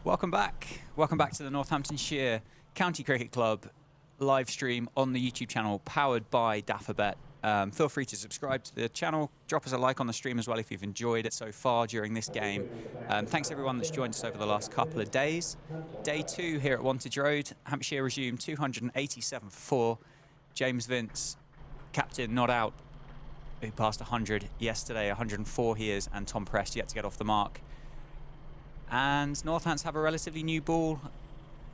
Welcome back. Welcome back to the Northamptonshire County Cricket Club live stream on the YouTube channel powered by Daffabet. Feel free to subscribe to the channel. Drop us a like on the stream as well if you've enjoyed it so far during this game. Thanks everyone that's joined us over the last couple of days. Day 2 here at Wantage Road. Hampshire resumed 287 for 4. James Vince, captain, not out, who passed 100 yesterday. 104 he is, and Tom Prest yet to get off the mark. And Northants have a relatively new ball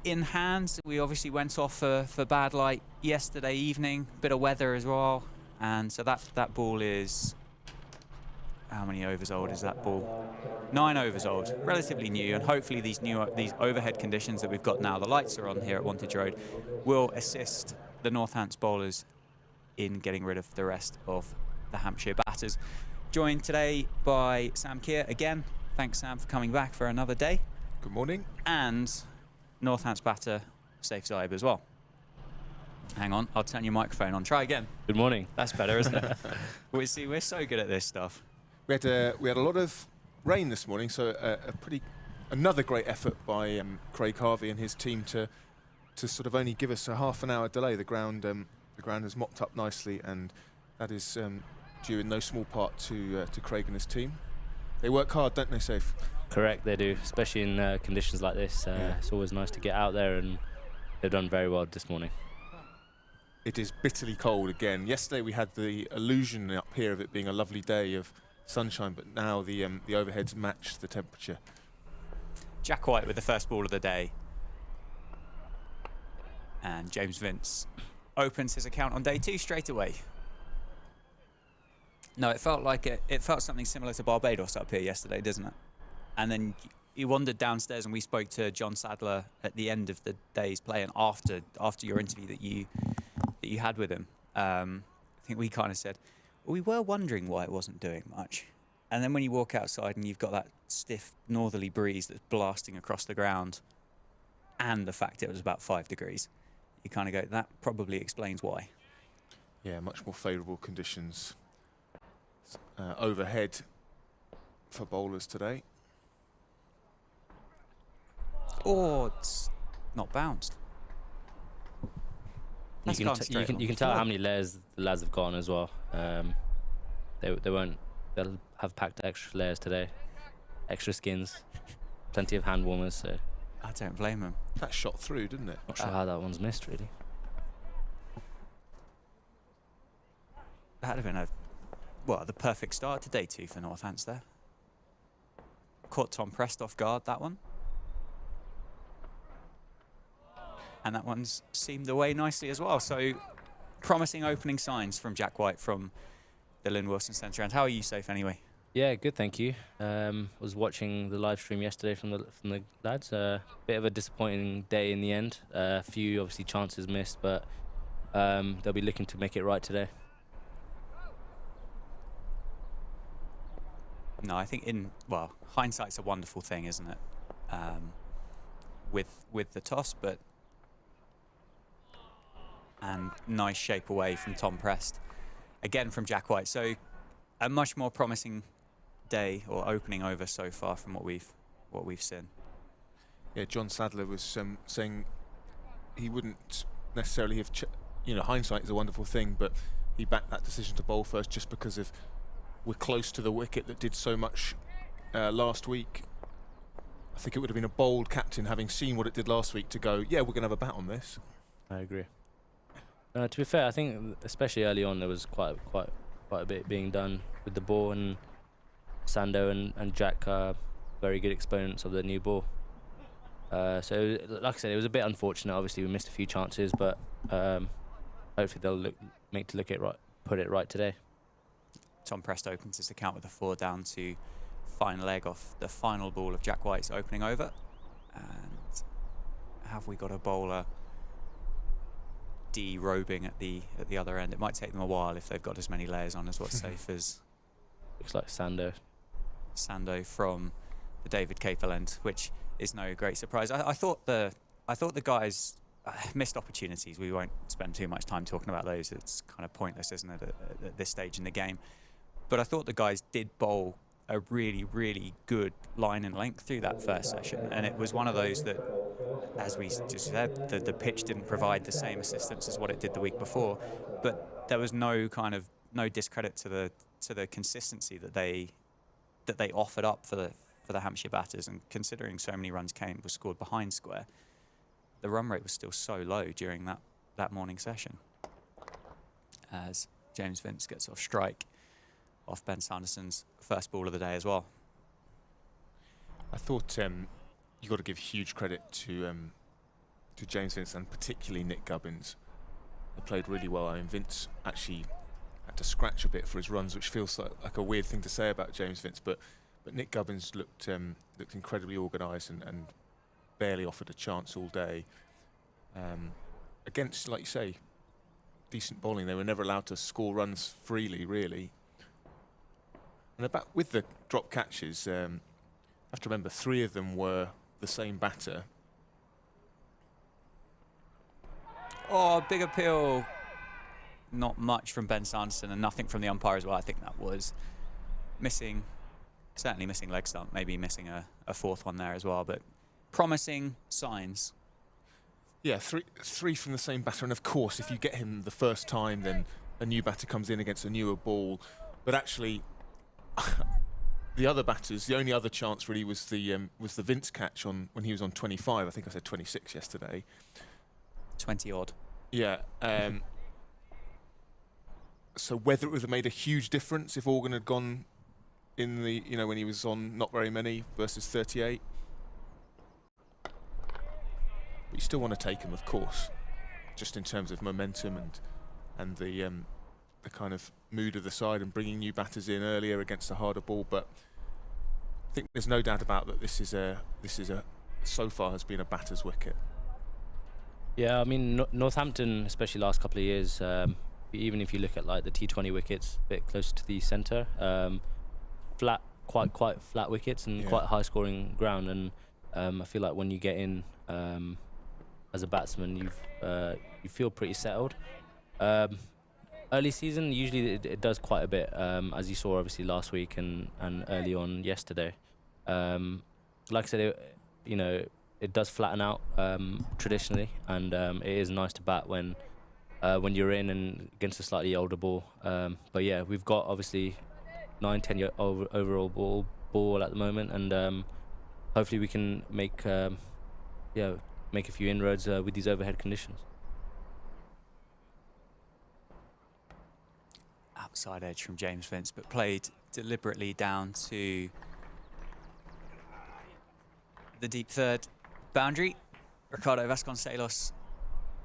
in hand. We obviously went off for bad light yesterday evening, bit of weather as well, and so that ball is, how many overs old is that ball? 9 overs old, relatively new, and hopefully these overhead conditions that we've got now, the lights are on here at Wantage Road, will assist the Northants bowlers in getting rid of the rest of the Hampshire batters. Joined today by Sam Keir again. Thanks, Sam, for coming back for another day. Good morning. And Northants batter, Saif Zaib as well. Hang on, I'll turn your microphone on. Try again. Good morning. That's better, isn't it? We're so good at this stuff. We had a lot of rain this morning, so another great effort by Craig Harvey and his team to sort of only give us a half an hour delay. The ground is mopped up nicely, and that is due in no small part to Craig and his team. They work hard, don't they, Saif? Correct, they do, especially in conditions like this. It's always nice to get out there, and they've done very well this morning. It is bitterly cold again. Yesterday we had the illusion up here of it being a lovely day of sunshine, but now the overheads match the temperature. Jack White with the first ball of the day. And James Vince opens his account on day 2 straight away. No, it felt like it felt something similar to Barbados up here yesterday, doesn't it? And then you wandered downstairs, and we spoke to John Sadler at the end of the day's play, and after your interview that you had with him. I think we kind of said, well, we were wondering why it wasn't doing much. And then when you walk outside and you've got that stiff northerly breeze that's blasting across the ground, and the fact it was about 5 degrees, you kind of go, that probably explains why. Yeah, much more favourable conditions overhead for bowlers today. Oh, it's not bounced. You can tell how many layers the lads have gone as well. They'll have packed extra layers today, extra skins, plenty of hand warmers. So I don't blame them. That shot through, didn't it? Not sure how that one's missed, really. That'd have been the perfect start to day 2 for Northants there. Caught Tom Prest off guard, that one. And that one's seamed away nicely as well. So promising opening signs from Jack White from the Lynn Wilson Centre. And how are you, Safe, anyway? Yeah, good, thank you. Was watching the live stream yesterday from the lads. Bit of a disappointing day in the end. A few obviously chances missed, but they'll be looking to make it right today. No, I think hindsight's a wonderful thing, isn't it? With the toss, and nice shape away from Tom Prest, again from Jack White. So a much more promising day or opening over so far from what we've seen. Yeah, John Sadler was saying he wouldn't necessarily have, hindsight is a wonderful thing, but he backed that decision to bowl first just because of we're close to the wicket that did so much last week. I think it would have been a bold captain, having seen what it did last week, to go, yeah, we're going to have a bat on this. I agree. To be fair, I think especially early on there was quite a bit being done with the ball, and Sando and Jack are very good exponents of the new ball. So, like I said, it was a bit unfortunate. Obviously, we missed a few chances, but hopefully they'll put it right today. Tom Prest opens his account with a 4 down to final leg off the final ball of Jack White's opening over. And have we got a bowler de-robing at the other end? It might take them a while if they've got as many layers on as what's safe as. Looks like Sando. Sando from the David Capel end, which is no great surprise. I thought the guys missed opportunities. We won't spend too much time talking about those. It's kind of pointless, isn't it, at this stage in the game? But I thought the guys did bowl a really, really good line and length through that first session. And it was one of those that, as we just said, the pitch didn't provide the same assistance as what it did the week before, but there was no discredit to the consistency that they offered up for the Hampshire batters. And considering so many runs was scored behind square, the run rate was still so low during that morning session, as James Vince gets off strike off Ben Sanderson's first ball of the day as well. I thought you got to give huge credit to James Vince and particularly Nick Gubbins. They played really well. I mean, Vince actually had to scratch a bit for his runs, which feels like a weird thing to say about James Vince, but Nick Gubbins looked incredibly organised and barely offered a chance all day. Against, like you say, decent bowling. They were never allowed to score runs freely, really. And with the drop catches, I have to remember 3 of them were the same batter. Oh, big appeal. Not much from Ben Sanderson and nothing from the umpire as well. I think that was certainly missing leg stump, maybe missing a fourth one there as well, but promising signs. Yeah, three from the same batter, and of course, if you get him the first time, then a new batter comes in against a newer ball. But actually, the other batters, the only other chance really was the Vince catch when he was on 25. I think I said 26 yesterday. 20 odd. Yeah. So whether it would have made a huge difference if Organ had gone in the, when he was on not very many versus 38. But you still want to take him, of course, just in terms of momentum and the kind of mood of the side and bringing new batters in earlier against a harder ball. But I think there's no doubt about that. This is so far has been a batter's wicket. Yeah, I mean Northampton, especially last couple of years, even if you look at like the T20 wickets, a bit closer to the centre, flat, quite flat wickets and quite high scoring ground. And I feel like when you get in as a batsman, you feel pretty settled. Early season, usually it does quite a bit, as you saw obviously last week and early on yesterday. Like I said, it does flatten out traditionally, and it is nice to bat when you're in and against a slightly older ball. But yeah, we've got obviously 9-10 year overall ball at the moment, and hopefully we can make a few inroads with these overhead conditions. Outside edge from James Vince, but played deliberately down to the deep third boundary. Ricardo Vasconcelos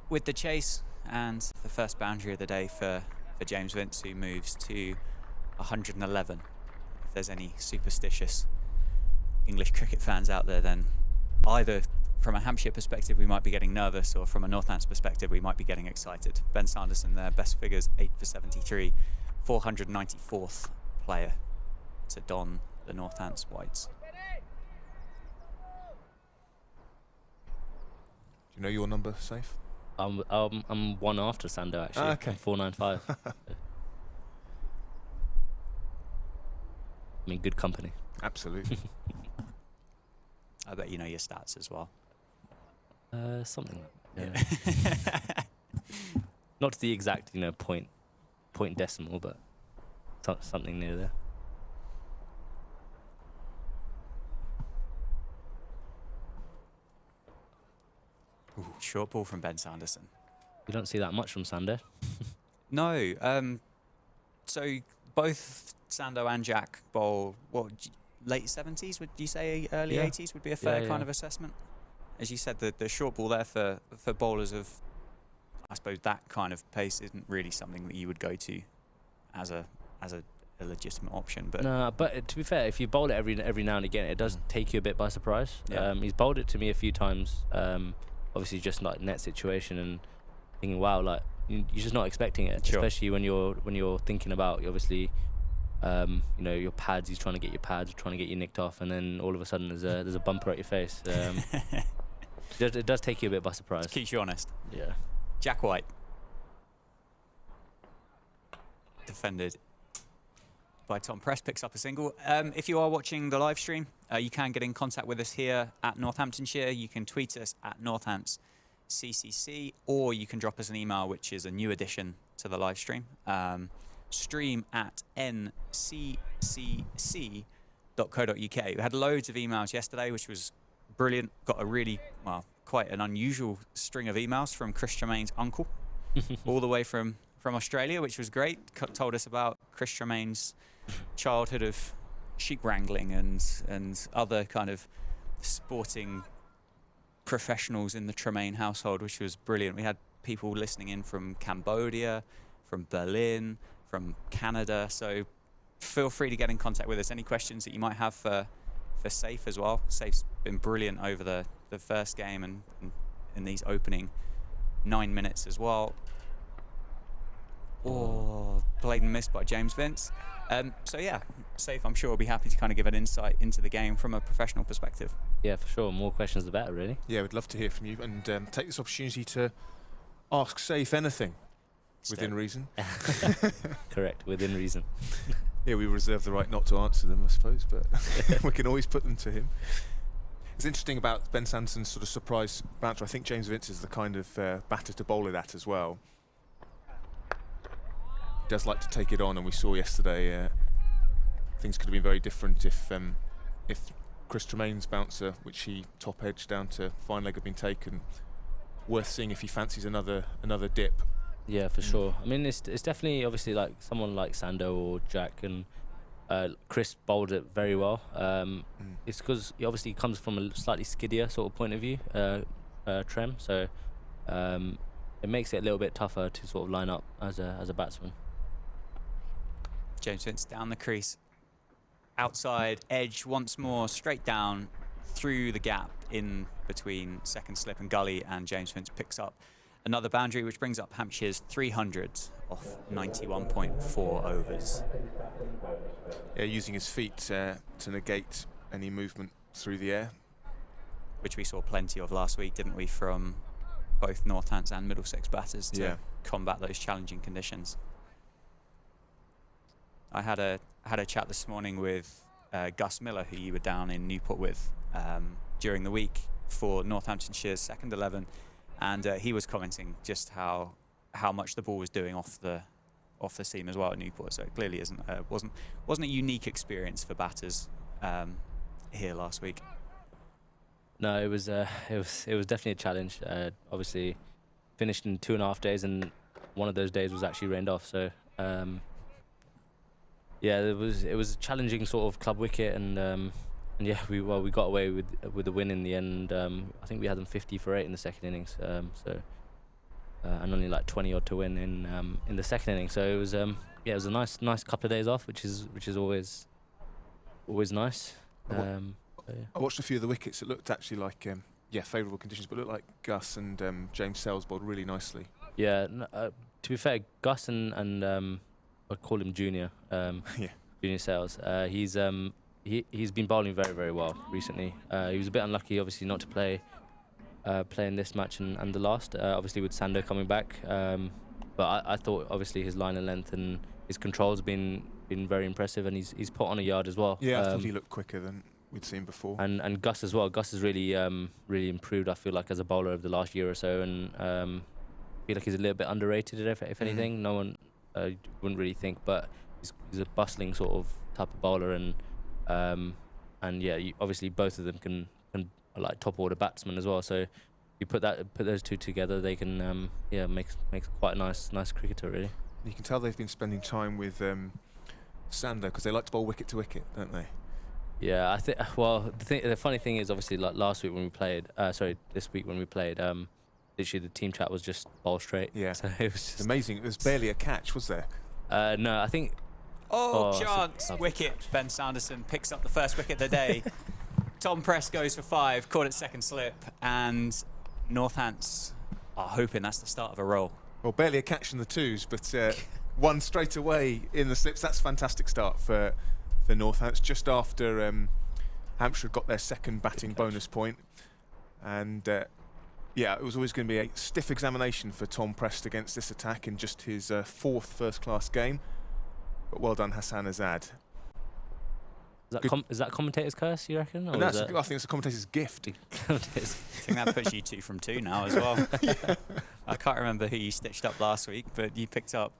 with the chase, and the first boundary of the day for James Vince, who moves to 111. If there's any superstitious English cricket fans out there, then either from a Hampshire perspective we might be getting nervous, or from a Northants perspective we might be getting excited. Ben Sanderson there, best figures 8 for 73, 494th player to don the Northants whites. Do you know your number, Safe? I'm one after Sando actually. Okay. 495. I mean, good company. Absolutely. I bet you know your stats as well. Something like that. Yeah. Not to the exact, point decimal, but something near there. Ooh, short ball from Ben Sanderson. You don't see that much from Sando. No. So both Sando and Jack bowl, late 70s, would you say early 80s would be a fair kind of assessment? As you said, the short ball there for bowlers of, I suppose, that kind of pace isn't really something that you would go to as a legitimate option. But no, but to be fair, if you bowl it every now and again, it does take you a bit by surprise. Yeah. He's bowled it to me a few times, obviously just like net situation, and thinking, wow, like you're just not expecting it, Sure. Especially when you're thinking about obviously. Your pads. He's trying to get your pads, trying to get you nicked off, and then all of a sudden there's a bumper at your face. It does take you a bit by surprise. Keeps you honest. Yeah. Jack White defended by Tom Press, picks up a single. If you are watching the live stream, you can get in contact with us here at Northamptonshire. You can tweet us at NorthampsCCC, or you can drop us an email, which is a new addition to the live stream. stream@nccc.co.uk. We had loads of emails yesterday, which was brilliant. Got a really, well, quite an unusual string of emails from Chris Tremaine's uncle, all the way from Australia, which was great. Told us about Chris Tremaine's childhood of sheep wrangling and other kind of sporting professionals in the Tremaine household, which was brilliant. We had people listening in from Cambodia, from Berlin, from Canada. So feel free to get in contact with us. Any questions that you might have for Safe as well. Safe's been brilliant over the first game and in these opening 9 minutes as well. Oh, played and missed by James Vince. So yeah, Safe, I'm sure, will be happy to kind of give an insight into the game from a professional perspective. Yeah, for sure. More questions the better, really. Yeah, we'd love to hear from you, and take this opportunity to ask Safe anything within reason. Correct, within reason. Yeah, we reserve the right not to answer them, I suppose, but we can always put them to him. It's interesting about Ben Sanderson's sort of surprise bouncer. I think James Vince is the kind of batter to bowl it at as well. He does like to take it on, and we saw yesterday things could have been very different if Chris Tremaine's bouncer, which he top edged down to fine leg, had been taken. Worth seeing if he fancies another dip. Yeah, for sure. I mean, it's definitely obviously like someone like Sando or Jack, and Chris bowled it very well. It's because he obviously comes from a slightly skiddier sort of point of view, Trem. So it makes it a little bit tougher to sort of line up as a batsman. James Vince down the crease, outside edge once more, straight down through the gap in between second slip and gully, and James Vince picks up another boundary, which brings up Hampshire's 300 off 91.4 overs. Yeah, using his feet to negate any movement through the air, which we saw plenty of last week, didn't we, from both Northants and Middlesex batters to combat those challenging conditions. I had a chat this morning with Gus Miller, who you were down in Newport with during the week for Northamptonshire's second 11, and he was commenting just how much the ball was doing off the seam as well at Newport. So it clearly wasn't a unique experience for batters here last week. No, it was definitely a challenge. Obviously, finished in 2.5 days, and one of those days was actually rained off. So. Yeah, it was a challenging sort of club wicket, and yeah, we got away with the win in the end. I think we had them 50 for 8 in the second innings, so and only like 20 odd to win in the second innings. So it was yeah, it was a nice couple of days off, which is always nice. I watched a few of the wickets. It looked actually like favourable conditions, but it looked like Gus and James Sells bowled really nicely. Yeah, to be fair, Gus and I call him Junior. Junior Sales. He's been bowling very, very well recently. He was a bit unlucky, obviously, not to play in this match and the last. Obviously, with Sando coming back, but I thought obviously his line and length and his control's been very impressive, and he's put on a yard as well. Yeah, I thought he looked quicker than we'd seen before. And Gus as well. Gus has really improved, I feel like, as a bowler over the last year or so, and I feel like he's a little bit underrated if anything. No one wouldn't really think, but he's a bustling sort of type of bowler, and yeah, obviously both of them can like top order batsmen as well. So you put those two together, they can makes quite a nice cricketer, really. You can tell they've been spending time with Sando, because they like to bowl wicket to wicket, don't they? Yeah, I think. Well, the funny thing is, obviously, like last week when we played, this week when we played, literally the team chat was just ball straight. Yeah, so it was just amazing. It was barely a catch, was there? No, I think. Chance! Wicket. Ben Sanderson picks up the first wicket of the day. Tom Press goes for 5, caught at second slip, and Northants are hoping that's the start of a roll. Well, barely a catch in the twos, but one straight away in the slips. That's a fantastic start for Northants, just after Hampshire got their second batting bonus point. And yeah, it was always going to be a stiff examination for Tom Prest against this attack in just his 4th first-class game. But well done, Hassan Azad. Is that commentator's curse, you reckon? Or And is I think it's a commentator's gift. I think that puts you 2 from 2 now as well. I can't remember who you stitched up last week, but you picked up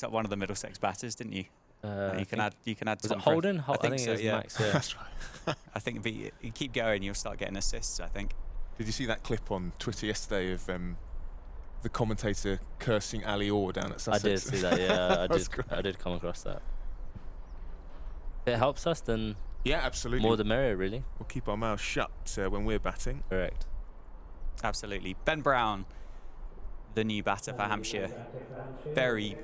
one of the Middlesex batters, didn't you? You can add. Was it Tom Holden? I think it was yeah. Max. Yeah. That's right. I think if you keep going, you'll start getting assists, I think. Did you see that clip on Twitter yesterday of the commentator cursing Ali Orr down at Sussex? I did see that. Yeah, Great. I did come across that. If it helps us, then Yeah, absolutely. more the merrier, really. We'll keep our mouths shut when we're batting. Correct. Absolutely. Ben Brown, the new batter for Hampshire. Very,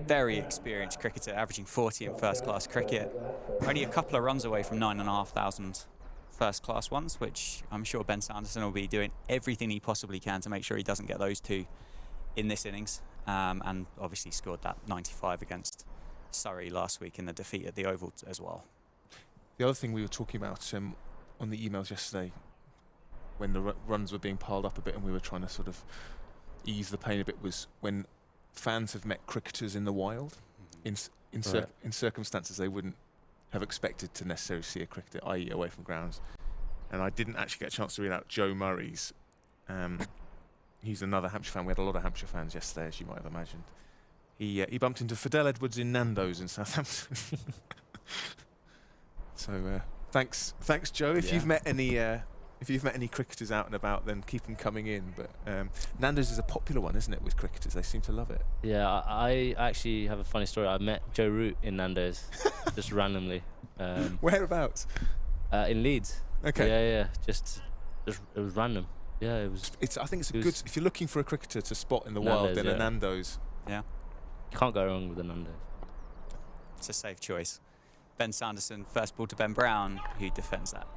very experienced cricketer, averaging 40 in first-class cricket. Only a couple of runs away from 9,500 first-class ones, which I'm sure Ben Sanderson will be doing everything he possibly can to make sure he doesn't get those 2 in this innings. And obviously scored that 95 against Surrey last week in the defeat at the Oval as well. The other thing we were talking about on the emails yesterday, when the runs were being piled up a bit and we were trying to sort of ease the pain a bit, was when fans have met cricketers in the wild, in circumstances they wouldn't have expected to necessarily see a cricketer, i.e. away from grounds. And I didn't actually get a chance to read out Joe Murray's. He's another Hampshire fan. We had a lot of Hampshire fans yesterday, as you might have imagined. He bumped into Fidel Edwards in Nando's in Southampton. So thanks Joe. If you've met any cricketers out and about, then keep them coming in. But Nando's is a popular one, isn't it, with cricketers? They seem to love it. Yeah, I actually have a funny story. I met Joe Root in Nando's just randomly. Whereabouts? In Leeds. Okay. Yeah. Just it was random. Yeah, it was. I think it's a good. If you're looking for a cricketer to spot in the wild, then a Nando's. Yeah. You can't go wrong with a Nando's. It's a safe choice. Ben Sanderson, first ball to Ben Brown, who defends that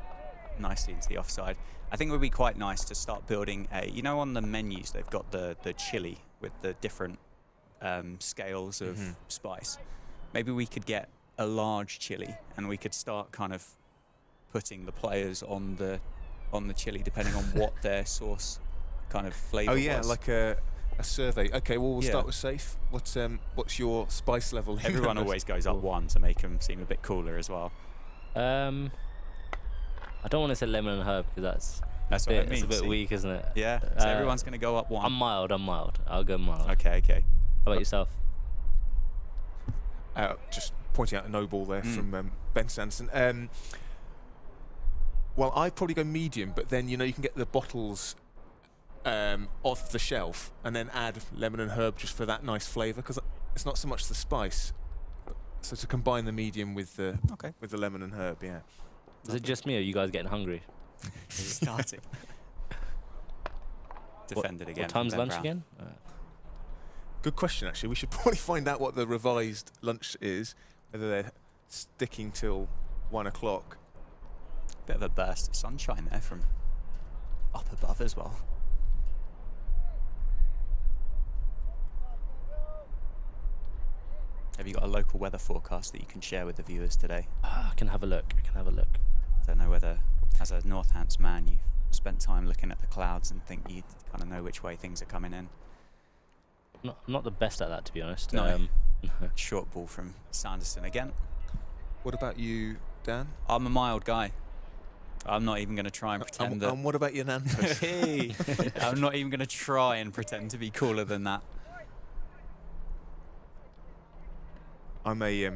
nicely into the offside. I think it would be quite nice to start building on the menus they've got the chili with the different scales of spice. Maybe we could get a large chili and we could start kind of putting the players on the chili depending on what their sauce kind of flavour was. Oh yeah, like a survey. Okay, well we'll start with safe. What's your spice level? Everyone always goes up 1 to make them seem a bit cooler as well. I don't want to say lemon and herb because that's what it means. It's a bit weak, isn't it? Yeah. So everyone's going to go up 1. I'm mild. I'll go mild. Okay. How about yourself? Just pointing out a no ball there from Ben Sanderson. Well, I'd probably go medium, but then you can get the bottles off the shelf and then add lemon and herb just for that nice flavour, because it's not so much the spice. So to combine the medium with the lemon and herb, yeah. Is it just me, or are you guys getting hungry? Starting. Defended again. What time's lunch again? Good question, actually. We should probably find out what the revised lunch is, whether they're sticking till 1 o'clock. Bit of a burst of sunshine there from up above as well. Have you got a local weather forecast that you can share with the viewers today? I can have a look. I don't know whether, as a Northants man, you've spent time looking at the clouds and think you kind of know which way things are coming in. I'm not the best at that, to be honest. No. Short ball from Sanderson again. What about you, Dan? I'm a mild guy. I'm not even going to try and pretend that... And what about your Nando's? Hey, I'm not even going to try and pretend to be cooler than that. I'm a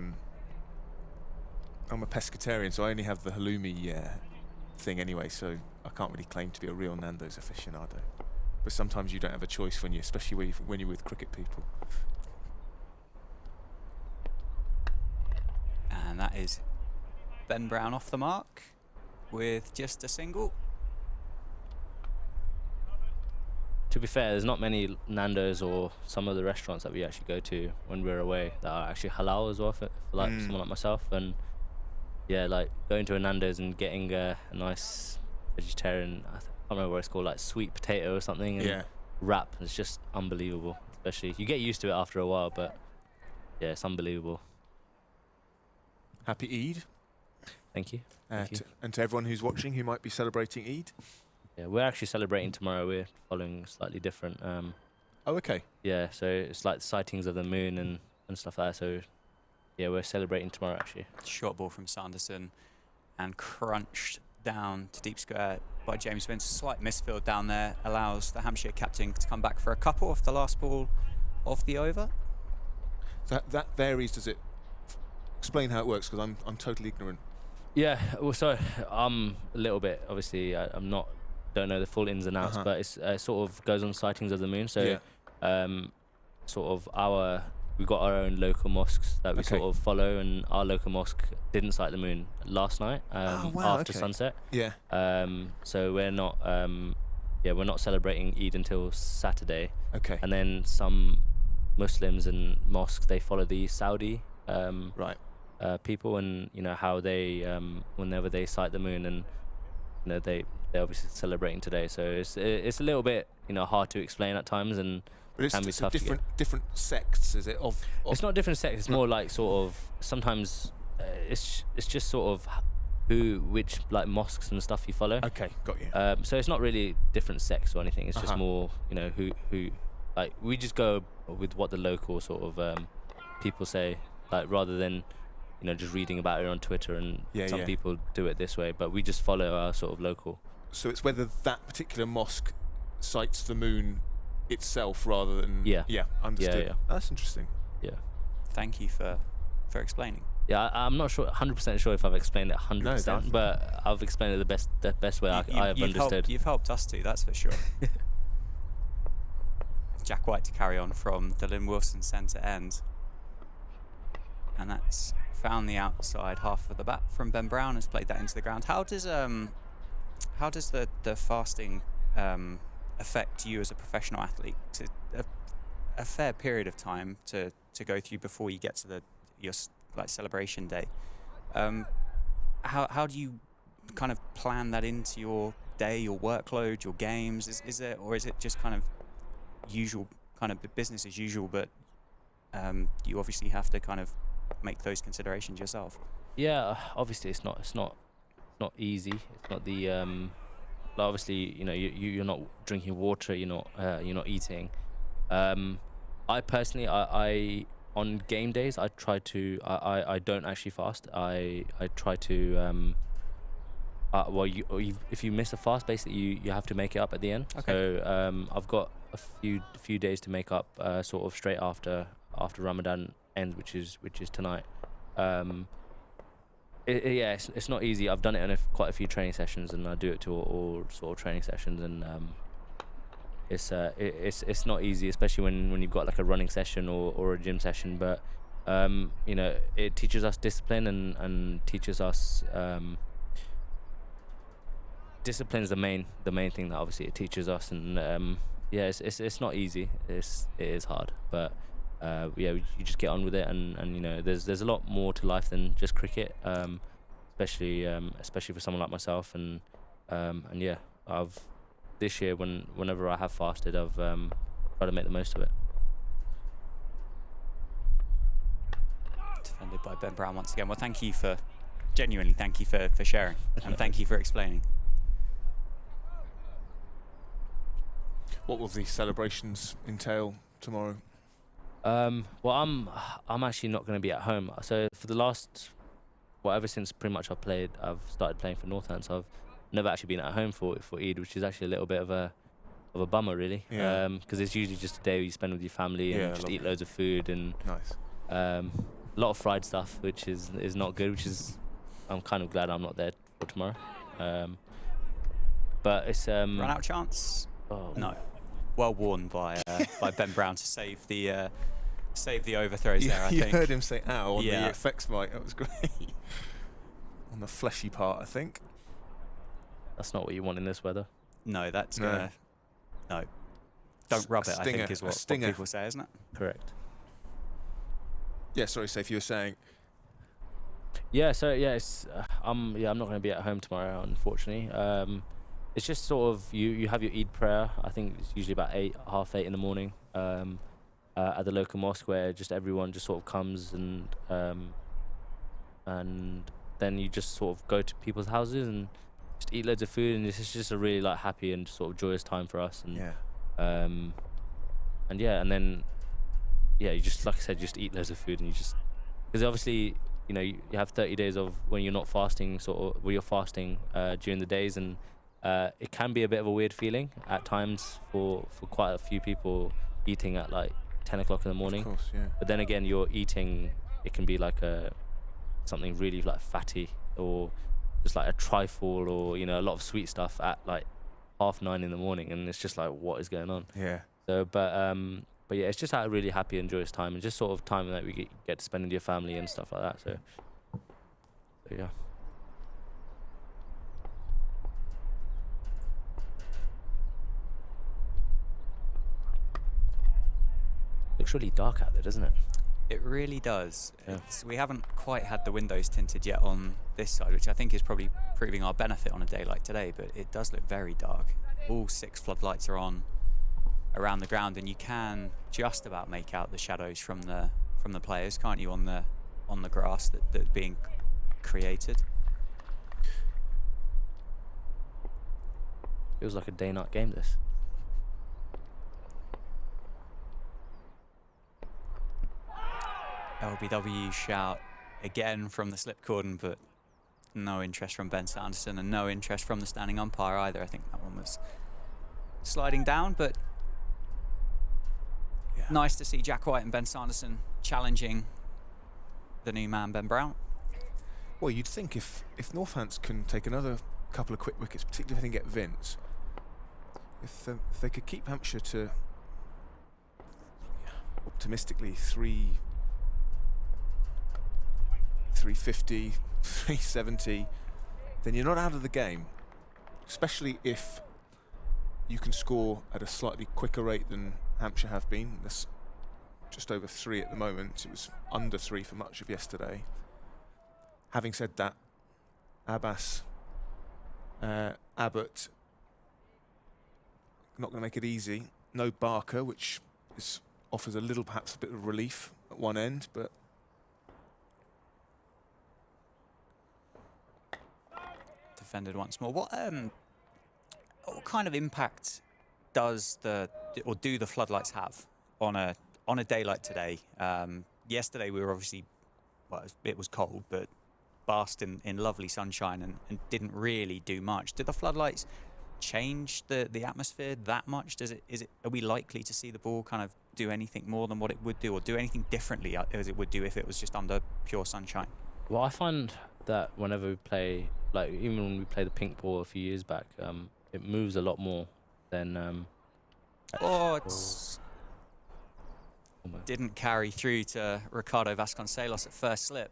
pescatarian, so I only have the halloumi thing anyway, so I can't really claim to be a real Nando's aficionado. But sometimes you don't have a choice especially when you're with cricket people. And that is Ben Brown off the mark with just a single. To be fair, there's not many Nando's or some of the restaurants that we actually go to when we're away that are actually halal as well for like someone like myself. And yeah, like going to a Nando's and getting a nice vegetarian, I can't remember what it's called, like sweet potato or something, and wrap. It's just unbelievable. Especially you get used to it after a while, but yeah, it's unbelievable. Happy Eid. Thank you. And to everyone who's watching who might be celebrating Eid. Yeah, we're actually celebrating tomorrow. We're following slightly different. Oh, okay. Yeah, so it's like sightings of the moon and stuff like that. So Yeah, we're celebrating tomorrow actually. Short ball from Sanderson and crunched down to deep square by James Vince. Slight misfield down there allows the Hampshire captain to come back for a couple off the last ball of the over. That varies, does it? Explain how it works, because I'm totally ignorant. Yeah, well, so a little bit. Obviously, don't know the full ins and outs, but it's sort of goes on sightings of the moon. So, sort of we've got our own local mosques that we sort of follow, and our local mosque didn't sight the moon last night after sunset. Yeah. So we're not celebrating Eid until Saturday. Okay. And then some Muslims and mosques, they follow the Saudi people, and how they whenever they sight the moon, and they're obviously celebrating today. So it's a little bit hard to explain at times, and but can be it's tough different sects, is it? It's not different sects. It's more like sort of sometimes it's just sort of which like mosques and stuff you follow. Okay, got you. So it's not really different sects or anything. It's just more who like we just go with what the local sort of people say, like rather than just reading about it on Twitter, and some people do it this way, but we just follow our sort of local. So it's whether that particular mosque sights the moon itself rather than understood. Yeah. That's interesting. Yeah. Thank you for explaining. Yeah, I'm not sure 100% sure if I've explained it 100%, No, but I've explained it the best way I have understood. You've helped us too, that's for sure. Jack White to carry on from the Lynn Wilson centre end, and that's found the outside half of the bat from Ben Brown, has played that into the ground. How does the fasting affect you as a professional athlete? A fair period of time to go through before you get to your celebration day. How do you kind of plan that into your day, your workload, your games? Is it just kind of usual, kind of business as usual, but you obviously have to kind of make those considerations yourself? Yeah, obviously it's not easy. It's not the obviously you're not drinking water, you're not eating. I personally I on game days I try to I don't actually fast. I try to if you miss a fast, basically you have to make it up at the end. Okay. So I've got a few days to make up sort of straight after Ramadan ends, which is tonight. It's not easy. I've done it in quite a few training sessions, and I do it to all sort of training sessions, and it's not easy, especially when you've got like a running session or a gym session. But it teaches us discipline, and teaches us discipline's the main thing that obviously it teaches us, and it's not easy. It is hard, but you just get on with it, and there's a lot more to life than just cricket, especially for someone like myself, and I've this year whenever I have fasted, I've tried to make the most of it. Defended by Ben Brown once again. Well, genuinely thank you for sharing, and thank you for explaining. What will the celebrations entail tomorrow? Well, I'm actually not going to be at home. So for the last, ever since pretty much I've started playing for Northampton, so I've never actually been at home for Eid, which is actually a little bit of a bummer, really. Yeah. Because it's usually just a day you spend with your family and just eat loads of food, and nice. A lot of fried stuff, which is not good. I'm kind of glad I'm not there for tomorrow. But it's run out chance. Oh no. Well worn by Ben Brown to save the overthrows there. I think you heard him say "ow" on the effects mic. That was great. On the fleshy part, I think. That's not what you want in this weather. No, that's gonna. No, don't rub it. I think is what people say, isn't it? Correct. Yeah, sorry, Saif, you were saying. Yeah, so it's I'm not going to be at home tomorrow, unfortunately. It's just sort of you have your Eid prayer. I think it's usually about 8:30 in the morning at the local mosque, where just everyone just sort of comes, and then you just sort of go to people's houses and just eat loads of food, and it's just a really like happy and sort of joyous time for us. And and then you just, like I said, just eat loads of food, and you just because obviously, you know, you have 30 days of when you're not fasting, sort of, where you're fasting during the days, and it can be a bit of a weird feeling at times for quite a few people eating at like 10 o'clock in the morning. Of course, yeah. But then again, you're eating, it can be like something really like fatty, or just like a trifle, or, you know, a lot of sweet stuff at like 9:30 in the morning, and it's just like, what is going on? Yeah. So, but yeah, it's just a really happy and joyous time, and just sort of time that we get to spend with your family and stuff like that. So yeah. Looks really dark out there, doesn't it? It really does. Yeah. We haven't quite had the windows tinted yet on this side, which I think is probably proving our benefit on a day like today, but it does look very dark. All 6 floodlights are on around the ground, and you can just about make out the shadows from the players, can't you, on the grass that's being created. Feels like a day-night game, this. LBW shout again from the slip cordon, but no interest from Ben Sanderson, and no interest from the standing umpire either. I think that one was sliding down, but yeah. Nice to see Jack White and Ben Sanderson challenging the new man, Ben Brown. Well, you'd think if Northants can take another couple of quick wickets, particularly if they can get Vince, if they could keep Hampshire to, optimistically, 350, 370, then you're not out of the game, especially if you can score at a slightly quicker rate than Hampshire have been. That's just over 3 at the moment. It was under 3 for much of yesterday. Having said that, Abbott, not going to make it easy. No Barker, which offers perhaps a bit of relief at one end, but defended once more. What kind of impact do the floodlights have on a day like today? Yesterday we were obviously, well, it was cold, but basked in lovely sunshine and didn't really do much. Did the floodlights change the atmosphere that much? Are we likely to see the ball kind of do anything more than what it would do, or do anything differently as it would do if it was just under pure sunshine? Well, I find that whenever we play, like even when we played the pink ball a few years back, it moves a lot more than. Didn't carry through to Ricardo Vasconcelos at first slip.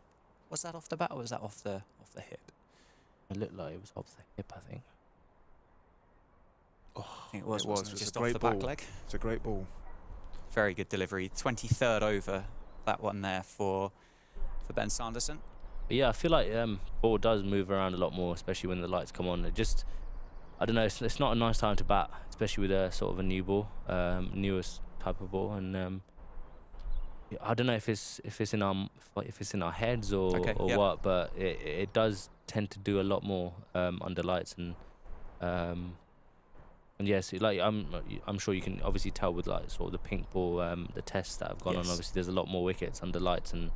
Was that off the bat, or was that off the hip? It looked like it was off the hip, I think. Oh, I think it was just off the back leg. It's a great ball. Very good delivery. 23rd over, that one there for Ben Sanderson. But yeah, I feel like ball does move around a lot more, especially when the lights come on. It just, I don't know, it's not a nice time to bat, especially with a sort of a new ball, newest type of ball, and I don't know if it's in our heads or what, but it does tend to do a lot more under lights, and yes, like I'm sure you can obviously tell with like sort of the pink ball, the tests that have gone on. Obviously, there's a lot more wickets under lights, and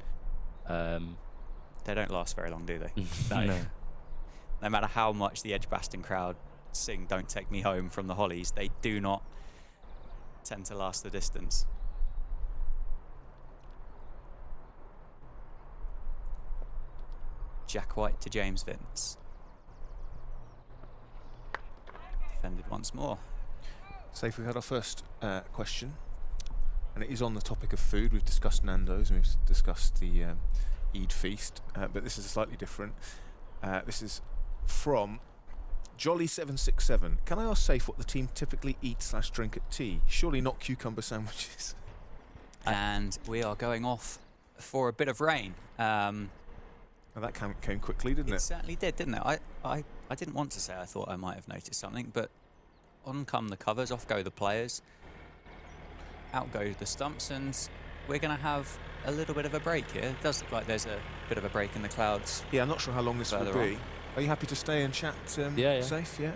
they don't last very long, do they? No. No matter how much the Edgbaston crowd sing "Don't Take Me Home" from the Hollies, they do not tend to last the distance. Jack White to James Vince. Defended once more. Safe, we've had our first question, and it is on the topic of food. We've discussed Nando's and we've discussed the Eid feast, but this is slightly different. This is from Jolly767. Can I ask Safe what the team typically eat/drink at tea? Surely not cucumber sandwiches. And we are going off for a bit of rain. Well, that came quickly, didn't it? It certainly did, didn't it? I didn't want to say I thought I might have noticed something, but on come the covers, off go the players, out go the stumps, and we're going to have a little bit of a break here. It does look like there's a bit of a break in the clouds. Yeah, I'm not sure how long this will be. On. Are you happy to stay and chat, yeah. Safe? Yeah.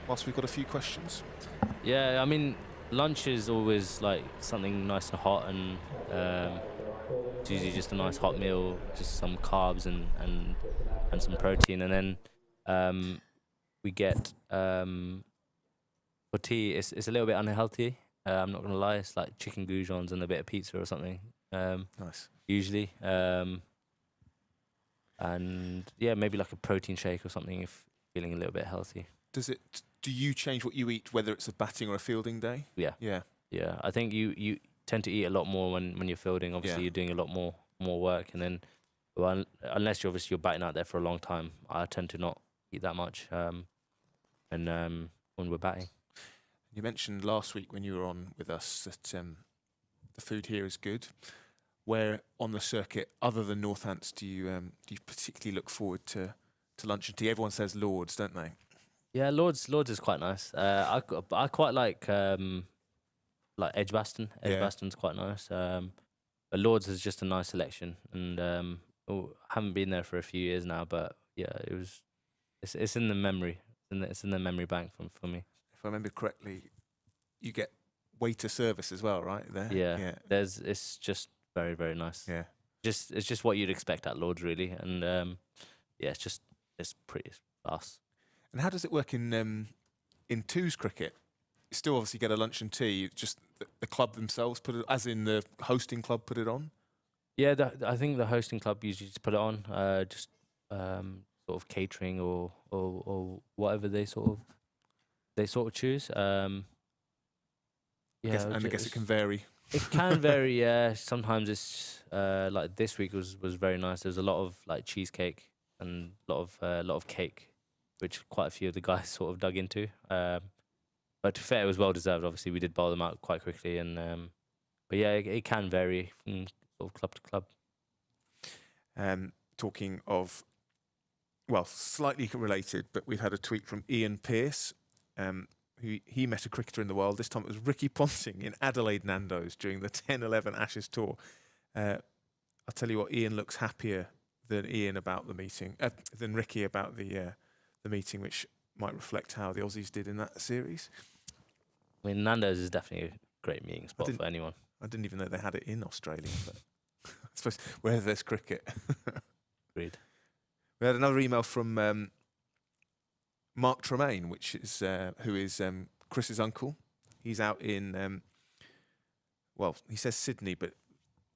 Whilst we've got a few questions. Yeah, I mean, lunch is always like something nice and hot, and It's usually just a nice hot meal, just some carbs and some protein, and then we get for tea. It's a little bit unhealthy. I'm not gonna lie. It's like chicken goujons and a bit of pizza or something. Nice. Usually, and yeah, maybe like a protein shake or something if feeling a little bit healthy. Do you change what you eat, whether it's a batting or a fielding day? Yeah. Yeah. Yeah, I think you tend to eat a lot more when you're fielding. Obviously, Yeah. you're doing a lot more work, and then unless you're batting out there for a long time, I tend to not eat that much. And when we're batting, You mentioned last week when you were on with us that the food here is good. Where on the circuit, other than Northants, do you particularly look forward to lunch and tea? Everyone says Lords, don't they? yeah, Lords is quite nice. I quite like Edgbaston. Yeah. Edgbaston's quite nice. But Lords is just a nice selection, and I haven't been there for a few years now. But yeah, it's in the memory. It's in the memory bank for me. If I remember correctly, you get waiter service as well, right? There. Yeah. It's just very, very nice. Yeah. It's just what you'd expect at Lords, really, and yeah, it's pretty class. And how does it work in twos cricket? You still obviously get a lunch and tea. Just the club themselves put it, as in the hosting club put it on. Yeah, I think the hosting club usually just put it on, just sort of catering or whatever they sort of choose. Yeah, I guess it can vary. It can vary. Yeah, sometimes it's like this week was very nice. There's a lot of like cheesecake and a lot of cake, which quite a few of the guys sort of dug into. But to be fair, it was well deserved. Obviously, we did bowl them out quite quickly, and but yeah, it can vary from sort of club to club. Talking of, well, slightly related, but we've had a tweet from Ian Pearce, who he met a cricketer in the wild. This time it was Ricky Ponting in Adelaide Nando's during the 10-11 Ashes tour. I'll tell you what, Ian looks happier than Ian about the meeting, than Ricky about the meeting, which might reflect how the Aussies did in that series. I mean, Nando's is definitely a great meeting spot for anyone. I didn't even know they had it in Australia, but I suppose where there's cricket. Agreed. We had another email from Mark Tremaine, which is who is Chris's uncle. He's out in, well, he says Sydney, but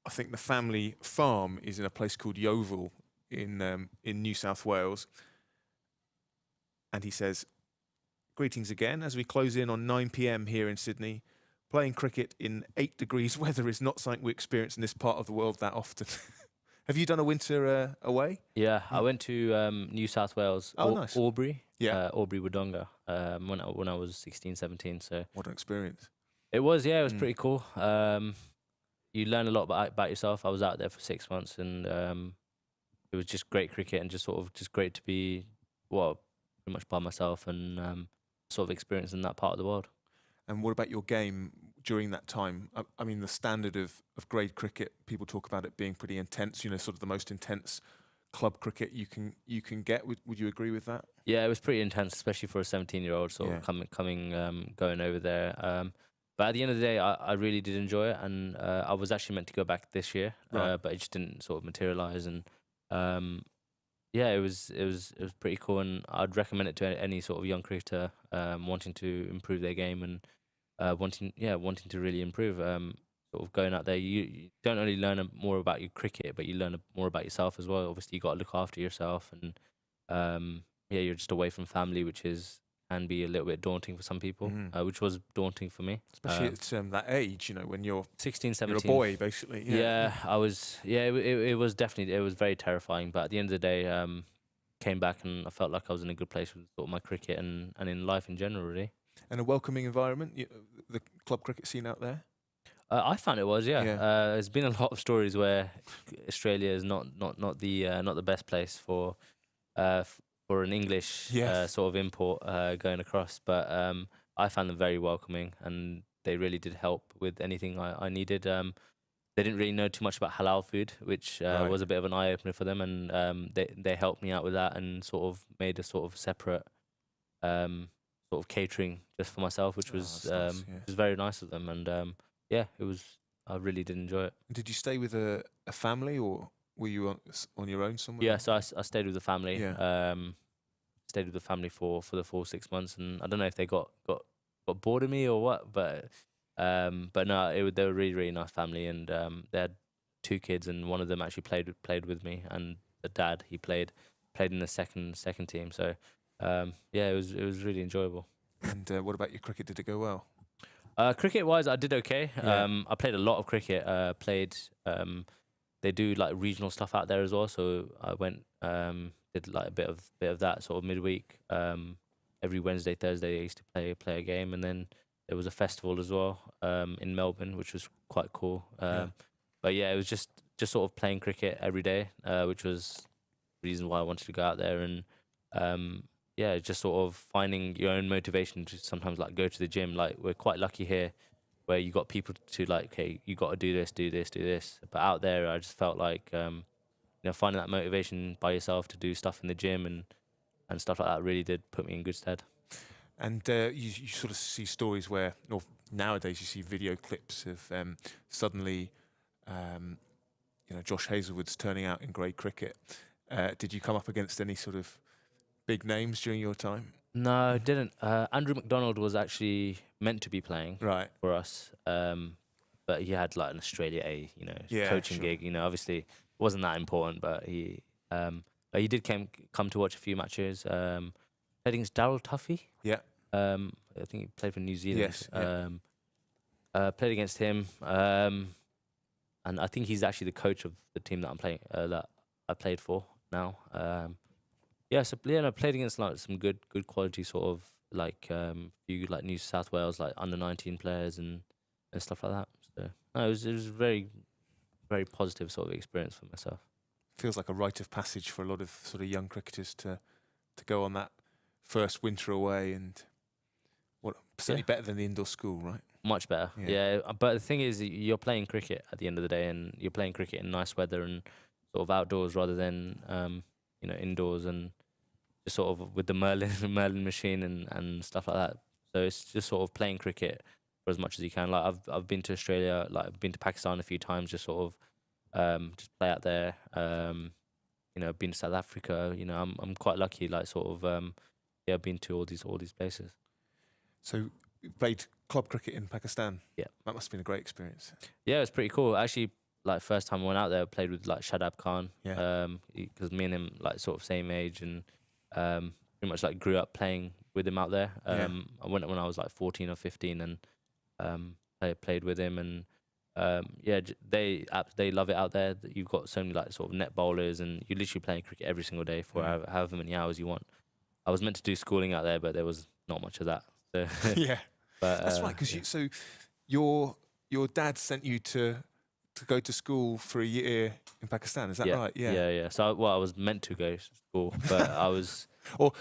I think the family farm is in a place called Yeovil in New South Wales. And he says, greetings again as we close in on 9 p.m. here in Sydney. Playing cricket in 8 degrees weather is not something we experience in this part of the world that often. Have you done a winter away? Yeah, I went to New South Wales, nice. Albury, Yeah. Albury Wodonga, when I was 16, 17. So What an experience. it was pretty cool. You learn a lot about yourself. I was out there for 6 months, and it was just great cricket and just great to be pretty much by myself and sort of experiencing that part of the world. And what about your game during that time? I mean, the standard of grade cricket, people talk about it being pretty intense, sort of the most intense club cricket you can get. Would you agree with that? Yeah, it was pretty intense, especially for a 17-year-old going over there. But at the end of the day, I really did enjoy it, and I was actually meant to go back this year, Right. but it just didn't sort of materialize. And yeah, it was pretty cool, and I'd recommend it to any sort of young cricketer wanting to improve their game and wanting to really improve. Sort of going out there, you don't only learn more about your cricket, but you learn more about yourself as well. Obviously, you got to look after yourself, and you're just away from family, which can be a little bit daunting for some people, which was daunting for me. Especially at that age, when you're 16, 17. You're a boy, basically. Yeah, I was. Yeah, it was definitely. It was very terrifying. But at the end of the day, came back and I felt like I was in a good place with sort of my cricket and in life in general, really. And a welcoming environment, the club cricket scene out there. I found it was, yeah. Yeah. There's been a lot of stories where Australia is not the best place for an English Yes. sort of import going across, but I found them very welcoming, and they really did help with anything I needed. They didn't really know too much about halal food, which Right. was a bit of an eye opener for them, and they helped me out with that and sort of made a sort of separate sort of catering just for myself, which was that's nice, yeah. was very nice of them, and yeah, it was I really did enjoy it. Did you stay with a family, or were you on your own somewhere? Yeah, so I stayed with the family. Yeah. Stayed with the family for the full 6 months, and I don't know if they got bored of me or what, but no, they were really, really nice family, and they had 2 kids, and one of them actually played with me, and the dad, he played in the second team. So yeah, it was really enjoyable. And what about your cricket? Did it go well? Cricket wise, I did okay. Yeah. I played a lot of cricket. They do like regional stuff out there as well, so I went did like a bit of that sort of midweek. Every Wednesday, Thursday, I used to play a game, and then there was a festival as well in Melbourne, which was quite cool. But yeah, it was just sort of playing cricket every day, which was the reason why I wanted to go out there. And yeah, just sort of finding your own motivation to sometimes like go to the gym. Like, we're quite lucky here where you got people to like, okay, you got to do this. But out there, I just felt like, finding that motivation by yourself to do stuff in the gym and stuff like that really did put me in good stead. And you sort of see stories where, or nowadays you see video clips of suddenly, Josh Hazlewood's turning out in grade cricket. Did you come up against any sort of big names during your time? No, I didn't. Andrew McDonald was actually meant to be playing for us, but he had like an Australia A, coaching gig. Obviously it wasn't that important, but he did come to watch a few matches. Played against Darryl Tuffy. Yeah. I think he played for New Zealand. Yes. Yeah. Played against him, and I think he's actually the coach of the team that I'm playing that I played for now. I played against like some good quality sort of like few like New South Wales like under-19 players and stuff like that. So no, it was very, very positive sort of experience for myself. Feels like a rite of passage for a lot of sort of young cricketers to go on that first winter away, and certainly better than the indoor school, right? Much better, yeah. But the thing is, you're playing cricket at the end of the day, and you're playing cricket in nice weather and sort of outdoors rather than indoors, and just sort of with the Merlin machine and stuff like that. So it's just sort of playing cricket for as much as you can. Like I've been to Australia, like I've been to Pakistan a few times, just sort of just play out there. Been to South Africa. I'm quite lucky. Like sort of I've been to all these places. So you played club cricket in Pakistan. Yeah, that must have been a great experience. Yeah, it was pretty cool. Actually, like first time I went out there, I played with like Shadab Khan. Yeah. Because me and him like sort of same age, and pretty much like grew up playing with him out there. I went when I was like 14 or 15, and I played with him, and they love it out there. You've got so many like sort of net bowlers, and you're literally playing cricket every single day for however many hours you want. I was meant to do schooling out there, but there was not much of that. So yeah, but that's right. Because so your dad sent you to go to school for a year in Pakistan. Is that right? Yeah. So I was meant to go to school, but I was.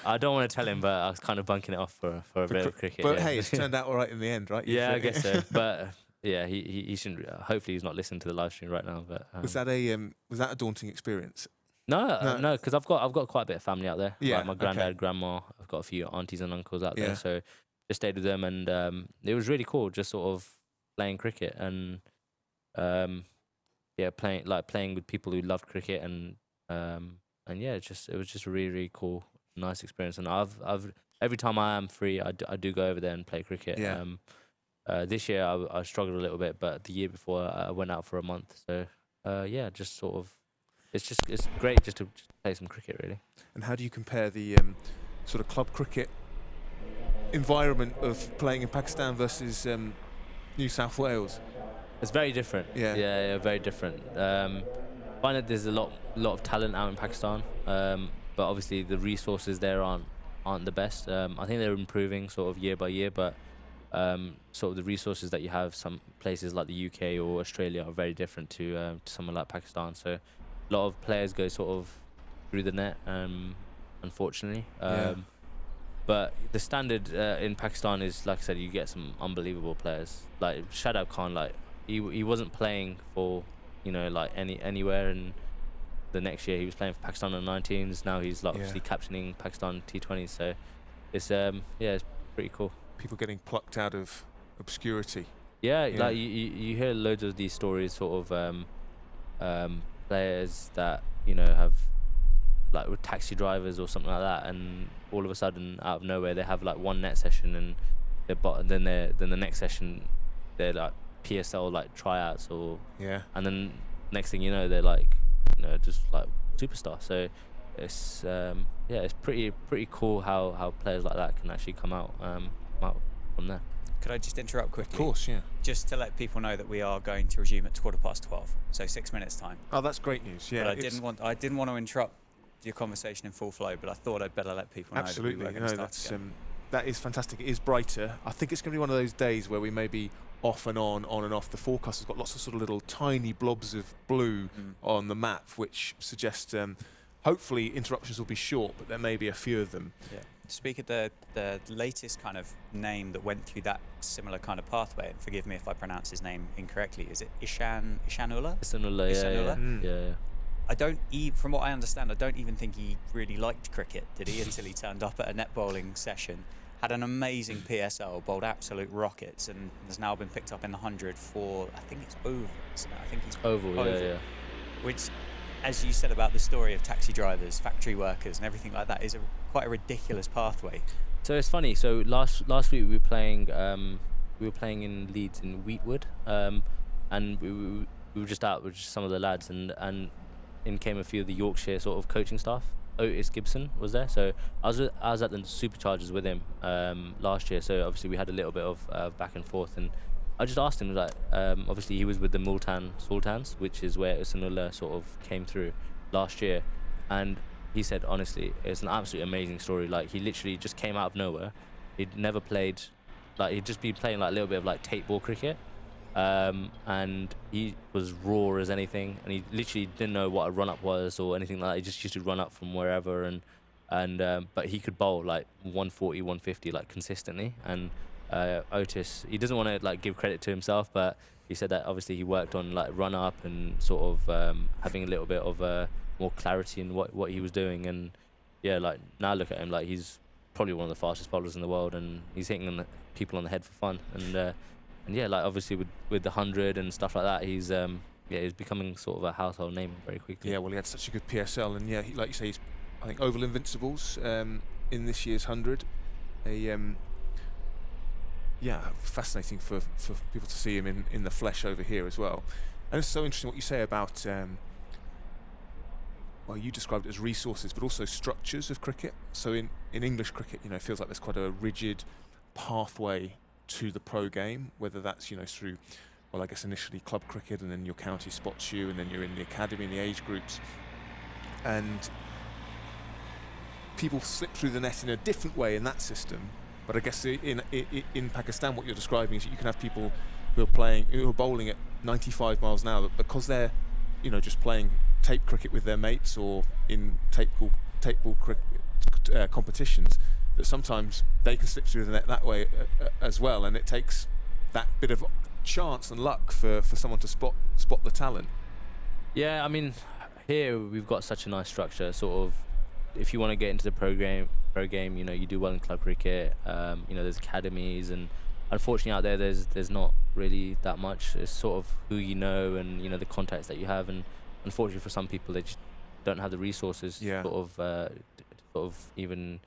I don't want to tell him, but I was kind of bunking it off for a bit of cricket. But hey, it's turned out all right in the end, right? I guess so. But yeah, he shouldn't. Hopefully, he's not listening to the live stream right now. But was that a daunting experience? No, because I've got quite a bit of family out there. Yeah, like my granddad, grandma. I've got a few aunties and uncles out there, so just stayed with them, and it was really cool. Just sort of playing cricket and playing with people who loved cricket, and it was just a really, really cool, nice experience. And I've every time I am free, I do go over there and play cricket. Yeah. This year I struggled a little bit, but the year before I went out for a month. So just sort of. It's great just to play some cricket, really. And how do you compare the sort of club cricket environment of playing in Pakistan versus New South Wales? It's very different. Yeah, very different. I find that there's a lot of talent out in Pakistan, but obviously the resources there aren't the best. I think they're improving sort of year by year, but sort of the resources that you have some places like the UK or Australia are very different to somewhere like Pakistan. So a lot of players go sort of through the net, unfortunately. But the standard in Pakistan is, like I said, you get some unbelievable players. Like Shadab Khan, like he wasn't playing for like anywhere, and the next year he was playing for Pakistan under-19s. Now he's like obviously captaining Pakistan T20s. So it's it's pretty cool. People getting plucked out of obscurity. Yeah, like you hear loads of these stories, sort of players that have like with taxi drivers or something like that, and all of a sudden out of nowhere they have like one net session, and then the next session they're like PSL like tryouts and then next thing you know they're like just like superstar. So it's it's pretty cool how players like that can actually come out from there. Could I just interrupt quickly? Of course, yeah. Just to let people know that we are going to resume at 12:15, so 6 minutes time. Oh, that's great news. Yeah, but I didn't want to interrupt your conversation in full flow, but I thought I'd better let people know. Absolutely, that we were going to start that is fantastic. It is brighter. I think it's going to be one of those days where we may be off and on and off. The forecast has got lots of sort of little tiny blobs of blue on the map, which suggests hopefully interruptions will be short, but there may be a few of them. Yeah. Speak of the latest kind of name that went through that similar kind of pathway, and forgive me if I pronounce his name incorrectly, is it Ishanullah? Ishanullah, yeah. I don't from what I understand, I don't even think he really liked cricket, did he? Until he turned up at a net bowling session, had an amazing PSL, bowled absolute rockets, and has now been picked up in the 100 for, I think it's oval, isn't it? I think he's oval. Yeah. Which, as you said about the story of taxi drivers, factory workers, and everything like that, is quite a ridiculous pathway. So it's funny. So last week we were playing in Leeds in Wheatwood, and we were just out with some of the lads, and in came a few of the Yorkshire sort of coaching staff. Otis Gibson was there, so I was at the Superchargers with him last year. So obviously we had a little bit of back and forth, and I just asked him, like, obviously he was with the Multan Sultans, which is where Ishanullah sort of came through last year, and he said honestly it's an absolutely amazing story. Like, he literally just came out of nowhere. He'd never played, like, he'd just been playing like a little bit of like tape ball cricket, and he was raw as anything, and he literally didn't know what a run up was or anything like that. He just used to run up from wherever, and but he could bowl like 140, 150 like consistently. And Otis, he doesn't want to like give credit to himself, but he said that obviously he worked on like run up and sort of having a little bit of more clarity in what he was doing. And yeah, like now look at him, like he's probably one of the fastest bowlers in the world, and he's hitting people on the head for fun. And yeah, like obviously with the 100 and stuff like that, he's becoming sort of a household name very quickly. Yeah, well, he had such a good PSL, and yeah, like you say, he's, I think, Oval Invincibles in this year's 100. Yeah, fascinating for people to see him in the flesh over here as well. And it's so interesting what you say about, well, you described it as resources, but also structures of cricket. So in English cricket, it feels like there's quite a rigid pathway to the pro game, whether that's, through, well, I guess initially club cricket, and then your county spots you, and then you're in the academy and the age groups. And people slip through the net in a different way in that system. But I guess in Pakistan, what you're describing is that you can have people who are bowling at 95 miles an hour, because they're, just playing tape cricket with their mates or in tape ball cricket competitions, that sometimes they can slip through the net that way as well, and it takes that bit of chance and luck for someone to spot the talent. Yeah, I mean, here we've got such a nice structure. Sort of, if you want to get into the pro game, you do well in club cricket. There's academies, and unfortunately out there there's not really that much. It's sort of who you know and the contacts that you have, and unfortunately for some people they just don't have the resources to sort of even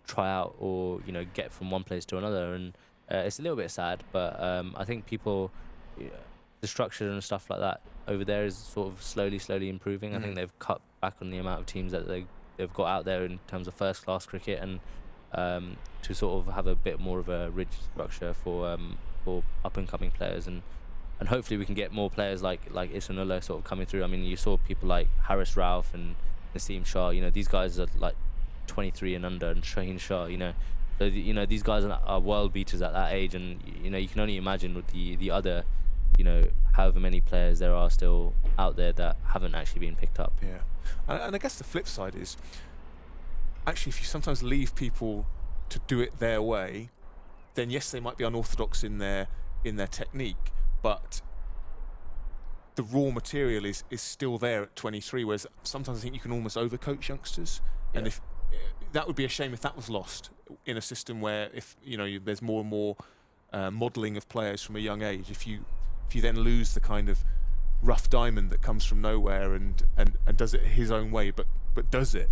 try out or get from one place to another, and it's a little bit sad, but I think people, the structure and stuff like that over there is sort of slowly improving. I think they've cut back on the amount of teams that they've got out there in terms of first class cricket, and to sort of have a bit more of a rigid structure for up and coming players, and hopefully we can get more players like Ishanullah sort of coming through. I mean, you saw people like Haris Rauf and Naseem Shah. These guys are like 23 and under, and Shaheen Shah. So these guys are world beaters at that age, and you can only imagine with the other, however many players there are still out there that haven't actually been picked up. Yeah, and I guess the flip side is, actually, if you sometimes leave people to do it their way, then yes, they might be unorthodox in their technique, but the raw material is still there at 23. Whereas sometimes I think you can almost overcoach youngsters, and if that would be a shame if that was lost in a system where, if there's more and more modelling of players from a young age. If you then lose the kind of rough diamond that comes from nowhere and does it his own way, but does it.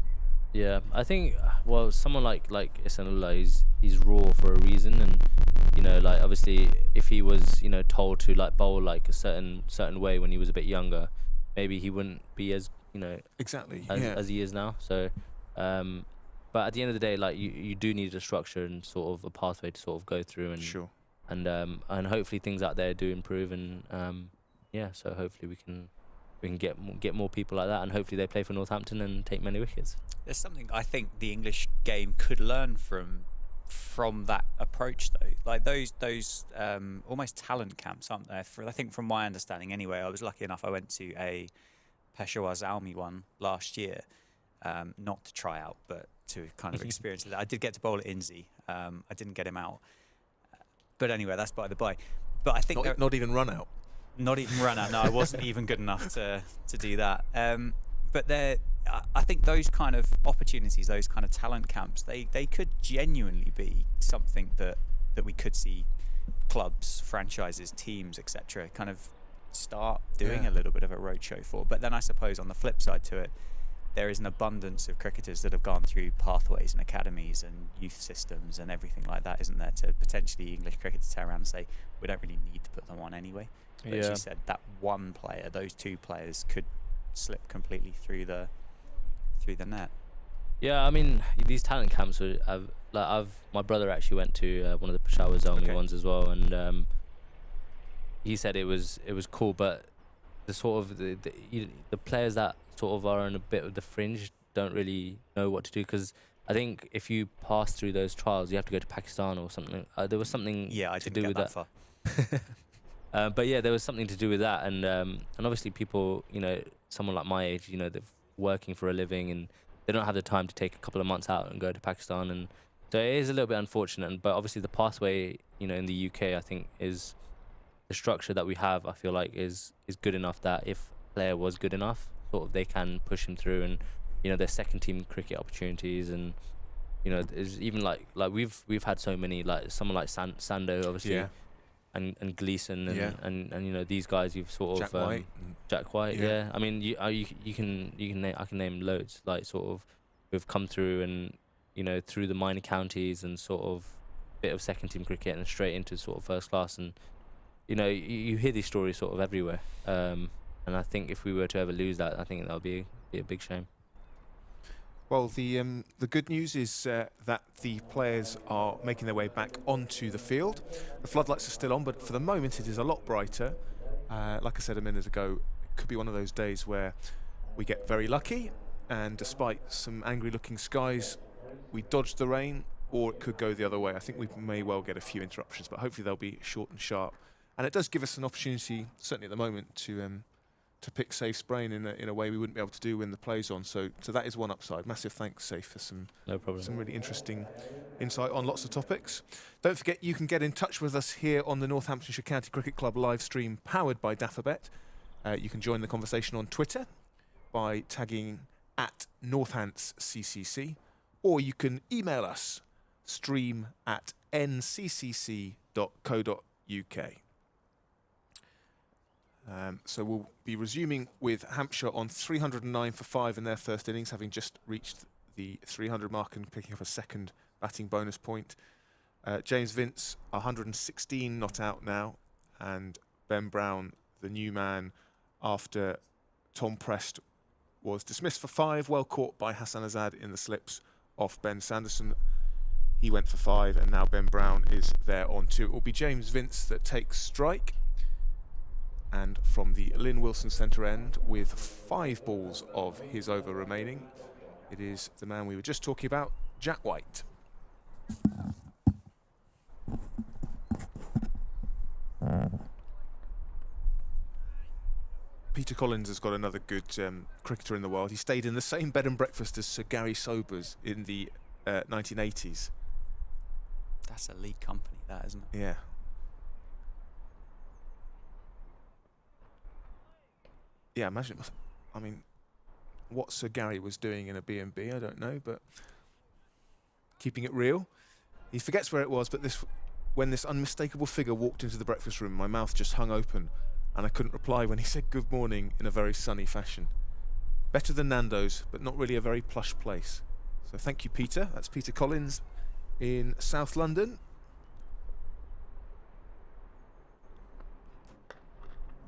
Yeah, I think, well, someone like Isanullah, he's raw for a reason, and you know, like obviously if he was, you know, told to like bowl like a certain way when he was a bit younger, maybe he wouldn't be as, you know, exactly as he is now. So but at the end of the day, like you do need a structure and sort of a pathway to sort of go through, and sure. And hopefully things out there do improve, and yeah, so hopefully we can get more people like that, and hopefully they play for Northampton and take many wickets. There's something I think the English game could learn from that approach, though. Like those almost talent camps, aren't there? I think from my understanding anyway, I was lucky enough, I went to a Peshawar Zalmi one last year, not to try out, but to kind of experience it. I did get to bowl at Inzi. I didn't get him out. But anyway, that's by the by. But I think not even run out. Not even run out. No, I wasn't even good enough to do that. But I think those kind of opportunities, those kind of talent camps, they could genuinely be something that we could see clubs, franchises, teams, etc. kind of start doing a little bit of a roadshow for. But then I suppose on the flip side to it, there is an abundance of cricketers that have gone through pathways and academies and youth systems and everything like that, isn't there, to potentially English cricket to turn around and say, we don't really need to put them on anyway. But as you said, that one player, those two players could slip completely through the net. Yeah, I mean, these talent camps my brother actually went to one of the Peshawar Zalmi ones as well, and he said it was cool, but the sort of the players that sort of are on a bit of the fringe don't really know what to do, because I think if you pass through those trials, you have to go to Pakistan or something. There was something to do with that. Far. But yeah, there was something to do with that, and obviously people, you know, someone like my age, you know, they're working for a living and they don't have the time to take a couple of months out and go to Pakistan, and so it is a little bit unfortunate. But obviously the pathway, you know, in the UK, I think is the structure that we have. I feel like is good enough that if a player was good enough, sort of they can push him through, and you know, there's second team cricket opportunities, and you know, there's even like we've had so many, like someone like Sando obviously, and Gleeson and you know, these guys you've sort of Jack White, I mean you can name, I can name loads, like sort of who've come through and, you know, through the minor counties and sort of bit of second team cricket and straight into sort of first class, and you know, you hear these stories sort of everywhere, and I think if we were to ever lose that, I think that would be a big shame. Well, the good news is that the players are making their way back onto the field. The floodlights are still on, but for the moment it is a lot brighter. Like I said a minute ago, it could be one of those days where we get very lucky, and despite some angry-looking skies, we dodge the rain, or it could go the other way. I think we may well get a few interruptions, but hopefully they'll be short and sharp. And it does give us an opportunity, certainly at the moment, to pick Safe's brain in a way we wouldn't be able to do when the play's on. So that is one upside. Massive thanks, Safe, for some really interesting insight on lots of topics. Don't forget, you can get in touch with us here on the Northamptonshire County Cricket Club live stream powered by DAFFABet. You can join the conversation on Twitter by tagging @NorthantsCCC, or you can email us stream@nccc.co.uk. So we'll be resuming with Hampshire on 309 for 5 in their first innings, having just reached the 300 mark and picking up a second batting bonus point. James Vince, 116 not out now, and Ben Brown, the new man, after Tom Prest was dismissed for 5, well caught by Hassan Azad in the slips off Ben Sanderson. He went for 5, and now Ben Brown is there on 2. It will be James Vince that takes strike. And from the Lynn Wilson centre end, with 5 balls of his over remaining, it is the man we were just talking about, Jack White. Peter Collins has got another good cricketer in the world. He stayed in the same bed and breakfast as Sir Gary Sobers in the 1980s. That's elite company, that, isn't it? Yeah. Yeah, imagine it must, I mean, what Sir Gary was doing in a B&B, I don't know, but keeping it real. He forgets where it was, but this when this unmistakable figure walked into the breakfast room, my mouth just hung open, and I couldn't reply when he said good morning in a very sunny fashion. Better than Nando's, but not really a very plush place. So thank you, Peter. That's Peter Collins in South London.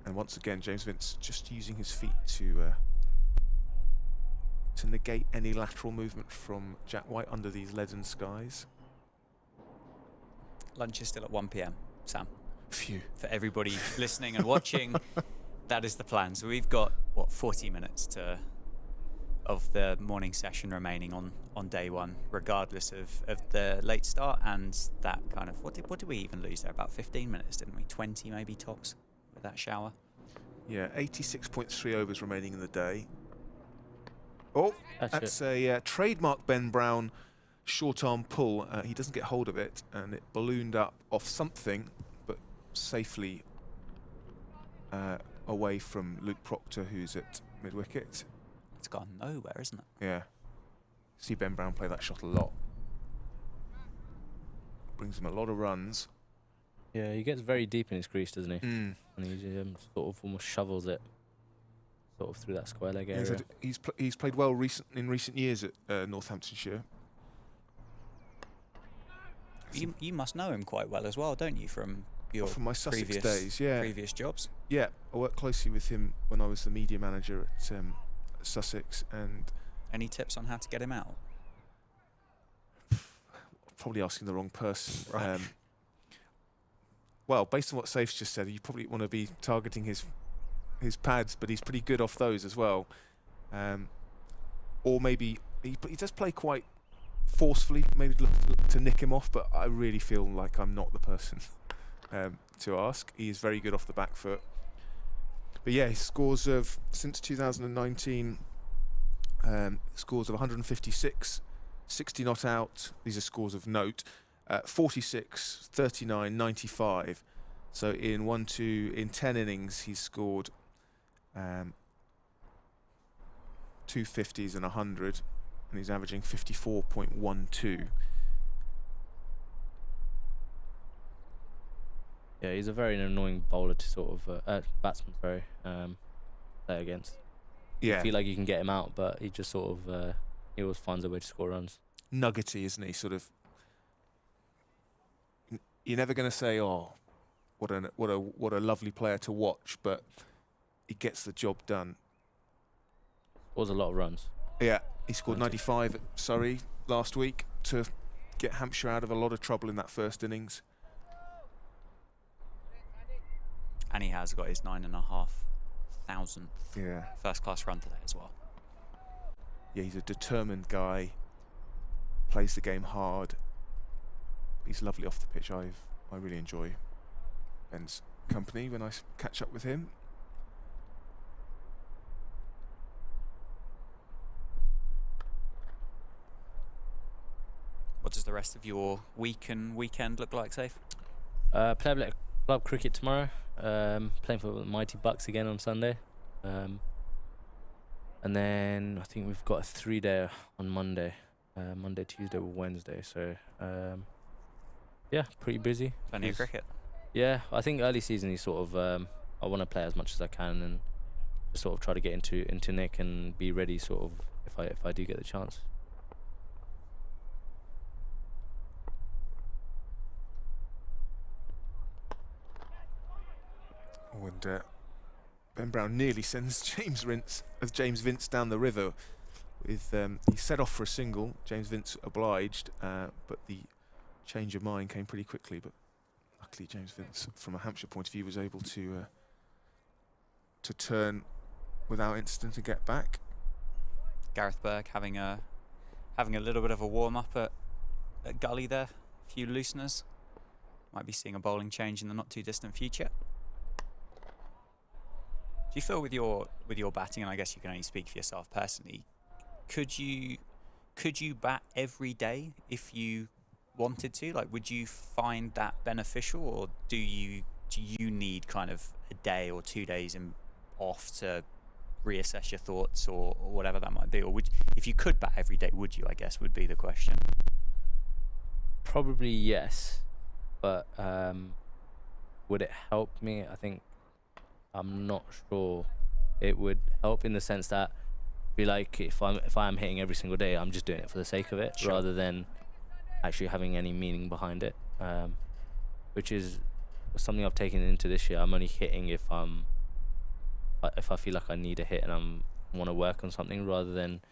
And once again, James Vince just using his feet to negate any lateral movement from Jack White under these leaden skies. Lunch is still at 1 p.m, Sam. Phew. For everybody listening and watching, that is the plan. So we've got, what, 40 minutes of the morning session remaining on day one, regardless of the late start and that kind of, what did we even lose there? About 15 minutes, didn't we? 20 maybe tops with that shower. Yeah, 86.3 overs remaining in the day. Oh, that's it. a trademark Ben Brown short arm pull. He doesn't get hold of it, and it ballooned up off something, but safely away from Luke Proctor, who's at mid-wicket. It's gone nowhere, isn't it? Yeah. See Ben Brown play that shot a lot. Brings him a lot of runs. Yeah, he gets very deep in his crease, doesn't he? Mm. And he sort of almost shovels it sort of through that square leg area. He's played well in recent years at Northamptonshire. You must know him quite well as well, don't you, from your from my Sussex previous days, yeah. Previous jobs? Yeah, I worked closely with him when I was the media manager at Sussex. And any tips on how to get him out? Probably asking the wrong person. Right. Well, based on what Safe's just said, you probably want to be targeting his pads, but he's pretty good off those as well. Or maybe he does play quite forcefully, maybe look to nick him off, but I really feel like I'm not the person to ask. He is very good off the back foot. But yeah, his scores of, since 2019, scores of 156, 60 not out. These are scores of note. 46, 39, 95. So in 10 innings, he's scored 250s and 100, and he's averaging 54.12. Yeah, he's a very annoying bowler to sort of batsman, sorry, play against. Yeah, I feel like you can get him out, but he just sort of he always finds a way to score runs. Nuggety, isn't he? Sort of. You're never going to say, "Oh, what a lovely player to watch," but he gets the job done. Was a lot of runs. Yeah, he scored 95 at Surrey last week to get Hampshire out of a lot of trouble in that first innings. And he has got his 9,500th first-class run today as well. Yeah, he's a determined guy. Plays the game hard. He's lovely off the pitch. I really enjoy Ben's company when I catch up with him. What does the rest of your week and weekend look like, Safe? Play a bit of club cricket tomorrow. Playing for the Mighty Bucks again on Sunday. And then I think we've got a 3-day on Monday. Monday, Tuesday, or Wednesday. So, yeah, pretty busy. Plenty of cricket. Yeah, I think early season is sort of I want to play as much as I can and just sort of try to get into nick and be ready sort of if I do get the chance. Oh, and Ben Brown nearly sends James Vince down the river. With he set off for a single. James Vince obliged, but the change of mind came pretty quickly. But luckily, James Vince, from a Hampshire point of view, was able to turn without incident and get back. Gareth Berg having a little bit of a warm up at Gully there. A few looseners. Might be seeing a bowling change in the not too distant future. Do you feel with your batting, and I guess you can only speak for yourself personally, could you bat every day if you wanted to? Like, would you find that beneficial, or do you need kind of a day or 2 days off to reassess your thoughts or whatever that might be? Or if you could bat every day, would you? I guess would be the question. Probably yes. but would it help me? I think I'm not sure. It would help in the sense that, be like, if I am hitting every single day, I'm just doing it for the sake of it, Sure. rather than actually having any meaning behind it, which is something I've taken into this year. I'm only hitting if I feel like I need a hit and I want to work on something, rather than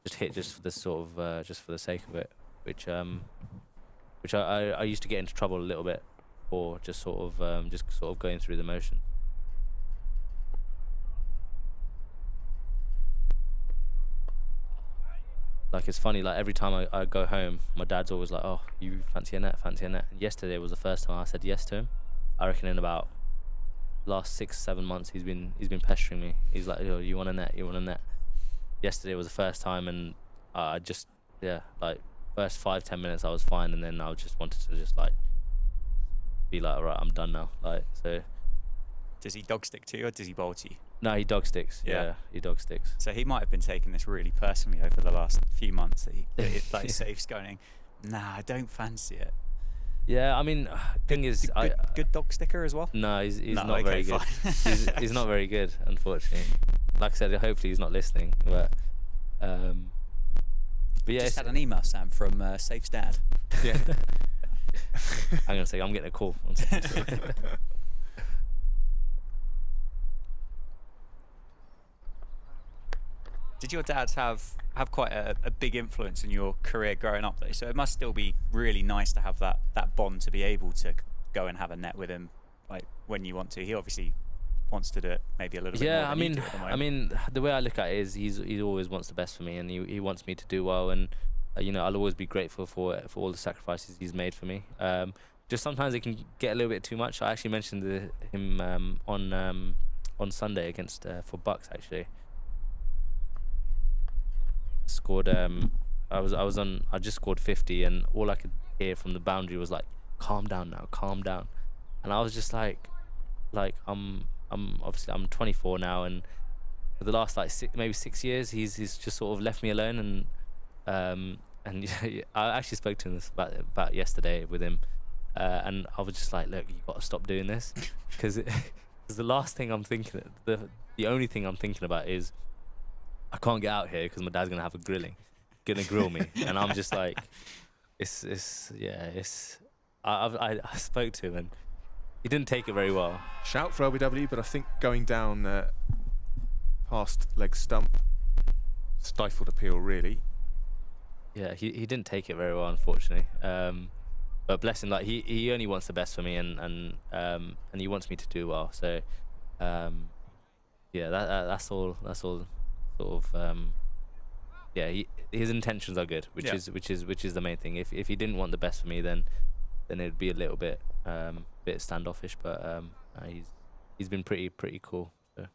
just hit just for the sort of just for the sake of it, which I used to get into trouble a little bit for just sort of going through the motion. Like, it's funny, like every time I go home, my dad's always like, "Oh, you fancy a net, fancy a net." And yesterday was the first time I said yes to him. I reckon in about last 6-7 months he's been pestering me. He's like, "Oh, you want a net, you want a net." Yesterday was the first time, and I just, yeah, like first 5-10 minutes I was fine, and then I just wanted to just like be like, "All right, I'm done now." Like, so. Does he dog stick to you or does he bowl to you? No, he dog sticks. Yeah, he dog sticks. So he might have been taking this really personally over the last few months. That Safe's going, "Nah, I don't fancy it." Yeah, I mean, thing is, good dog sticker as well. No, he's No, not very good. he's not very good, unfortunately. Like I said, hopefully he's not listening. But yeah, Just had an email, Sam, from Safe's dad. Yeah. I'm gonna say I'm getting a call. Did your dad have quite a big influence in your career growing up, though? So it must still be really nice to have that bond, to be able to go and have a net with him, like when you want to. He obviously wants to do it maybe a little bit more than you do at the moment. I mean, the way I look at it is he always wants the best for me, and he wants me to do well, and I'll always be grateful for all the sacrifices he's made for me. Just sometimes it can get a little bit too much. I actually mentioned him on Sunday against for Bucks, actually. Scored I just scored 50, and all I could hear from the boundary was like, "Calm down now, calm down." And I was just like I'm 24 now, and for the last like maybe 6 years he's just sort of left me alone, and I actually spoke to him about yesterday with him, and I was just like, "Look, you got to stop doing this," because the last thing I'm thinking, the only thing I'm thinking about is, I can't get out here because my dad's gonna grill me, and I'm just like, I spoke to him and he didn't take it very well. Shout for LBW, but I think going down past leg stump stifled appeal, really. Yeah, he didn't take it very well, unfortunately. But bless him, like he only wants the best for me, and he wants me to do well. So yeah, that's all. Sort of his intentions are good, which is the main thing. If he didn't want the best for me, then it'd be a little bit standoffish, but he's been pretty cool, so.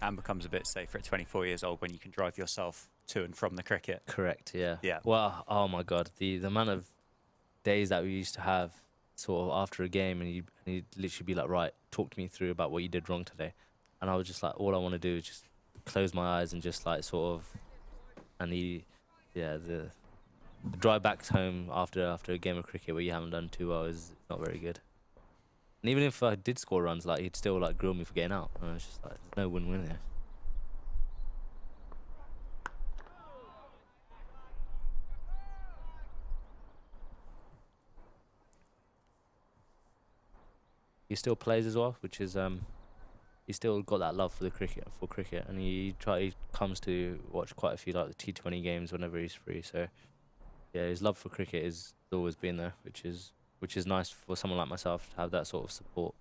And becomes a bit safer at 24 years old when you can drive yourself to and from the cricket. Correct, yeah. Yeah. Well, oh my God, the amount of days that we used to have sort of after a game, and he'd literally be like, "Right, talk to me through about what you did wrong today." And I was just like, all I want to do is just close my eyes and just like sort of, and the drive back home after a game of cricket where you haven't done too well is not very good. And even if I did score runs, like, he'd still like grill me for getting out. And I was just like, there's no win-win there. He still plays as well, which is he's still got that love for cricket, and he comes to watch quite a few like the T20 games whenever he's free. So yeah, his love for cricket has always been there, which is nice for someone like myself to have that sort of support.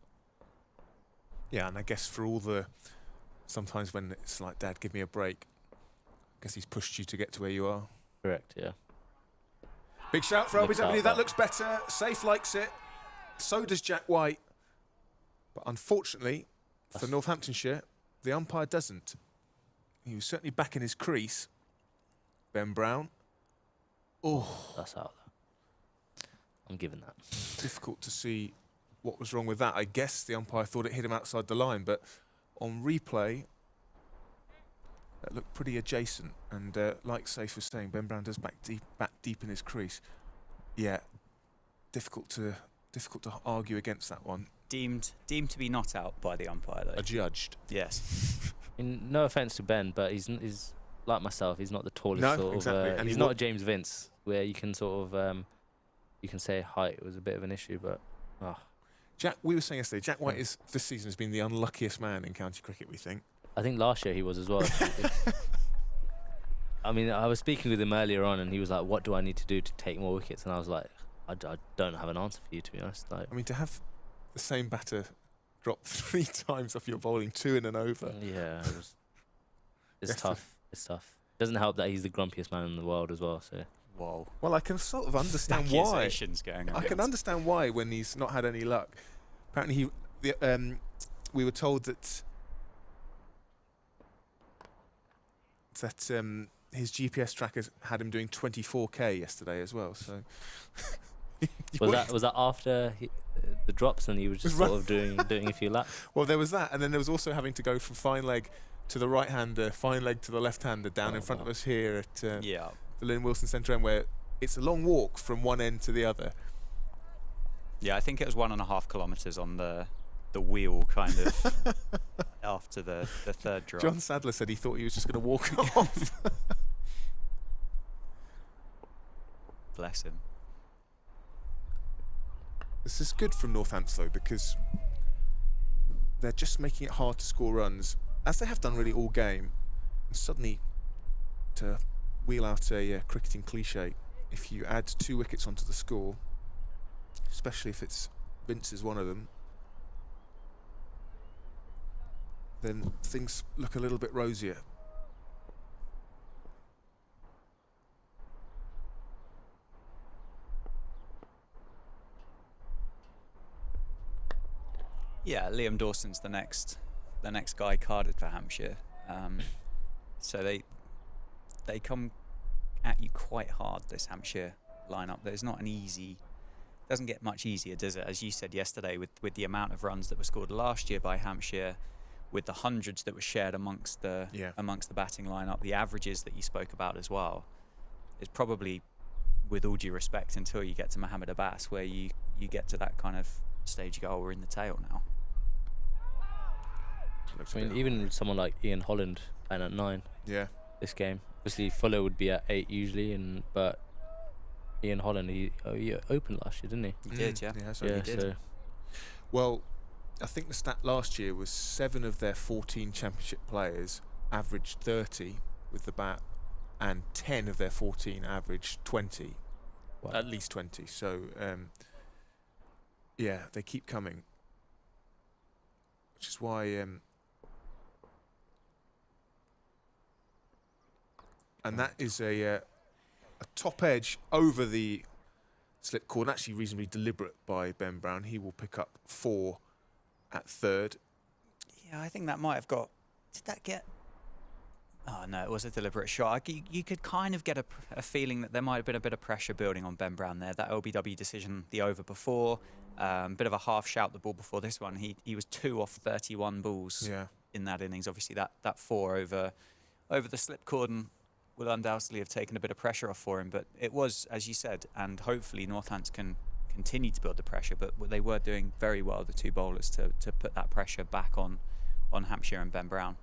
Yeah, and I guess for all the sometimes when it's like, "Dad, give me a break," I guess he's pushed you to get to where you are. Correct, yeah. Big shout for Looks LBW. out, That looks better. Safe likes it. So does Jack White. But unfortunately, for Northamptonshire, the umpire doesn't. He was certainly back in his crease. Ben Brown. Oh, That's out there. I'm giving that. difficult to see what was wrong with that. I guess the umpire thought it hit him outside the line, but on replay, that look pretty adjacent. And like Saif was saying, Ben Brown does back deep in his crease. Yeah, difficult to argue against that one. Deemed to be not out by the umpire, though. Adjudged. Yes. No offense to Ben, but he's like myself. He's not the tallest No, exactly. of. And He's not James Vince, where you can sort of you can say height was a bit of an issue, but. We were saying yesterday, Jack White this season has been the unluckiest man in county cricket, we think. I think last year he was as well. I mean, I was speaking with him earlier on, and he was like, "What do I need to do to take more wickets?" And I was like, "I don't have an answer for you, to be honest." Like, I mean, to have the same batter drop 3 times off your bowling, 2 in and over. Yeah, it's tough. It's tough. Doesn't help that he's the grumpiest man in the world as well. So. Whoa. Well, I can sort of understand why. Accusations going I can understand why when he's not had any luck. Apparently, we were told that his GPS trackers had him doing 24k yesterday as well. So was that after the drops, and he was just sort of doing a few laps? Well, there was that, and then there was also having to go from fine leg to the right hander, fine leg to the left hander, down in front of us here at the Lynn Wilson Centre End, where it's a long walk from one end to the other. Yeah, I think it was 1.5 kilometres on the wheel, kind of, after the third drop. John Sadler said he thought he was just going to walk off. Bless him. This is good from Northampton, though, because they're just making it hard to score runs, as they have done really all game. And suddenly, to wheel out a cricketing cliche, if you add 2 wickets onto the score, especially if it's Vince is one of them, then things look a little bit rosier. Yeah, Liam Dawson's the next guy carded for Hampshire. So they come at you quite hard, this Hampshire lineup. There's not an easy, doesn't get much easier, does it? As you said yesterday, with the amount of runs that were scored last year by Hampshire, with the hundreds that were shared amongst the batting lineup, the averages that you spoke about as well, is probably, with all due respect, until you get to Mohammed Abbas, where you get to that kind of stage, you go, oh, we're in the tail now. I mean, even with someone like Ian Holland and at 9. Yeah. This game, obviously Fuller would be at 8 usually, but Ian Holland, he opened last year, didn't he? He did, yeah. Yeah, he did. So. Well, I think the stat last year was 7 of their 14 championship players averaged 30 with the bat, and 10 of their 14 averaged 20. Wow. At least 20. So, yeah, they keep coming. Which is why... and that is a top edge over the slip cord, actually reasonably deliberate by Ben Brown. He will pick up 4 at 3rd. Yeah, I think that might have got... Did that get... Oh, no, it was a deliberate shot. You could kind of get a feeling that there might have been a bit of pressure building on Ben Brown there. That LBW decision, the over before, bit of a half shout the ball before this one. He was 2 off 31 balls in that innings. Obviously, that 4 over the slip cord and will undoubtedly have taken a bit of pressure off for him. But it was, as you said, and hopefully Northants can continue to build the pressure. But they were doing very well, the 2 bowlers, to put that pressure back on Hampshire and Ben Brown.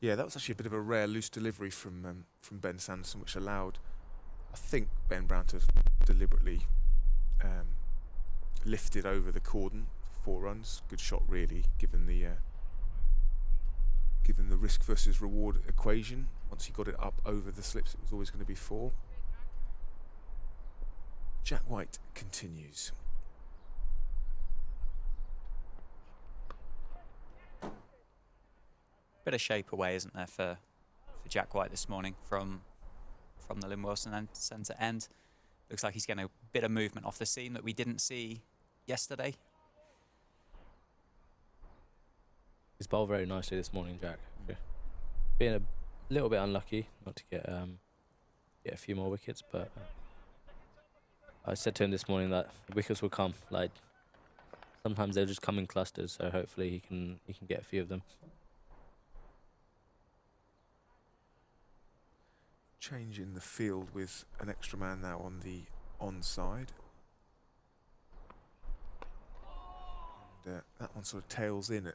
Yeah, that was actually a bit of a rare loose delivery from Ben Sanderson, which allowed, I think, Ben Brown to deliberately lift it over the cordon for 4 runs. Good shot, really, given the risk versus reward equation. Once he got it up over the slips, it was always going to be 4. Jack White continues. Bit of shape away, isn't there, for Jack White this morning from the Lynn Wilson centre end. Looks like he's getting a bit of movement off the seam that we didn't see yesterday. He's bowled very nicely this morning, Jack. Being a little bit unlucky not to get a few more wickets, but I said to him this morning that wickets will come. Like, sometimes they'll just come in clusters, so hopefully he can get a few of them. change in the field with an extra man now on the onside. And that one sort of tails in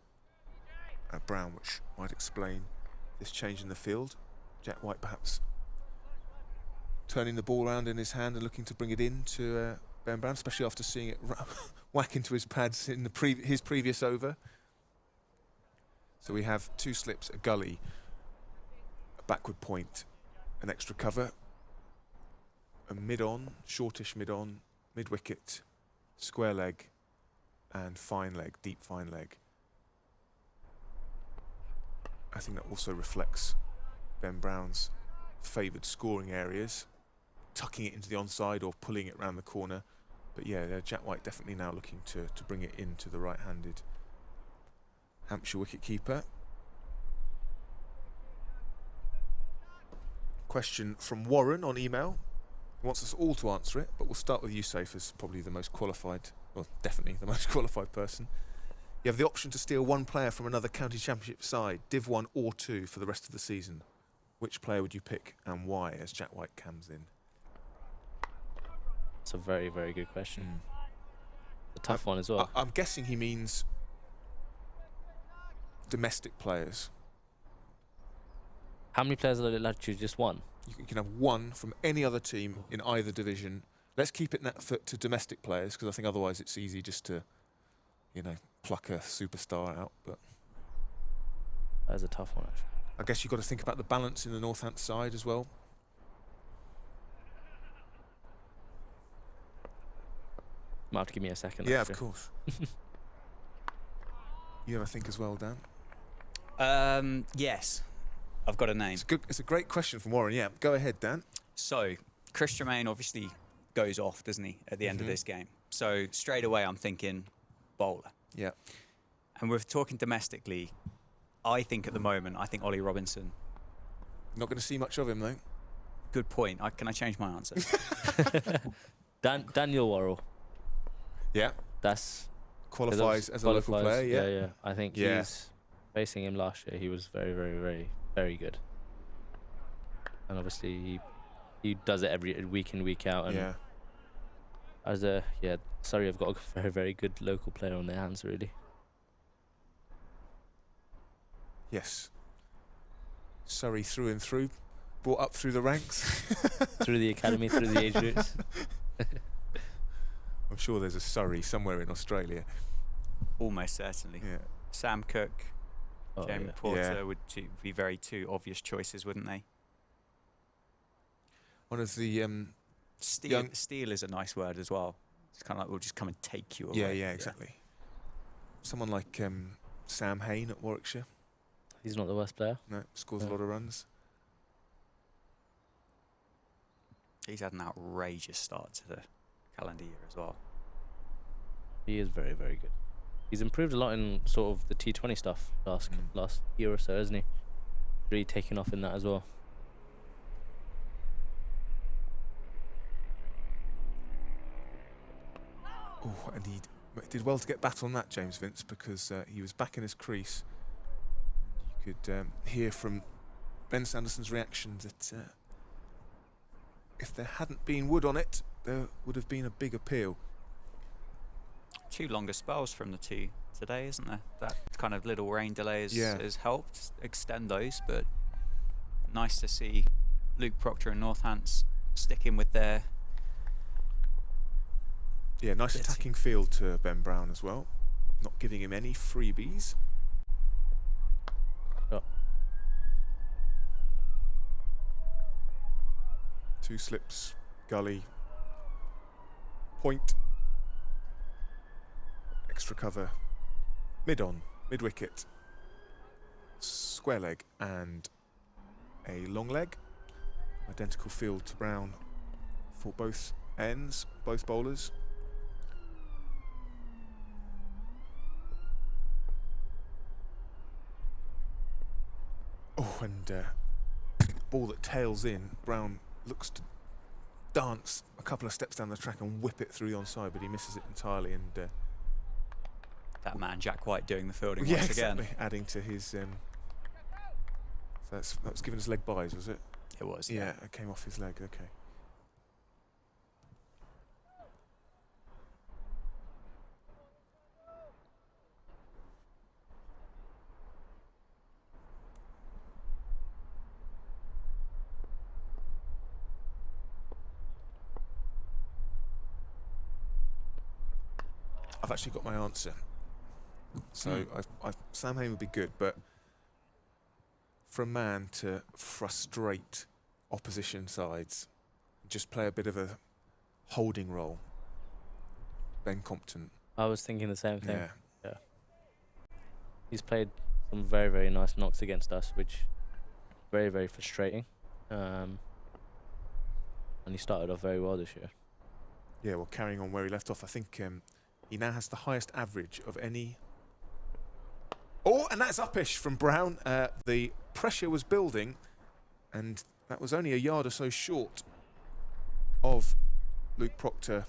at Brown, which might explain this change in the field. Jack White perhaps turning the ball around in his hand and looking to bring it in to Ben Brown, especially after seeing it whack into his pads in his previous over. So we have 2 slips, a gully, a backward point, an extra cover, a mid-on, shortish mid-on, mid-wicket, square leg, and fine leg, deep fine leg. I think that also reflects Ben Brown's favoured scoring areas, tucking it into the onside or pulling it round the corner. But yeah, Jack White definitely now looking to bring it into the right-handed Hampshire wicket-keeper. Question from Warren on email. He wants us all to answer it, but we'll start with you, Saif, as probably the most qualified, well, definitely the most qualified person. You have the option to steal 1 player from another county championship side, Div 1 or 2, for the rest of the season. Which player would you pick and why, as Jack White comes in? It's a very, very good question. A tough one as well. I'm guessing he means domestic players. How many players are they allowed to choose? Just 1? You can have 1 from any other team in either division. Let's keep it to domestic players, because I think otherwise it's easy just to, you know, pluck a superstar out. But that is a tough one, actually. I guess you've got to think about the balance in the Northampton side as well. Might have to give me a second. Yeah, actually. of course. You have a think as well, Dan? Yes, I've got a name. It's a great question from Warren. Yeah, go ahead, Dan. So, Chris Tremaine obviously goes off, doesn't he, at the end of this game? So, straight away, I'm thinking bowler. Yeah. And we're talking domestically. I think at the moment, I think Ollie Robinson. Not going to see much of him, though. Good point. Can I change my answer? Daniel Worrell. Yeah. That's qualifies as a local player. Yeah. Yeah. I think he's facing him last year. He was very, very, very, very good. And obviously he does it every week in, week out. And as a Surrey have got a very, very good local player on their hands, really. Yes. Surrey through and through, brought up through the ranks. Through the academy, through the age groups. I'm sure there's a Surrey somewhere in Australia. Almost certainly. Yeah. Sam Cook, Jamie Porter would be very 2 obvious choices, wouldn't they? One of the steal is a nice word as well. It's kind of like we'll just come and take you away. Yeah, exactly. Someone like Sam Hain at Warwickshire. He's not the worst player. No, scores a lot of runs. He's had an outrageous start to the calendar year as well. He is very, very good. He's improved a lot in sort of the T20 stuff last year or so, hasn't he? Really taken off in that as well. Oh, and he did well to get bat on that, James Vince, because he was back in his crease. You could hear from Ben Sanderson's reaction that if there hadn't been wood on it, there would have been a big appeal. 2 longer spells from the 2 today, isn't there? That kind of little rain delay has helped extend those, but nice to see Luke Proctor and Northants sticking with their... Yeah, nice attacking field to Ben Brown as well. Not giving him any freebies. Oh. 2 slips, gully, point, extra cover, mid-on, mid-wicket, square leg and a long leg. Identical field to Brown for both ends, both bowlers. Oh, and ball that tails in. Brown looks to dance a couple of steps down the track and whip it through the onside, but he misses it entirely. And that man Jack White doing the fielding once again. Exactly. Adding to his. So that was giving us leg byes, was it? It was. Yeah, it came off his leg. Okay. I've actually got my answer. So Sam Hain would be good, but for a man to frustrate opposition sides, just play a bit of a holding role, Ben Compton. I was thinking the same thing. Yeah. He's played some very, very nice knocks against us, which very, very frustrating. And he started off very well this year. Yeah, well, carrying on where he left off, I think he now has the highest average of any. Oh, and that's uppish from Brown. The pressure was building, and that was only a yard or so short of Luke Proctor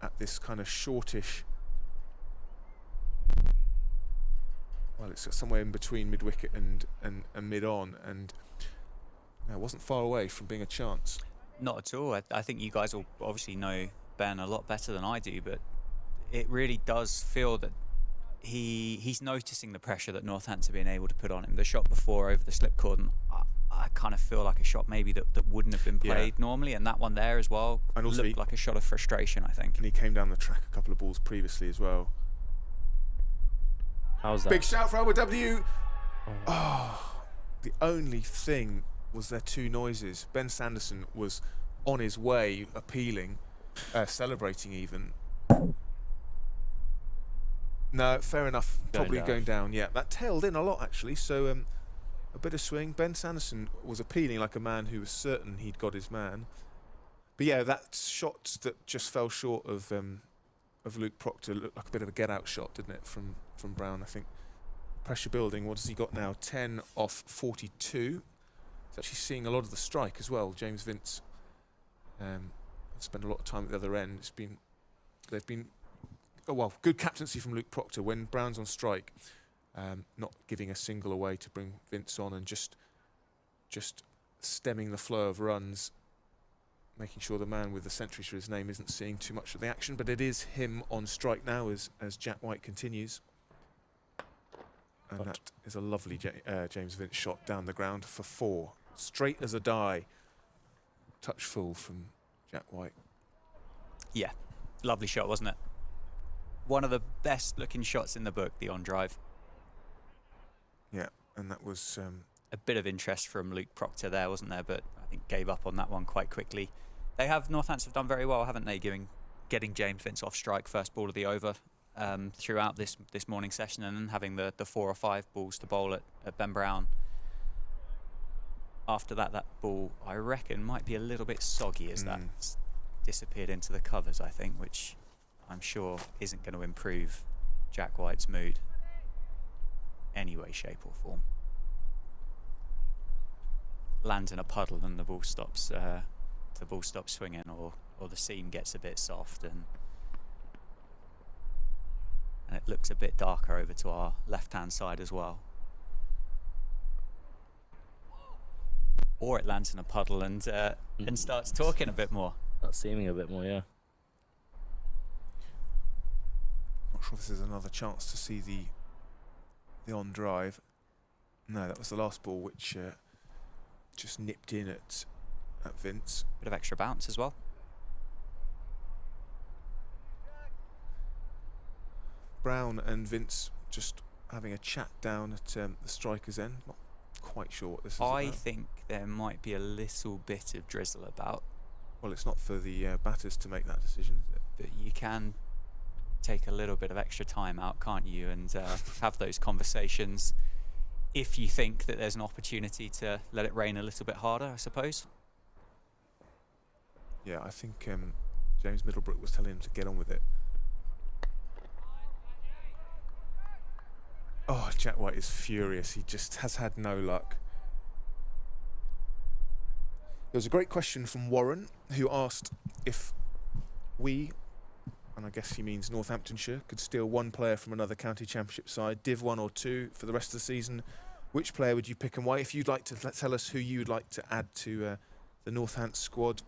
at this kind of shortish. Well, it's somewhere in between mid-wicket and mid-on, and it wasn't far away from being a chance. Not at all. I think you guys will obviously know Ben a lot better than I do, but it really does feel that he's noticing the pressure that Northampton being able to put on him. The shot before over the slip cordon, I kind of feel like a shot maybe that wouldn't have been played normally, and that one there as well and also looked like a shot of frustration, I think. And he came down the track a couple of balls previously as well. How's that? Big shout for LW. Oh, the only thing was there two noises. Ben Sanderson was on his way, appealing, celebrating even. No, fair enough. Probably going down. Yeah, that tailed in a lot actually. So a bit of swing. Ben Sanderson was appealing like a man who was certain he'd got his man. But yeah, that shot that just fell short of Luke Proctor looked like a bit of a get-out shot, didn't it, from Brown? I think pressure building. What has he got now? 10 off 42. He's actually seeing a lot of the strike as well. James Vince spent a lot of time at the other end. They've been. Oh, well, good captaincy from Luke Proctor when Brown's on strike, not giving a single away to bring Vince on, and just stemming the flow of runs, making sure the man with the century to his name isn't seeing too much of the action. But it is him on strike now as Jack White continues. And that is a lovely James Vince shot down the ground for 4. Straight as a die. Touch full from Jack White. Yeah, lovely shot, wasn't it? One of the best looking shots in the book, the on drive. Yeah, and that was a bit of interest from Luke Proctor there, wasn't there? But I think gave up on that one quite quickly. Northampton have done very well, haven't they? Getting James Vince off strike first ball of the over throughout this morning session, and then having the 4 or 5 balls to bowl at Ben Brown. After that ball, I reckon, might be a little bit soggy as that's disappeared into the covers, I think, which I'm sure isn't going to improve Jack White's mood any way, shape or form. Lands in a puddle and the ball stops swinging, or the seam gets a bit soft, and it looks a bit darker over to our left-hand side as well. Or it lands in a puddle and starts talking a bit more. Starts seeming a bit more, yeah. Not sure if this is another chance to see the on drive. No, that was the last ball, which just nipped in at Vince. Bit of extra bounce as well. Brown and Vince just having a chat down at the striker's end. Not quite sure what this is I about. think there might be a little bit of drizzle about. Well, it's not for the batters to make that decision, is it? But you can take a little bit of extra time out, can't you, and have those conversations if you think that there's an opportunity to let it rain a little bit harder, I suppose. Yeah, I think James Middlebrook was telling him to get on with it. Oh, Jack White is furious. He just has had no luck. There was a great question from Warren, who asked if we, and I guess he means Northamptonshire, could steal one player from another county championship side, Div 1 or 2 for the rest of the season, which player would you pick and why? If you'd like to tell us who you would like to add to the Northampton squad,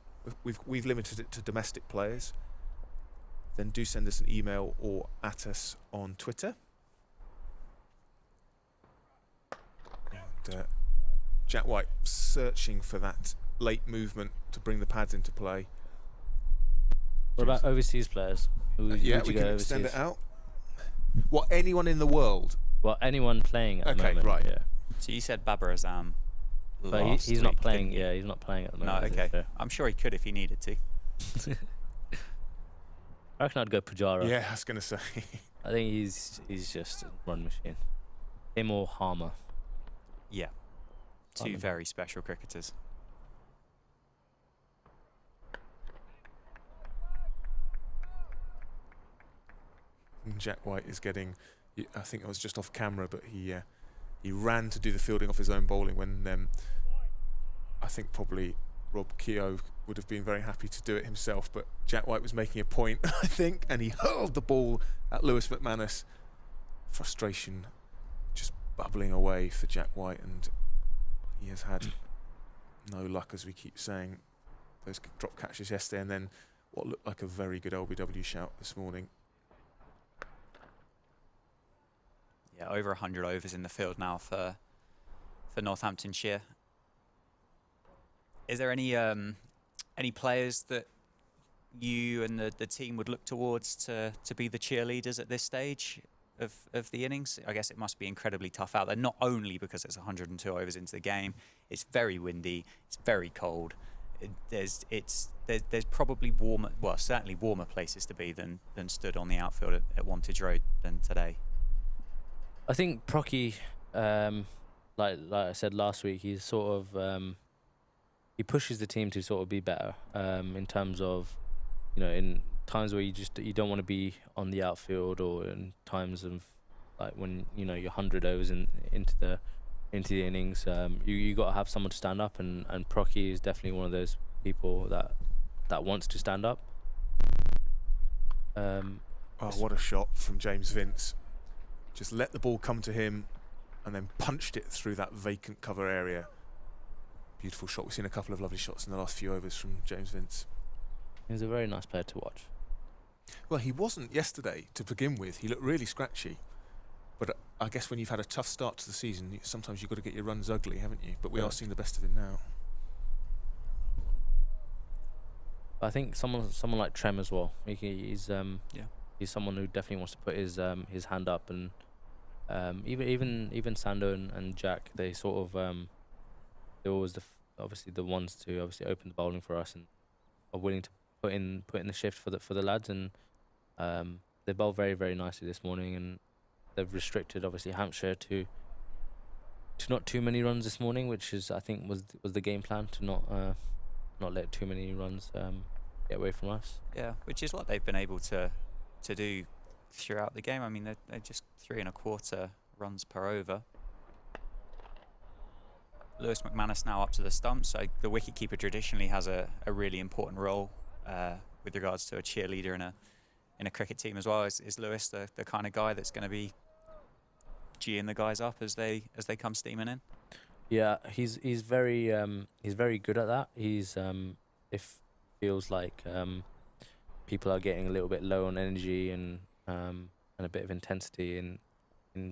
we've limited it to domestic players. Then do send us an email or at us on Twitter. And Jack White searching for that late movement to bring the pads into play. What about overseas players? Yeah, we can extend it out. What, anyone in the world? Well, anyone playing at the moment. Okay, right. Yeah. So you said Babar Azam. But he's not playing. Yeah, he's not playing at the moment. No, okay. I'm sure he could if he needed to. I reckon I'd go Pujara. Yeah, I was going to say. I think he's just a run machine. Him or Harmer. Yeah. Two very special cricketers. Jack White is getting, I think I was just off camera, but he ran to do the fielding off his own bowling when I think probably Rob Keogh would have been very happy to do it himself, but Jack White was making a point, I think, and he hurled the ball at Lewis McManus. Frustration just bubbling away for Jack White, and he has had no luck, as we keep saying. Those drop catches yesterday, and then what looked like a very good LBW shout this morning. Yeah, over 100 overs in the field now for Northamptonshire. Is there any players that you and the team would look towards to be the cheerleaders at this stage of the innings? I guess it must be incredibly tough out there, not only because it's 102 overs into the game. It's very windy, it's very cold. There's probably warmer, well, certainly warmer places to be than stood on the outfield at Wantage Road than today. I think Procky, like I said last week, he's sort of he pushes the team to sort of be better in terms of, you know, in times where you don't want to be on the outfield, or in times of like when, you know, you're 100 overs into the innings, you got to have someone to stand up, and Procky is definitely one of those people that wants to stand up. Oh, what a shot from James Vince. Just let the ball come to him and then punched it through that vacant cover area. Beautiful shot. We've seen a couple of lovely shots in the last few overs from James Vince. He's a very nice player to watch. Well, he wasn't yesterday to begin with. He looked really scratchy. But I guess when you've had a tough start to the season, sometimes you've got to get your runs ugly, haven't you? But we are seeing the best of him now. I think someone like Trem as well. He's someone who definitely wants to put his hand up, and even Sando and Jack, they sort of they're always obviously the ones to obviously open the bowling for us, and are willing to put in the shift for the lads, and they bowled very, very nicely this morning, and they've restricted obviously Hampshire to not too many runs this morning, which is, I think, was the game plan, to not let too many runs get away from us. Yeah, which is what they've been able to do throughout the game. I mean, they're just 3 1/4 runs per over. Lewis McManus now up to the stump, so the wicketkeeper traditionally has a really important role with regards to a cheerleader in a cricket team as well. Is Lewis the kind of guy that's going to be geeing the guys up as they come steaming in? Yeah, he's very good at that. He's if feels like people are getting a little bit low on energy and a bit of intensity in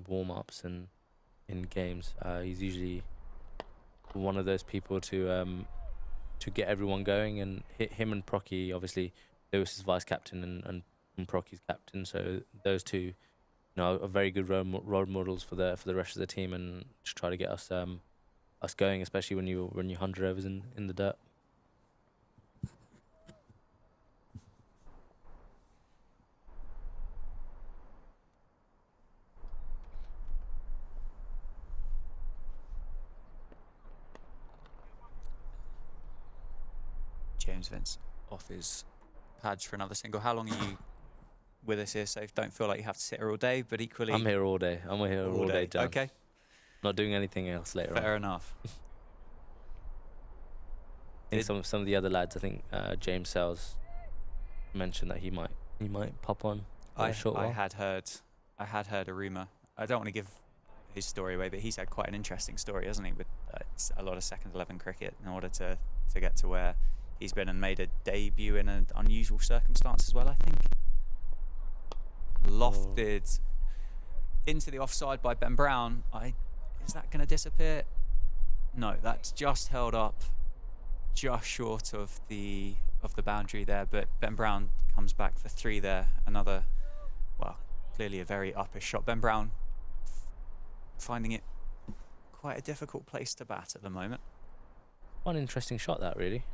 warm-ups and in games, he's usually one of those people to get everyone going, and him and Procky, obviously Lewis is vice captain and Procky's captain, so those two, you know, are very good role models for the rest of the team, and to try to get us going, especially when you're 100 overs in the dirt. James Vince off his pads for another single. How long are you with us here, Safe? Don't feel like you have to sit here all day, but equally... I'm here all day. I'm here all day, John. Okay. Not doing anything else later on. Fair enough. I think some of the other lads, I think James Sells mentioned that he might pop on for a short while. I had heard a rumour. I don't want to give his story away, but he's had quite an interesting story, hasn't he, with a lot of second 11 cricket in order to get to where he's been, and made a debut in an unusual circumstance as well, I think. Lofted into the offside by Ben Brown. Is that going to disappear? No, that's just held up just short of the boundary there, but Ben Brown comes back for 3 there. Another, well, clearly a very uppish shot. Ben Brown finding it quite a difficult place to bat at the moment. One interesting shot that, really.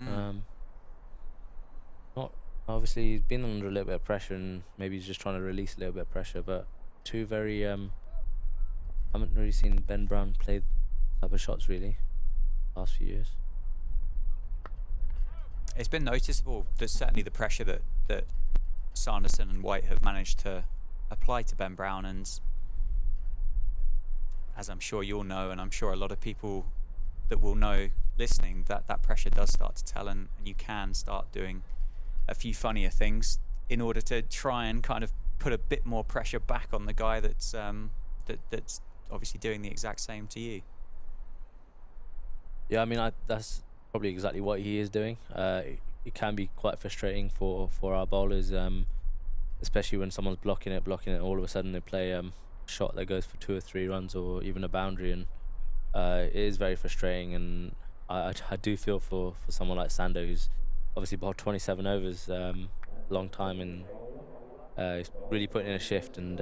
Not obviously, he's been under a little bit of pressure, and maybe he's just trying to release a little bit of pressure, but two very haven't really seen Ben Brown play type of shots really last few years. It's been noticeable. There's certainly the pressure that Sanderson and White have managed to apply to Ben Brown, and as I'm sure you'll know, and I'm sure a lot of people that will know listening, that pressure does start to tell, and you can start doing a few funnier things in order to try and kind of put a bit more pressure back on the guy that's obviously doing the exact same to you. Yeah, I mean, that's probably exactly what he is doing. It can be quite frustrating for our bowlers, especially when someone's blocking it, all of a sudden they play a shot that goes for 2 or 3 runs or even a boundary, and it is very frustrating. And I do feel for someone like Sando, who's obviously bowled 27 overs, long time, and he's really putting in a shift, and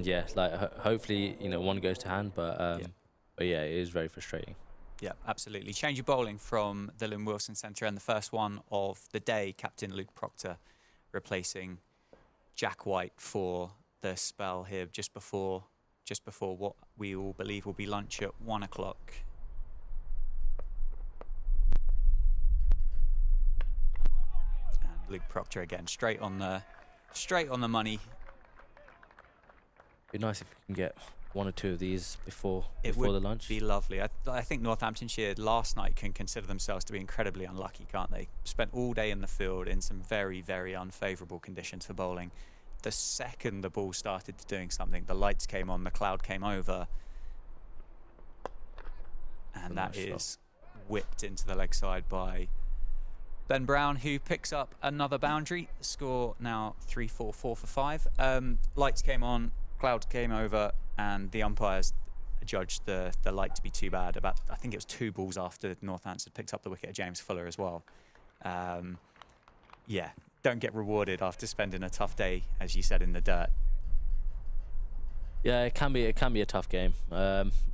yeah, like hopefully one goes to hand, but yeah, it is very frustrating. Yeah, absolutely. Change of bowling from the Lynn Wilson Centre, and the first one of the day, Captain Luke Proctor replacing Jack White for the spell here just before what we all believe will be lunch at 1 o'clock. And Luke Proctor again, straight on the money. It'd be nice if we can get 1 or 2 of these before the lunch. It would be lovely. I think Northamptonshire last night can consider themselves to be incredibly unlucky, can't they? Spent all day in the field in some very, very unfavourable conditions for bowling. The second the ball started doing something, the lights came on, the cloud came over, and that is whipped into the leg side by Ben Brown, who picks up another boundary. Score now 3-4, 4 for 5. Lights came on, cloud came over, and the umpires judged the light to be too bad. I think it was 2 balls after Northants had picked up the wicket of James Fuller as well. Yeah, don't get rewarded after spending a tough day, as you said, in the dirt. Yeah, it can be a tough game.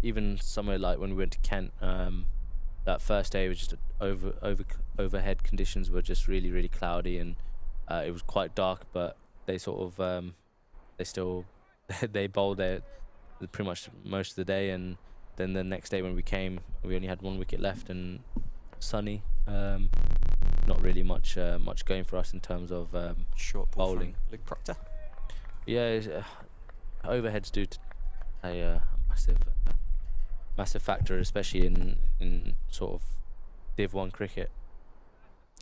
Even somewhere like when we went to Kent, that first day was just overhead conditions were just really, really cloudy, and it was quite dark, but they sort of they bowled there pretty much most of the day, and then the next day when we came, we only had 1 wicket left and sunny. Not really much going for us in terms of short ball bowling. From Luke Proctor. Yeah, overheads do play a massive factor, especially in sort of Div 1 cricket.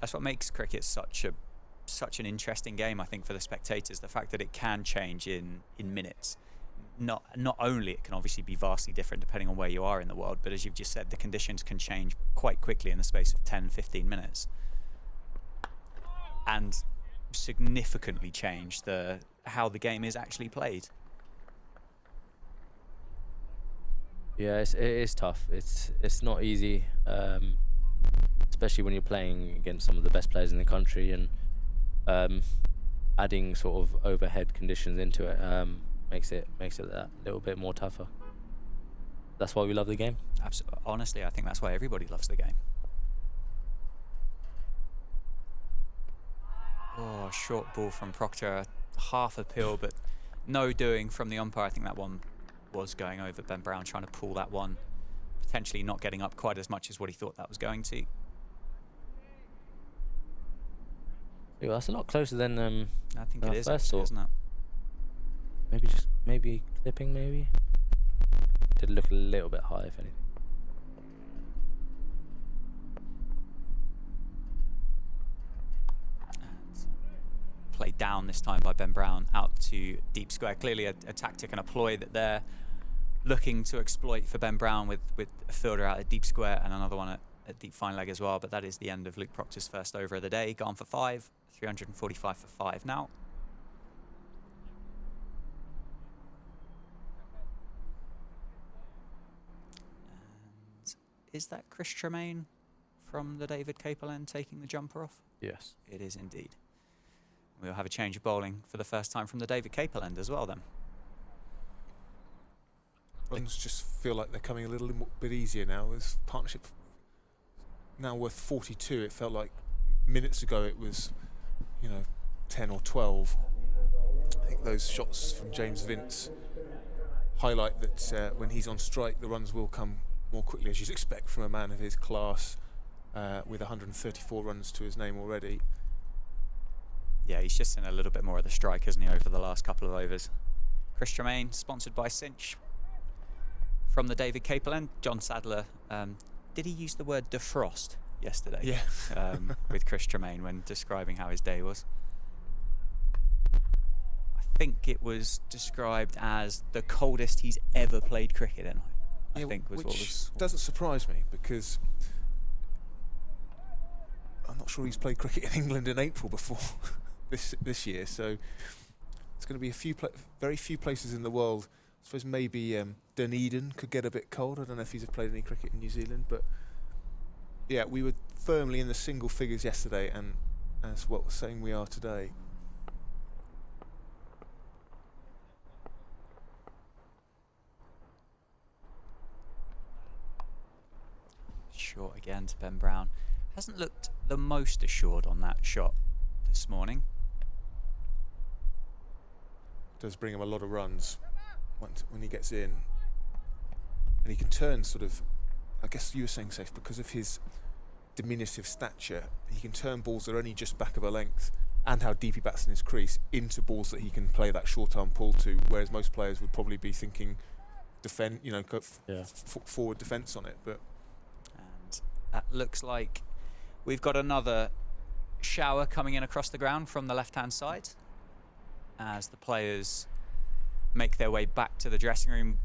That's what makes cricket such an interesting game, I think, for the spectators. The fact that it can change in minutes. Not only it can obviously be vastly different depending on where you are in the world, but as you've just said, the conditions can change quite quickly in the space of 10-15 minutes, and significantly change how the game is actually played. Yeah, it is tough. It's not easy, especially when you're playing against some of the best players in the country, and adding sort of overhead conditions into it makes it that little bit more tougher. That's why we love the game. Absolutely. Honestly, I think that's why everybody loves the game. Oh, short ball from Proctor, half a pill, but no doing from the umpire. I think that one was going over Ben Brown, trying to pull that one, potentially not getting up quite as much as what he thought that was going to. Yeah, that's a lot closer than I think it is, first actually, thought. isn't it? Maybe clipping, maybe. Did look a little bit high, if anything. Played down this time by Ben Brown out to deep square. Clearly a tactic and a ploy that they're looking to exploit for Ben Brown with a fielder out at deep square and another one at deep fine leg as well. But that is the end of Luke Proctor's first over of the day. Gone for 5, 345 for 5 now. And is that Chris Tremaine from the David Capel end taking the jumper off? Yes. It is indeed. We'll have a change of bowling for the first time from the David Capel end as well then. Runs just feel like they're coming a little bit easier now. This partnership now worth 42. It felt like minutes ago it was, 10 or 12. I think those shots from James Vince highlight that when he's on strike, the runs will come more quickly, as you'd expect from a man of his class, with 134 runs to his name already. Yeah, he's just in a little bit more of the strike, hasn't he, over the last couple of overs. Chris Tremaine, sponsored by Cinch. From the David Capel end, John Sadler, did he use the word defrost yesterday? Yeah. With Chris Tremaine when describing how his day was. I think it was described as the coldest he's ever played cricket in. I think was what was. Doesn't surprise me, because I'm not sure he's played cricket in England in April before this year. So it's going to be very few places in the world. I suppose maybe Dunedin could get a bit cold. I don't know if he's played any cricket in New Zealand, but yeah, we were firmly in the single figures yesterday, and as what we're saying we are today. Short again to Ben Brown. Hasn't looked the most assured on that shot this morning. Does bring him a lot of runs when he gets in, and he can turn sort of, I guess you were saying, Safe, because of his diminutive stature, he can turn balls that are only just back of a length and how deep he bats in his crease into balls that he can play that short arm pull to, whereas most players would probably be thinking defend, go forward defence on it. But and that looks like we've got another shower coming in across the ground from the left-hand side as the players make their way back to the dressing room.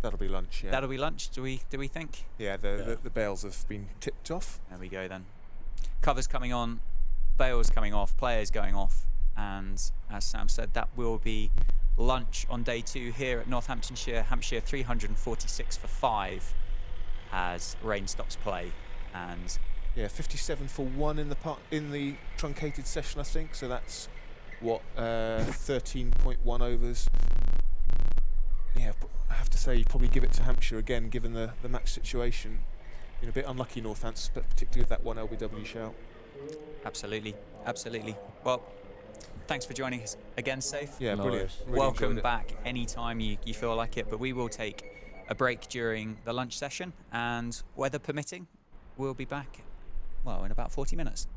That'll be lunch. Yeah. That'll be lunch. Do we think? Yeah. The bails have been tipped off. There we go then. Covers coming on, bails coming off, players going off, and as Sam said, that will be lunch on day 2 here at Northamptonshire, Hampshire. 346 for 5 as rain stops play, and 57 for 1 in the truncated session, I think. So that's what 13.1 overs. Yeah, I have to say you probably give it to Hampshire again, given the match situation. A bit unlucky Northampton, but particularly with that one LBW shout. Absolutely. Well, thanks for joining us again, Safe. Yeah, No brilliant. worries. Really Welcome enjoyed it. back anytime you feel like it, but we will take a break during the lunch session, and weather permitting, we'll be back, in about 40 minutes.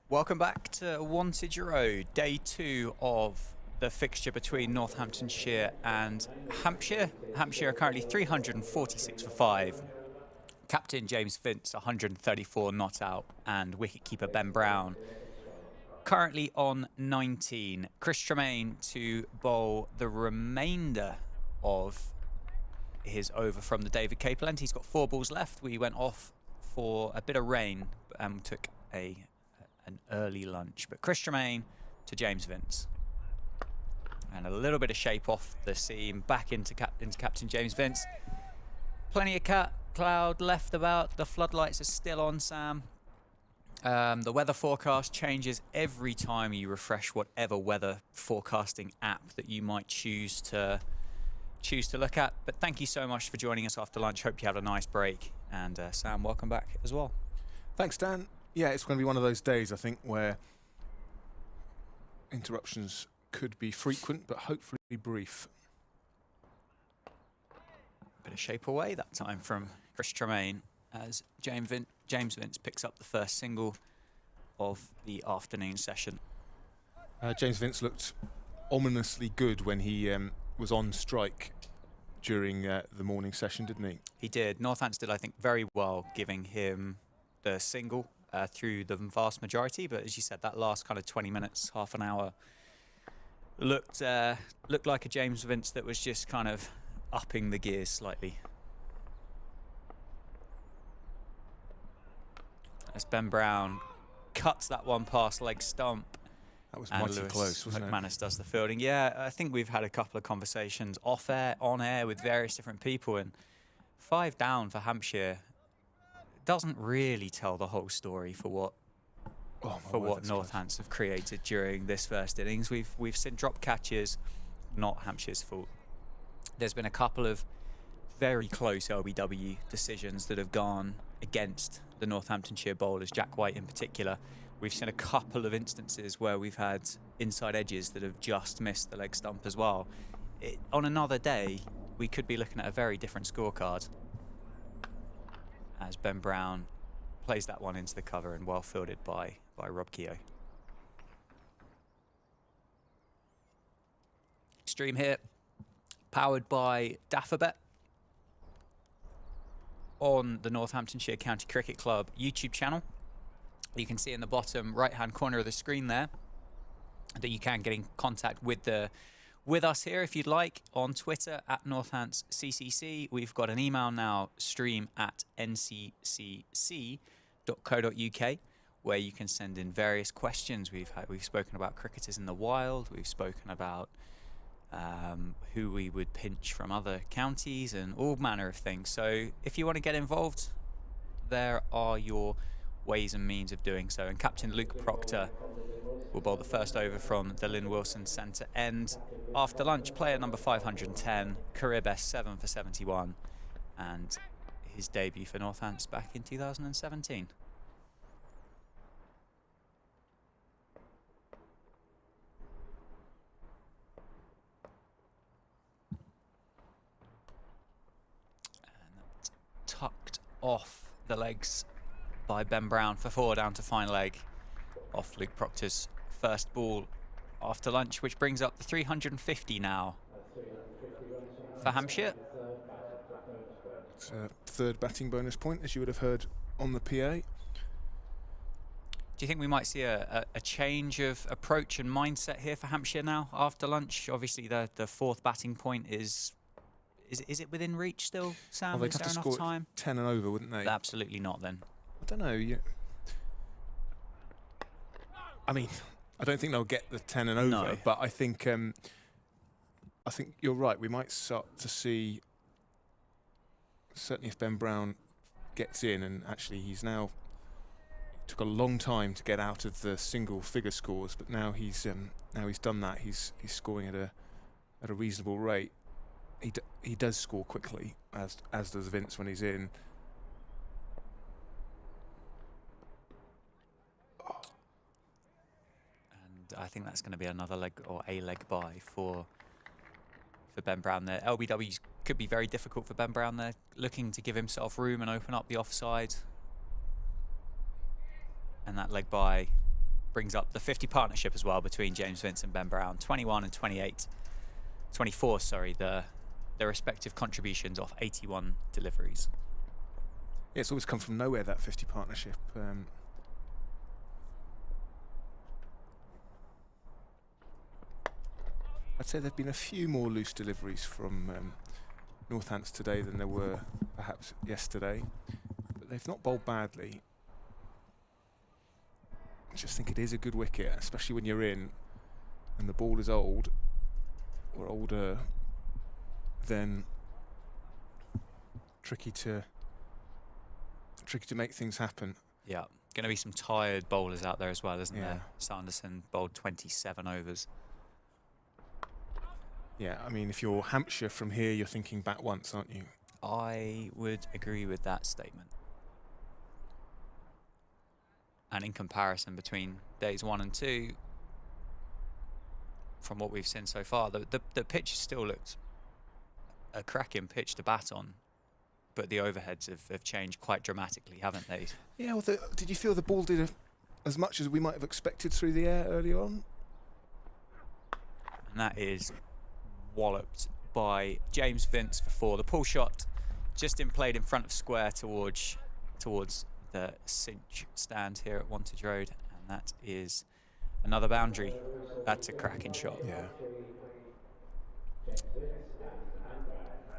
Welcome back to Wantage Road, day 2 of the fixture between Northamptonshire and Hampshire. Hampshire are currently 346 for 5. Captain James Vince, 134 not out, and wicketkeeper Ben Brown currently on 19. Chris Tremaine to bowl the remainder of his over from the David Capel end. He's got 4 balls left. We went off for a bit of rain and took an early lunch. But Chris Tremaine to James Vince. And a little bit of shape off the seam, back into Captain James Vince. Plenty of cloud left about. The floodlights are still on, Sam. The weather forecast changes every time you refresh whatever weather forecasting app that you might choose to look at. But thank you so much for joining us after lunch. Hope you had a nice break. And Sam, welcome back as well. Thanks, Dan. Yeah, it's going to be one of those days, I think, where interruptions could be frequent, but hopefully brief. Bit of shape away that time from Chris Tremaine as James Vince picks up the first single of the afternoon session. James Vince looked ominously good when he was on strike during the morning session, didn't he? He did. Northampton did, I think, very well giving him the single through the vast majority, but as you said, that last kind of 20 minutes, half an hour, looked like a James Vince that was just kind of upping the gears slightly. As Ben Brown cuts that one past leg stump. That was mighty close, wasn't it? McManus does the fielding. Yeah, I think we've had a couple of conversations off air, on air with various different people, and 5 down for Hampshire doesn't really tell the whole story for what Northants have created during this first innings. We've seen drop catches, not Hampshire's fault. There's been a couple of very close LBW decisions that have gone against the Northamptonshire bowlers, Jack White in particular. We've seen a couple of instances where we've had inside edges that have just missed the leg stump as well. On another day, we could be looking at a very different scorecard. As Ben Brown plays that one into the cover and well fielded by Rob Keogh. Stream here, powered by Daffabet on the Northamptonshire County Cricket Club YouTube channel. You can see in the bottom right-hand corner of the screen there that you can get in contact with us here if you'd like on Twitter at NorthantsCCC. We've got an email now, stream@nccc.co.uk, where you can send in various questions. We've spoken about cricketers in the wild. We've spoken about who we would pinch from other counties and all manner of things. So if you want to get involved, there are your ways and means of doing so. And Captain Luke Proctor will bowl the first over from the Lynn Wilson centre end. After lunch, player number 510, career best 7 for 71, and his debut for Northants back in 2017. And that's tucked off the legs by Ben Brown for 4 down to fine leg off Luke Proctor's first ball after lunch, which brings up the 350 now for Hampshire. It's a 3rd batting bonus point, as you would have heard on the PA. Do you think we might see a change of approach and mindset here for Hampshire now after lunch? Obviously, the 4th batting point is it within reach still, Sam? Well, they'd is have there to enough score time? 10 and over, wouldn't they? Absolutely not, then. I don't know. I mean, I don't think they'll get the 10 and over, No. but I think you're right. We might start to see, certainly if Ben Brown gets in, and actually it took a long time to get out of the single figure scores, but now he's done that. He's scoring at a reasonable rate. He does score quickly, as does Vince when he's in. I think that's going to be another leg or a leg bye for Ben Brown there. LBWs could be very difficult for Ben Brown there, looking to give himself room and open up the offside. And that leg bye brings up the 50 partnership as well between James Vince and Ben Brown. 21 and 24, sorry, their respective contributions off 81 deliveries. Yeah, it's always come from nowhere, that 50 partnership. I'd say there have been a few more loose deliveries from Northants today than there were perhaps yesterday, but they've not bowled badly. I just think it is a good wicket, especially when you're in and the ball is old or older, then tricky to make things happen. Yeah, going to be some tired bowlers out there as well, isn't there? Yeah. Sanderson bowled 27 overs. Yeah, I mean, if you're Hampshire from here, you're thinking bat once, aren't you? I would agree with that statement. And in comparison between days 1 and 2, from what we've seen so far, the pitch still looked a cracking pitch to bat on, but the overheads have changed quite dramatically, haven't they? Yeah, well, did you feel the ball did as much as we might have expected through the air early on? And that is walloped by James Vince for 4. The pull shot just played in front of square towards the cinch stand here at Wantage Road, and that is another boundary. That's a cracking shot. Yeah.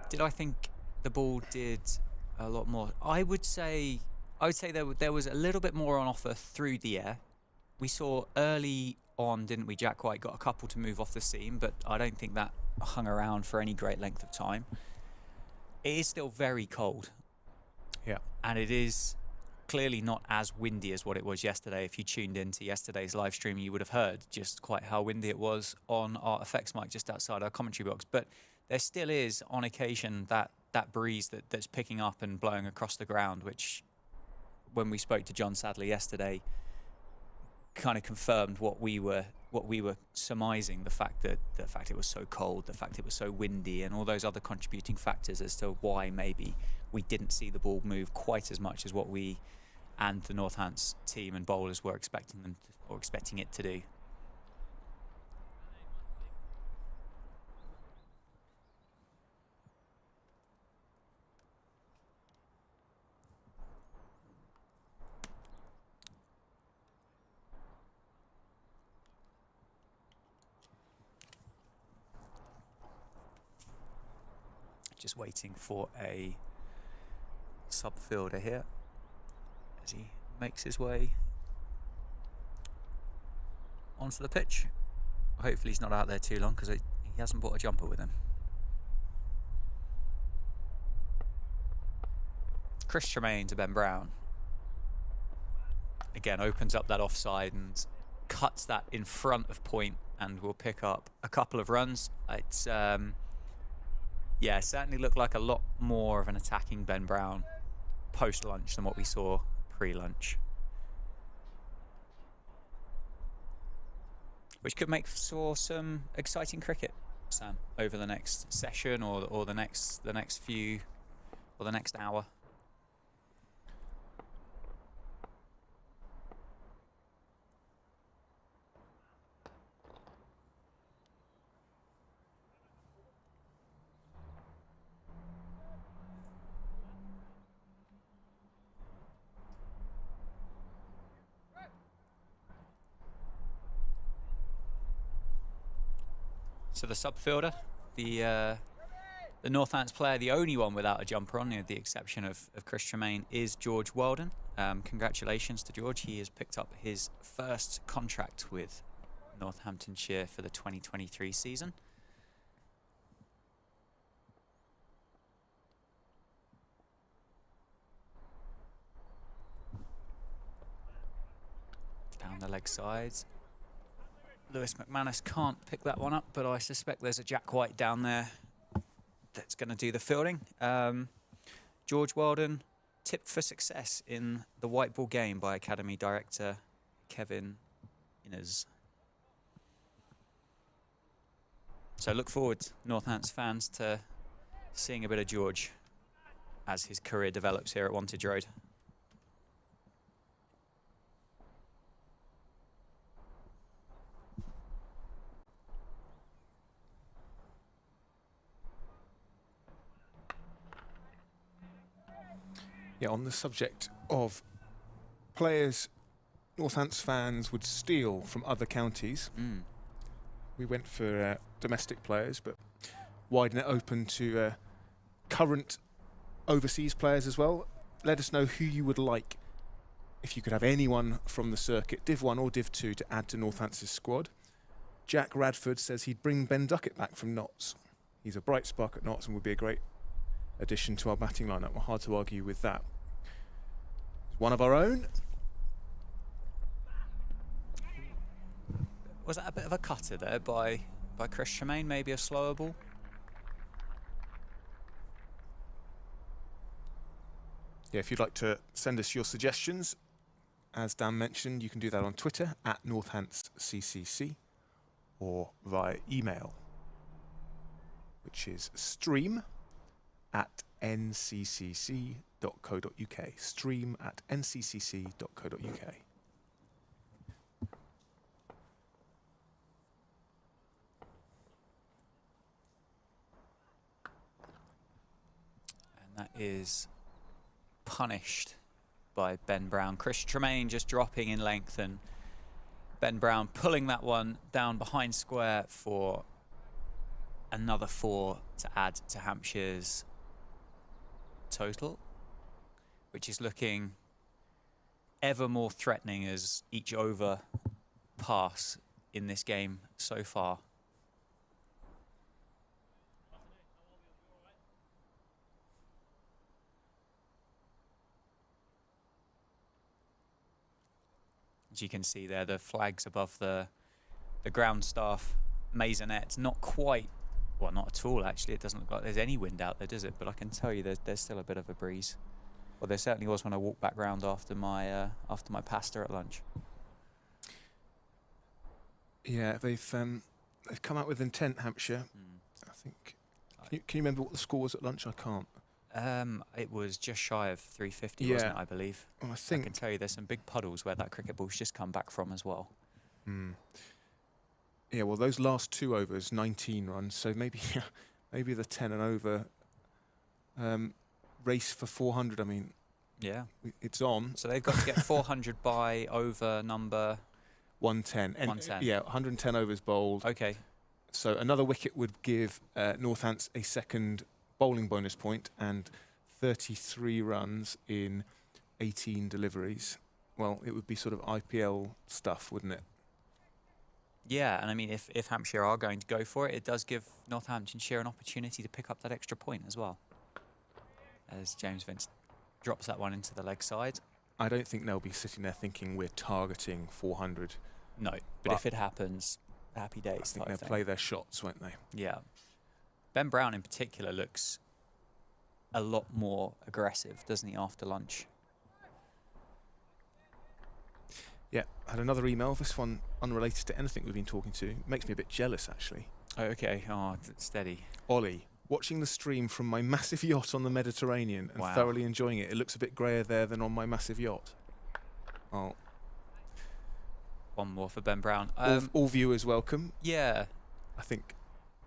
Did I think the ball did a lot more? I would say there was a little bit more on offer through the air. We saw early on, didn't we? Jack White got a couple to move off the seam, but I don't think that hung around for any great length of time. It is still very cold. Yeah. And it is clearly not as windy as what it was yesterday. If you tuned into yesterday's live stream, you would have heard just quite how windy it was on our effects mic just outside our commentary box. But there still is, on occasion, that breeze that's picking up and blowing across the ground, which, when we spoke to John Sadler yesterday, kind of confirmed what we were surmising, the fact it was so cold, the fact it was so windy, and all those other contributing factors as to why maybe we didn't see the ball move quite as much as what we and the Northants team and bowlers were expecting it to do. Just waiting for a sub-fielder here as he makes his way onto the pitch. Hopefully he's not out there too long, because he hasn't brought a jumper with him. Chris Tremaine to Ben Brown. Again, opens up that offside and cuts that in front of point, and will pick up a couple of runs. It's yeah, certainly looked like a lot more of an attacking Ben Brown post-lunch than what we saw pre-lunch. Which could make for some exciting cricket, Sam, over the next session or the next few, or the next hour. So the sub-fielder, the Northants player, the only one without a jumper on, the exception of Chris Tremaine, is George Weldon. Congratulations to George. He has picked up his first contract with Northamptonshire for the 2023 season. Down the leg sides. Lewis McManus can't pick that one up, but I suspect there's a Jack White down there that's going to do the fielding. George Weldon tipped for success in the white ball game by Academy Director Kevin Innes. So look forward, Northants fans, to seeing a bit of George as his career develops here at Wantage Road. Yeah, on the subject of players Northants fans would steal from other counties, we went for domestic players, but widen it open to current overseas players as well. Let us know who you would like, if you could have anyone from the circuit, Div 1 or Div 2, to add to Northants' squad. Jack Radford says he'd bring Ben Duckett back from Notts. He's a bright spark at Notts and would be a great addition to our batting lineup. We're hard to argue with that. One of our own. Was that a bit of a cutter there by Chris Tremaine? Maybe a slower ball? Yeah, if you'd like to send us your suggestions, as Dan mentioned, you can do that on Twitter at NorthantsCCC or via email, which is stream@nccc.co.uk. stream@nccc.co.uk. That is punished by Ben Brown. Chris Tremaine just dropping in length, and Ben Brown pulling that one down behind square for another 4 to add to Hampshire's total, which is looking ever more threatening as each over pass in this game so far. As you can see there, the flags above the ground staff maisonettes, not quite, well, not at all actually. It doesn't look like there's any wind out there, does it? But I can tell you there's still a bit of a breeze. Well, there certainly was when I walked back round after my pasta at lunch. Yeah, they've come out with intent, Hampshire. I think. Can you remember what the score was at lunch? I can't. It was just shy of 350, wasn't it, I believe? Well, I can tell you there's some big puddles where that cricket ball's just come back from as well. Yeah, well, those last 2 overs, 19 runs, so maybe maybe the 10 and over race for 400, I mean, yeah, it's on. So they've got to get 400 by over number 110. 110. Yeah, 110 overs bowled. Okay. So another wicket would give Northants a second bowling bonus point and 33 runs in 18 deliveries. Well, it would be sort of IPL stuff, wouldn't it? Yeah, and I mean, if Hampshire are going to go for it, it does give Northamptonshire an opportunity to pick up that extra point as well. As James Vince drops that one into the leg side. I don't think they'll be sitting there thinking we're targeting 400. No, but if it happens, happy days. I think they'll play their shots, won't they? Yeah. Ben Brown in particular looks a lot more aggressive, doesn't he, after lunch? Yeah, I had another email, this one unrelated to anything we've been talking to. Makes me a bit jealous, actually. Oh, okay. Oh, steady. Ollie, watching the stream from my massive yacht on the Mediterranean and thoroughly enjoying it. It looks a bit greyer there than on my massive yacht. Oh. One more for Ben Brown. All viewers welcome. Yeah. I think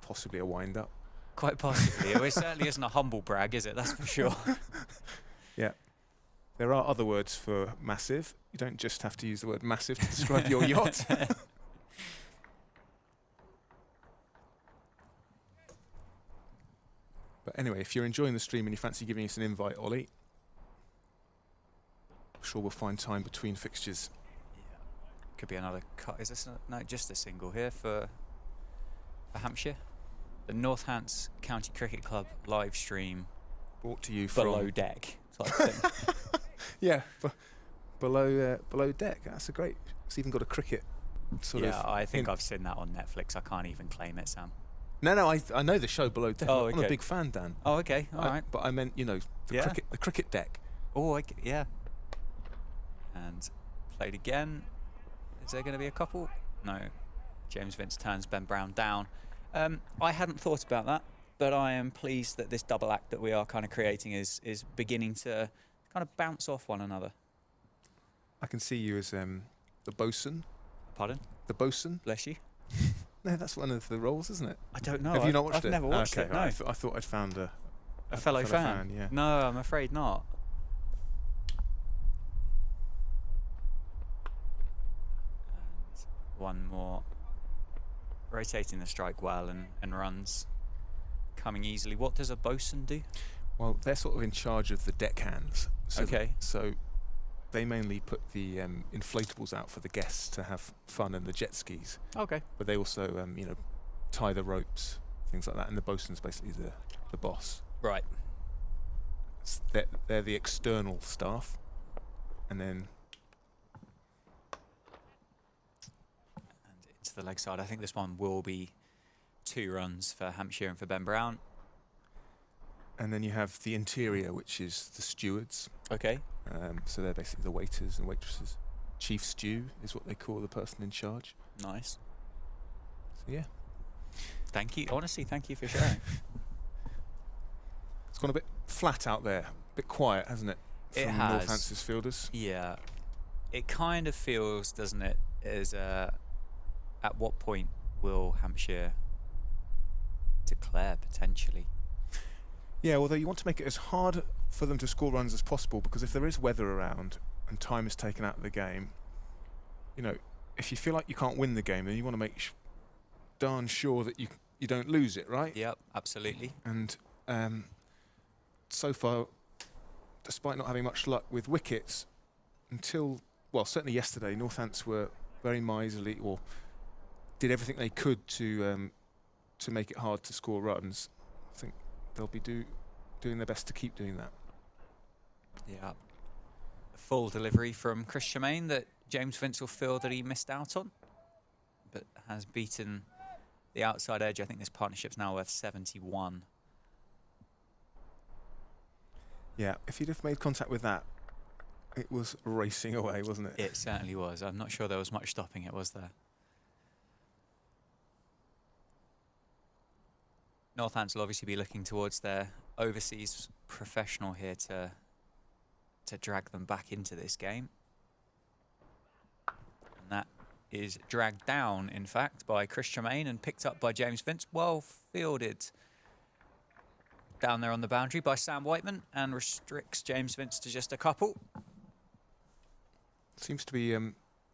possibly a wind-up. Quite possibly. It certainly isn't a humble brag, is it? That's for sure. Yeah. There are other words for massive. You don't just have to use the word massive to describe your yacht. But anyway, if you're enjoying the stream and you fancy giving us an invite, Ollie, I'm sure we'll find time between fixtures. Yeah. Could be another cut. Is this no, just a single here for Hampshire? The Northants County Cricket Club live stream. Brought to you below deck type thing. Yeah, below deck. That's a great. It's even got a cricket sort of. Yeah, I think I've seen that on Netflix. I can't even claim it, Sam. No, I know the show Below Deck. Oh, okay. I'm a big fan, Dan. Oh, okay, all right. But I meant, the cricket deck. Oh, okay, yeah. And played again. Is there going to be a couple? No. James Vince turns Ben Brown down. I hadn't thought about that, but I am pleased that this double act that we are kind of creating is beginning to kind of bounce off one another. I can see you as the bosun. Pardon? The bosun. Bless you. No, that's one of the roles, isn't it? I don't know. Have you not watched it? I've never watched it, no. I thought I'd found a fellow fan? Yeah. No, I'm afraid not. one more. Rotating the strike well and runs coming easily. What does a bosun do? Well, they're sort of in charge of the deckhands. So Okay. So they mainly put the inflatables out for the guests to have fun and the jet skis. Okay. But they also, you know, tie the ropes, things like that. And the bosun's basically the boss. Right. They're the external staff. And then... And into the leg side. I think this one will be 2 runs for Hampshire and for Ben Brown. And then you have the interior, which is the stewards. Okay. So they're basically the waiters and waitresses. Chief stew is what they call the person in charge. Nice. So yeah. Thank you. Honestly, thank you for sharing. It's gone a bit flat out there. A bit quiet, hasn't it? It From has. Northamptonshire fielders. Yeah. It kind of feels, doesn't it, as at what point will Hampshire declare potentially? Yeah, although you want to make it as hard for them to score runs as possible, because if there is weather around and time is taken out of the game, you know, if you feel like you can't win the game, then you want to make darn sure that you don't lose it, right? Yep, absolutely. And so far, despite not having much luck with wickets, until, well, certainly yesterday, Northants were very miserly, or did everything they could to make it hard to score runs. I think they'll be doing their best to keep doing that. Yeah. A full delivery from Chris Tremaine that James Vince will feel that he missed out on, but has beaten the outside edge. I think this partnership's now worth 71. Yeah, if he'd have made contact with that, it was racing away, wasn't it? It certainly was. I'm not sure there was much stopping it, was there? Northants will obviously be looking towards their overseas professional here to drag them back into this game. And that is dragged down, in fact, by Chris Tremaine and picked up by James Vince. Well fielded down there on the boundary by Sam Whiteman, and restricts James Vince to just a couple. Seems to be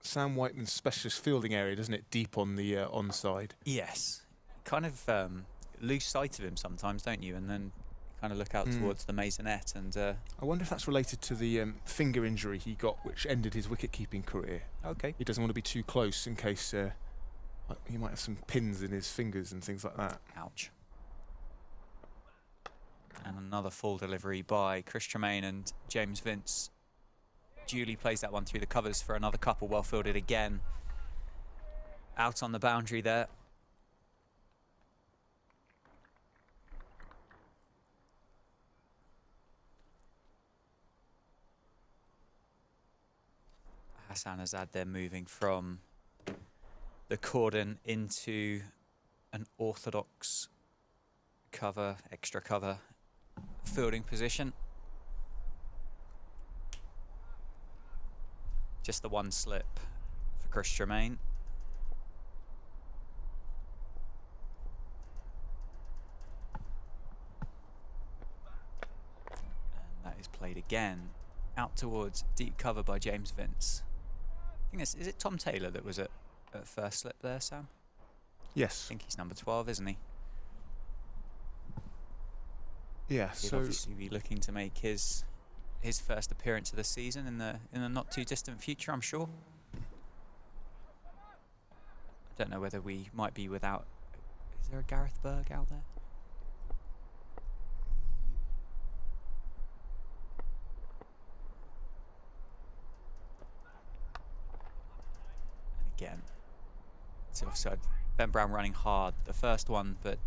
Sam Whiteman's specialist fielding area, doesn't it? Deep on the onside. Yes. Kind of lose sight of him sometimes, don't you? And then kind of look out towards the maisonette. And I wonder if that's related to the finger injury he got, which ended his wicket-keeping career. okay. He doesn't want to be too close in case he might have some pins in his fingers and things like that. Ouch. And another full delivery by Chris Tremaine, and James Vince duly plays that one through the covers for another couple. Well fielded again. Out on the boundary there. Hassan Azad there moving from the cordon into an orthodox cover, extra cover fielding position. Just the one slip for Chris Tremaine. And that is played again out towards deep cover by James Vince. I think is it Tom Taylor that was at first slip there, Sam? Yes. I think he's number 12, isn't he? Yeah. He'd So obviously be looking to make his first appearance of the season in the not too distant future, I'm sure. I don't know whether we might be without. Is there a Gareth Berg out there? And again, it's offside. Ben Brown running hard the first one, but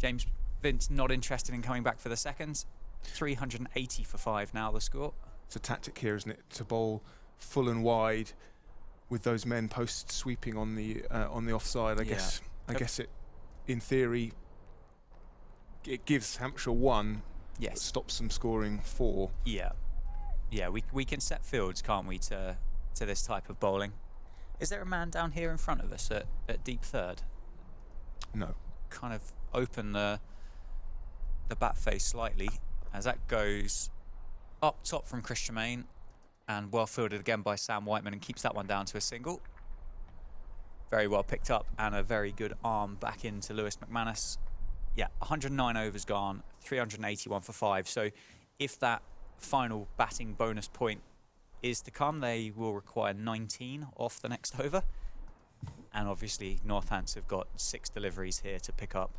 James Vince not interested in coming back for the second. 380 for 5 now the score. it's a tactic here, isn't it, to bowl full and wide with those men post sweeping on the offside. I guess it, in theory, it gives Hampshire 1. Yes. But stops them scoring 4. Yeah. Yeah, we can set fields, can't we, to this type of bowling. Is there a man down here in front of us at deep third? No. Kind of open the bat face slightly as that goes up top from Chris Tremaine and well fielded again by Sam Whiteman and keeps that one down to a single. Very well picked up, and a very good arm back into Lewis McManus. Yeah, 109 overs gone, 381 for 5. So if that final batting bonus point is to come, they will require 19 off the next over. And obviously Northants have got 6 deliveries here to pick up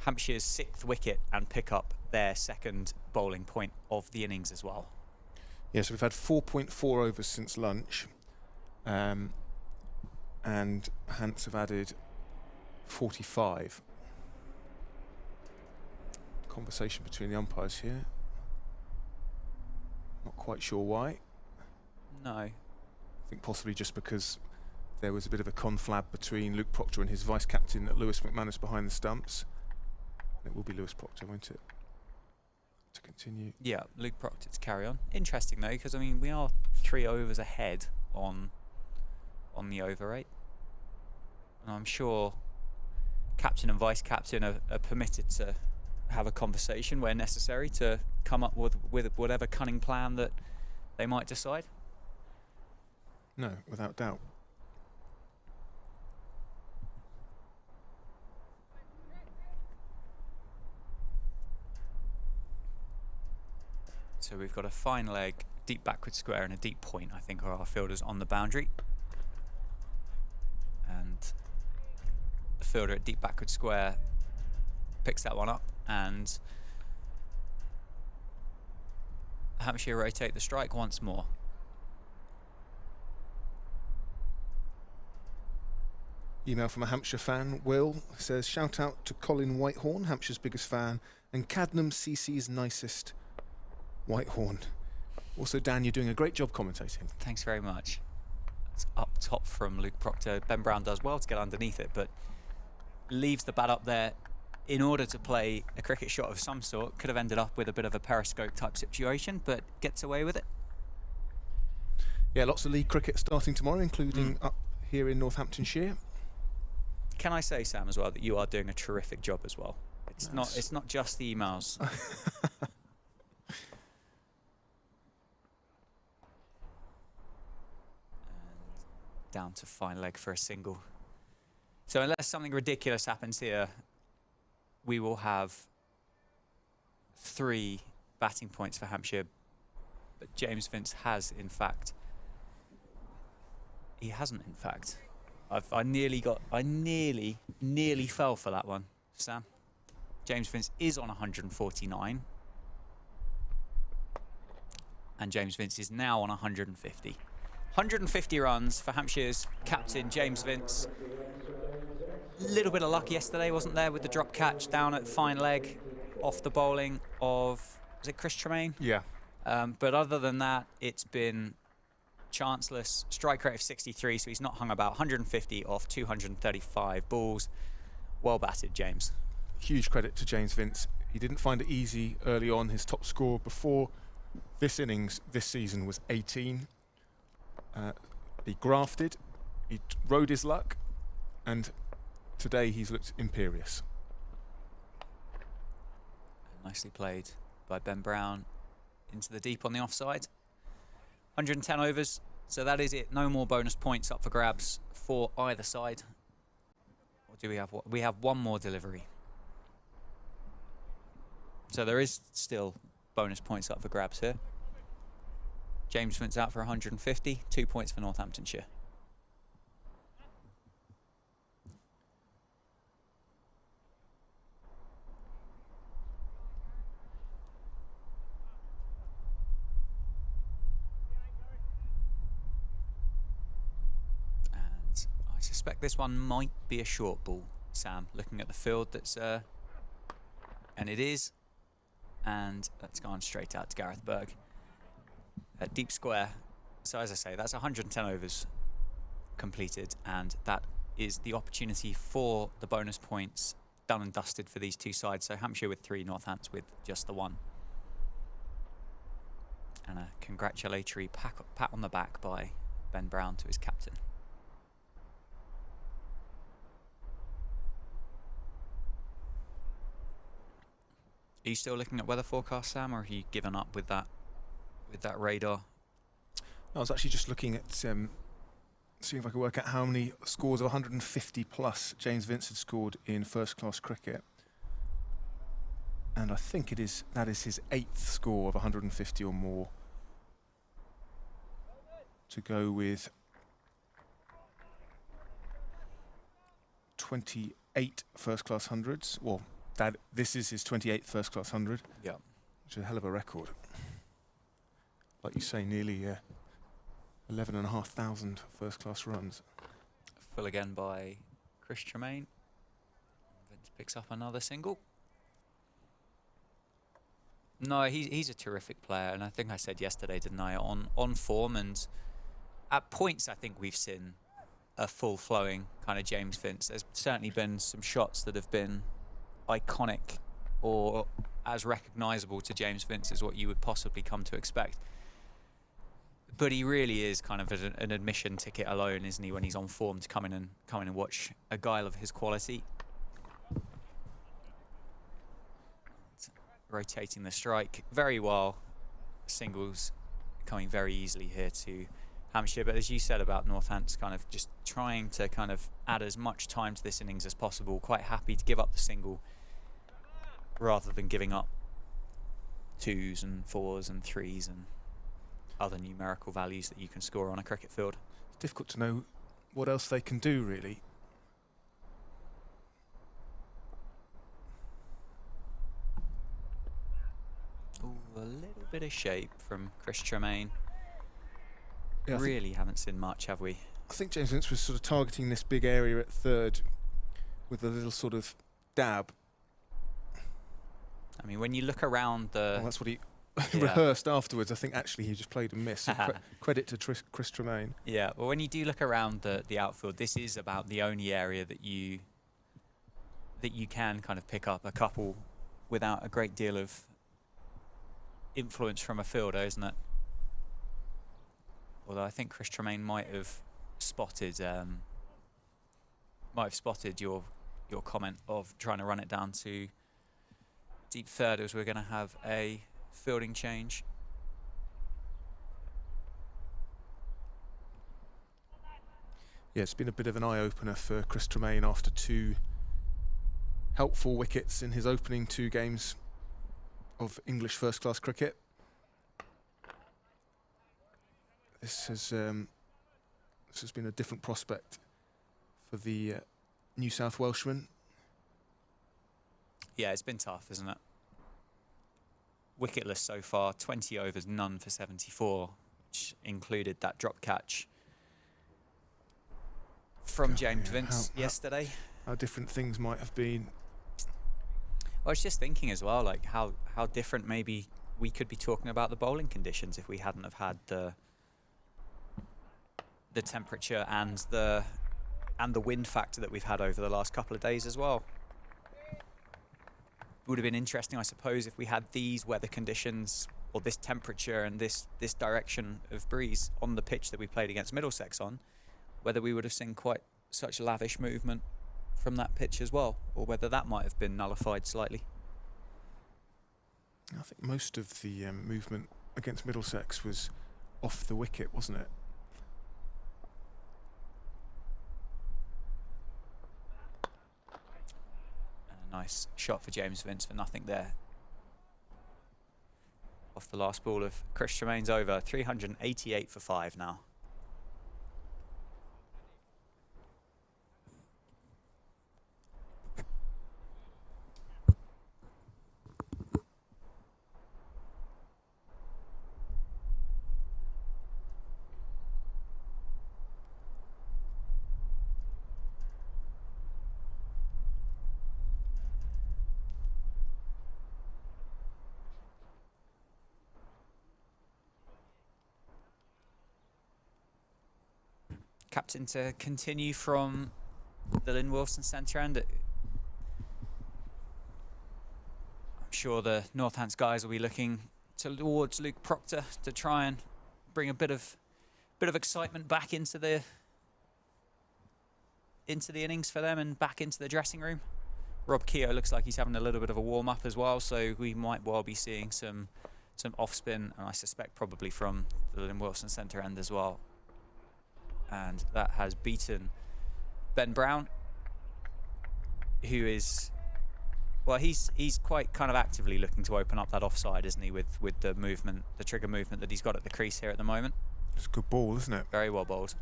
Hampshire's 6th wicket and pick up their 2nd bowling point of the innings as well. Yes, we've had 4.4 overs since lunch, and Hants have added 45. Conversation between the umpires here. Not quite sure why. No. I think possibly just because there was a bit of a conflab between Luke Proctor and his vice-captain Lewis McManus behind the stumps. It will be Lewis Proctor, won't it? To continue. Yeah, Luke Proctor to carry on. Interesting though, because I mean we are 3 overs ahead on the over rate, and I'm sure captain and vice captain are permitted to have a conversation where necessary to come up with whatever cunning plan that they might decide. No, without doubt. So we've got a fine leg, deep backward square and a deep point, I think, are our fielders on the boundary. And the fielder at deep backward square picks that one up, and Hampshire rotate the strike once more. Email from a Hampshire fan, Will, says, shout out to Colin Whitehorn, Hampshire's biggest fan, and Cadnam CC's nicest Whitehorn. Also, Dan, you're doing a great job commentating. Thanks very much. It's up top from Luke Proctor. Ben Brown does well to get underneath it, but leaves the bat up there in order to play a cricket shot of some sort. Could have ended up with a bit of a periscope type situation, but gets away with it. Yeah, lots of league cricket starting tomorrow, including up here in Northamptonshire. Can I say, Sam, as well, that you are doing a terrific job as well? It's not just the emails. Down to fine leg for a single. So unless something ridiculous happens here, we will have 3 batting points for Hampshire. But James Vince has, in fact. He hasn't, in fact. I nearly fell for that one, Sam. James Vince is on 149. And James Vince is now on 150. 150 runs for Hampshire's captain, James Vince. Little bit of luck yesterday, wasn't there, with the drop catch down at fine leg off the bowling of, was it Chris Tremaine? Yeah. But other than that, it's been chanceless. Strike rate of 63, so he's not hung about. 150 off 235 balls. Well batted, James. Huge credit to James Vince. He didn't find it easy early on. His top score before this innings this season was 18. He grafted, he rode his luck, and today he's looked imperious. Nicely played by Ben Brown into the deep on the offside. 110 overs, so that is it. No more bonus points up for grabs for either side. Or do we have what? We have one more delivery. So there is still bonus points up for grabs here. James Vince out for 150, 2 points for Northamptonshire. And I suspect this one might be a short ball, Sam, looking at the field. That's and it is, and that's gone straight out to Gareth Berg. Deep square. So as I say, that's 110 overs completed, and that is the opportunity for the bonus points done and dusted for these two sides. So Hampshire with 3, Northants with just the 1. And a congratulatory pat on the back by Ben Brown to his captain. Are you still looking at weather forecast, Sam, or have you given up with that radar? I was actually just looking at see if I can work out how many scores of 150 plus James Vince had scored in first-class cricket. And I think that is his 8th score of 150 or more. To go with 28 first-class hundreds. Well, this is his 28th first-class 100. Yeah. Which is a hell of a record. Like you say, nearly 11,500 first-class runs. Full again by Chris Tremaine. Vince picks up another single. No, he's a terrific player, and I think I said yesterday, didn't I, on form, and at points I think we've seen a full-flowing kind of James Vince. There's certainly been some shots that have been iconic or as recognisable to James Vince as what you would possibly come to expect. But he really is kind of an admission ticket alone, isn't he, when he's on form, to come in and watch a guy of his quality. Rotating the strike very well. Singles coming very easily here to Hampshire. But as you said about Northants, kind of just trying to kind of add as much time to this innings as possible. Quite happy to give up the single rather than giving up 2s and 4s and 3s and other numerical values that you can score on a cricket field. It's difficult to know what else they can do, really. Ooh, a little bit of shape from Chris Tremaine. Yeah, really haven't seen much, have we? I think James Vince was sort of targeting this big area at third with a little sort of dab. I mean, when you look around the... Well, that's what he rehearsed afterwards. I think actually he just played a miss. So credit to Chris Tremaine. Yeah, well, when you do look around the outfield, this is about the only area that you can kind of pick up a couple without a great deal of influence from a fielder, isn't it? Although I think Chris Tremaine might have spotted your comment of trying to run it down to deep third, as we're going to have a fielding change. Yeah, it's been a bit of an eye-opener for Chris Tremaine after 2 helpful wickets in his opening 2 games of English first-class cricket. This has been a different prospect for the New South Welshman. Yeah, it's been tough, isn't it? Wicketless so far, 20 overs, none for 74, which included that drop catch from James Vince yesterday. How different things might have been. I was just thinking as well, like how different maybe we could be talking about the bowling conditions if we hadn't have had the temperature and the wind factor that we've had over the last couple of days as well. It would have been interesting, I suppose, if we had these weather conditions or this temperature and this direction of breeze on the pitch that we played against Middlesex on, whether we would have seen quite such lavish movement from that pitch as well, or whether that might have been nullified slightly. I think most of the movement against Middlesex was off the wicket, wasn't it? Nice shot for James Vince for nothing there. Off the last ball of Chris Tremaine's over. 388 for 5 now. Captain to continue from the Lynn Wilson centre end. I'm sure the Northants guys will be looking towards Luke Proctor to try and bring a bit of excitement back into the innings for them and back into the dressing room. Rob Keogh looks like he's having a little bit of a warm up as well, so we might well be seeing some off spin, and I suspect probably from the Lynn Wilson centre end as well. And that has beaten Ben Brown, who is, well, he's quite kind of actively looking to open up that offside, isn't he, with the movement, the trigger movement that he's got at the crease here at the moment. It's a good ball, isn't it? Very well bowled.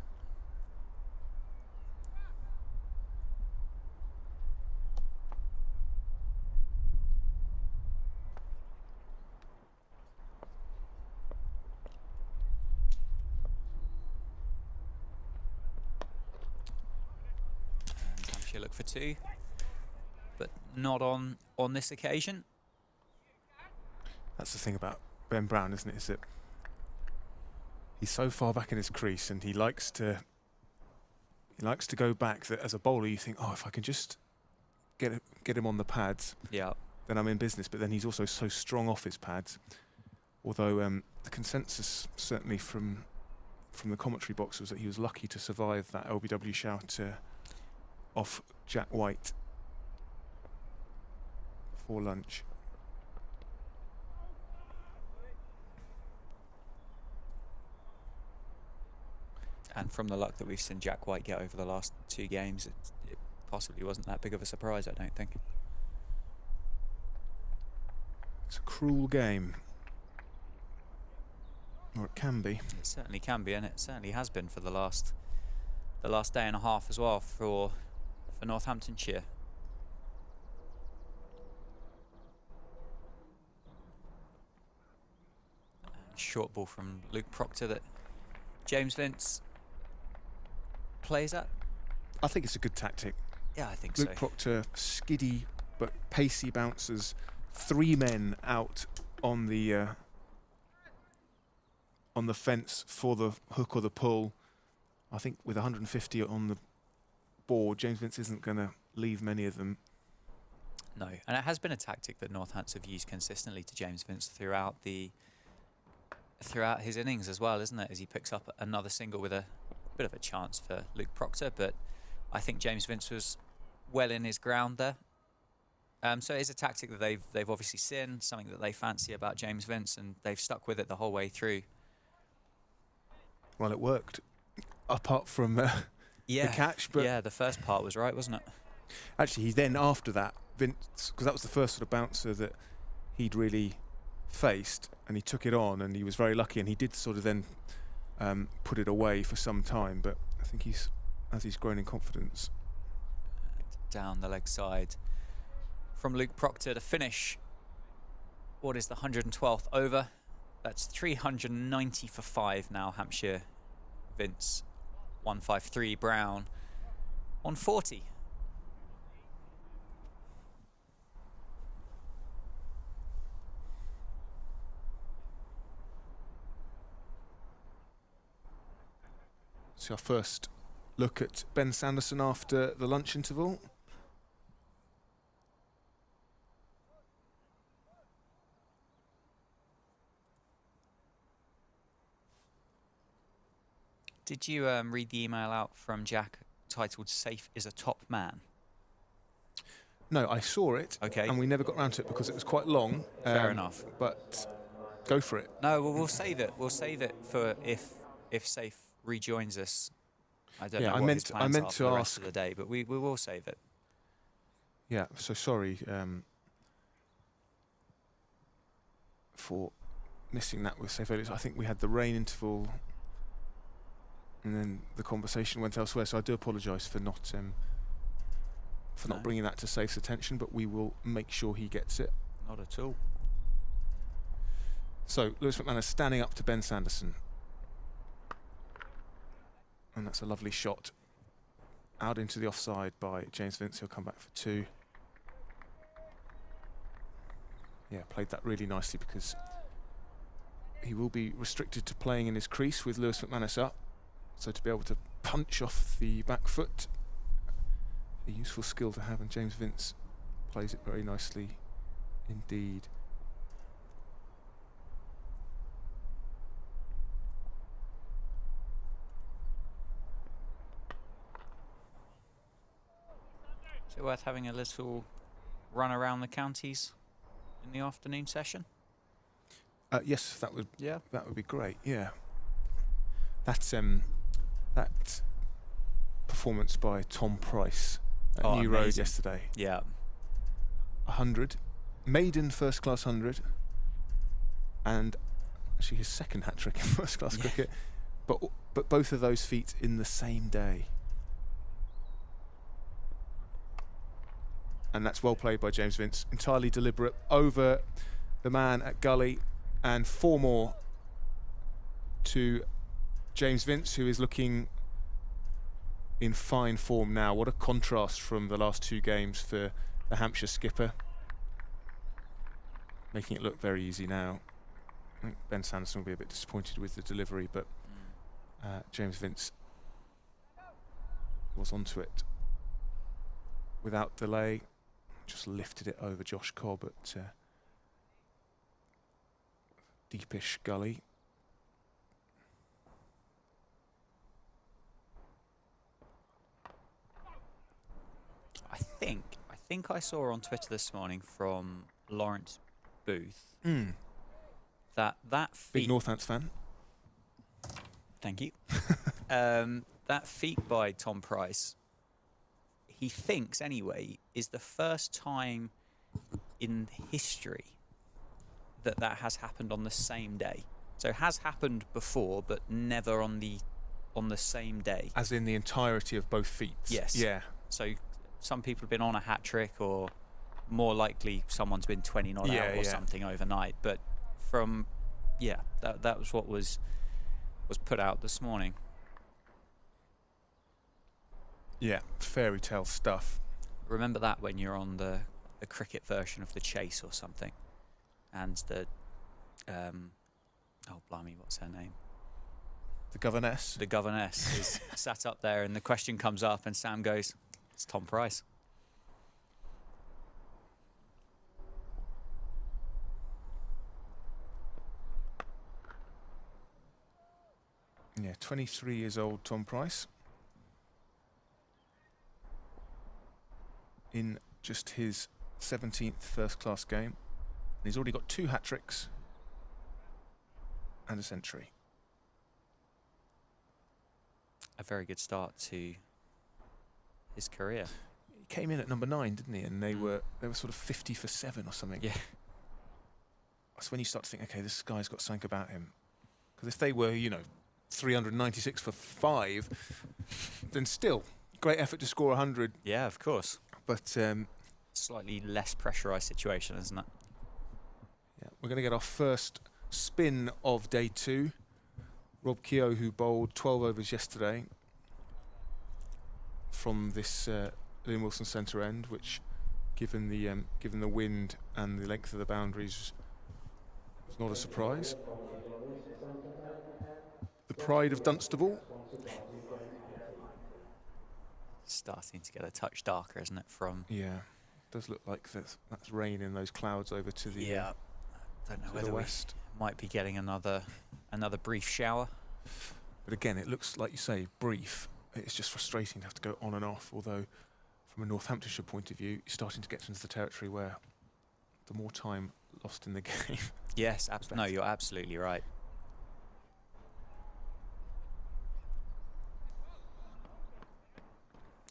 Hampshire look for 2, but not on this occasion. That's the thing about Ben Brown, isn't it? Is that he's so far back in his crease, and he likes to go back. That as a bowler, you think, oh, if I can just get him on the pads, Yeah. then I'm in business. But then he's also so strong off his pads. Although the consensus, certainly from the commentary box, was that he was lucky to survive that LBW shout off Jack White before lunch. And from the luck that we've seen Jack White get over the last 2 games, it possibly wasn't that big of a surprise, I don't think. It's a cruel game. Or it can be. It certainly can be, and it certainly has been for the last day and a half as well for Northamptonshire. And short ball from Luke Proctor that James Vince plays at. I think it's a good tactic. Yeah, I think Luke so. Proctor, skiddy but pacey bouncers, 3 men out on the fence for the hook or the pull. I think with 150 on the board, James Vince isn't going to leave many of them. No, and it has been a tactic that Northants have used consistently to James Vince throughout his innings as well, isn't it? As he picks up another single with a bit of a chance for Luke Proctor, but I think James Vince was well in his ground there. So it is a tactic that they've obviously seen, something that they fancy about James Vince, and they've stuck with it the whole way through. Well, it worked, apart from the catch. But yeah, the first part was right, wasn't it? actually, he then, after that, Vince, because that was the first sort of bouncer that he'd really faced, and he took it on, and he was very lucky, and he did sort of then put it away for some time. But I think as he's grown in confidence. Down the leg side from Luke Proctor to finish what is the 112th over. That's 390 for 5 now, Hampshire. Vince 153, Brown 140. So our first look at Ben Sanderson after the lunch interval. Did you read the email out from Jack titled "Safe is a top man"? No, I saw it. Okay. And we never got round to it because it was quite long. Fair enough. But go for it. No, well, we'll save it. We'll save it for if Safe rejoins us. I don't know what his plans are for the rest of the day, but we will save it. Yeah, so sorry for missing that with Safe Elias. I think we had the rain interval and then the conversation went elsewhere, so I do apologise for not bringing that to Safe's attention, but we will make sure he gets it. Not at all. So Lewis McManus standing up to Ben Sanderson. And that's a lovely shot out into the offside by James Vince. He'll come back for 2. Yeah, played that really nicely because he will be restricted to playing in his crease with Lewis McManus up. So to be able to punch off the back foot, a useful skill to have, and James Vince plays it very nicely indeed. Is it worth having a little run around the counties in the afternoon session? Yes, that would Yeah. That would be great. Yeah, that's That performance by Tom Price at New Road amazing. yesterday. Yeah. 100, maiden first-class 100, and actually his second hat-trick in first-class cricket. But both of those feats in the same day. And that's well played by James Vince. Entirely deliberate over the man at gully, and 4 more to James Vince, who is looking in fine form now. What a contrast from the last 2 games for the Hampshire skipper. Making it look very easy now. I think Ben Sanderson will be a bit disappointed with the delivery, but James Vince was onto it without delay. Just lifted it over Josh Cobb at deepish gully. I think I saw on Twitter this morning from Lawrence Booth that feat. Big Northampton fan. Thank you. That feat by Tom Price, he thinks anyway, is the first time in history that has happened on the same day. So it has happened before, but never on the same day. As in the entirety of both feats? Yes. Yeah. So some people have been on a hat trick, or more likely someone's been 20 not out or something overnight. But from that was what was put out this morning. Yeah, fairy tale stuff. Remember that when you're on the cricket version of the Chase or something, and the oh blimey, what's her name? The governess. The governess is sat up there, and the question comes up, and Sam goes, "It's Tom Price." Yeah, 23 years old Tom Price. In just his 17th first-class game. And he's already got 2 hat-tricks and a century. A very good start to his career. He came in at number 9, didn't he? And they were sort of 50 for 7 or something. Yeah. That's when you start to think, okay, this guy's got something about him. Because if they were, 396 for 5, then still great effort to score 100. Yeah, of course. But slightly less pressurised situation, isn't it? Yeah, we're going to get our first spin of day 2. Rob Keogh, who bowled 12 overs yesterday from this Liam Wilson centre end, which, given the wind and the length of the boundaries, was not a surprise. The pride of Dunstable. Starting to get a touch darker, isn't it? From Does look like that's rain in those clouds over to the don't know to whether the west. We might be getting another brief shower. But again, it looks like you say brief. It's just frustrating to have to go on and off. Although, from a Northamptonshire point of view, you're starting to get into the territory where the more time lost in the game. Yes, no, you're absolutely right.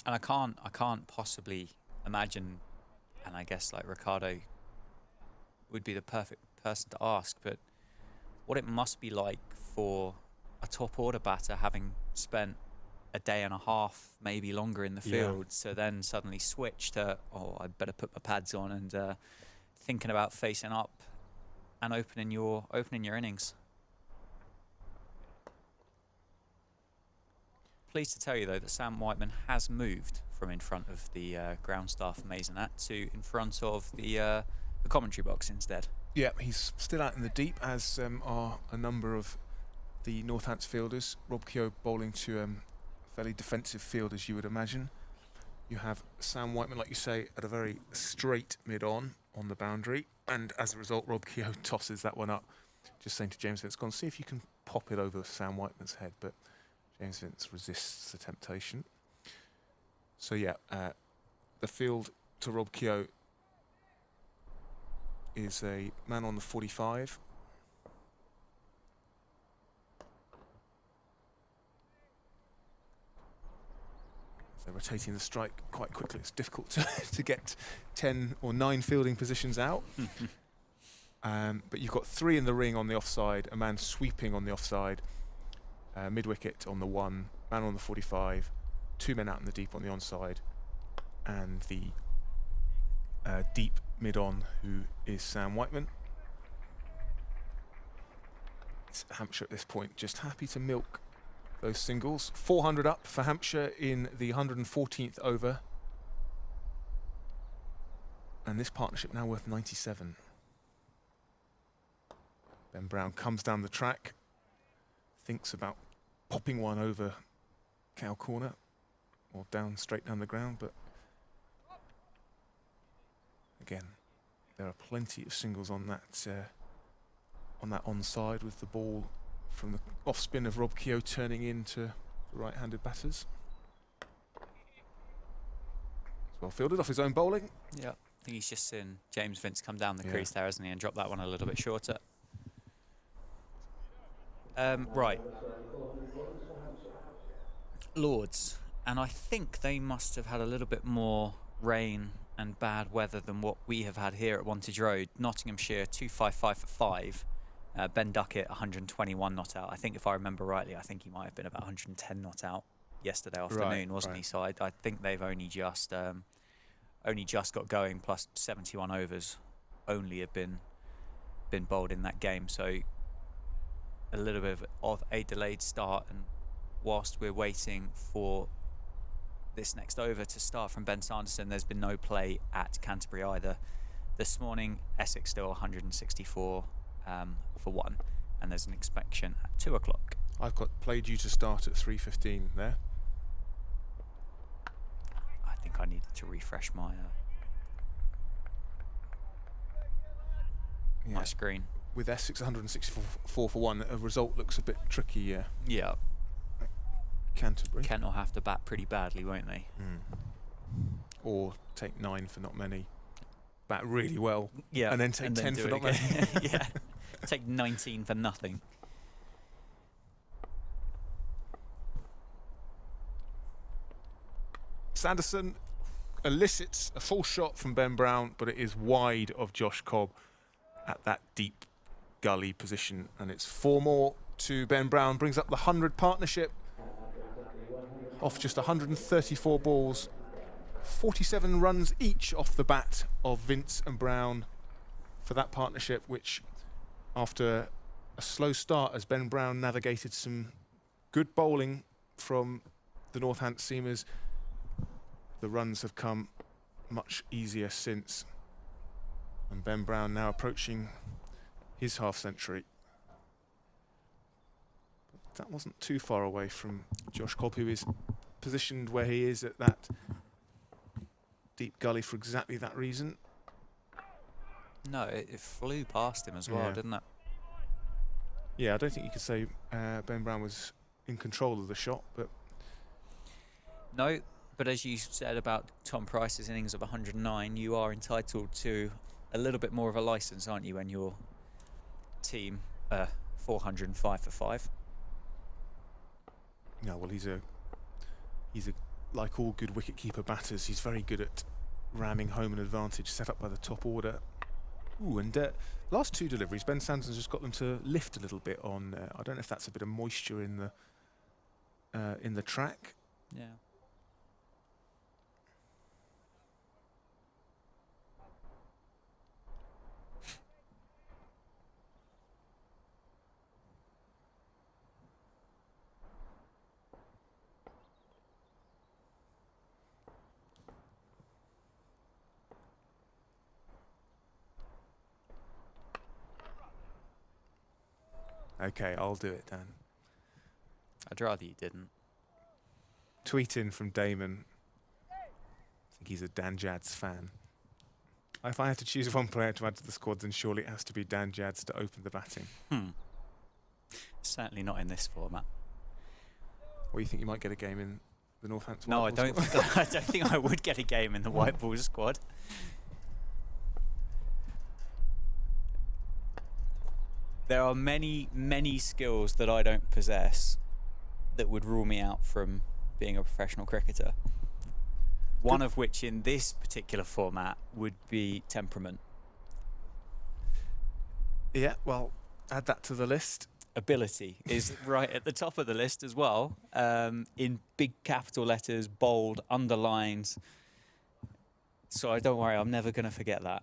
And I can't possibly imagine, and I guess like Ricardo would be the perfect person to ask, but what it must be like for a top order batter, having spent a day and a half, maybe longer in the field, to then suddenly switch to, I better put my pads on, and thinking about facing up and opening your innings. Pleased to tell you, though, that Sam Whiteman has moved from in front of the ground staff Maisonette to in front of the commentary box instead. Yeah, he's still out in the deep, as are a number of the Northants fielders. Rob Keogh bowling to a fairly defensive field, as you would imagine. You have Sam Whiteman, like you say, at a very straight mid-on the boundary, and as a result, Rob Keogh tosses that one up, just saying to James Vince, go on, see if you can pop it over Sam Whiteman's head, but James Vince resists the temptation. So yeah, the field to Rob Keogh is a man on the 45. So rotating the strike quite quickly. It's difficult to get 10 or 9 fielding positions out. But you've got 3 in the ring on the offside, a man sweeping on the offside, mid-wicket on the 1, man on the 45, 2 men out in the deep on the onside, and the deep mid-on, who is Sam Whiteman. It's Hampshire at this point just happy to milk those singles. 400 up for Hampshire in the 114th over. And this partnership now worth 97. Ben Brown comes down the track, thinks about popping one over cow corner or down straight down the ground, but again, there are plenty of singles on that onside, with the ball from the off spin of Rob Keogh turning into the right-handed batters. It's well fielded off his own bowling. Yeah, I think he's just seen James Vince come down the crease there, hasn't he, and drop that one a little bit shorter. Right. Lords, and I think they must have had a little bit more rain and bad weather than what we have had here at Wantage Road. Nottinghamshire 255 for 5. Ben Duckett 121 not out. I think if I remember rightly, I think he might have been about 110 not out yesterday afternoon, wasn't he? So I think they've only just got going, plus 71 overs only have been bowled in that game. So a little bit of a delayed start, and whilst we're waiting for this next over to start from Ben Sanderson, there's been no play at Canterbury either. This morning, Essex still 164 for 1, and there's an inspection at 2 o'clock. I've got play due to start at 3:15 there. I think I needed to refresh my my screen. With Essex 164 for 1, a result looks a bit tricky. Yeah. Canterbury. Kent will have to bat pretty badly, won't they? Or take 9 for not many. Bat really well. Yeah. And then take 10 for not many. Yeah. Take 19 for nothing. Sanderson elicits a full shot from Ben Brown, but it is wide of Josh Cobb at that deep gully position. And it's 4 more to Ben Brown, brings up the 100 partnership. Off just 134 balls, 47 runs each off the bat of Vince and Brown for that partnership, which after a slow start as Ben Brown navigated some good bowling from the Northampton seamers, the runs have come much easier since. And Ben Brown now approaching his half-century. That wasn't too far away from Josh Cobb, who is positioned where he is at that deep gully for exactly that reason. No, it flew past him as well, didn't it? Yeah, I don't think you could say Ben Brown was in control of the shot, but... No, but as you said about Tom Price's innings of 109, you are entitled to a little bit more of a licence, aren't you, when your team 405 for 5? No, well, he's a like all good wicket-keeper batters, he's very good at ramming home an advantage set up by the top order. Ooh, and last 2 deliveries, Ben Sanderson's just got them to lift a little bit on. I don't know if that's a bit of moisture in the track. Yeah. Okay, I'll do it, Dan. I'd rather you didn't. Tweet in from Damon. I think he's a Dan Jads fan. If I had to choose one player to add to the squad, then surely it has to be Dan Jads to open the batting. Certainly not in this format. Or you think you might get a game in the Northampton? No, I don't. I don't think I would get a game in the White Balls squad. There are many, many skills that I don't possess that would rule me out from being a professional cricketer. one of which in this particular format would be temperament. Yeah, well, add that to the list. Ability is right at the top of the list as well, in big capital letters, bold, underlined. So don't worry, I'm never going to forget that.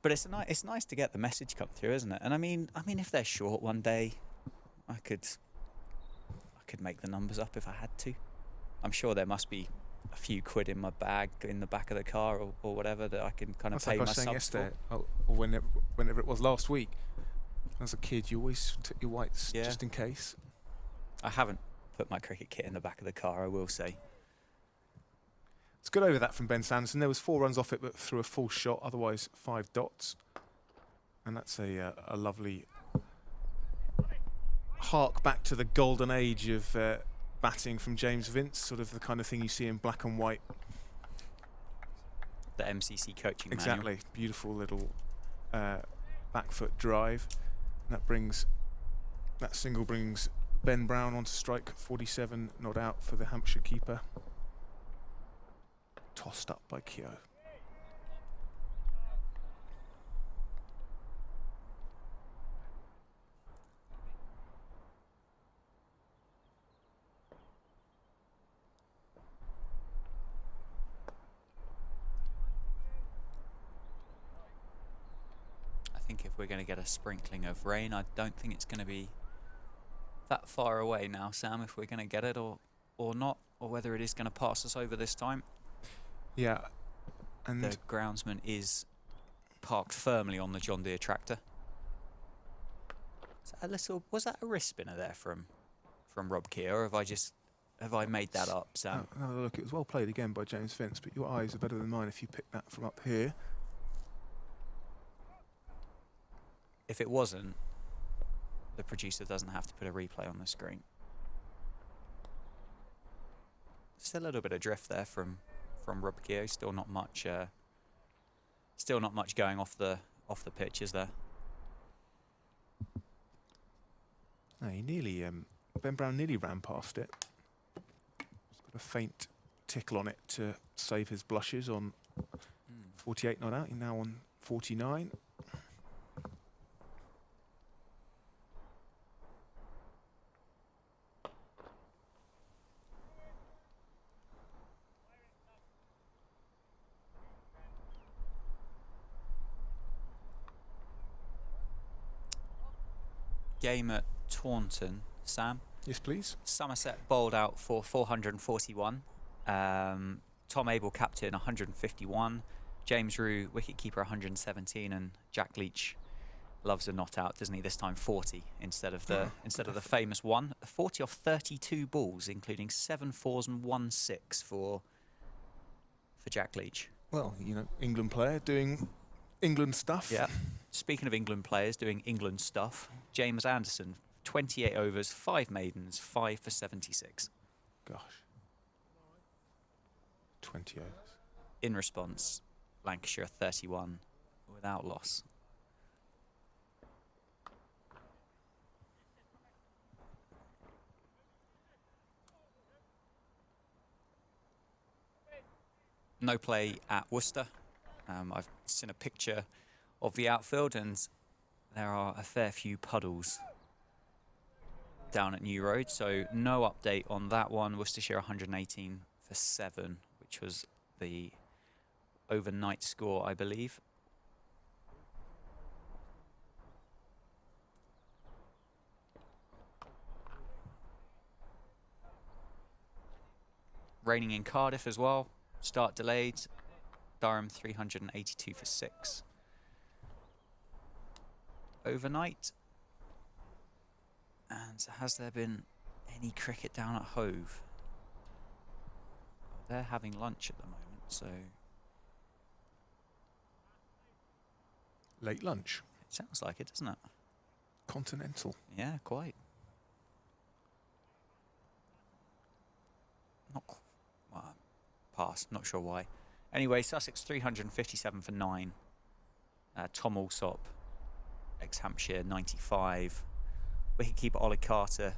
But it's nice to get the message come through, isn't it? And I mean, if they're short one day, I could make the numbers up if I had to. I'm sure there must be a few quid in my bag in the back of the car or whatever that I can kind of pay like I my was saying subs for. yesterday, or whenever it was last week. As a kid, you always took your whites just in case. I haven't put my cricket kit in the back of the car, I will say. It's good over that from Ben Sanderson. There was 4 runs off it, but through a full shot. Otherwise, 5 dots. And that's a lovely hark back to the golden age of batting from James Vince, sort of the kind of thing you see in black and white. The MCC coaching Exactly. manual. Beautiful little back foot drive. And that single brings Ben Brown onto strike, 47 not out for the Hampshire keeper. Tossed up by Keogh. I think if we're going to get a sprinkling of rain, I don't think it's going to be that far away now, Sam, if we're going to get it or not, or whether it is going to pass us over this time. Yeah, and the groundsman is parked firmly on the John Deere tractor. Was that a wrist spinner there from Rob Keogh, or have I made that up, Sam? Another look. It was well played again by James Vince, but your eyes are better than mine if you pick that from up here. If it wasn't, the producer doesn't have to put a replay on the screen. Still a little bit of drift there from Rob Keogh. Still not much going off the pitch, is there? No, he nearly Ben Brown nearly ran past it. He's got a faint tickle on it to save his blushes on 48 not out. He's now on 49. Game at Taunton, Sam. Yes, please. Somerset bowled out for 441. Tom Abel captain 151. James Rue wicketkeeper 117, and Jack Leach loves a not out, doesn't he? This time 40 instead of the famous one. 40 off 32 balls, including 7 fours and 1 6 for Jack Leach. Well, you know, England player doing England stuff. Yeah. Speaking of England players doing England stuff, James Anderson, 28 overs, 5 maidens, 5 for 76. Gosh. 20 overs. In response, Lancashire 31 without loss. No play at Worcester. I've seen a picture of the outfield, and there are a fair few puddles down at New Road, so no update on that one. Worcestershire 118 for 7, which was the overnight score, I believe. Raining in Cardiff as well. Start delayed. Durham 382 for 6. Overnight. And has there been any cricket down at Hove? They're having lunch at the moment, so... Late lunch. It sounds like it, doesn't it? Continental. Yeah, quite. Well, pass, not sure why. Anyway, Sussex 357 for 9. Tom Alsop, ex-Hampshire, 95. Wicketkeeper Ollie Carter,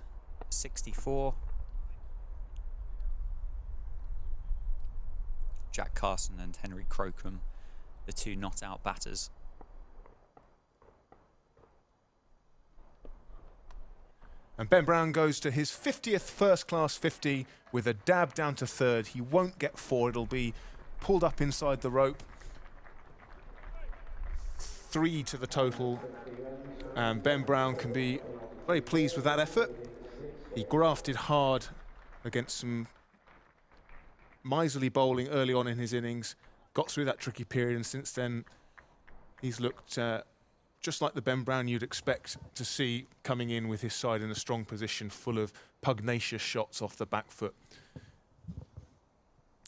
64. Jack Carson and Henry Crocombe, the two not out batters. And Ben Brown goes to his 50th first-class 50 with a dab down to third. He won't get 4. It'll be pulled up inside the rope. 3 to the total. And Ben Brown can be very pleased with that effort. He grafted hard against some miserly bowling early on in his innings, got through that tricky period, and since then he's looked just like the Ben Brown you'd expect to see coming in with his side in a strong position, full of pugnacious shots off the back foot.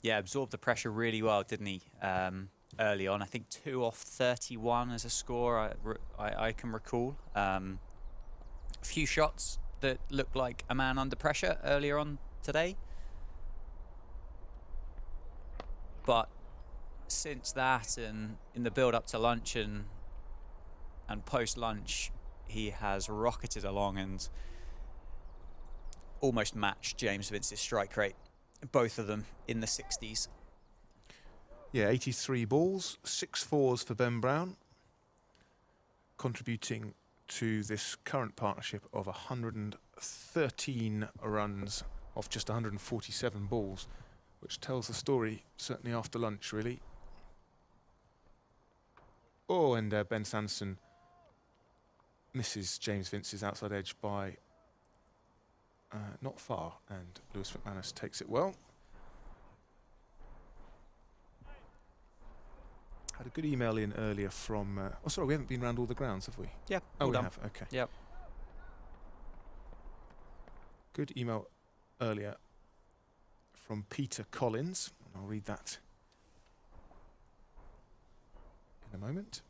Yeah, absorbed the pressure really well, didn't he? Early on, I think 2 off 31 as a score, I can recall. A few shots that looked like a man under pressure earlier on today. But since that, and in the build-up to lunch and post-lunch, he has rocketed along and almost matched James Vince's strike rate, both of them in the 60s. Yeah, 83 balls, 6 fours for Ben Brown, contributing to this current partnership of 113 runs off just 147 balls, which tells the story, certainly after lunch, really. Oh, and Ben Sanderson misses James Vince's outside edge by not far, and Lewis McManus takes it well. Had a good email in earlier from... oh, sorry, we haven't been around all the grounds, have we? Yeah, oh, we done. have, okay. Yep. Good email earlier from Peter Collins. I'll read that in a moment.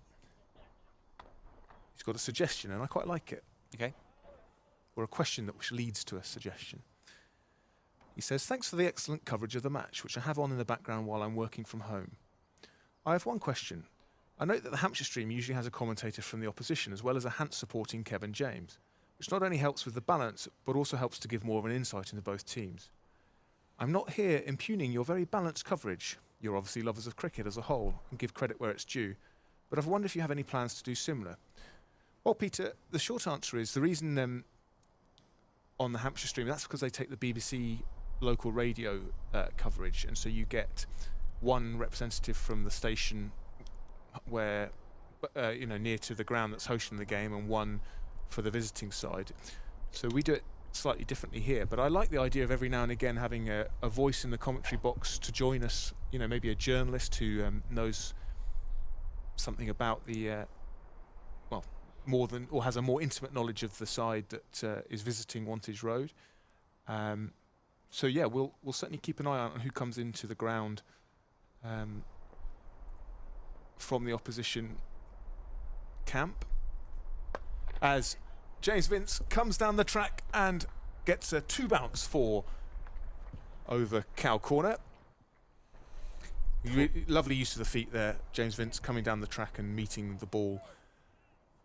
He's got a suggestion, and I quite like it. Okay. Or a question that which leads to a suggestion. He says, thanks for the excellent coverage of the match, which I have on in the background while I'm working from home. I have one question. I note that the Hampshire stream usually has a commentator from the opposition, as well as a Hants supporting Kevin James, which not only helps with the balance, but also helps to give more of an insight into both teams. I'm not here impugning your very balanced coverage. You're obviously lovers of cricket as a whole, and give credit where it's due, but I've wondered if you have any plans to do similar. Well, Peter, the short answer is the reason on the Hampshire stream, that's because they take the BBC local radio coverage, and so you get one representative from the station where, you know, near to the ground that's hosting the game, and one for the visiting side. So we do it slightly differently here, but I like the idea of every now and again having a voice in the commentary box to join us, you know, maybe a journalist who knows something about the well, more than, or has a more intimate knowledge of the side that is visiting Wantage Road. So yeah, we'll certainly keep an eye on who comes into the ground from the opposition camp, as James Vince comes down the track and gets a 2 bounce 4 over cow corner. Lovely use of the feet there, James Vince coming down the track and meeting the ball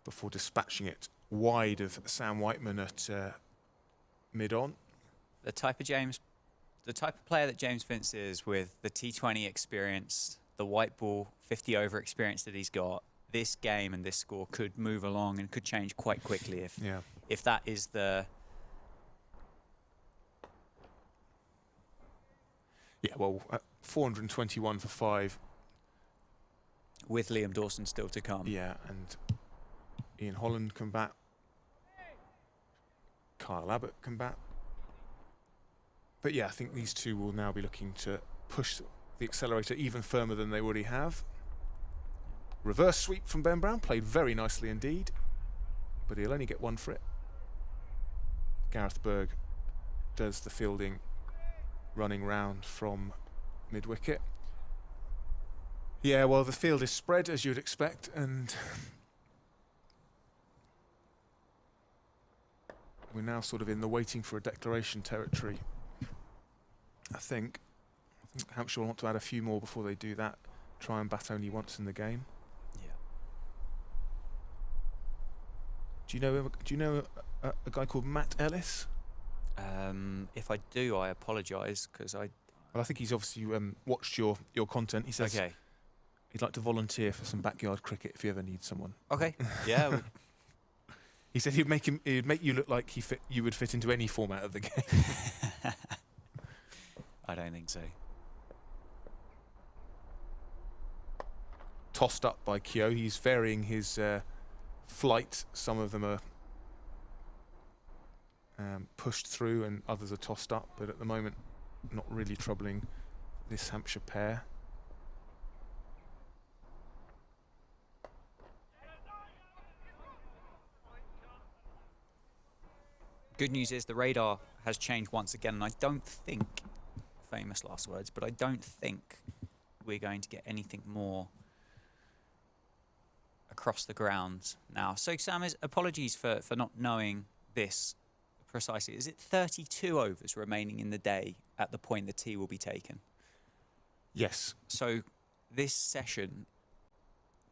before dispatching it wide of Sam Whiteman at mid-on. The type of player that James Vince is, with the T20 experience, the white ball 50 over experience that he's got, this game and this score could move along and could change quite quickly if that is the... Yeah, well, 421 for 5. With Liam Dawson still to come. Yeah, and Ian Holland can bat. Kyle Abbott can bat. But yeah, I think these two will now be looking to push the accelerator even firmer than they already have. Reverse sweep from Ben Brown, played very nicely indeed, but he'll only get 1 for it. Gareth Berg does the fielding, running round from mid-wicket. Yeah, well, the field is spread, as you'd expect, and we're now sort of in the waiting for a declaration territory, I think. Hampshire will want to add a few more before they do that. Try and bat only once in the game. Yeah. Do you know a guy called Matt Ellis? If I do, I apologise, because I Well, I think he's obviously watched your content. He says Okay. he'd like to volunteer for some backyard cricket if you ever need someone. Okay. Yeah. He said he'd make you look like you would fit into any format of the game. I don't think so. Tossed up by Kyo. He's varying his flight. Some of them are pushed through and others are tossed up, but at the moment not really troubling this Hampshire pair. Good news is the radar has changed once again, and I don't think, famous last words, but I don't think we're going to get anything more across the grounds now. So, Sam, apologies for not knowing this precisely. Is it 32 overs remaining in the day at the point the tee will be taken? Yes. So this session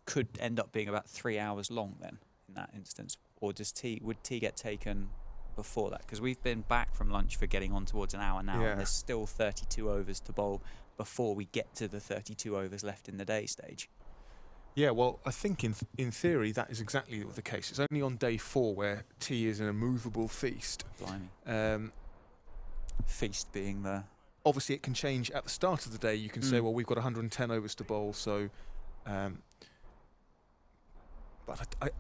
could end up being about 3 hours long then, in that instance. Or would tee get taken before that? Because we've been back from lunch for getting on towards an hour now, Yeah. and there's still 32 overs to bowl before we get to the 32 overs left in the day stage. Yeah, well, I think in theory that is exactly the case. It's only on day 4 where tea is an immovable feast. Blimey. Feast being the... Obviously, it can change at the start of the day. You can say, well, we've got 110 overs to bowl, so... but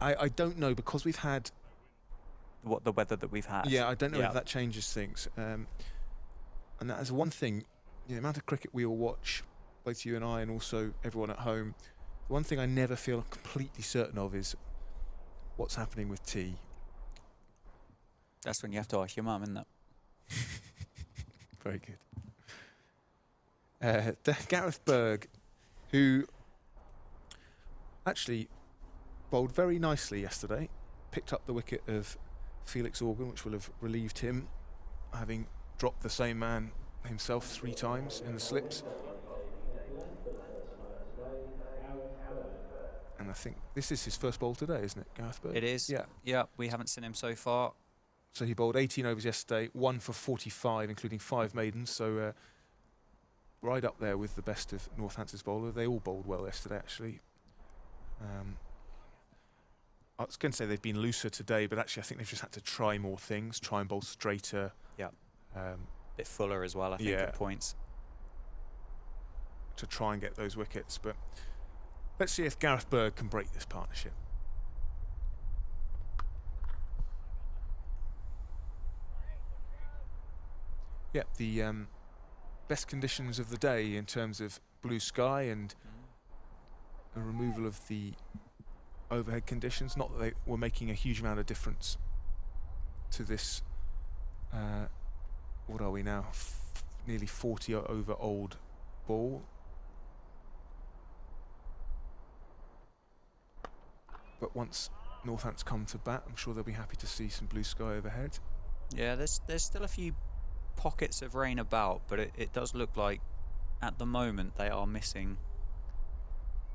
I don't know, because we've had... What the weather that we've had. Yeah, I don't know if that changes things. And that is one thing, the amount of cricket we all watch, both you and I and also everyone at home, the one thing I never feel completely certain of is what's happening with tea. That's when you have to ask your mum, isn't it? Very good. Gareth Berg, who actually bowled very nicely yesterday, picked up the wicket of Felix Organ, which will have relieved him, having dropped the same man himself 3 times in the slips. And I think this is his first bowl today, isn't it, Gareth Berg? It is. Yeah. Yeah, we haven't seen him so far. So he bowled 18 overs yesterday, 1 for 45, including 5 maidens. So right up there with the best of Northampton's bowler. They all bowled well yesterday, actually. I was going to say they've been looser today, but actually I think they've just had to try more things, try and bowl straighter. Yeah. Bit fuller as well, I think, at points. To try and get those wickets. But let's see if Gareth Berg can break this partnership. Yeah, the best conditions of the day in terms of blue sky and a removal of the overhead conditions. Not that they were making a huge amount of difference to this, what are we now, nearly 40 over old ball. But once Northampton's come to bat, I'm sure they'll be happy to see some blue sky overhead. Yeah, there's still a few pockets of rain about, but it does look like at the moment they are missing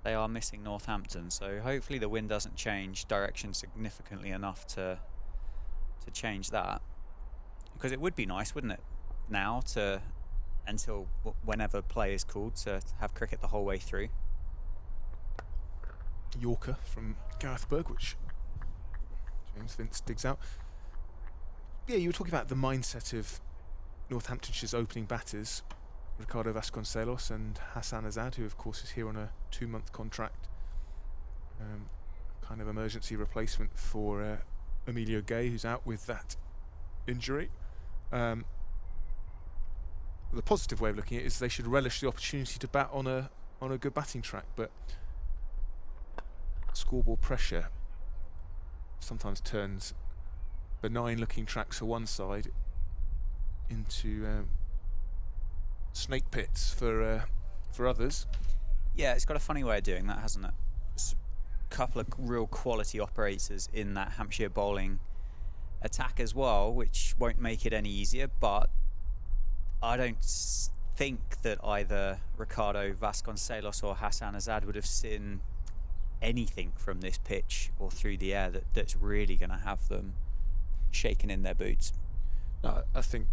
Northampton, so hopefully the wind doesn't change direction significantly enough to change that, because it would be nice, wouldn't it, now until whenever play is called, to have cricket the whole way through. Yorker from Gareth Berg, which James Vince digs out. Yeah, you were talking about the mindset of Northamptonshire's opening batters, Ricardo Vasconcelos and Hassan Azad, who of course is here on a 2-month contract, kind of emergency replacement for Emilio Gay, who's out with that injury. The positive way of looking at it is they should relish the opportunity to bat on a good batting track, but scoreboard pressure sometimes turns benign looking tracks for one side into snake pits for others. Yeah, it's got a funny way of doing that, hasn't it? There's a couple of real quality operators in that Hampshire bowling attack as well, which won't make it any easier, but I don't think that either Ricardo Vasconcelos or Hassan Azad would have seen anything from this pitch or through the air that's really going to have them shaking in their boots. No, I think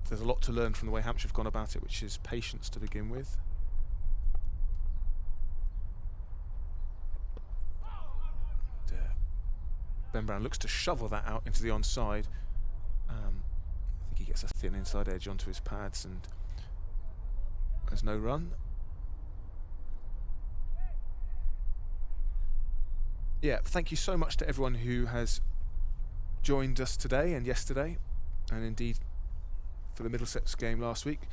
there's a lot to learn from the way Hampshire have gone about it, which is patience to begin with. And, Ben Brown looks to shovel that out into the onside. I think he gets a thin inside edge onto his pads, and there's no run. Yeah, thank you so much to everyone who has joined us today and yesterday, and indeed for the Middlesex game last week,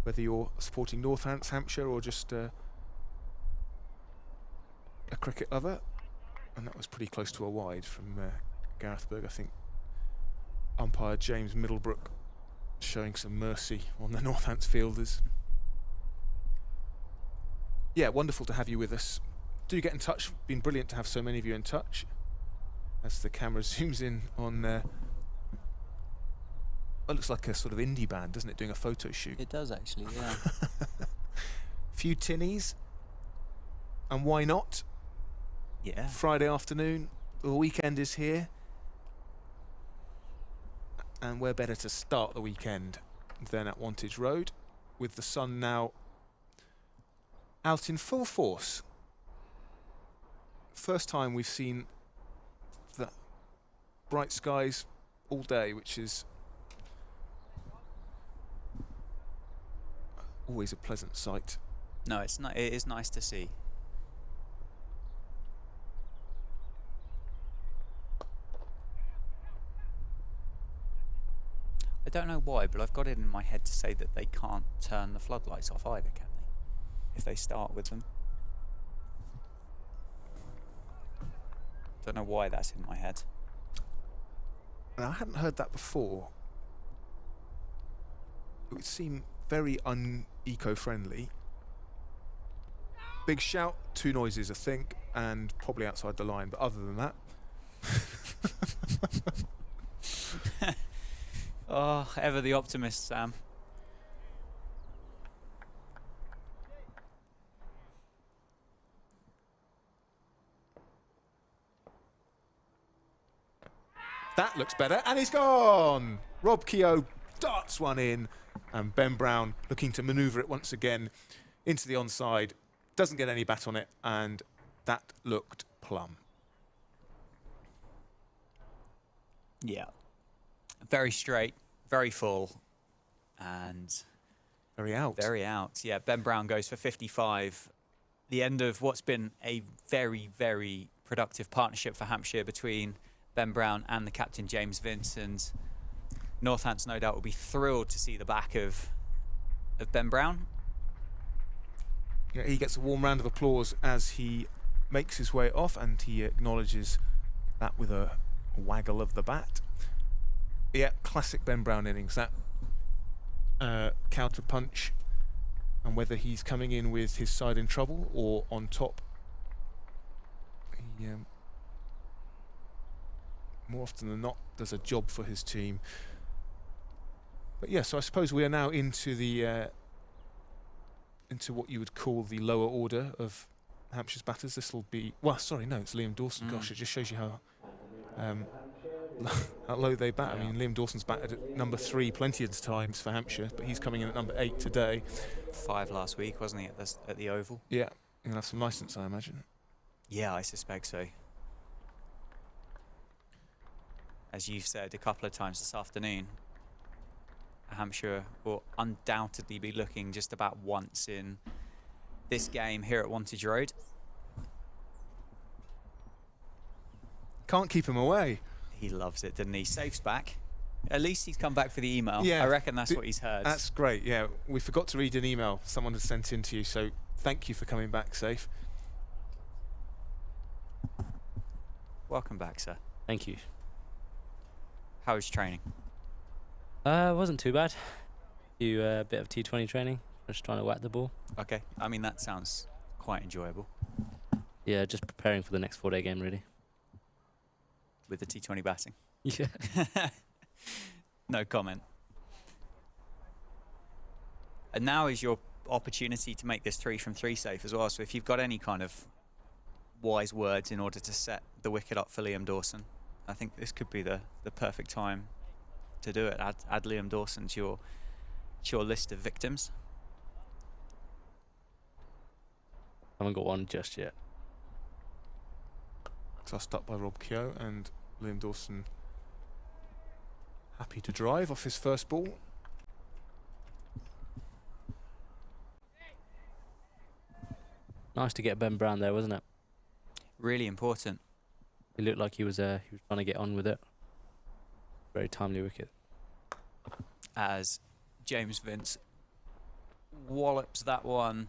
whether you're supporting Northamptonshire or just a cricket lover. And that was pretty close to a wide from Gareth Berg. I think umpire James Middlebrook showing some mercy on the Northants fielders. Yeah, wonderful to have you with us. Do get in touch. Been brilliant to have so many of you in touch. As the camera zooms in on it looks like a sort of indie band, doesn't it, doing a photo shoot? It does actually, yeah. Few tinnies, and why not? Yeah. Friday afternoon, the weekend is here, and where better to start the weekend than at Wantage Road, with the sun now out in full force. First time we've seen the bright skies all day, which is always a pleasant sight. No, it's not. It is nice to see. I don't know why, but I've got it in my head to say that they can't turn the floodlights off either, can they? If they start with them. Don't know why that's in my head. Now, I hadn't heard that before. It would seem very un-eco-friendly. Big shout, 2 noises, I think, and probably outside the line, but other than that... Oh, ever the optimist, Sam. That looks better, and he's gone! Rob Keogh darts one in, and Ben Brown looking to manoeuvre it once again into the onside. Doesn't get any bat on it, and that looked plumb. Yeah. Very straight, very full, and Very out. very out. Yeah, Ben Brown goes for 55. The end of what's been a very, very productive partnership for Hampshire between Ben Brown and the captain James Vince, and Northampton no doubt will be thrilled to see the back of Ben Brown. Yeah, he gets a warm round of applause as he makes his way off, and he acknowledges that with a waggle of the bat. Yeah, classic Ben Brown innings. That counter punch, and whether he's coming in with his side in trouble or on top, he more often than not does a job for his team. But yeah, so I suppose we are now into the into what you would call the lower order of Hampshire's batters. This will be, well, sorry, no, it's Liam Dawson. Gosh, it just shows you how how low they bat. I mean, Liam Dawson's batted at number 3 plenty of times for Hampshire, but he's coming in at number 8 today. 5 last week, wasn't he, at the Oval? Yeah, he'll have some licence, I imagine. Yeah, I suspect so. As you've said a couple of times this afternoon, Hampshire will undoubtedly be looking just about once in this game here at Wantage Road. Can't keep him away. He loves it, didn't he? Safe's back. At least he's come back for the email. Yeah, I reckon that's what he's heard. That's great, yeah. We forgot to read an email someone had sent in to you, so thank you for coming back, Safe. Welcome back, sir. Thank you. How was training? Wasn't too bad. Do a bit of T20 training. Just trying to whack the ball. Okay. I mean, that sounds quite enjoyable. Yeah, just preparing for the next 4-day game, really. With the T20 batting. Yeah. No comment. And now is your opportunity to make this 3 from 3 safe as well. So if you've got any kind of wise words in order to set the wicket up for Liam Dawson, I think this could be the perfect time to do it. Add Liam Dawson to your What's your list of victims? Haven't got one just yet. Tossed up by Rob Keogh, and Liam Dawson happy to drive off his first ball. Nice to get Ben Brown there, wasn't it? Really important. He looked like he was trying to get on with it. Very timely wicket. As James Vince wallops that one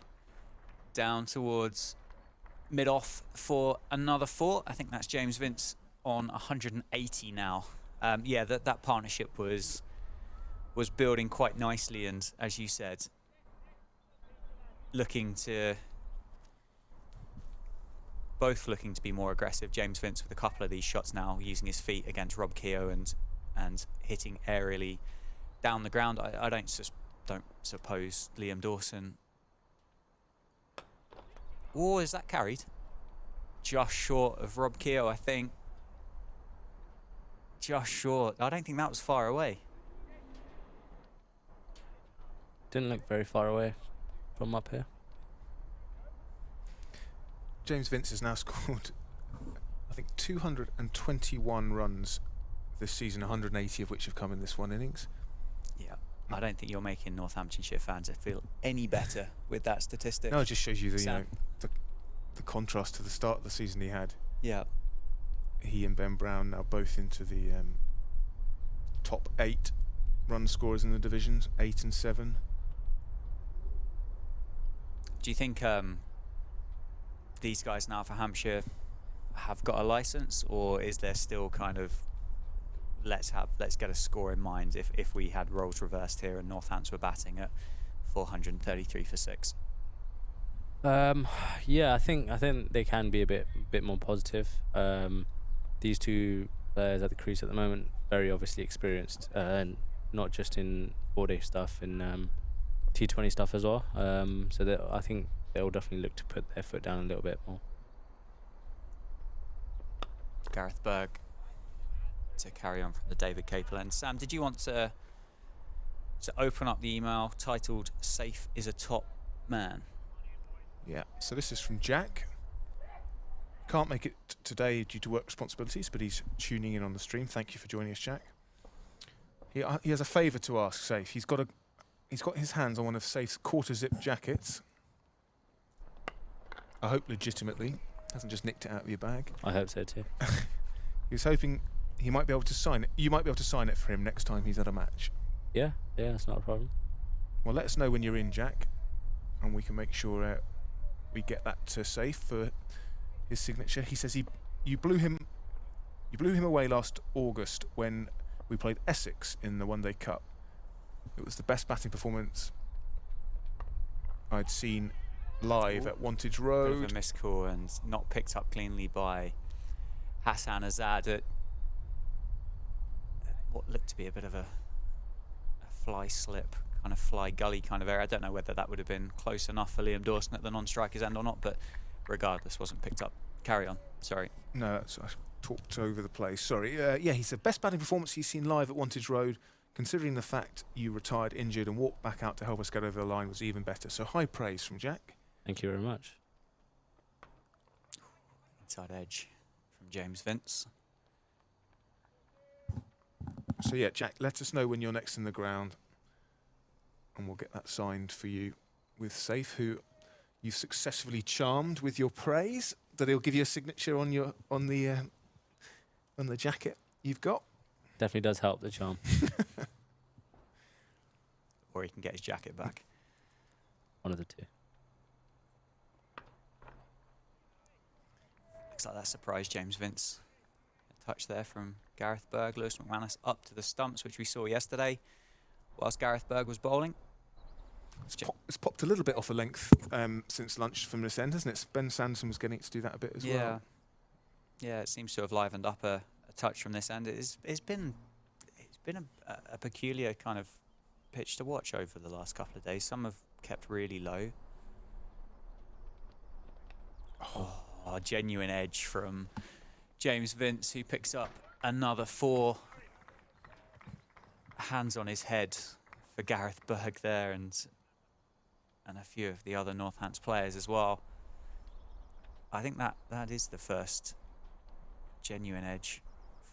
down towards mid-off for another 4. I think that's James Vince on 180 now. Yeah, that partnership was building quite nicely, and as you said, both looking to be more aggressive. James Vince with a couple of these shots now, using his feet against Rob Keogh and hitting aerially down the ground. I don't suppose Liam Dawson. Oh, is that carried? Just short of Rob Keogh, I think. Just short. I don't think that was far away. Didn't look very far away from up here. James Vince has now scored, I think, 221 runs this season, 180 of which have come in this one innings. Yeah, I don't think you're making Northamptonshire fans feel any better with that statistic. No, it just shows you the contrast to the start of the season he had. Yeah. He and Ben Brown now both into the top 8 run scorers in the divisions, 8 and 7. Do you think these guys now for Hampshire have got a licence, or is there still kind of let's get a score in mind if we had roles reversed here and Northants were batting at 433 for 6? Yeah, I think they can be a bit more positive. These two players at the crease at the moment, very obviously experienced, and not just in 4-day stuff, in T20 stuff as well. So I think they'll definitely look to put their foot down a little bit more. Gareth Berg to carry on from the David Capel end. Sam, did you want to open up the email titled "Safe is a Top Man"? Yeah, so this is from Jack. Can't make it today due to work responsibilities, but he's tuning in on the stream. Thank you for joining us, Jack. He has a favour to ask Safe. He's got his hands on one of Safe's quarter-zip jackets. I hope legitimately. Hasn't just nicked it out of your bag. I hope so too. He was hoping he might be able to sign it. You might be able to sign it for him next time he's at a match. Yeah, that's not a problem. Well, let us know when you're in, Jack, and we can make sure we get that to Safe for his signature. He says you blew him away last August when we played Essex in the One Day Cup. It was the best batting performance I'd seen live at Wantage Road. Bit of a missed call and not picked up cleanly by Hassan Azad at what looked to be a bit of a fly slip, kind of fly gully kind of area. I don't know whether that would have been close enough for Liam Dawson at the non-striker's end or not, but regardless, wasn't picked up. Carry on. Sorry. No, I talked over the place. Sorry. Yeah, he said best batting performance he's seen live at Wantage Road. Considering the fact you retired injured and walked back out to help us get over the line was even better. So high praise from Jack. Thank you very much. Inside edge from James Vince. So yeah, Jack, let us know when you're next in the ground, and we'll get that signed for you with Safe, who you've successfully charmed with your praise. That he'll give you a signature on the jacket you've got. Definitely does help the charm. Or he can get his jacket back. One of the two. Looks like that surprised James Vince. A touch there from Gareth Berg. Lewis McManus up to the stumps, which we saw yesterday whilst Gareth Berg was bowling. It's popped a little bit off a length since lunch from this end, hasn't it? Ben Sanderson was getting it to do that a bit as well. Yeah, it seems to have livened up a touch from this end. It's been a peculiar kind of pitch to watch over the last couple of days. Some have kept really low. Oh, genuine edge from James Vince, who picks up another 4. Hands on his head Gareth Berg there, and a few of the other Northants players as well. I think that is the first genuine edge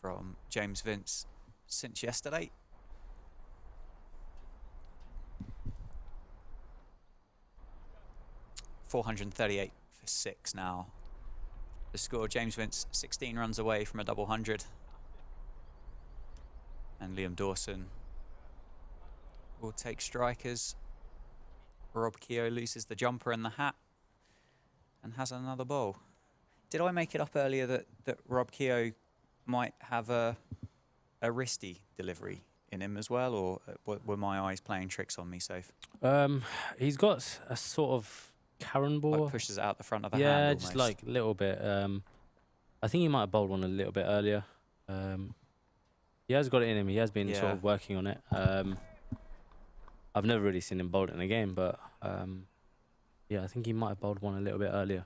from James Vince since yesterday. .438 for 6 now. The score, James Vince 16 runs away from a double 100. And Liam Dawson will take strikers. Rob Keogh loses the jumper and the hat and has another bowl. Did I make it up earlier that Rob Keogh might have a wristy delivery in him as well, or were my eyes playing tricks on me, Soph? He's got a sort of Karen ball. Like pushes it out the front of the hand. Yeah, almost. just like a little bit. I think he might have bowled one a little bit earlier. He has got it in him. He has been sort of working on it. I've never really seen him bowl it in a game, but yeah, I think he might have bowled one a little bit earlier.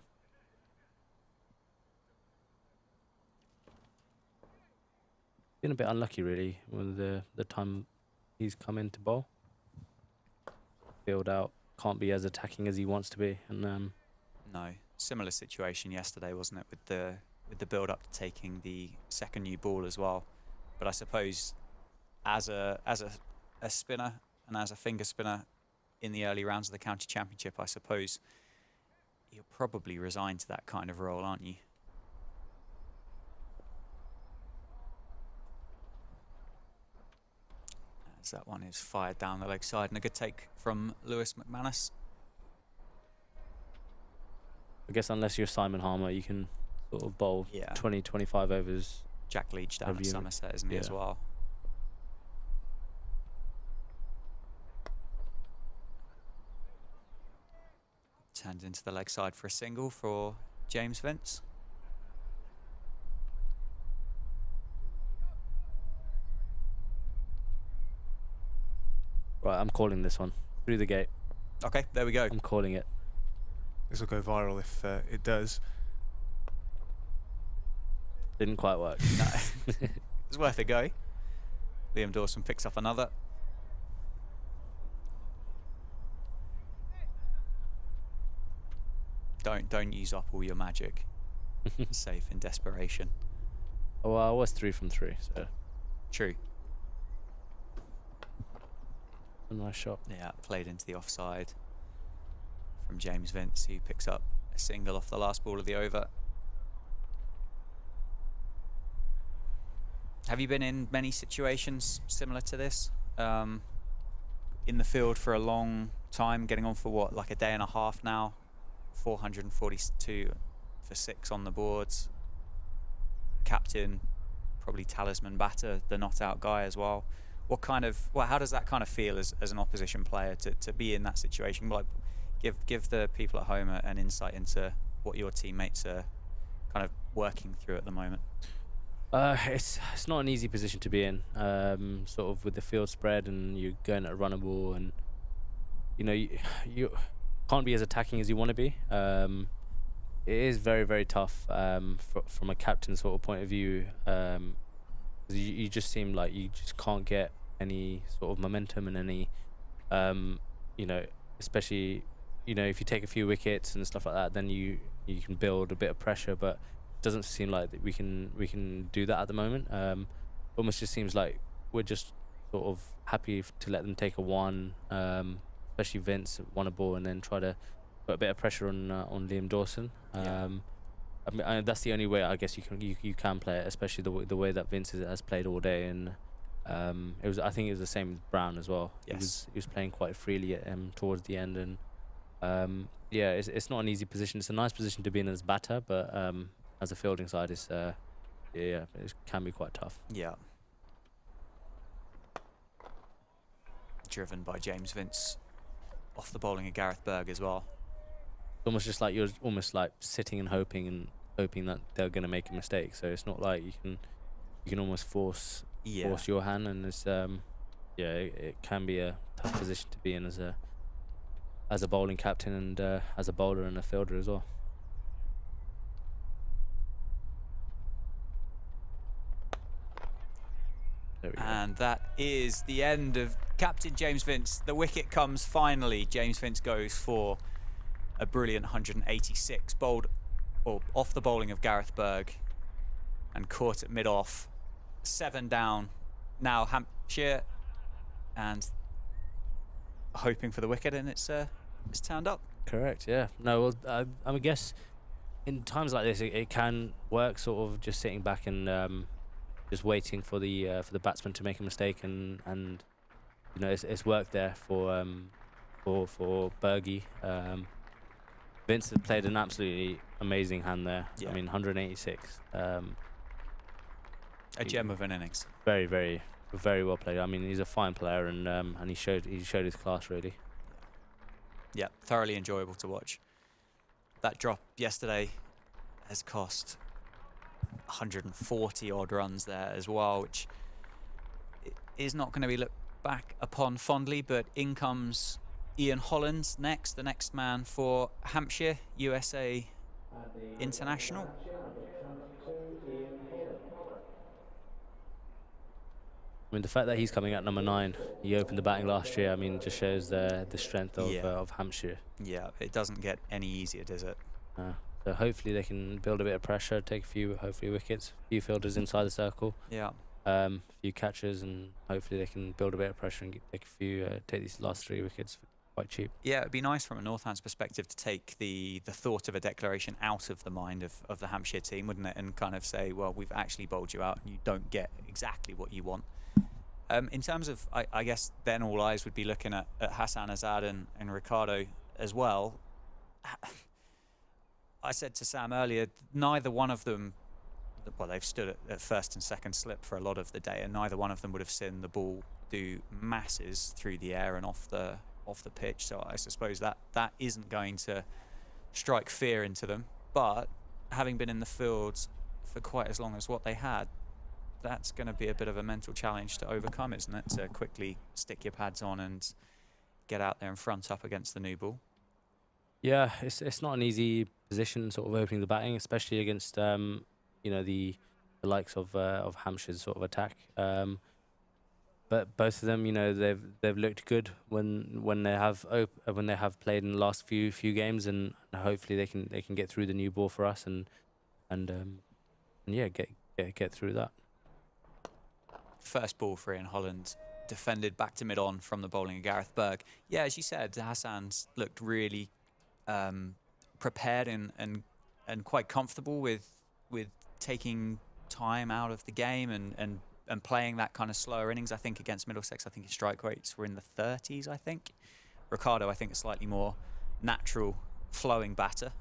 Been a bit unlucky, really, with the time he's come in to bowl. Field out, can't be as attacking as he wants to be, and no, similar situation yesterday, wasn't it, with the build up to taking the second new ball as well. But I suppose as a spinner and as a finger spinner in the early rounds of the county championship, I suppose you're probably resigned to that kind of role, aren't you? As that one is fired down the leg side, and a good take from Lewis McManus. I guess unless you're Simon Harmer, you can sort of bowl 20, 25 overs. Jack Leach down at Somerset, isn't he, as well? Turns into the leg side for a single for James Vince. Right, I'm calling this one. Through the gate. Okay, there we go. I'm calling it. This will go viral if it does. Didn't quite work. No. It's worth a go. Liam Dawson picks up another. Don't use up all your magic. Safe in desperation. Oh, well, I was 3 from 3, so. True. A nice shot. Yeah, played into the offside from James Vince, who picks up a single off the last ball of the over. Have you been in many situations similar to this? In the field for a long time, getting on for what, like a day and a half now? 442 for 6 on the boards. Captain, probably talisman batter, the not out guy as well. What kind of, well, how does that kind of feel as an opposition player to be in that situation? Like, give the people at home an insight into what your teammates are kind of working through at the moment. It's not an easy position to be in, sort of with the field spread, and you're going at a runner ball, and you know you can't be as attacking as you want to be. It is very, very tough from a captain sort of point of view. You just seem like you just can't get any sort of momentum and any, you know, especially, you know, if you take a few wickets and stuff like that, then you can build a bit of pressure, but it doesn't seem like that we can do that at the moment. Almost just seems like we're just sort of happy to let them take a 1, especially Vince won a ball, and then try to put a bit of pressure on Liam Dawson. I mean, that's the only way I guess you can play it, especially the way that Vince has played all day. And I think it was the same with Brown as well. Yes. He was playing quite freely towards the end, and yeah, it's not an easy position. It's a nice position to be in as batter, but as a fielding side, it can be quite tough. Yeah. Driven by James Vince off the bowling of Gareth Berg as well. Almost just like you're almost like sitting and hoping that they're going to make a mistake. So it's not like you can almost force your hand, and it's it can be a tough position to be in as a bowling captain, and as a bowler and a fielder as well. And that is the end of Captain James Vince, the wicket comes finally. James Vince goes for a brilliant 186, bowled or off the bowling of Gareth Berg and caught at mid-off. 7 down. Now Hampshire and hoping for the wicket, and it's turned up. Correct. Yeah. No. Well, I guess in times like this, it can work. Sort of just sitting back and just waiting for the batsman to make a mistake, and you know it's worked there for Bergie. Vince had played an absolutely amazing hand there. Yeah. I mean, 186. A gem of an innings. Very, very, very well played. I mean, he's a fine player, and he showed his class really. Yeah, thoroughly enjoyable to watch. That drop yesterday has cost 140 odd runs there as well, which is not going to be looked back upon fondly. But in comes Ian Holland next, the next man for Hampshire, USA international. I mean, the fact that he's coming at number 9, he opened the batting last year. I mean, just shows the strength of Hampshire. Yeah, it doesn't get any easier, does it? So hopefully they can build a bit of pressure, take a few hopefully wickets, a few fielders inside the circle. Yeah. A few catches, and hopefully they can build a bit of pressure and take these last 3 wickets quite cheap. Yeah, it'd be nice from a Northants perspective to take the thought of a declaration out of the mind of the Hampshire team, wouldn't it? And kind of say, well, we've actually bowled you out and you don't get exactly what you want. In terms of, I guess, then all eyes would be looking at Hassan Azad and Ricardo as well. I said to Sam earlier, neither one of them, well, they've stood at first and second slip for a lot of the day, and neither one of them would have seen the ball do masses through the air and off the pitch. So I suppose that isn't going to strike fear into them. But having been in the field for quite as long as what they had, that's going to be a bit of a mental challenge to overcome, isn't it? To quickly stick your pads on and get out there and front up against the new ball. Yeah, it's not an easy position, sort of opening the batting, especially against you know the likes of Hampshire's sort of attack. But both of them, you know, they've looked good when they have played in the last few games, and hopefully they can get through the new ball for us and yeah, get through that. First ball for Ian Holland, defended back to mid-on from the bowling of Gareth Berg. Yeah, as you said, Hassan's looked really prepared and quite comfortable with taking time out of the game and playing that kind of slower innings. I think against Middlesex, I think his strike rates were in the 30s, I think. Ricardo, I think, a slightly more natural flowing batter.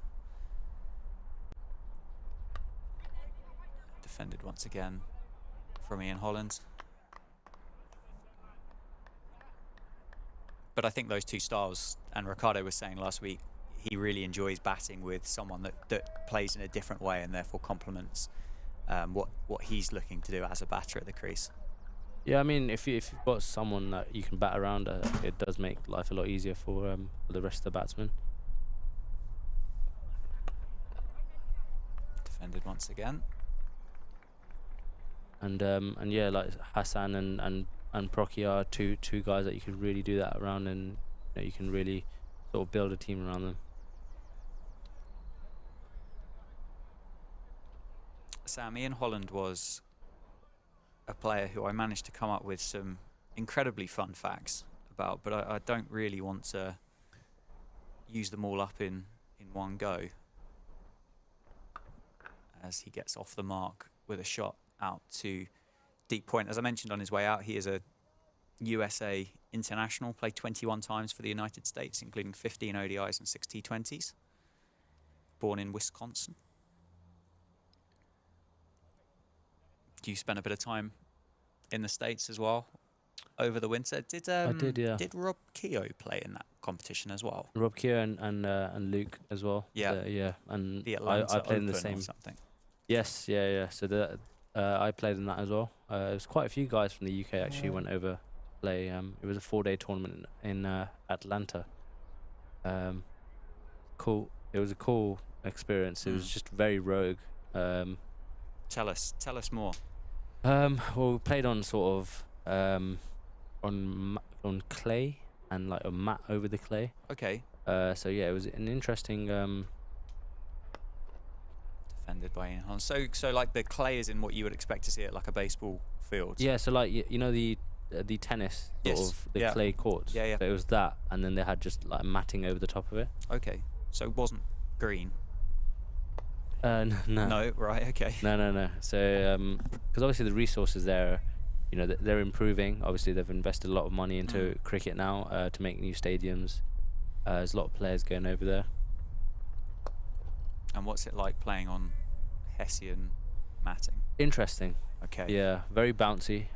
Defended once again from Ian Holland. But I think those two styles, and Ricardo was saying last week, he really enjoys batting with someone that plays in a different way and therefore complements what he's looking to do as a batter at the crease. Yeah, I mean, if you've got someone that you can bat around, it does make life a lot easier for the rest of the batsmen. Defended once again. And yeah, like Hassan and Procky are two guys that you can really do that around, and you know, you can really sort of build a team around them. Sam, Ian Holland was a player who I managed to come up with some incredibly fun facts about, but I don't really want to use them all up in one go, as he gets off the mark with a shot out to deep point. As I mentioned on his way out, he is a USA international, played 21 times for the United States, including 15 ODIs and 6 T20s. Born in Wisconsin. You spent a bit of time in the States as well over the winter. I did, yeah. Did Rob Keogh play in that competition as well? Rob Keogh and Luke as well. Yeah, yeah. And the Atlanta I played in the Open same. Or something. Yes, yeah. So I played in that as well. There was quite a few guys from the UK actually went over to play. It was a 4-day tournament in Atlanta. Cool. It was a cool experience. It was just very rogue. Tell us more. Well, we played on sort of on clay and like a mat over the clay. Okay. So yeah, it was an interesting. Defended by Ian Holland. So like the clay is in what you would expect to see at like a baseball field. Yeah, so like you know the tennis sort Yes. of the Yeah. clay courts. Yeah, yeah. So it was that, and then they had just like matting over the top of it. Okay. So it wasn't green. No. No. Right. Okay. No. So because obviously the resources there, you know, they're improving. Obviously they've invested a lot of money into cricket now to make new stadiums. There's a lot of players going over there. And what's it like playing on Hessian matting? Interesting. Okay. Yeah, very bouncy.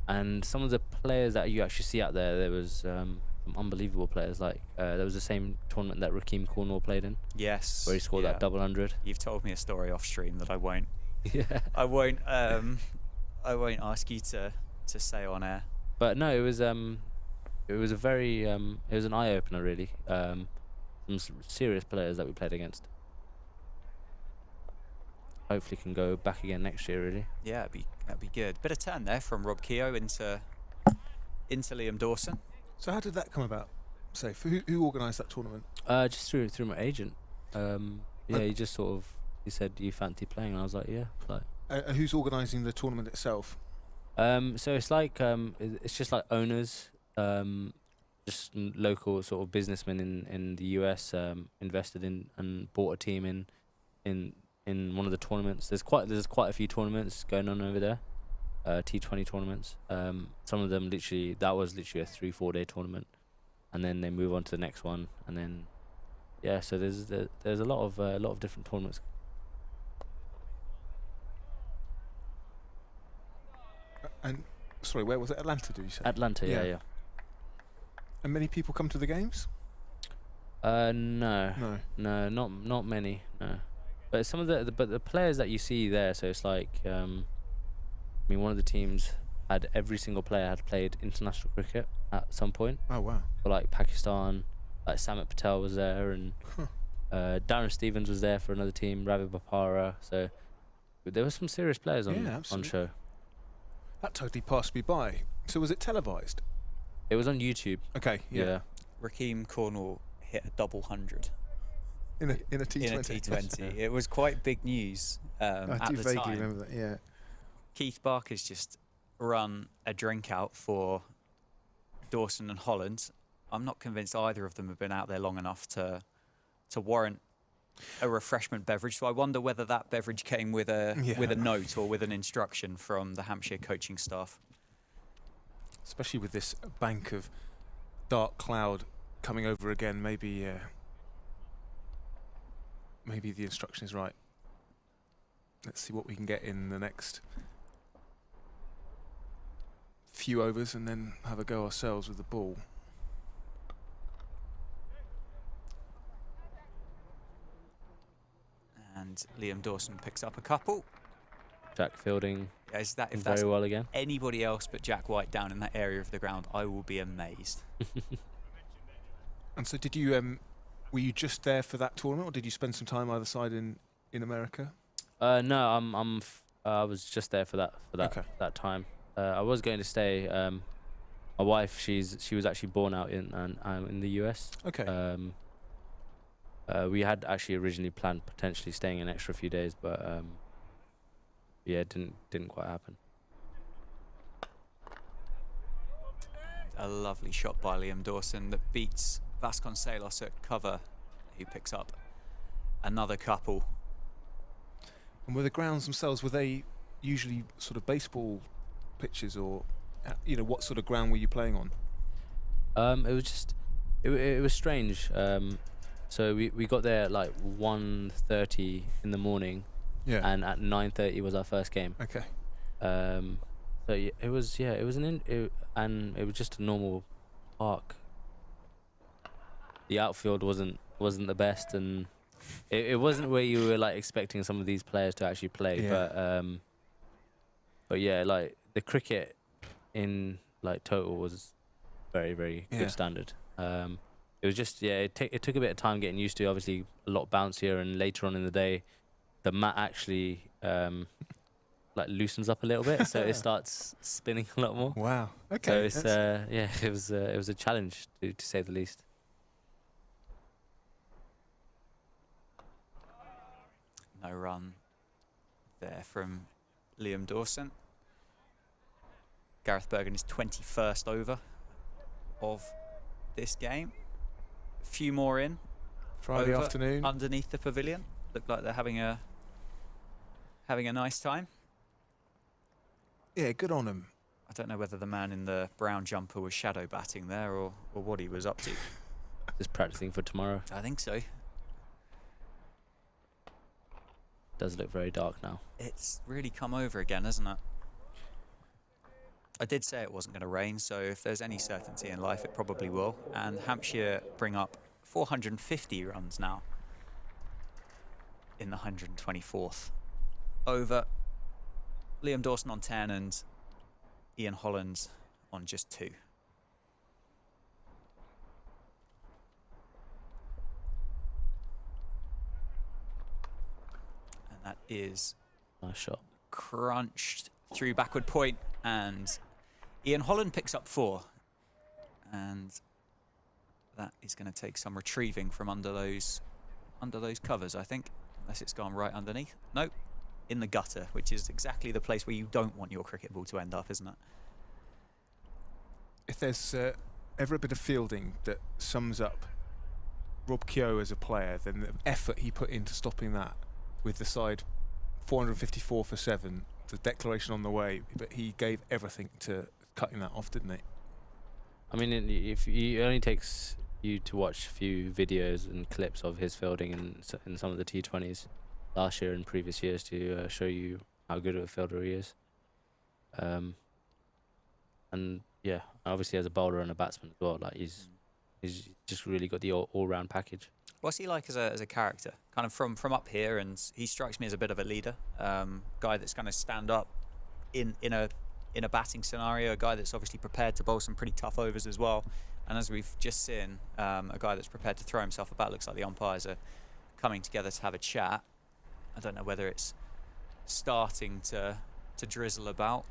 And some of the players that you actually see out there was some unbelievable players. Like there was the same tournament that Rakeem Cornwall played in, Yes. where he scored that double 100. You've told me a story off stream that I won't. Yeah. I won't ask you to say on air. But no, it was a very it was an eye opener really. Some serious players that we played against. Hopefully can go back again next year really. Yeah, that'd be good. Bit of turn there from Rob Keogh into Liam Dawson. So how did that come about? Say, who organised that tournament? Just through my agent. Yeah, he just sort of he said, "Do you fancy playing?" And I was like, "Yeah." Like, Who's organising the tournament itself? so it's like it's just like owners, just local sort of businessmen in the US invested in and bought a team in one of the tournaments. There's quite a few tournaments going on over there, T20 tournaments. Some of them that was literally a 3-4 day tournament, and then they move on to the next one, and then yeah. So there's a lot of different tournaments. And sorry, where was it? Atlanta, did you say? Atlanta, yeah. And many people come to the games? No, not many. No, but some of the players that you see there. So it's like, I mean, one of the teams had every single player had played international cricket at some point. Oh wow! For like Pakistan, like Samit Patel was there, and Darren Stevens was there for another team, Ravi Bapara. So there were some serious players on show. That totally passed me by. So was it televised? It was on YouTube. Okay, yeah. Rakeem Cornwall hit a double 100 In a T20. in a T20. It was quite big news I at do the vaguely time. remember that. Yeah. Keith Barker's just run a drink out for Dawson and Holland. I'm not convinced either of them have been out there long enough to warrant a refreshment beverage. So I wonder whether that beverage came with a note or with an instruction from the Hampshire coaching staff. Especially with this bank of dark cloud coming over again, maybe the instruction is right. Let's see what we can get in the next few overs and then have a go ourselves with the ball. And Liam Dawson picks up a couple. Jack Fielding If that's very well again. anybody else but Jack White down in that area of the ground, I will be amazed. And so did you were you just there for that tournament, or did you spend some time either side in America? No, I was just there for that Okay. that time. I was going to stay. My wife, she was actually born out in the US. Okay. We had actually originally planned potentially staying an extra few days, but yeah, it didn't quite happen. A lovely shot by Liam Dawson that beats Vasconcelos at cover, who picks up another couple. And were the grounds themselves, were they usually sort of baseball pitches, or what sort of ground were you playing on? It was just it was strange. So we got there at like 1:30 in the morning, Yeah. and at 9:30 was our first game. Okay. So it was and it was just a normal park. The outfield wasn't the best, and it wasn't where you were like expecting some of these players to actually play. Yeah. But yeah, like the cricket in like total was very, very Yeah. good standard. It was just it took a bit of time getting used to. Obviously, a lot bouncier, and later on in the day, the mat actually like loosens up a little bit, so it starts spinning a lot more. Wow. So Okay. it's yeah, it was a challenge to say the least. No run there from Liam Dawson. Gareth Bergen is 21st over of this game. A few more in. Friday over afternoon. Underneath the pavilion. Look like they're having a nice time. Yeah, good on him. I don't know whether the man in the brown jumper was shadow batting there or what he was up to. Just practicing for tomorrow. I think so. Does look very dark now. It's really come over again, hasn't it? I did say it wasn't going to rain, so if there's any certainty in life, it probably will. And Hampshire bring up 450 runs now in the 124th over. Liam Dawson on 10 and Ian Holland on just 2. And that is Nice shot. crunched through backward point, and Ian Holland picks up 4. And that is going to take some retrieving from under those covers, I think, unless it's gone right underneath. Nope. In the gutter, which is exactly the place where you don't want your cricket ball to end up, isn't it? If there's ever a bit of fielding that sums up Rob Keogh as a player, then the effort he put into stopping that with the side 454 for 7, the declaration on the way, but he gave everything to cutting that off, didn't he? I mean, if it only takes you to watch a few videos and clips of his fielding in some of the T20s last year and previous years to show you how good of a fielder he is. And yeah, obviously as a bowler and a batsman as well, like he's just really got the all-round package. What's he like as a character? Kind of from up here, and he strikes me as a bit of a leader, guy that's going to stand up in a batting scenario, a guy that's obviously prepared to bowl some pretty tough overs as well. And as we've just seen, a guy that's prepared to throw himself about. Looks like the umpires are coming together to have a chat. I don't know whether it's starting to drizzle about.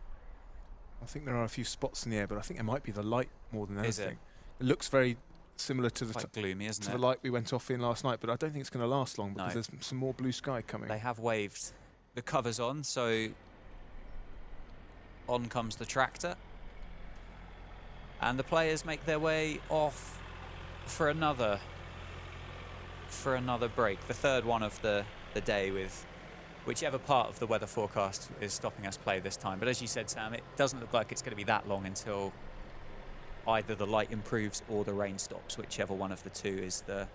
I think there are a few spots in the air, but I think it might be the light more than Is anything. it? It looks very similar to the Quite gloomy, isn't to it? the light we went off in last night, but I don't think it's going to last long because No. there's some more blue sky coming. They have waved the covers on, so on comes the tractor. And the players make their way off for another break, the third one of the day, with whichever part of the weather forecast is stopping us play this time. But as you said, Sam, it doesn't look like it's going to be that long until either the light improves or the rain stops, whichever one of the two is the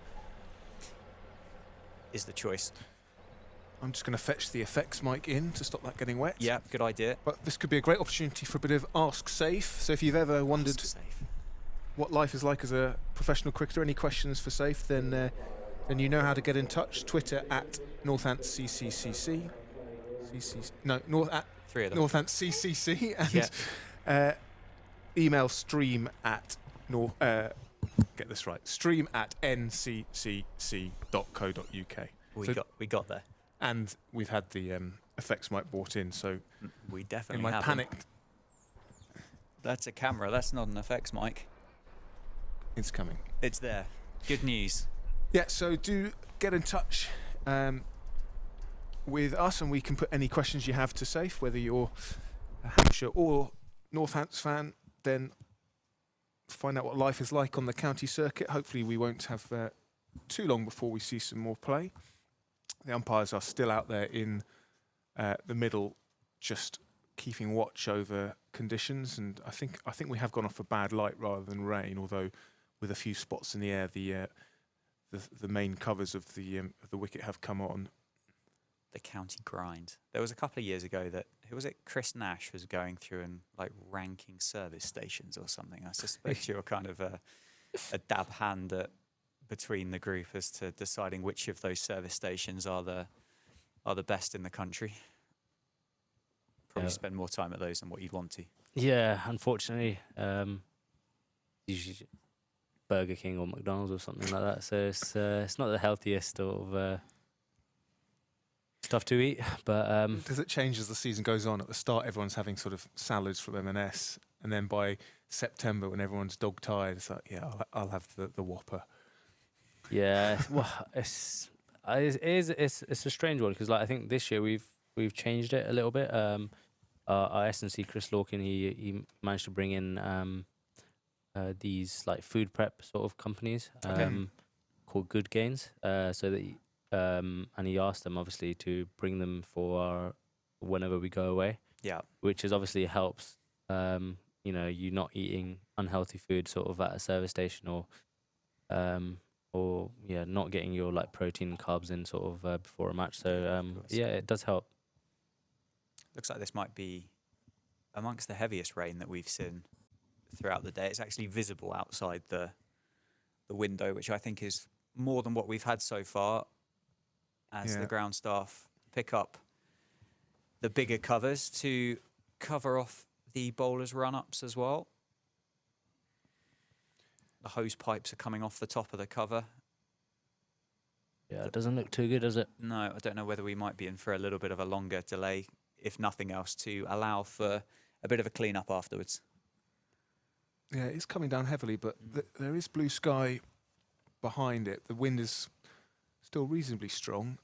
choice. I'm just going to fetch the effects mic in to stop that getting wet. Yeah, good idea. But this could be a great opportunity for a bit of Ask Safe. So if you've ever wondered Safe. what life is like as a professional cricketer, any questions for Safe, then you know how to get in touch. Twitter at NorthamptonCCC. At 3 of them. NorthamptonCCC. And email stream at get this right. Stream at ncccc.co.uk. We got there. And we've had the effects mic brought in, so We in definitely my have panic, them. That's a camera. That's not an effects mic. it's coming. It's there. Good news. Yeah, so do get in touch with us, and we can put any questions you have to Safe, whether you're a Hampshire or Northants fan. Then find out what life is like on the county circuit. Hopefully we won't have too long before we see some more play. The umpires are still out there in the middle, just keeping watch over conditions, and I think we have gone off for bad light rather than rain, although with a few spots in the air, the main covers of the wicket have come on. The county grind. There was a couple of years ago that, who was it? Chris Nash was going through and like ranking service stations or something. I suspect you're kind of a dab hand between the group as to deciding which of those service stations are the best in the country. Probably spend more time at those than what you'd want to. Yeah, unfortunately, usually Burger King or McDonald's or something like that. So it's not the healthiest of tough to eat, but Does it change as the season goes on? At the start, everyone's having sort of salads from M&S, and then by September, when everyone's dog tired, it's like, yeah, I'll have the Whopper. yeah, well, it's a strange one because like I think this year we've changed it a little bit. Our S&C Chris Lorcan, he managed to bring in these like food prep sort of companies called Good Gains, so that and he asked them obviously to bring them for whenever we go away. Yeah. Which is obviously helps. You know, you're not eating unhealthy food sort of at a service station or yeah, not getting your like protein and carbs in sort of before a match. So yeah, it does help. Looks like this might be amongst the heaviest rain that we've seen throughout the day. It's actually visible outside the window, which I think is more than what we've had so far, as the ground staff pick up the bigger covers to cover off the bowlers' run-ups as well. The hose pipes are coming off the top of the cover. Yeah, it doesn't look too good, does it? No, I don't know whether we might be in for a little bit of a longer delay, if nothing else, to allow for a bit of a clean-up afterwards. Yeah, it's coming down heavily, but there is blue sky behind it. The wind is still reasonably strong.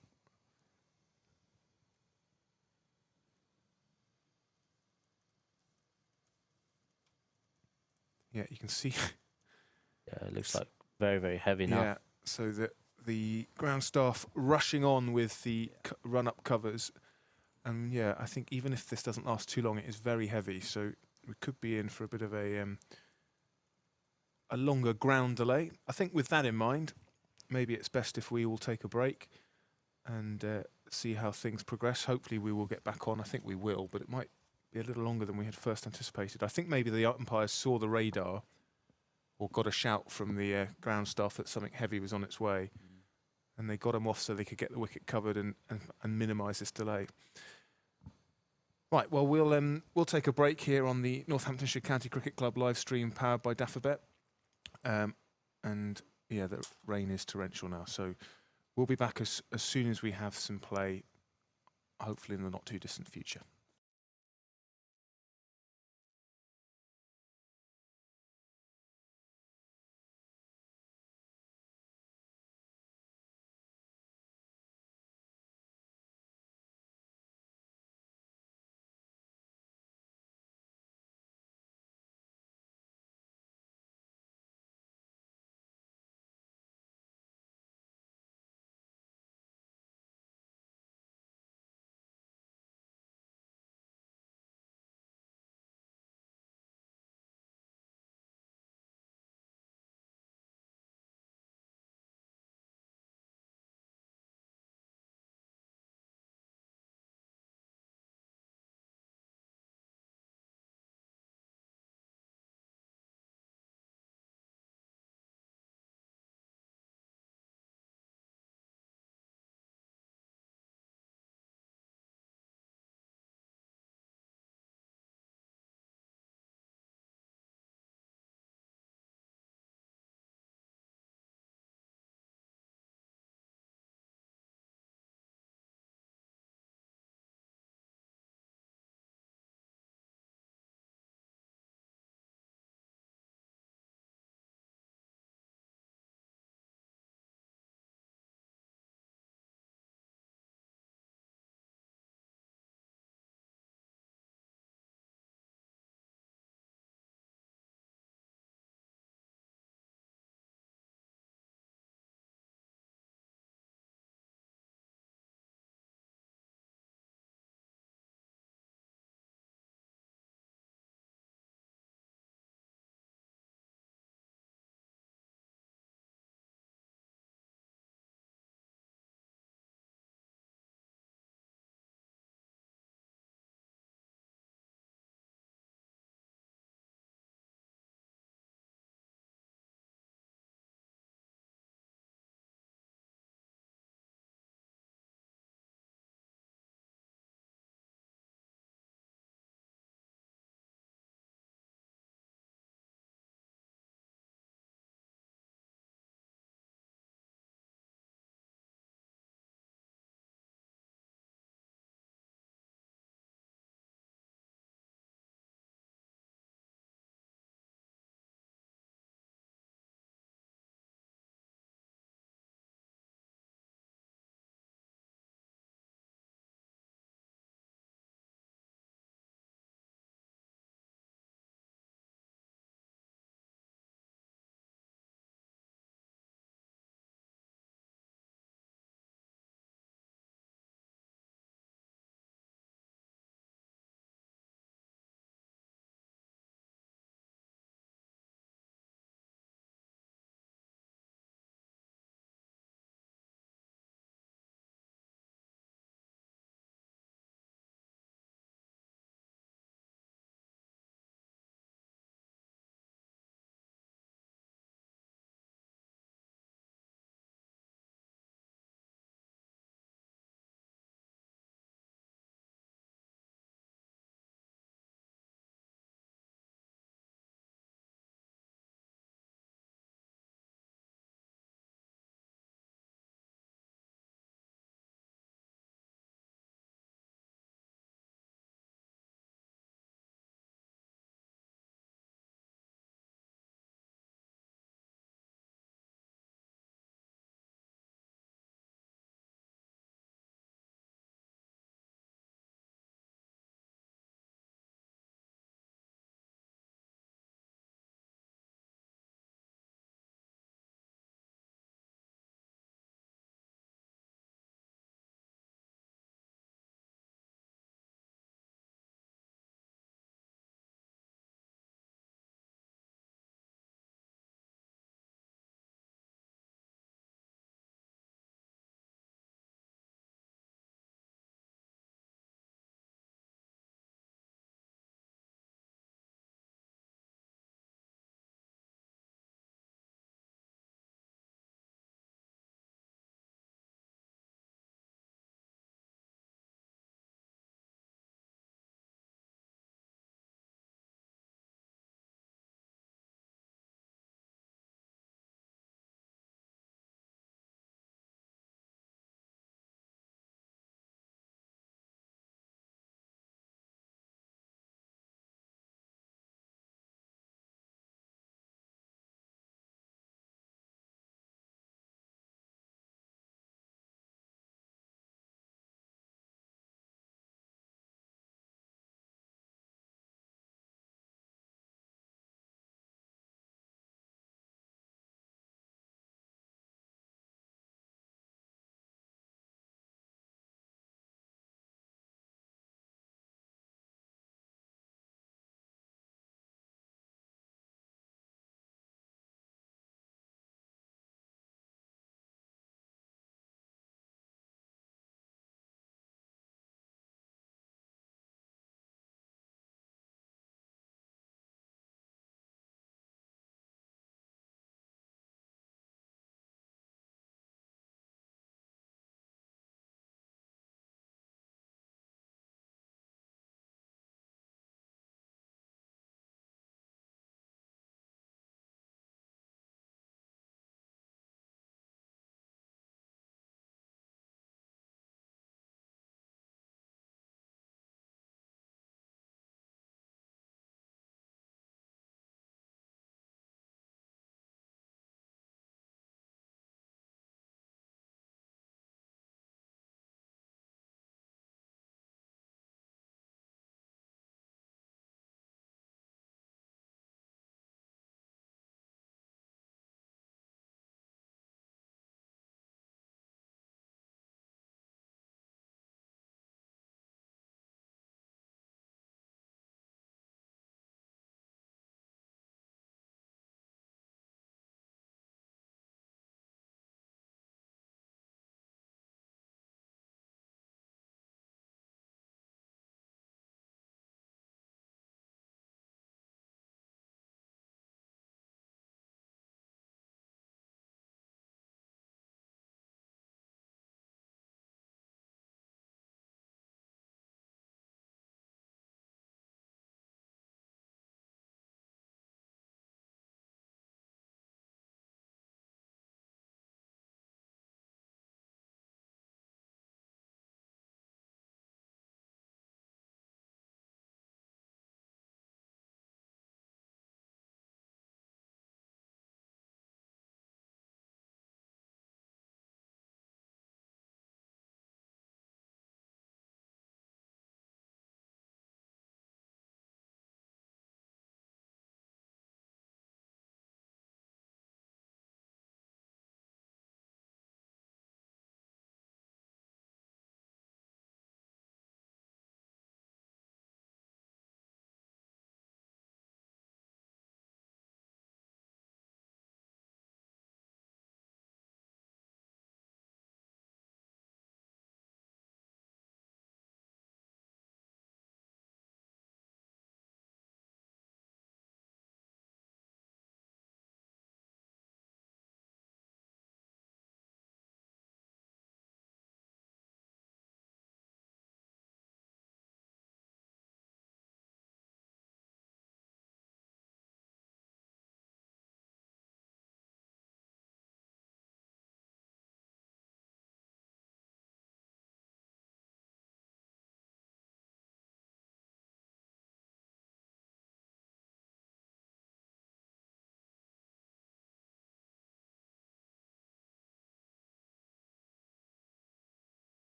Yeah, you can see. Yeah, it looks like very, very heavy now. Yeah, so the ground staff rushing on with the run-up covers. And yeah, I think even if this doesn't last too long, it is very heavy. So we could be in for a bit of a longer ground delay. I think with that in mind, maybe it's best if we all take a break and see how things progress. Hopefully we will get back on. I think we will, but it might be a little longer than we had first anticipated. I think maybe the umpires saw the radar or got a shout from the ground staff that something heavy was on its way, and they got them off so they could get the wicket covered and minimise this delay. Right, well, we'll take a break here on the Northamptonshire County Cricket Club live stream powered by DAFFABET. And yeah, the rain is torrential now, so we'll be back as soon as we have some play, hopefully in the not too distant future.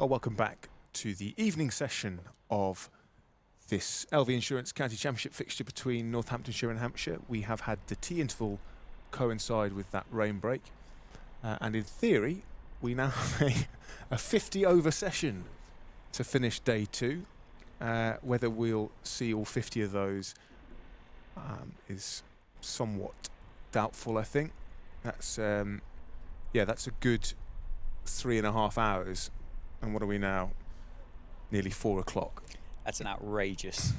Well, welcome back to the evening session of this LV Insurance County Championship fixture between Northamptonshire and Hampshire. We have had the tea interval coincide with that rain break. And in theory, we now have a 50-over session to finish day 2. Whether we'll see all 50 of those is somewhat doubtful, I think. That's that's a good 3.5 hours. And what are we now? Nearly 4 o'clock. That's an outrageous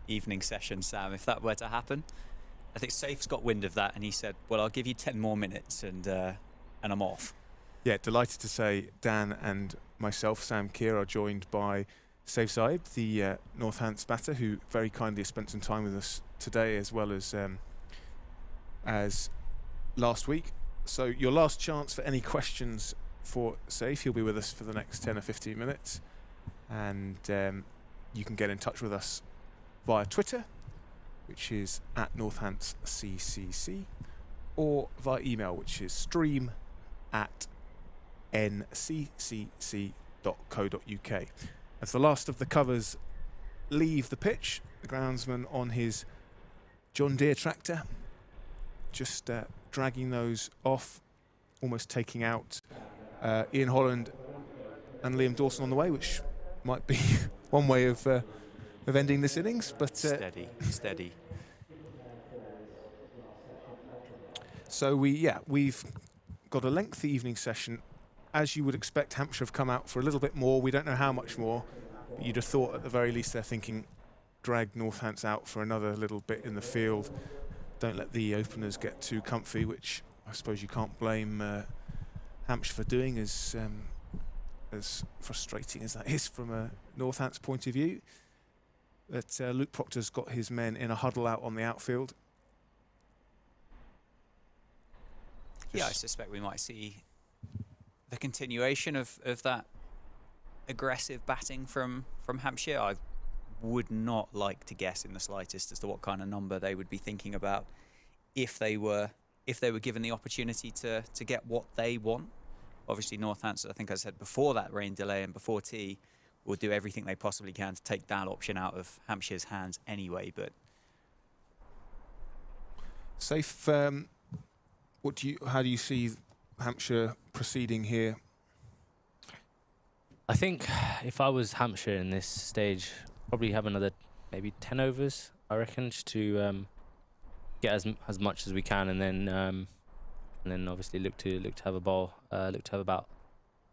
evening session, Sam. If that were to happen, I think Safe's got wind of that, and he said, "Well, I'll give you 10 more minutes, and I'm off." Yeah, delighted to say Dan and myself, Sam Keir, are joined by Saif Saib, the Northants batter, who very kindly spent some time with us today, as well as last week. So your last chance for any questions for Saif. He'll be with us for the next 10 or 15 minutes, and you can get in touch with us via Twitter, which is @NorthantsCCC, or via email, which is stream@nccc.co.uk. As the last of the covers leave the pitch, the groundsman on his John Deere tractor, just dragging those off, almost taking out Ian Holland and Liam Dawson on the way, which might be one way of ending this innings. But steady. So we've got a lengthy evening session. As you would expect, Hampshire have come out for a little bit more. We don't know how much more, but you'd have thought at the very least they're thinking, drag Northants out for another little bit in the field. Don't let the openers get too comfy, which I suppose you can't blame Hampshire for doing, as frustrating as that is from a Northants point of view. But Luke Proctor's got his men in a huddle out on the outfield. Yeah, I suspect we might see the continuation of that aggressive batting from Hampshire. I would not like to guess in the slightest as to what kind of number they would be thinking about if they were given the opportunity to get what they want. Obviously, Northants, I think I said before that rain delay and before tea, will do everything they possibly can to take that option out of Hampshire's hands anyway. But Safe, how do you see Hampshire proceeding here? I think if I was Hampshire in this stage, probably have another maybe 10 overs, I reckon, just to get as much as we can, and then obviously look to have a ball, look to have about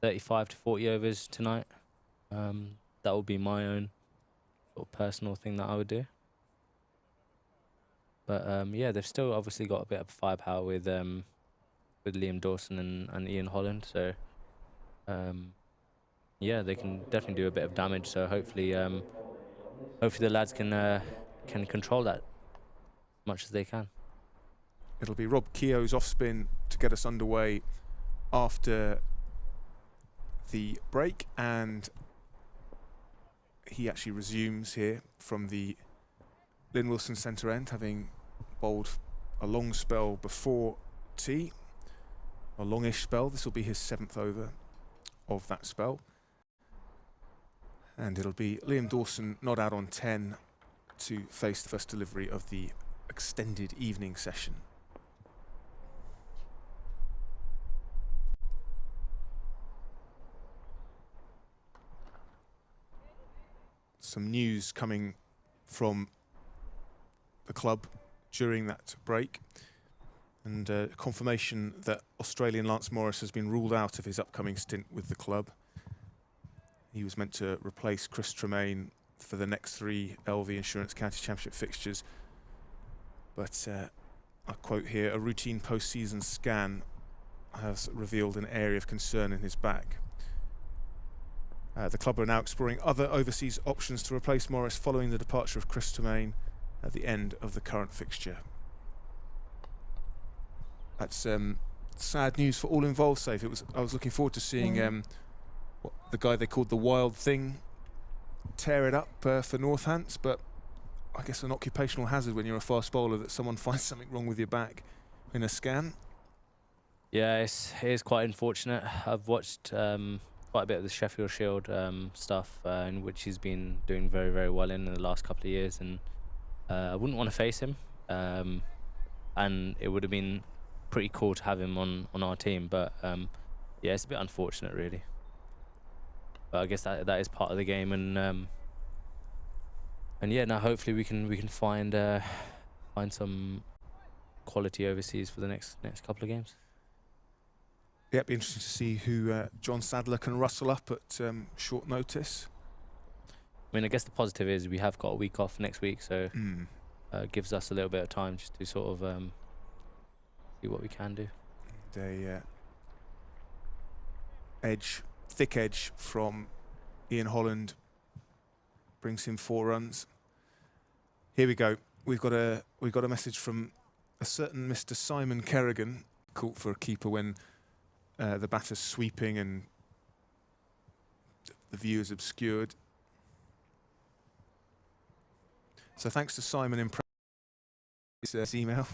35 to 40 overs tonight. That would be my own sort of personal thing that I would do. But they've still obviously got a bit of firepower with Liam Dawson and Ian Holland, so they can definitely do a bit of damage. So hopefully the lads can control that as much as they can. It'll be Rob Keogh's off spin to get us underway after the break, and he actually resumes here from the Lynn Wilson centre end, having bowled a long spell before tea, a longish spell. This will be his 7th over of that spell, and it'll be Liam Dawson not out on 10 to face the first delivery of the extended evening session. Some news coming from the club during that break, and confirmation that Australian Lance Morris has been ruled out of his upcoming stint with the club. He was meant to replace Chris Tremaine for the next 3 LV Insurance County Championship fixtures, but I quote here, "A routine post-season scan has revealed an area of concern in his back." The club are now exploring other overseas options to replace Morris following the departure of Chris Tremaine at the end of the current fixture. That's sad news for all involved, Safe. I was looking forward to seeing the guy they called the Wild Thing tear it up for Northants, but I guess an occupational hazard when you're a fast bowler, that someone finds something wrong with your back in a scan. Yeah, it is quite unfortunate. I've watched quite a bit of the Sheffield Shield stuff, in which he's been doing very, very well in the last couple of years. And I wouldn't want to face him, and it would have been pretty cool to have him on our team. But yeah, it's a bit unfortunate, really. But I guess that is part of the game, and yeah, now hopefully we can find some quality overseas for the next couple of games. Yeah, it'd be interesting to see who John Sadler can rustle up at short notice. I mean, I guess the positive is we have got a week off next week, so gives us a little bit of time just to sort of see what we can do. And thick edge from Ian Holland brings him 4 runs. Here we go. We've got a message from a certain Mr. Simon Kerrigan, caught for a keeper when the batter's sweeping and the view is obscured. So thanks to Simon in his email.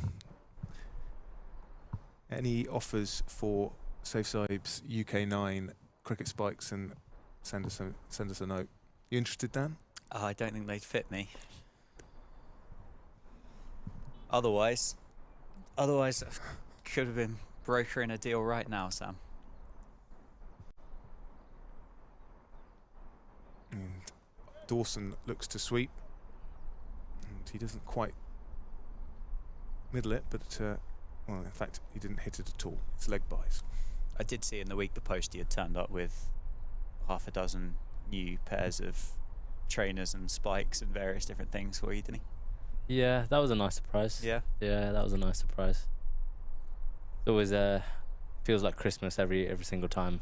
Any offers for Safe Sibes UK9 cricket spikes, and send us a note. You interested, Dan? I don't think they'd fit me. Otherwise, I could have been brokering a deal right now, Sam. And Dawson looks to sweep, and he doesn't quite middle it, but well, in fact, he didn't hit it at all. It's leg buys. I did see in the week the Postie had turned up with half a dozen new pairs of trainers and spikes and various different things for you, didn't he? Yeah, that was a nice surprise. Yeah, that was a nice surprise. It always feels like Christmas every single time.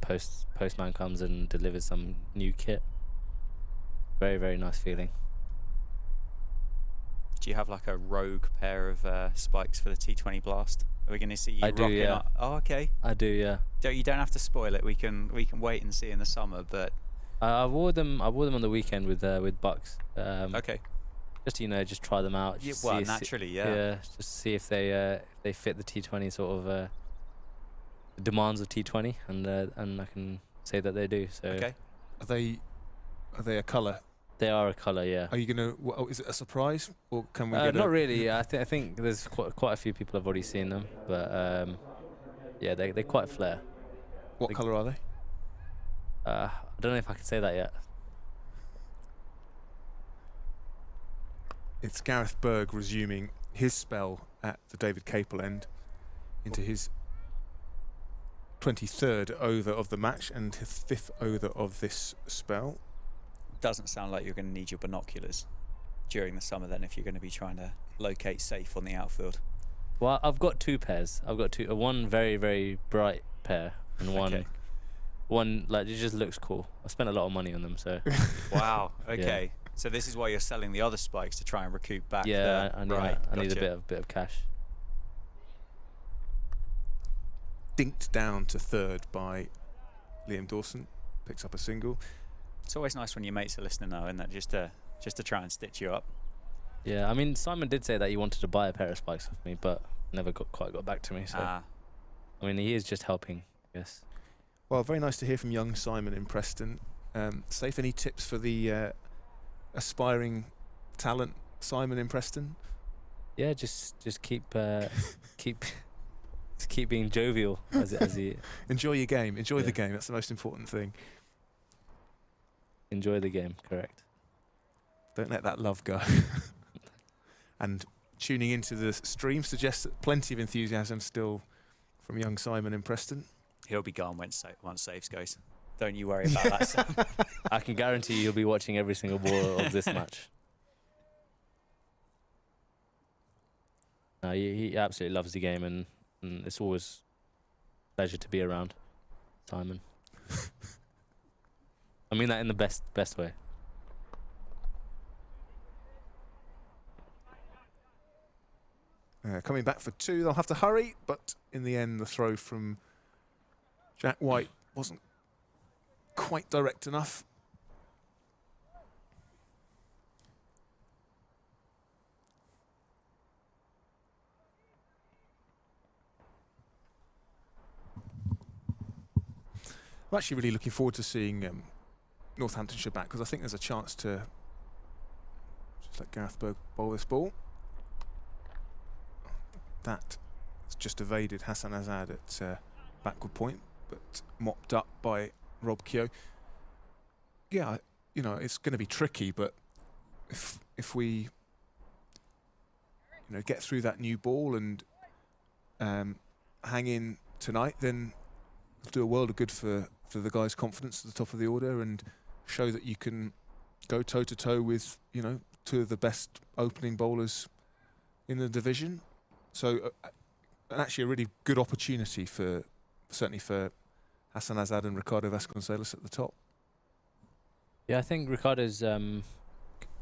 Postman comes and delivers some new kit. Very, very nice feeling. Do you have like a rogue pair of spikes for the T20 Blast? Are we going to see you rocking yeah. up? Oh, okay. I do, yeah. You don't have to spoil it. We can wait and see in the summer. But I wore them on the weekend with Bucks. Okay. Just just try them out. Yeah, well, naturally, yeah. Yeah, just see if they fit the T20 sort of demands of T20, and I can say that they do. So okay. Are they a colour? They are a colour, yeah. Are you gonna? Is it a surprise, or can we get? Not really. I think there's quite a few people have already seen them, but yeah, they're quite flare. What colour are they? I don't know if I can say that yet. It's Gareth Berg resuming his spell at the David Capel end into his 23rd over of the match and his 5th over of this spell. Doesn't sound like you're going to need your binoculars during the summer then if you're going to be trying to locate safe on the outfield. Well, I've got 2 pairs. I've got one very, very bright pair and one like it just looks cool. I spent a lot of money on them, so. Wow. Okay. Yeah. So this is why you're selling the other spikes to try and recoup back. Yeah, I need gotcha. a bit of cash. Dinked down to 3rd by Liam Dawson. Picks up a single. It's always nice when your mates are listening, though, isn't it? Just to try and stitch you up. Yeah, I mean, Simon did say that he wanted to buy a pair of spikes off me, but never quite got back to me. So, I mean, he is just helping, yes. Well, very nice to hear from young Simon in Preston. Safe, any tips for the aspiring talent Simon in Preston? Yeah, just keep keep being jovial as he enjoy your game. Enjoy the game. That's the most important thing. Enjoy the game, correct. Don't let that love go. And tuning into the stream suggests that plenty of enthusiasm still from young Simon in Preston. He'll be gone once saves goes. Don't you worry about that, Sam. I can guarantee you'll be watching every single ball of this match. No, he absolutely loves the game, and it's always a pleasure to be around Simon. I mean that in the best way. Coming back for 2, they'll have to hurry, but in the end the throw from Jack White wasn't quite direct enough. I'm actually really looking forward to seeing Northamptonshire back, because I think there's a chance to just let Gareth Berg bowl this ball. That has just evaded Hassan Azad at backward point, but mopped up by Rob Keogh. Yeah, you know, it's going to be tricky, but if we, you know, get through that new ball and hang in tonight, then it'll do a world of good for the guys' confidence at the top of the order, and show that you can go toe to toe with, you know, two of the best opening bowlers in the division. So actually a really good opportunity for, certainly for Hassan Azad and Ricardo Vasconcelos at the top. Yeah, I think Ricardo's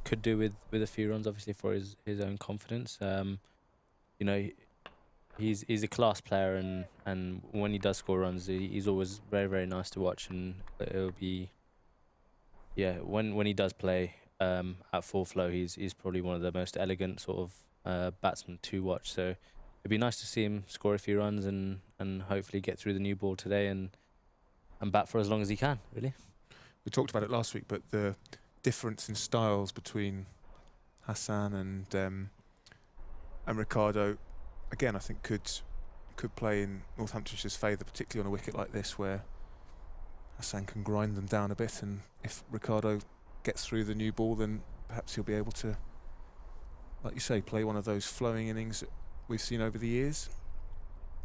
could do with a few runs, obviously, for his own confidence. You know, he's a class player, and when he does score runs, he's always very, very nice to watch, and it'll be, yeah, when he does play at full flow, he's probably one of the most elegant sort of batsmen to watch. So it'd be nice to see him score a few runs and hopefully get through the new ball today and bat for as long as he can, really. We talked about it last week, but the difference in styles between Hassan and Ricardo, again, I think could play in Northamptonshire's favour, particularly on a wicket like this, where Hassan can grind them down a bit, and if Ricardo gets through the new ball, then perhaps he'll be able to, like you say, play one of those flowing innings that we've seen over the years.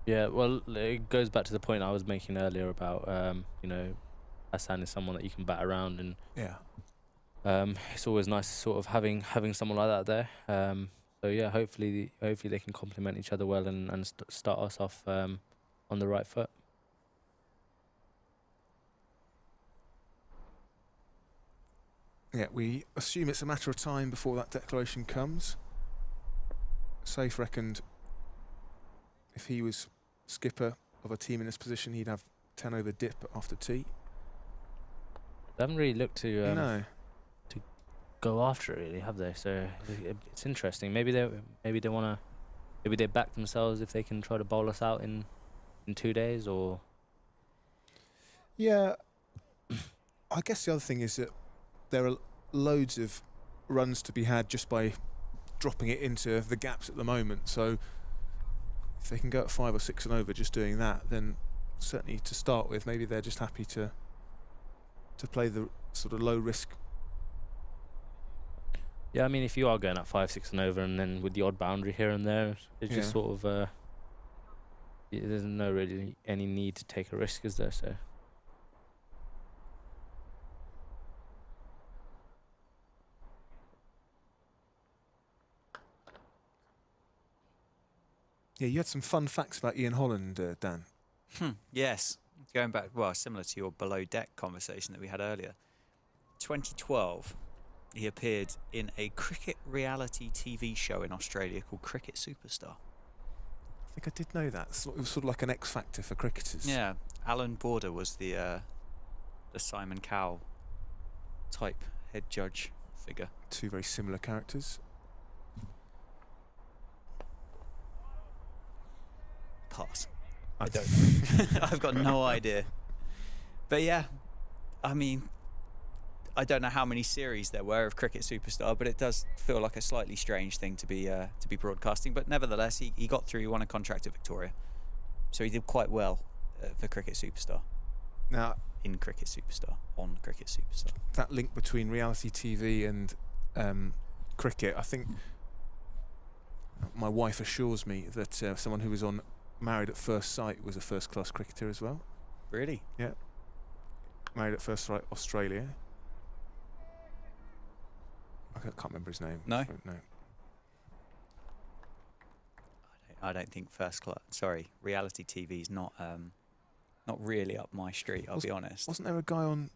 Yeah, well, it goes back to the point I was making earlier about, you know, Hassan is someone that you can bat around, and yeah, it's always nice sort of having someone like that there. So yeah, hopefully they can complement each other well and start us off on the right foot. Yeah, we assume it's a matter of time before that declaration comes. Saif reckoned if he was skipper of a team in this position, he'd have 10 over dip after tea. They haven't really looked to No. to go after it, really, have they? So it's interesting. Maybe they want to, maybe they back themselves if they can try to bowl us out in 2 days, or. Yeah, I guess the other thing is that there are loads of runs to be had just by dropping it into the gaps at the moment. So if they can go at 5 or 6 and over just doing that, then certainly to start with, maybe they're just happy to play the sort of low risk. Yeah, I mean, if you are going at 5, 6 and over, and then with the odd boundary here and there, it's just sort of there's no really any need to take a risk, is there? So. Yeah, you had some fun facts about Ian Holland, Dan. Yes, going back, well, similar to your below deck conversation that we had earlier. 2012, he appeared in a cricket reality TV show in Australia called Cricket Superstar. I think I did know that. It was sort of like an X Factor for cricketers. Yeah, Alan Border was the Simon Cowell type head judge figure. Two very similar characters. Pass. I don't know. I've got no idea. But yeah, I mean, I don't know how many series there were of Cricket Superstar, but it does feel like a slightly strange thing to be broadcasting. But nevertheless, he got through. He won a contract at Victoria, so he did quite well for Cricket Superstar. Now, in Cricket Superstar, on Cricket Superstar. That link between reality TV and cricket, I think my wife assures me that someone who was on Married at First Sight was a first-class cricketer as well. Really? Yeah. Married at First Sight, Australia. I can't remember his name. No? No. I don't think reality TV is not really up my street, I'll be honest. Wasn't there a guy on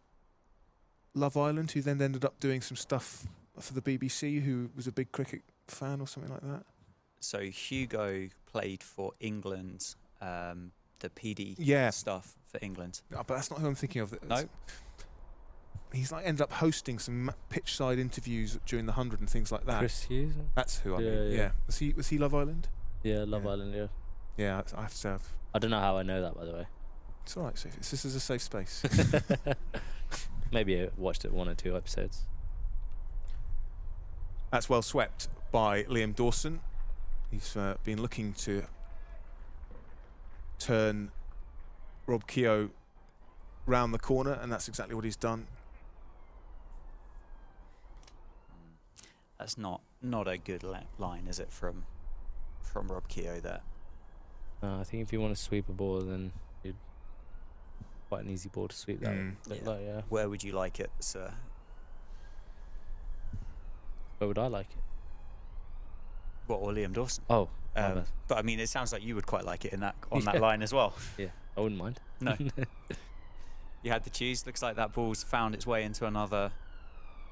Love Island who then ended up doing some stuff for the BBC who was a big cricket fan or something like that? So Hugo played for England, the PD stuff for England. No, but that's not who I'm thinking of. No? He's like ended up hosting some pitch side interviews during the 100 and things like that. Chris Hughes? That's who I mean. Yeah. Was he Love Island? Yeah, Love Island, yeah. Yeah, I have to have. I don't know how I know that, by the way. It's all right, safe. This is a safe space. Maybe I watched it 1 or 2 episodes. That's well swept by Liam Dawson. He's been looking to turn Rob Keogh round the corner, and that's exactly what he's done. That's not a good line, is it, from Rob Keogh there? I think if you want to sweep a ball, then you'd quite an easy ball to sweep that. Yeah. Where would you like it, sir? Where would I like it? What, or Liam Dawson? Oh, but I mean, it sounds like you would quite like it on that line as well. Yeah, I wouldn't mind. No. You had to choose. Looks like that ball's found its way into another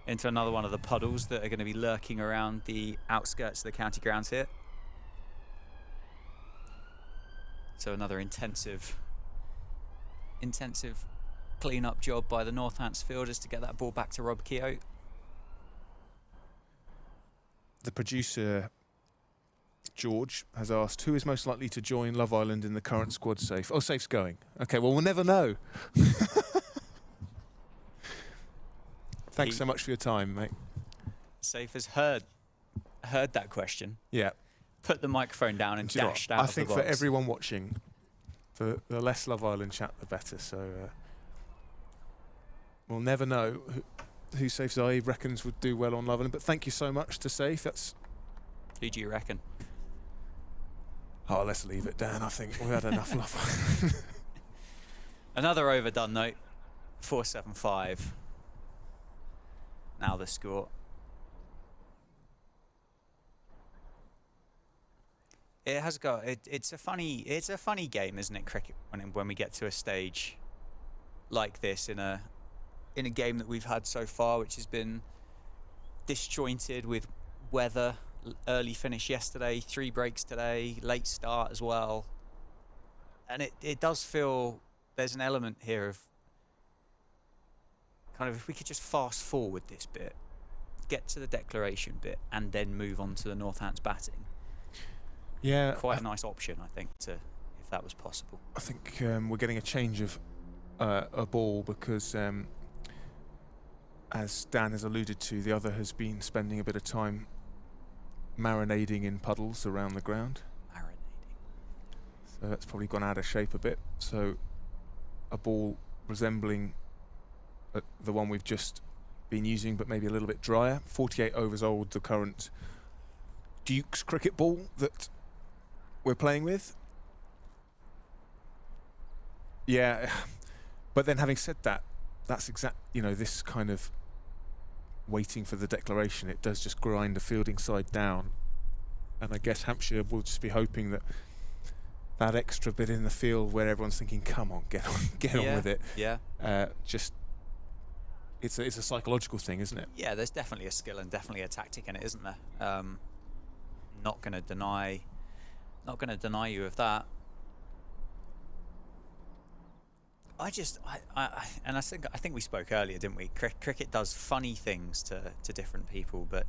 one of the puddles that are going to be lurking around the outskirts of the county grounds here. So another intensive clean-up job by the Northants fielders to get that ball back to Rob Keogh. The producer, George, has asked, who is most likely to join Love Island in the current squad, Safe? Oh, Safe's going. Okay, well, we'll never know. Thanks so much for your time, mate. Safe has heard that question. Yeah. Put the microphone down and dashed out of the box. I think for everyone watching, the less Love Island chat, the better. So we'll never know who Safe's eye reckons would do well on Love Island. But thank you so much to Safe. Who do you reckon? Oh, let's leave it, Dan. I think we've had enough Love Island. Another overdone note. 4-7-5. Now the score. It has got. It's a funny game, isn't it? Cricket when we get to a stage like this in a game that we've had so far, which has been disjointed with weather. Early finish yesterday, 3 breaks today, late start as well, and it does feel there's an element here of kind of, if we could just fast forward this bit, get to the declaration bit, and then move on to the Northants batting. Yeah, quite a nice option, I think, if that was possible. I think we're getting a change of a ball because, as Dan has alluded to, the other has been spending a bit of time marinading in puddles around the ground. So that's probably gone out of shape a bit. So a ball resembling the one we've just been using, but maybe a little bit drier. 48 overs old, the current Duke's cricket ball that we're playing with. Yeah, but then having said that, that's this kind of waiting for the declaration, it does just grind the fielding side down, and I guess Hampshire will just be hoping that extra bit in the field where everyone's thinking, come on, get on with it. Yeah. It's a psychological thing, isn't it? Yeah, there's definitely a skill and definitely a tactic in it, isn't there? Not going to deny you of that. I think we spoke earlier, didn't we? Cricket does funny things to different people, but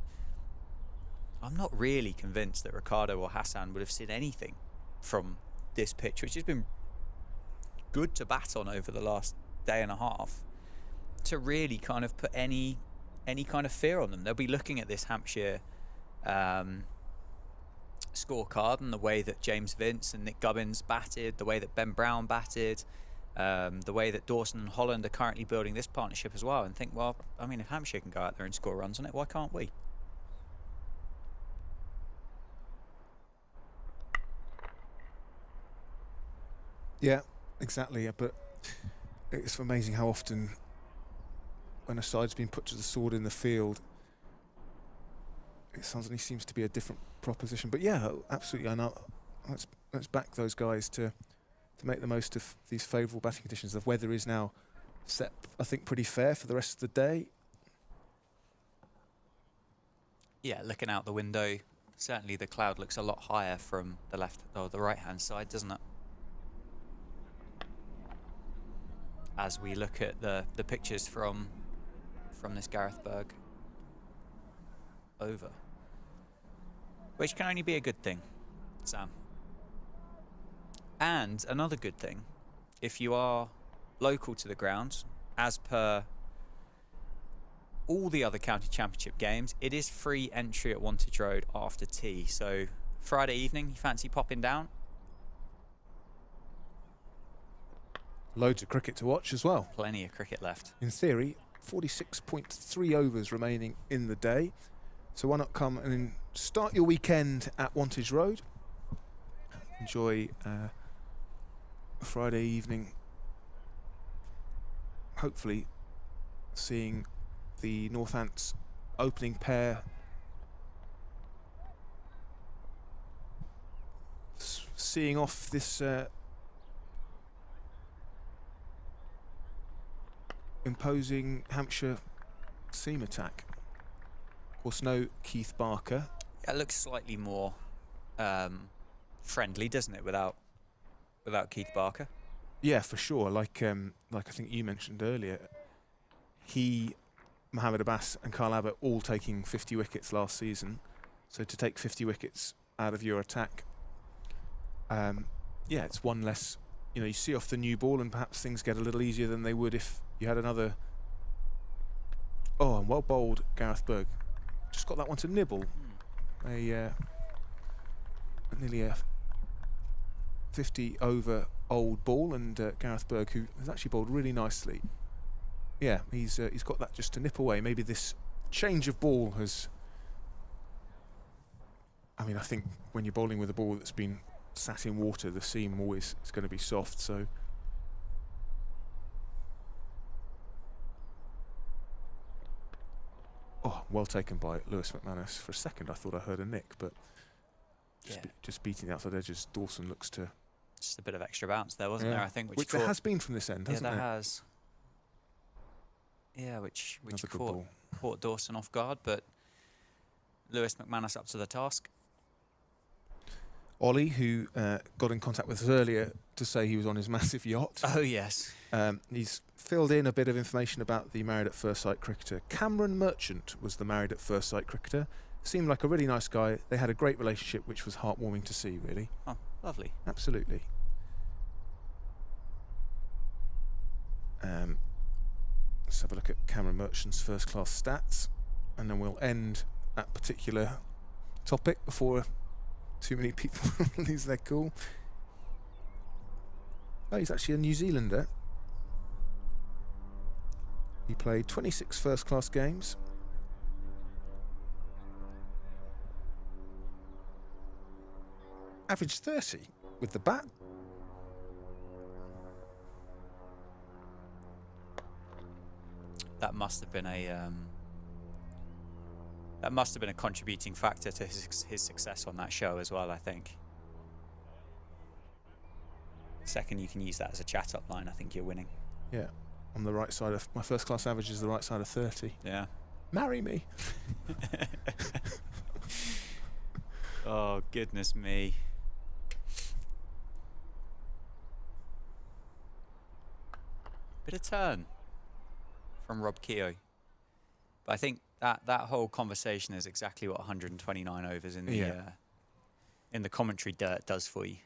I'm not really convinced that Ricardo or Hassan would have seen anything from this pitch, which has been good to bat on over the last day and a half, to really kind of put any kind of fear on them. They'll be looking at this Hampshire scorecard and the way that James Vince and Nick Gubbins batted, the way that Ben Brown batted, the way that Dawson and Holland are currently building this partnership as well, and think, well, I mean, if Hampshire can go out there and score runs on it, why can't we? Yeah, exactly. But it's amazing how often when a side's been put to the sword in the field, it suddenly seems to be a different proposition. But yeah, absolutely. I know. Let's back those guys to make the most of these favourable batting conditions. The weather is now set, I think, pretty fair for the rest of the day. Yeah, looking out the window, certainly the cloud looks a lot higher from the left or the right-hand side, doesn't it? As we look at the pictures from this Garethburg over, which can only be a good thing, Sam. And another good thing if you are local to the ground, as per all the other county championship games, it is free entry at Wantage Road after tea. So Friday evening, you fancy popping down? Loads of cricket to watch as well. Plenty of cricket left. In theory, 46.3 overs remaining in the day. So why not come and start your weekend at Wantage Road. Enjoy a Friday evening. Hopefully seeing the Northants opening pair seeing off this imposing Hampshire seam attack. Of course, no Keith Barker. Yeah, it looks slightly more friendly, doesn't it, without Keith Barker? Yeah, for sure. Like I think you mentioned earlier, Mohammed Abbas and Carl Abbott all taking 50 wickets last season. So to take 50 wickets out of your attack, yeah, it's one less. You know, you see off the new ball, and perhaps things get a little easier than they would if you had another. Oh, and well bowled, Gareth Berg. Just got that one to nibble. Nearly a 50 over old ball, and Gareth Berg, who has actually bowled really nicely. Yeah, he's got that just to nip away. Maybe this change of ball has. I mean, I think when you're bowling with a ball that's been sat in water, the seam always is going to be soft. So. Oh, well taken by Lewis McManus. For a second, I thought I heard a nick, but just beating the outside edges. Dawson looks to. Just a bit of extra bounce there, wasn't there? I think, which there has been from this end, hasn't there? there? Has. Yeah, which caught Dawson off guard, but Lewis McManus up to the task. Ollie, who got in contact with us earlier to say he was on his massive yacht. Oh, yes. He's filled in a bit of information about the Married at First Sight cricketer. Cameron Merchant was the Married at First Sight cricketer. Seemed like a really nice guy. They had a great relationship, which was heartwarming to see, really. Oh, lovely. Absolutely. Let's have a look at Cameron Merchant's first-class stats, and then we'll end that particular topic before too many people lose their cool. Oh, he's actually a New Zealander. He played 26 first-class games. Averaged 30 with the bat. That must have been a contributing factor to his success on that show as well, I think. Second, you can use that as a chat-up line. I think you're winning. Yeah, on the right side of my first-class average is the right side of 30. Yeah. Marry me. Oh, goodness me. Bit of turn from Rob Keogh. But I think that whole conversation is exactly what 129 overs in the commentary dirt does for you.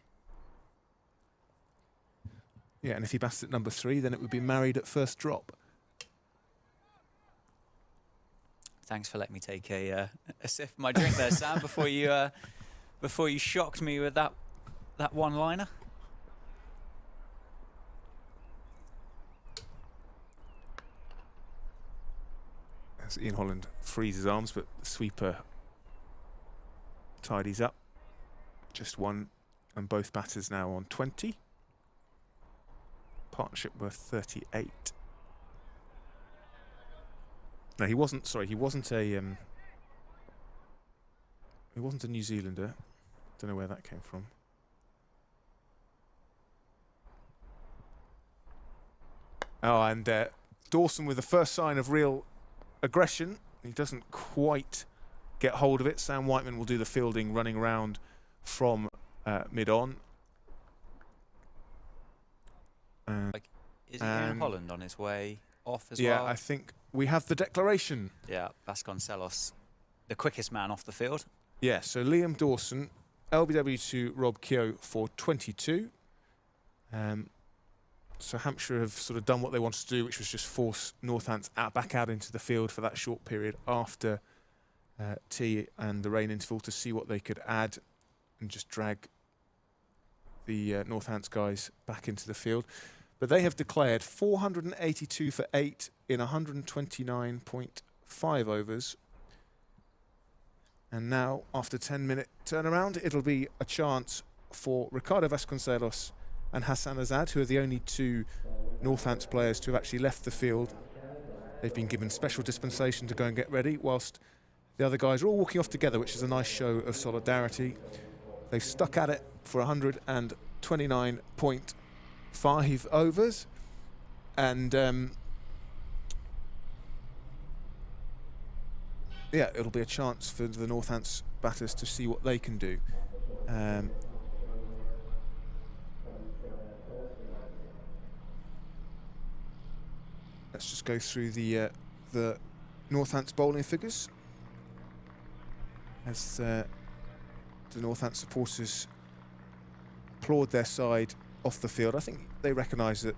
Yeah, and if he batted at number 3, then it would be Married at First Drop. Thanks for letting me take a sip of my drink there, Sam, before you shocked me with that one-liner. As Ian Holland frees his arms, but the sweeper tidies up. Just one, and both batters now on 20. Partnership worth 38. No, he wasn't. Sorry, he wasn't a New Zealander. Don't know where that came from. Oh, and Dawson with the first sign of real aggression. He doesn't quite get hold of it. Sam Whiteman will do the fielding, running around from mid-on. Is Ian Holland on his way off as well? Yeah, I think we have the declaration. Yeah, Vasconcelos, the quickest man off the field. Yeah, so Liam Dawson, LBW to Rob Keogh for 22. So Hampshire have sort of done what they wanted to do, which was just force Northants back out into the field for that short period after tea and the rain interval to see what they could add and just drag the Northants guys back into the field. But they have declared 482 for 8 in 129.5 overs. And now, after 10-minute turnaround, it'll be a chance for Ricardo Vasconcelos and Hassan Azad, who are the only two Northants players to have actually left the field. They've been given special dispensation to go and get ready, whilst the other guys are all walking off together, which is a nice show of solidarity. They've stuck at it for 129.5 overs. And yeah, it'll be a chance for the Northants batters to see what they can do. Let's just go through the Northants bowling figures as the Northants supporters applaud their side off the field. I think they recognise that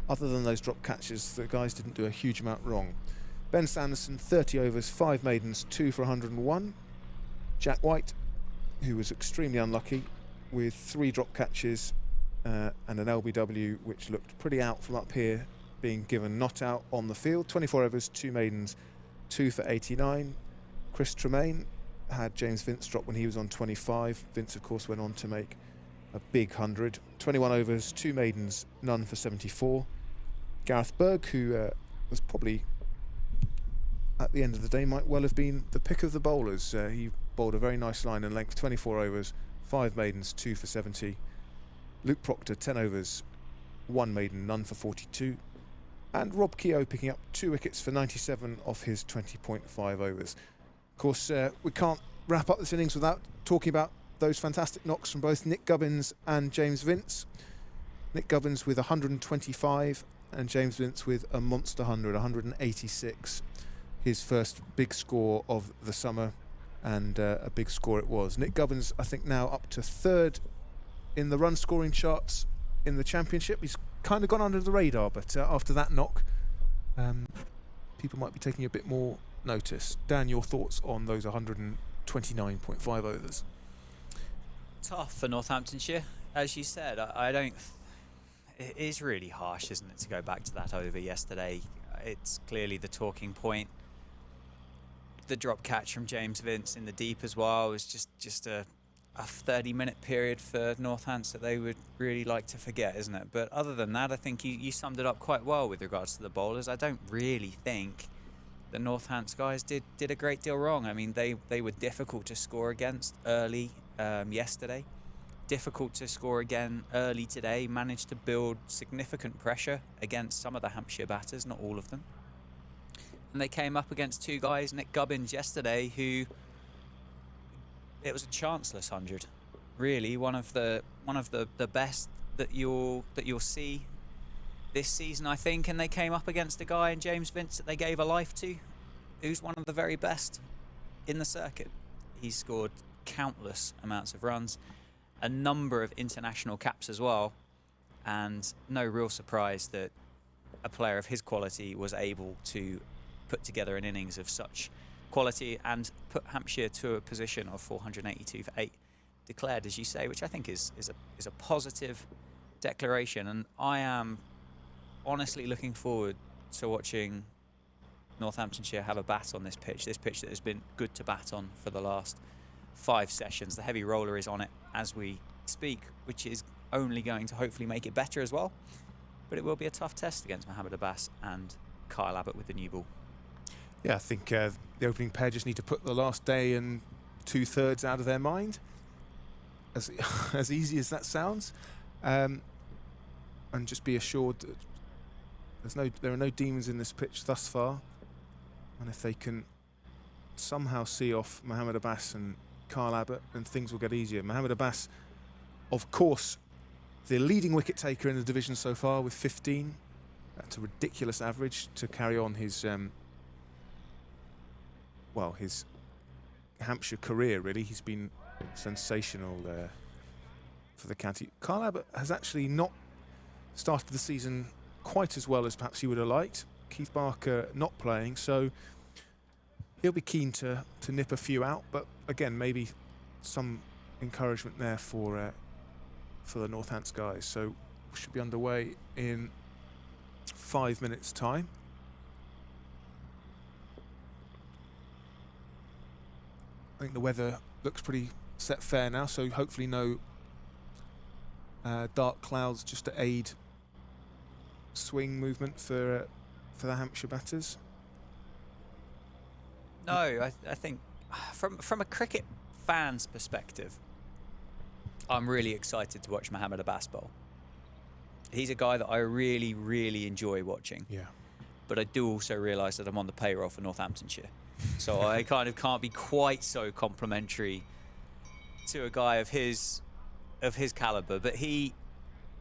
other than those drop catches, the guys didn't do a huge amount wrong. Ben Sanderson, 30 overs, 5 maidens, 2 for 101. Jack White, who was extremely unlucky with 3 drop catches and an LBW, which looked pretty out from up here, being given not out on the field. 24 overs, 2 maidens, 2 for 89. Chris Tremaine had James Vince drop when he was on 25. Vince, of course, went on to make a big 100. 21 overs, 2 maidens, none for 74. Gareth Berg, who was probably, at the end of the day, might well have been the pick of the bowlers. He bowled a very nice line and length, 24 overs, 5 maidens, 2 for 70. Luke Proctor, 10 overs, 1 maiden, none for 42. And Rob Keogh picking up 2 wickets for 97 off his 20.5 overs. Of course, we can't wrap up this innings without talking about those fantastic knocks from both Nick Gubbins and James Vince. Nick Gubbins with 125 and James Vince with a monster 100, 186. His first big score of the summer, and a big score it was. Nick Gubbins, I think, now up to 3rd in the run scoring charts in the championship. He's kind of gone under the radar, but after that knock, people might be taking a bit more notice. Dan, your thoughts on those 129.5 overs? Tough for Northamptonshire, as you said. I don't. It is really harsh, isn't it, to go back to that over yesterday? It's clearly the talking point. The drop catch from James Vince in the deep as well was just a 30-minute period for Northants that they would really like to forget, isn't it? But other than that, I think you summed it up quite well with regards to the bowlers. I don't really think the Northants guys did a great deal wrong. I mean, they were difficult to score against early yesterday, difficult to score again early today, managed to build significant pressure against some of the Hampshire batters, not all of them. And they came up against 2 guys, Nick Gubbins yesterday, who, it was a chanceless 100. Really, one of the best that you'll see this season, I think. And they came up against a guy in James Vince that they gave a life to, who's one of the very best in the circuit. He's scored countless amounts of runs, a number of international caps as well, and no real surprise that a player of his quality was able to put together an innings of such quality and put Hampshire to a position of 482 for 8 declared, as you say, which I think is a positive declaration. And I am honestly looking forward to watching Northamptonshire have a bat on this pitch that has been good to bat on for the last 5 sessions. The heavy roller is on it as we speak, which is only going to hopefully make it better as well. But it will be a tough test against Mohamed Abbas and Kyle Abbott with the new ball. Yeah, I think the opening pair just need to put the last day and 2/3 out of their mind, as easy as that sounds, and just be assured that there are no demons in this pitch thus far, and if they can somehow see off Mohamed Abbas and Kyle Abbott, then things will get easier. Mohamed Abbas, of course, the leading wicket taker in the division so far with 15. That's a ridiculous average to carry on his his Hampshire career, really. He's been sensational for the county. Kyle Abbott has actually not started the season quite as well as perhaps he would have liked. Keith Barker not playing, so he'll be keen to nip a few out. But again, maybe some encouragement there for the Northants guys. So we should be underway in 5 minutes' time. I think the weather looks pretty set fair now, so hopefully no dark clouds just to aid swing movement for the Hampshire batters. No, I think from a cricket fan's perspective, I'm really excited to watch Mohammad Abbas bowl. He's a guy that I really, really enjoy watching. Yeah. But I do also realise that I'm on the payroll for Northamptonshire. So I kind of can't be quite so complimentary to a guy of his calibre. But he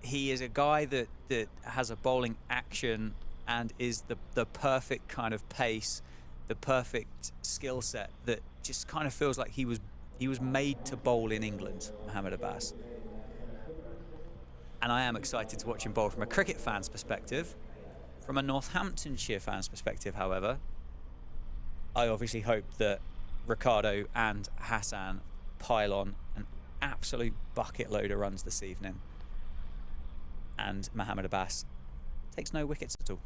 is a guy that has a bowling action and is the perfect kind of pace, the perfect skill set that just kind of feels like he was made to bowl in England, Mohammad Abbas. And I am excited to watch him bowl from a cricket fan's perspective. From a Northamptonshire fan's perspective, however, I obviously hope that Ricardo and Hassan pile on an absolute bucket load of runs this evening. And Mohammad Abbas takes no wickets at all.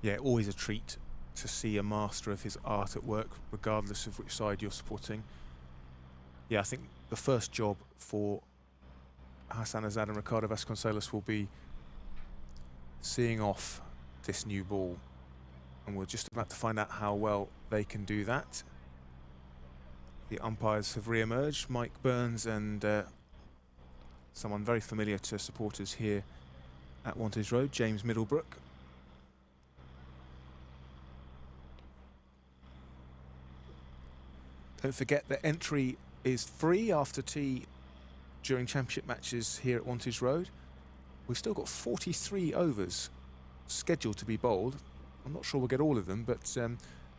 Yeah, always a treat to see a master of his art at work, regardless of which side you're supporting. Yeah, I think the first job for Hassan Azad and Ricardo Vasconcelos will be seeing off this new ball, and we're just about to find out how well they can do that. The umpires have re-emerged, Mike Burns and someone very familiar to supporters here at Wantage Road, James Middlebrook. Don't forget that entry is free after tea during championship matches here at Wantage Road. We've still got 43 overs scheduled to be bowled. I'm not sure we'll get all of them, but I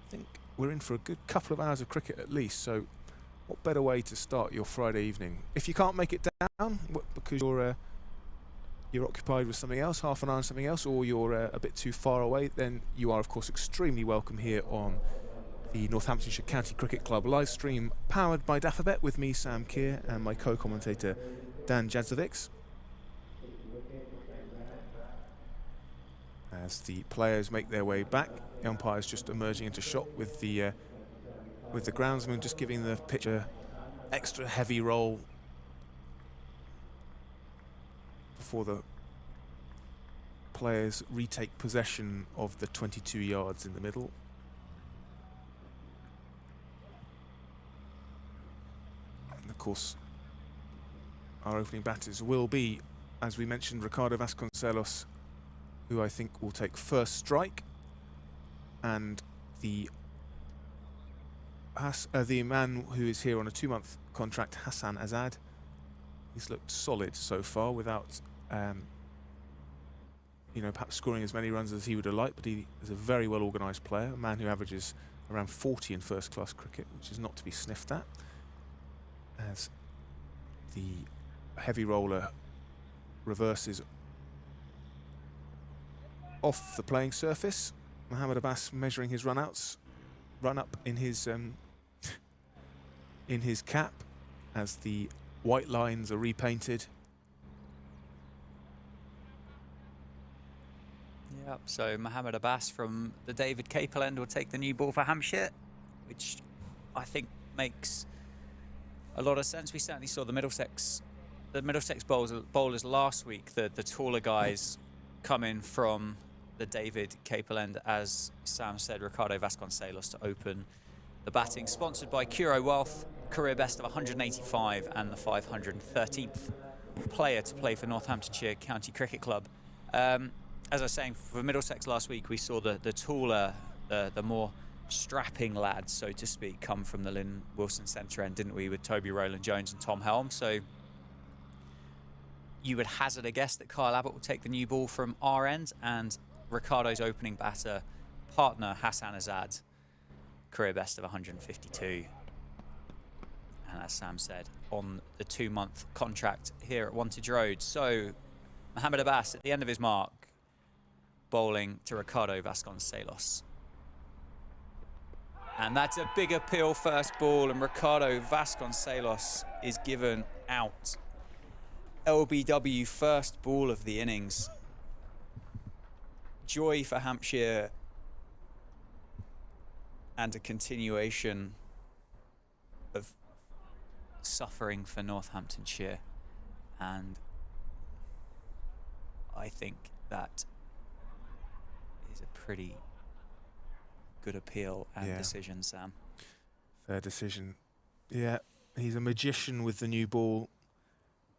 think we're in for a good couple of hours of cricket at least. So what better way to start your Friday evening? If you can't make it down because you're occupied with something else, half an hour on something else, or you're a bit too far away, then you are of course extremely welcome here on the Northamptonshire County Cricket Club live stream, powered by Daffabet, with me, Sam Keir, and my co-commentator, Dan Jadzovics. As the players make their way back, the umpire's just emerging into shot with the groundsman just giving the pitch a extra heavy roll before the players retake possession of the 22 yards in the middle. Of course, our opening batters will be, as we mentioned, Ricardo Vasconcelos, who I think will take first strike, and the man who is here on a 2-month contract, Hassan Azad. He's looked solid so far without, perhaps scoring as many runs as he would have liked, but he is a very well organised player, a man who averages around 40 in first-class cricket, which is not to be sniffed at. As the heavy roller reverses off the playing surface, Mohammad Abbas measuring his run up in his cap as the white lines are repainted. Yep, so Mohammad Abbas from the David Capel end will take the new ball for Hampshire, which I think makes a lot of sense. We certainly saw the Middlesex bowlers last week, the taller guys come in from the David Capel end, as Sam said, Ricardo Vasconcelos to open the batting. Sponsored by Curo Wealth, career best of 185 and the 513th player to play for Northamptonshire County Cricket Club. As I was saying, for Middlesex last week, we saw the taller, the more strapping lads, so to speak, come from the Lynn Wilson centre end, didn't we, with Toby Rowland-Jones and Tom Helm. So you would hazard a guess that Kyle Abbott will take the new ball from our end, and Ricardo's opening batter partner, Hassan Azad, career best of 152. And as Sam said, on the 2-month contract here at Wantage Road. So Mohamed Abbas at the end of his mark, bowling to Ricardo Vasconcelos. And that's a big appeal first ball, and Ricardo Vasconcelos is given out. LBW first ball of the innings. Joy for Hampshire and a continuation of suffering for Northamptonshire. And I think that is a pretty good appeal and decision, Sam. Fair decision. Yeah, he's a magician with the new ball.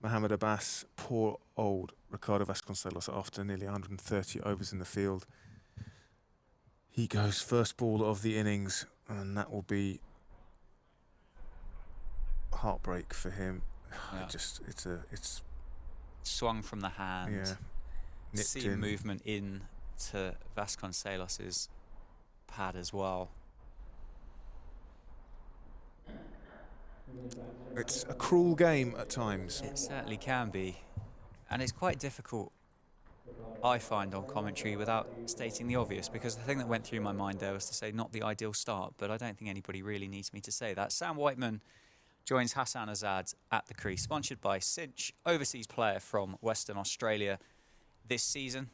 Mohamed Abbas, poor old Ricardo Vasconcelos, after nearly 130 overs in the field. He goes first ball of the innings, and that will be heartbreak for him. Yeah. It's swung from the hand. Yeah, nipped Seam in. movement in to Vasconcelos's pad as well. It's a cruel game at times. It certainly can be, and it's quite difficult, I find, on commentary without stating the obvious, because the thing that went through my mind there was to say not the ideal start, but I don't think anybody really needs me to say that. Sam Whiteman joins Hassan Azad at the crease, sponsored by Cinch, overseas player from Western Australia this season.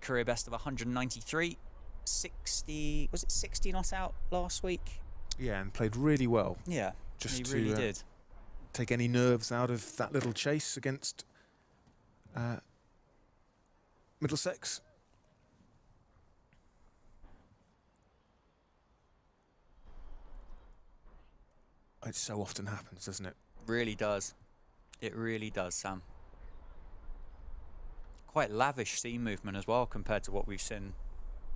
Career best of 193, 60, was it 60 not out last week? Yeah, and played really well. Yeah, Just he to really did. take any nerves out of that little chase against Middlesex. It so often happens, doesn't it? Really does. It really does, Sam. Quite lavish seam movement as well compared to what we've seen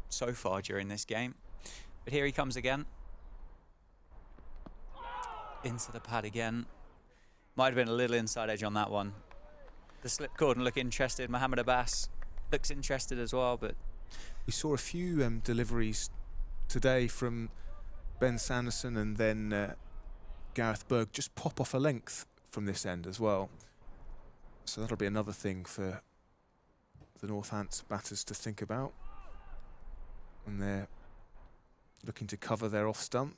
so far during this game. But here he comes again. Into the pad again. Might have been a little inside edge on that one. The slip cordon look interested. Mohamed Abbas looks interested as well, but We saw a few deliveries today from Ben Sanderson and then Gareth Berg just pop off a length from this end as well. So that'll be another thing for the Northants batters to think about when they're looking to cover their off stump.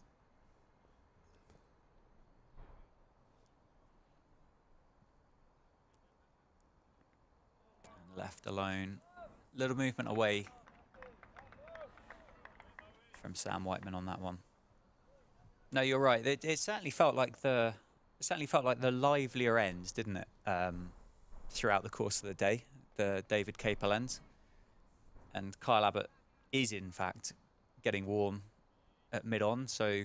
and left alone. Little movement away from Sam Whiteman on that one. No, you're right. It certainly felt like the livelier end, didn't it? Throughout the course of the day, the David Capel end, and Kyle Abbott is in fact getting warm at mid-on. So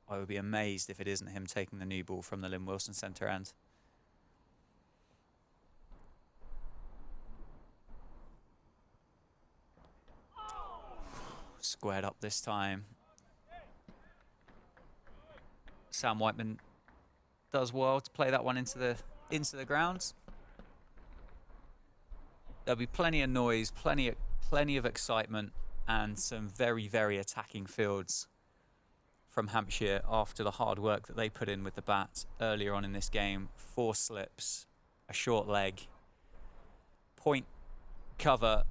I would be amazed if it isn't him taking the new ball from the Lynn Wilson centre end. Squared up this time. Sam Whiteman does well to play that one into the grounds. There'll be plenty of noise, plenty of excitement, and some very, very attacking fields from Hampshire after the hard work that they put in with the bat earlier on in this game. 4 slips, a short leg, point, cover,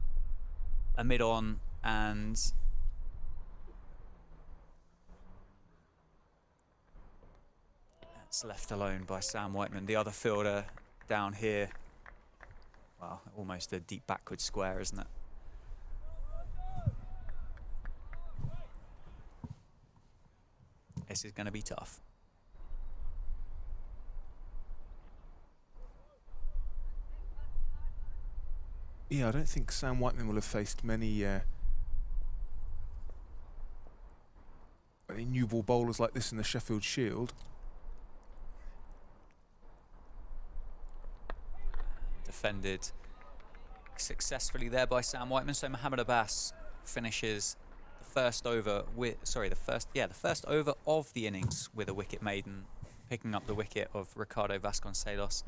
a mid-on, and that's left alone by Sam Whiteman, the other fielder down here. Well, almost a deep backward square, isn't it? This is going to be tough. Yeah, I don't think Sam Whiteman will have faced many new ball bowlers like this in the Sheffield Shield. Defended successfully there by Sam Whiteman. So Mohamed Abbas finishes the first over with, the first over of the innings with a wicket maiden, picking up the wicket of Ricardo Vasconcelos.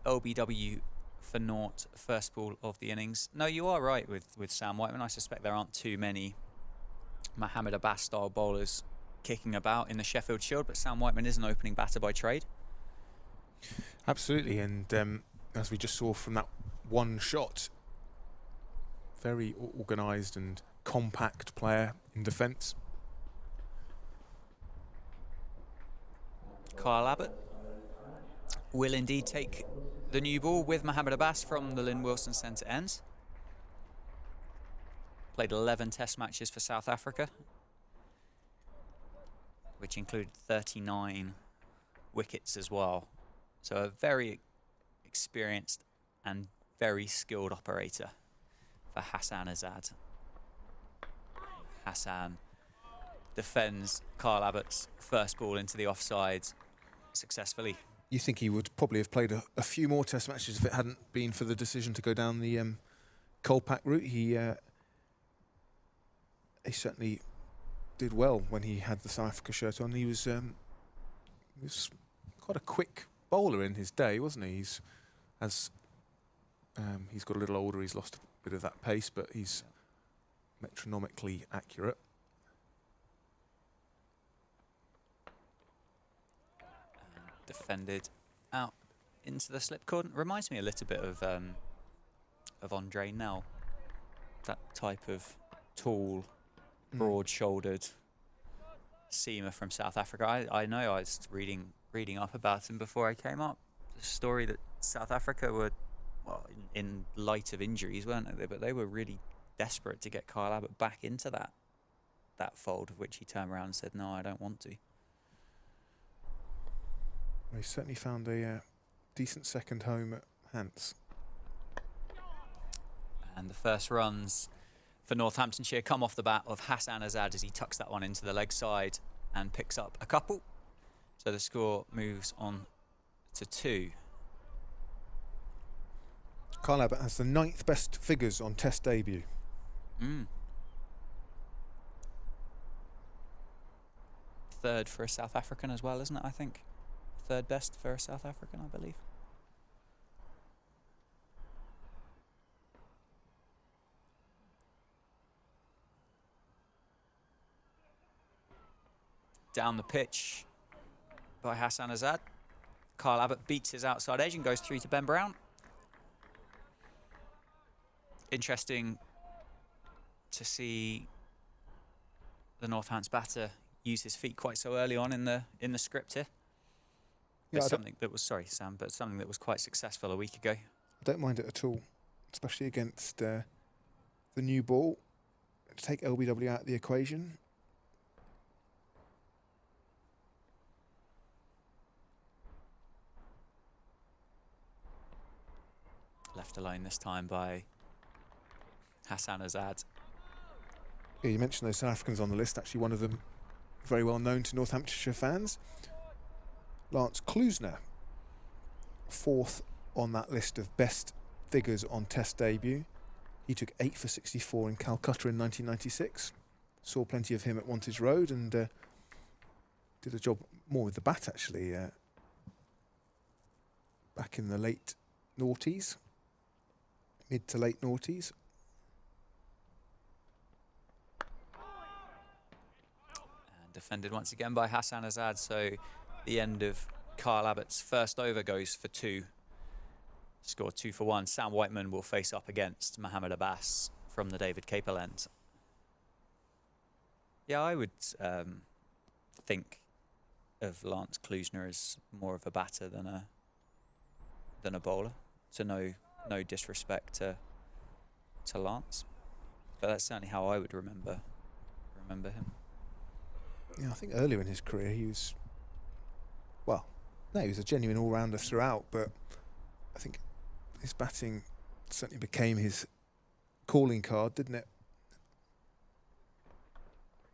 LBW for naught, first ball of the innings. No, you are right with Sam Whiteman. I suspect there aren't too many Mohamed Abbas style bowlers kicking about in the Sheffield Shield, but Sam Whiteman is an opening batter by trade. Absolutely, and as we just saw from that one shot. Very organised and compact player in defence. Kyle Abbott will indeed take the new ball with Mohammed Abbas from the Lynn Wilson Centre ends. Played 11 test matches for South Africa, which included 39 wickets as well. So a very experienced and very skilled operator for Hassan Azad. Hassan defends Kyle Abbott's first ball into the offside successfully. You think he would probably have played a few more test matches if it hadn't been for the decision to go down the Colpack route. He certainly did well when he had the South Africa shirt on. He was quite a quick bowler in his day, wasn't he? He's got a little older, he's lost a bit of that pace, but he's metronomically accurate. And defended out into the slip cord. Reminds me a little bit of Andre Nell. That type of tall, broad-shouldered seamer from South Africa. I know I was reading up about him before I came up. The story that South Africa were, well, in light of injuries, weren't they? But they were really desperate to get Kyle Abbott back into that fold, of which he turned around and said, "No, I don't want to." Well, he certainly found a decent second home at Hants. And the first runs for Northamptonshire come off the bat of Hassan Azad as he tucks that one into the leg side and picks up a couple. So the score moves on to 2. Kyle Abbott has the 9th best figures on Test debut. Third for a South African as well, isn't it, I think? Third best for a South African, I believe. Down the pitch by Hassan Azad. Kyle Abbott beats his outside edge and goes through to Ben Brown. Interesting to see the Northants batter use his feet quite so early on in the script here. Yeah, something that was, sorry Sam, but something that was quite successful a week ago. I don't mind it at all, especially against the new ball. To take LBW out of the equation. Left alone this time by Hassan Azad. Yeah, you mentioned those South Africans on the list. Actually, one of them very well known to Northamptonshire fans. Lance Klusner, 4th on that list of best figures on Test debut. He took 8 for 64 in Calcutta in 1996. Saw plenty of him at Wantage Road and did a job more with the bat, actually, back in the late noughties, mid to late noughties. And defended once again by Hassan Azad, so the end of Kyle Abbott's first over goes for 2. Score 2 for 1. Sam Whiteman will face up against Mohammed Abbas from the David Capel end. Yeah, I would think of Lance Klusner as more of a batter than a bowler. So no disrespect to Lance, but that's certainly how I would remember him. Yeah, I think earlier in his career he was, well, no, he was a genuine all-rounder throughout, but I think his batting certainly became his calling card, didn't it?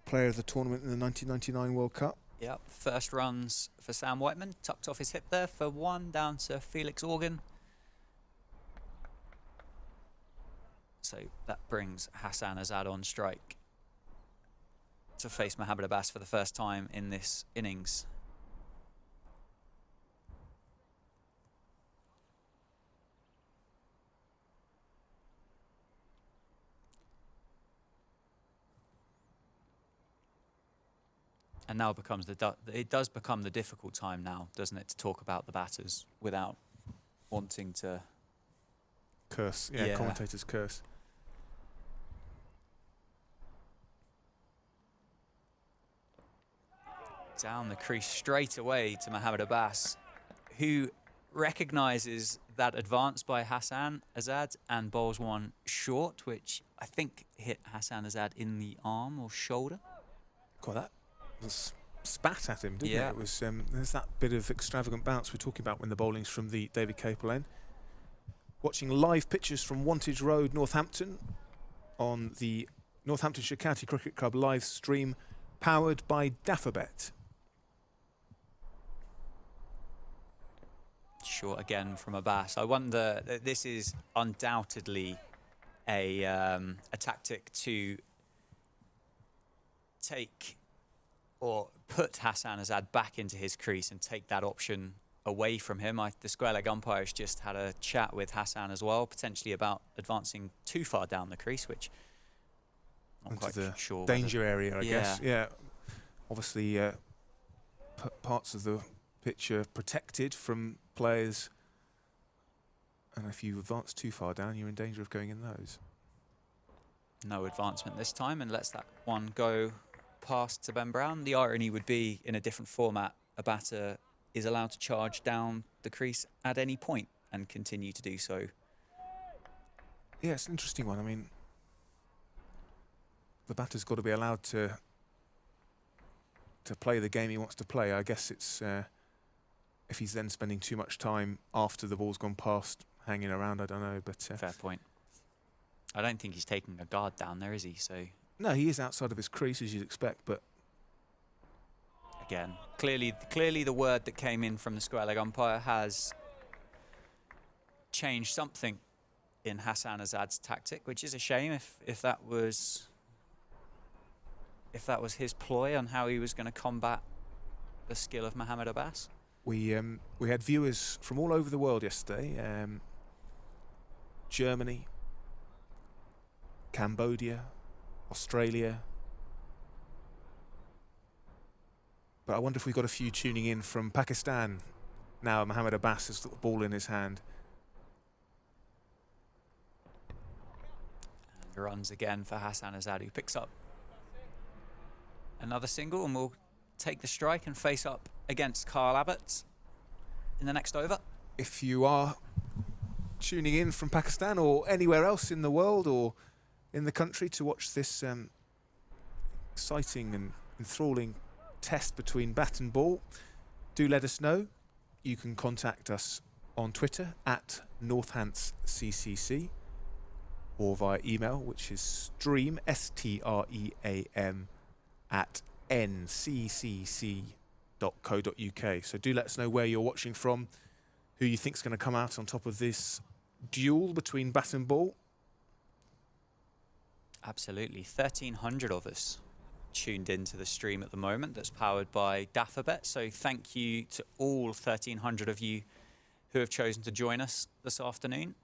Player of the tournament in the 1999 World Cup. Yep, first runs for Sam Whiteman, tucked off his hip there for 1, down to Felix Organ. So that brings Hassan Azad on strike to face Mohammed Abbas for the first time in this innings. And now it does become the difficult time now, doesn't it, to talk about the batters without wanting to curse. Yeah, commentator's curse. Down the crease straight away to Mohammed Abbas, who recognises that advance by Hassan Azad and bowls one short, which I think hit Hassan Azad in the arm or shoulder. God, that was spat at him, didn't Yeah. it? It was, there's that bit of extravagant bounce we're talking about when the bowling's from the David Capel end. Watching live pictures from Wantage Road, Northampton, on the Northamptonshire County Cricket Club live stream, powered by Daffabet. Short again from Abbas. I wonder, this is undoubtedly a tactic to take or put Hassan Azad back into his crease and take that option away from him. The square leg umpires just had a chat with Hassan as well, potentially about advancing too far down the crease, which I'm not quite sure. Danger area, I guess. Yeah, obviously parts of the pitch are protected from players, and if you advance too far down, you're in danger of going in those. No advancement this time, and lets that one go past to Ben Brown. The irony would be, in a different format, a batter is allowed to charge down the crease at any point and continue to do so. Yeah, it's an interesting one. I mean, the batter's got to be allowed to play the game he wants to play. I guess it's if he's then spending too much time after the ball's gone past hanging around, I don't know. But fair point. I don't think he's taking a guard down there, is he? So no, he is outside of his crease, as you'd expect, but again, clearly the word that came in from the square leg umpire has changed something in Hassan Azad's tactic, which is a shame if that was his ploy on how he was going to combat the skill of Mohammed Abbas. We had viewers from all over the world yesterday. Germany, Cambodia, Australia. But I wonder if we've got a few tuning in from Pakistan now. Mohammed Abbas has got the ball in his hand. And runs again for Hassan Azad, who picks up another single and will take the strike and face up against Carl Abbott in the next over. If you are tuning in from Pakistan or anywhere else in the world or in the country to watch this exciting and enthralling test between bat and ball, do let us know. You can contact us on Twitter at NorthantsCCC or via email, which is stream, STREAM, at nccc.co.uk. So do let us know where you're watching from, who you think's going to come out on top of this duel between bat and ball. Absolutely. 1,300 of us tuned into the stream at the moment that's powered by Daffabet. So thank you to all 1,300 of you who have chosen to join us this afternoon.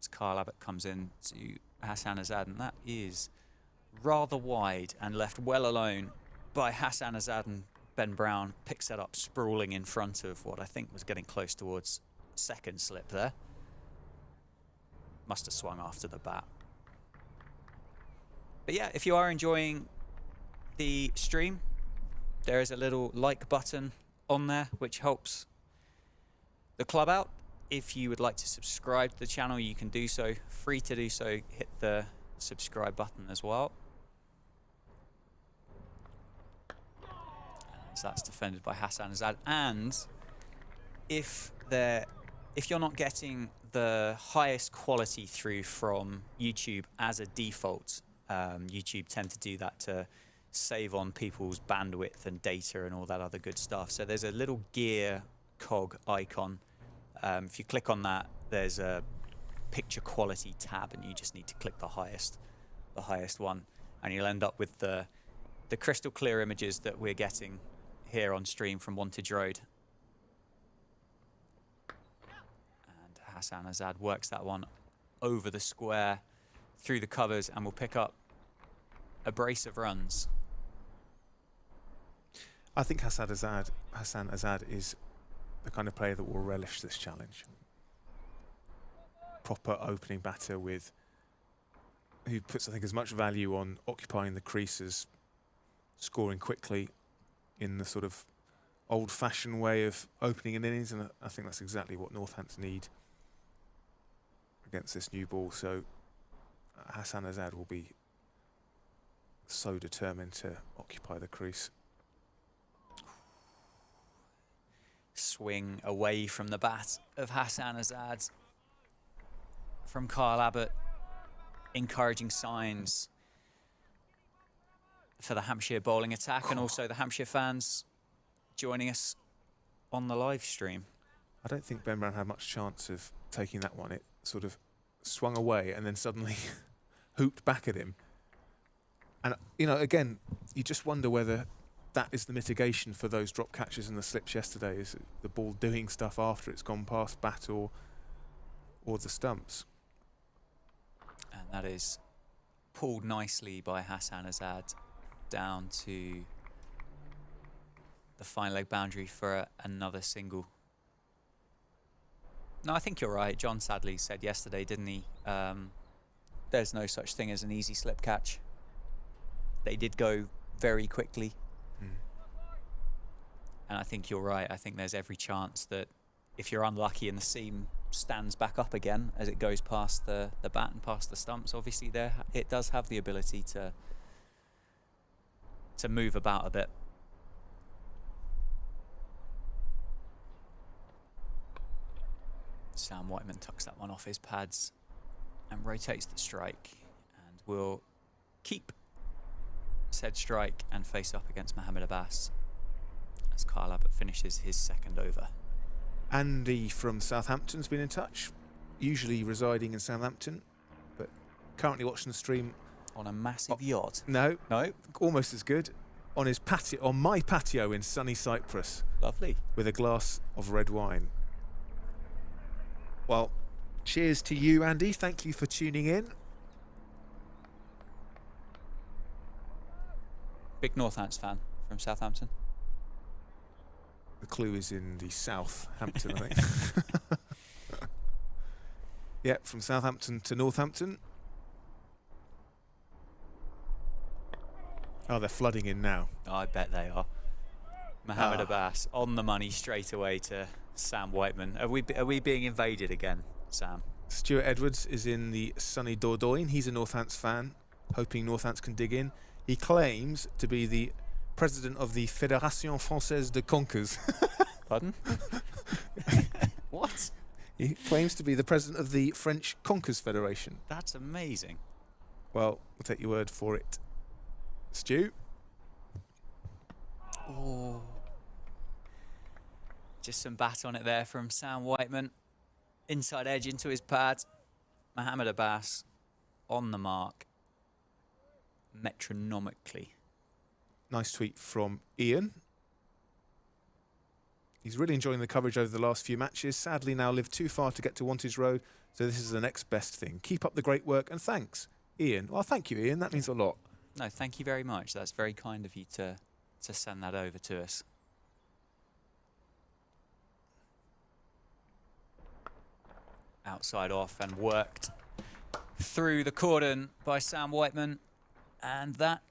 As Carl Abbott comes in to Hassan Azad, and that is rather wide and left well alone by Hassan Azad, and Ben Brown picks that up sprawling in front of what I think was getting close towards second slip there. Must have swung after the bat. But yeah, if you are enjoying the stream, there is a little like button on there which helps the club out. If you would like to subscribe to the channel, you can do so. Free to do so. Hit the subscribe button as well. So that's defended by Hassan Azad. And if you're not getting the highest quality through from YouTube as a default, YouTube tend to do that to save on people's bandwidth and data and all that other good stuff. So there's a little gear cog icon. If you click on that, there's a picture quality tab, and you just need to click the highest one, and you'll end up with the crystal clear images that we're getting here on stream from Wantage Road. And Hassan Azad works that one over the square, through the covers, and will pick up a brace of runs. I think Hassan Azad is the kind of player that will relish this challenge. proper opening batter with who puts, I think, as much value on occupying the crease as scoring quickly in the sort of old-fashioned way of opening an innings, and I think that's exactly what Northampton need against this new ball. So Hassan Azad will be so determined to occupy the crease. Swing away from the bat of Hassan Azad from Kyle Abbott. Encouraging signs for the Hampshire bowling attack, and also the Hampshire fans joining us on the live stream. I don't think Ben Brown had much chance of taking that one. It sort of swung away and then suddenly hooped back at him. And, you know, again, you just wonder whether that is the mitigation for those drop catches and the slips yesterday, is the ball doing stuff after it's gone past bat or the stumps. And that is pulled nicely by Hassan Azad down to the fine leg boundary for another single. No, I think you're right. John Sadley said yesterday, didn't he? There's no such thing as an easy slip catch. They did go very quickly. And I think you're right. I think there's every chance that if you're unlucky and the seam stands back up again as it goes past the bat and past the stumps, obviously there it does have the ability to move about a bit. Sam Whiteman tucks that one off his pads and rotates the strike, and will keep said strike and face up against Mohammed Abbas as Kyle Abbott finishes his second over. Andy from Southampton's been in touch, usually residing in Southampton, but currently watching the stream on a massive yacht. No, No, almost as good. On his patio, on my patio in sunny Cyprus, lovely. with a glass of red wine. Well, cheers to you, Andy. Thank you for tuning in. Big Northants fan from Southampton. The clue is in the Southampton, I think. Yeah, from Southampton to Northampton. Oh, they're flooding in now. Oh, I bet they are. Mohammed Abbas on the money straight away to Sam Whiteman. Are we being invaded again, Sam? Stuart Edwards is in the sunny Dordogne. He's a Northants fan, hoping Northants can dig in. He claims to be the president of the Fédération Française de Conkers. Pardon? What? He claims to be the president of the French Conkers Federation. That's amazing. Well, we'll take your word for it. Stu? Oh. Just some bat on it there from Sam Whiteman. Inside edge into his pad. Mohammed Abbas on the mark. Metronomically. Nice tweet from Ian. He's really enjoying the coverage over the last few matches. Sadly now live too far to get to Wantage Road, so this is the next best thing. Keep up the great work, and thanks, Ian. Well, thank you, Ian. That means a lot. No, thank you very much. That's very kind of you to send that over to us. Outside off and worked through the cordon by Sam Whiteman. And that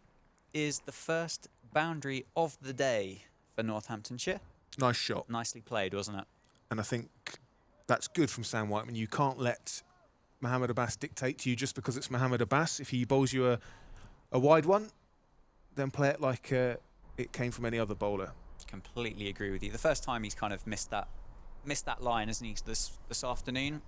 is the first boundary of the day for Northamptonshire. Nice shot. Nicely played, wasn't it? And I think that's good from Sam Whiteman. You can't let Mohammed Abbas dictate to you just because it's Mohammed Abbas. If he bowls you a wide one, then play it like it came from any other bowler. Completely agree with you. The first time he's kind of missed that line, hasn't he, this afternoon?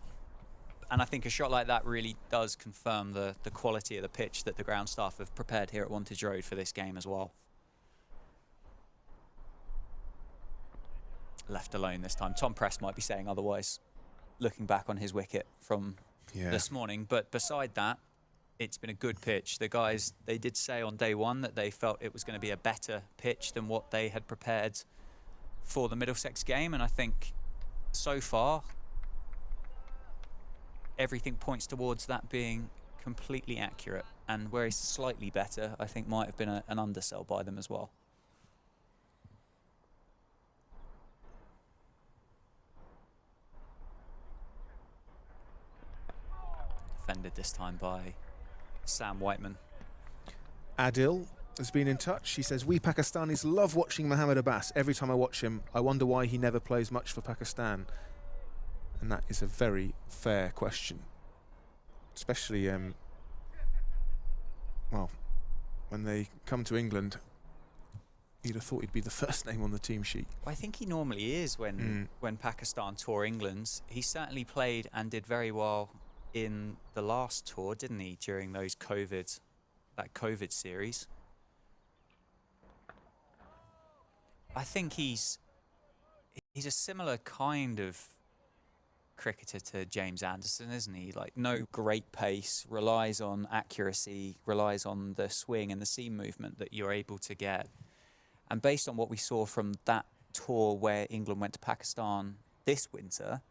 And I think a shot like that really does confirm the quality of the pitch that the ground staff have prepared here at Wantage Road for this game as well. Left alone this time. Tom Press might be saying otherwise, looking back on his wicket from this morning. But beside that, it's been a good pitch. The guys, they did say on day one that they felt it was going to be a better pitch than what they had prepared for the Middlesex game. And I think so far, everything points towards that being completely accurate. And where he's slightly better, I think might have been an undersell by them as well. defended this time by Sam Whiteman. Adil has been in touch. She says, we Pakistanis love watching Mohammad Abbas. Every time I watch him, I wonder why he never plays much for Pakistan. And that is a very fair question. Especially, well, when they come to England, you'd have thought he'd be the first name on the team sheet. Well, I think he normally is when Pakistan tour England. He certainly played and did very well in the last tour, didn't he, during that COVID series. I think he's a similar kind of cricketer to James Anderson, isn't he? Like, no great pace, relies on accuracy, relies on the swing and the seam movement that you're able to get. And based on what we saw from that tour where England went to Pakistan this winter,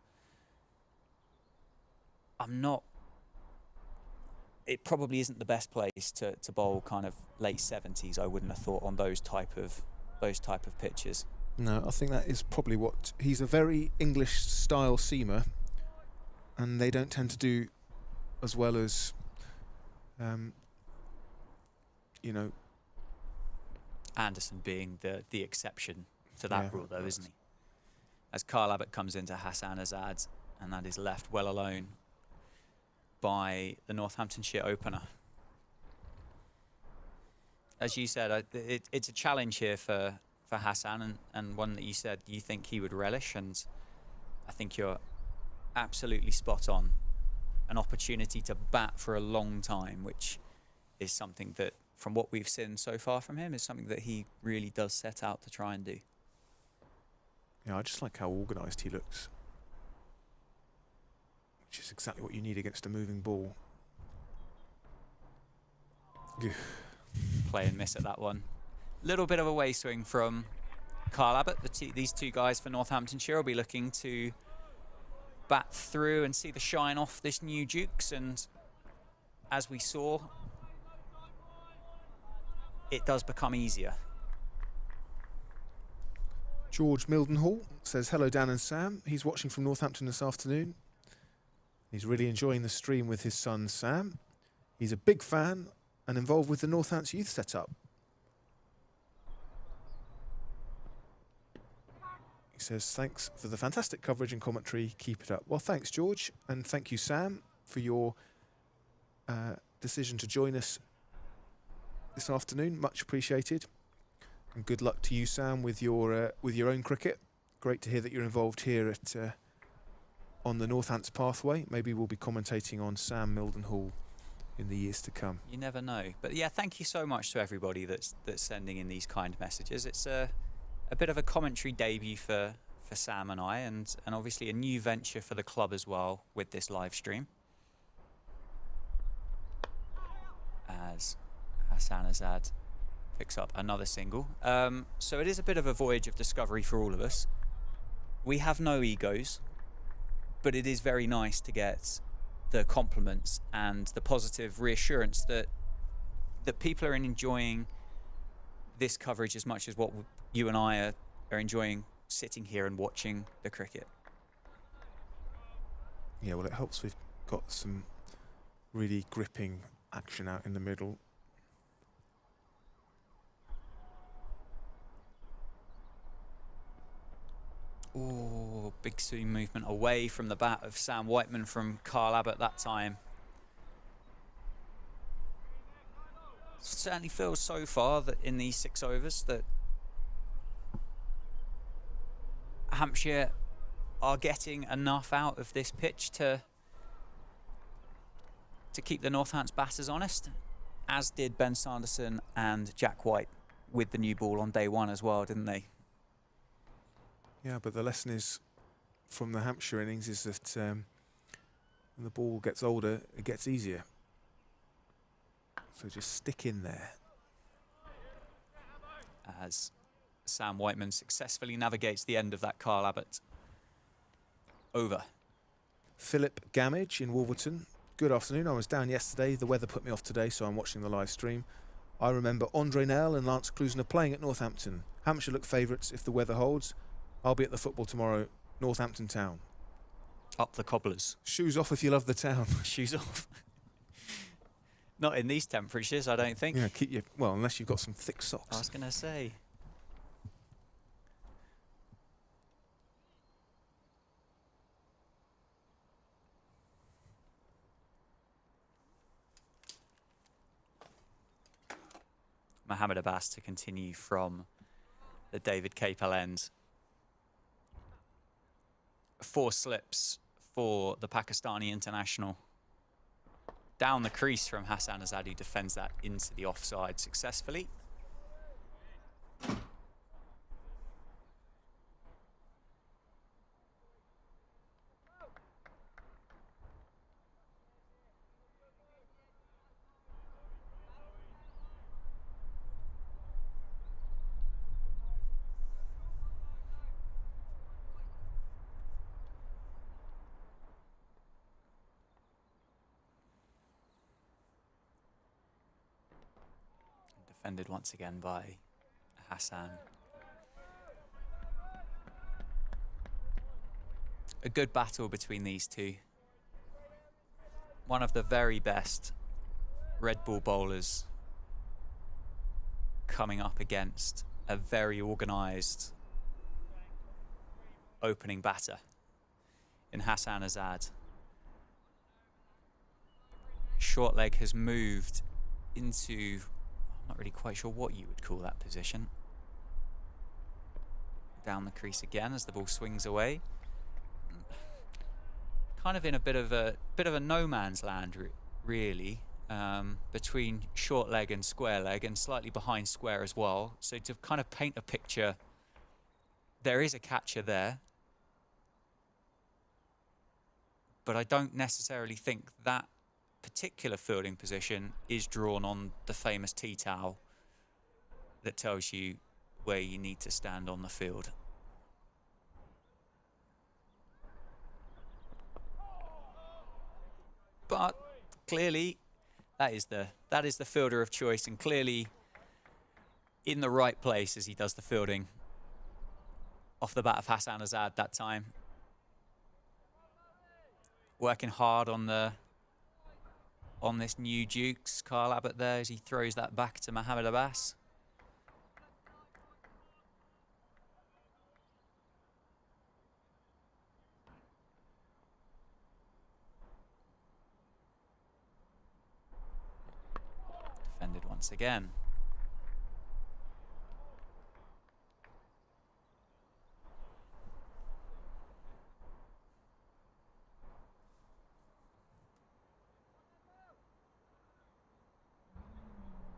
it probably isn't the best place to bowl kind of late 70s, I wouldn't have thought, on those type of pitches. No, I think that is probably what... He's a very English-style seamer, and they don't tend to do as well as, you know... Anderson being the exception to that rule, though, isn't he? As Carl Abbott comes into Hassan Azad, and that is left well alone by the Northamptonshire opener. As you said, it's a challenge here for Hassan, and one that you said you think he would relish, and I think you're absolutely spot on. An opportunity to bat for a long time, which is something that, from what we've seen so far from him, is something that he really does set out to try and do. Yeah, I just like how organised he looks. Which is exactly what you need against a moving ball. Play and miss at that one. Little bit of a way swing from Carl Abbott. These two guys for Northamptonshire will be looking to bat through and see the shine off this new Dukes, and as we saw, it does become easier. George Mildenhall says, hello Dan and Sam. He's watching from Northampton this afternoon. He's really enjoying the stream with his son Sam. He's a big fan and involved with the Northants youth setup. He says, thanks for the fantastic coverage and commentary. Keep it up. Well, thanks, George. And thank you, Sam, for your decision to join us this afternoon. Much appreciated. And good luck to you, Sam, with your own cricket. Great to hear that you're involved here at on the Northants pathway. Maybe we'll be commentating on Sam Mildenhall in the years to come. You never know. But yeah, thank you so much to everybody that's sending in these kind messages. It's a bit of a commentary debut for Sam and I, and obviously a new venture for the club as well with this live stream. As Hassan Azad picks up another single. So it is a bit of a voyage of discovery for all of us. We have no egos, but it is very nice to get the compliments and the positive reassurance that people are enjoying this coverage as much as what you and I are enjoying sitting here and watching the cricket. Yeah, well, it helps we've got some really gripping action out in the middle. Oh, big swing movement away from the bat of Sam Whiteman from Carl Abbott that time. Certainly feels so far that in these 6 overs that Hampshire are getting enough out of this pitch to keep the Northants batters honest, as did Ben Sanderson and Jack White with the new ball on day one as well, didn't they? Yeah, but the lesson is from the Hampshire innings is that when the ball gets older, it gets easier. So just stick in there. As Sam Whiteman successfully navigates the end of that Carl Abbott over. Philip Gamage in Wolverton. Good afternoon. I was down yesterday. The weather put me off today, so I'm watching the live stream. I remember Andre Nell and Lance Klusener playing at Northampton. Hampshire look favourites if the weather holds. I'll be at the football tomorrow, Northampton Town. Up the cobblers. Shoes off if you love the town. Shoes off. Not in these temperatures, I don't think. Yeah, keep your, well, unless you've got some thick I socks. was going to say. Mohammed Abbas to continue from the David Capel end. 4 slips for the Pakistani international. Down the crease from Hassan Azad, who defends that into the offside successfully. Defended once again by Hassan. A good battle between these two. One of the very best red ball bowlers coming up against a very organised opening batter in Hassan Azad. Short leg has moved into, I'm not really quite sure what you would call that position. Down the crease again as the ball swings away. Kind of in a bit of a no man's land, really, between short leg and square leg, and slightly behind square as well. So to kind of paint a picture, there is a catcher there, but I don't necessarily think that particular fielding position is drawn on the famous tea towel that tells you where you need to stand on the field. But clearly that is the fielder of choice, and clearly in the right place as he does the fielding off the bat of Hassan Azad that time. Working hard on this new Dukes, Kyle Abbott there as he throws that back to Mohammed Abbas. Defended once again.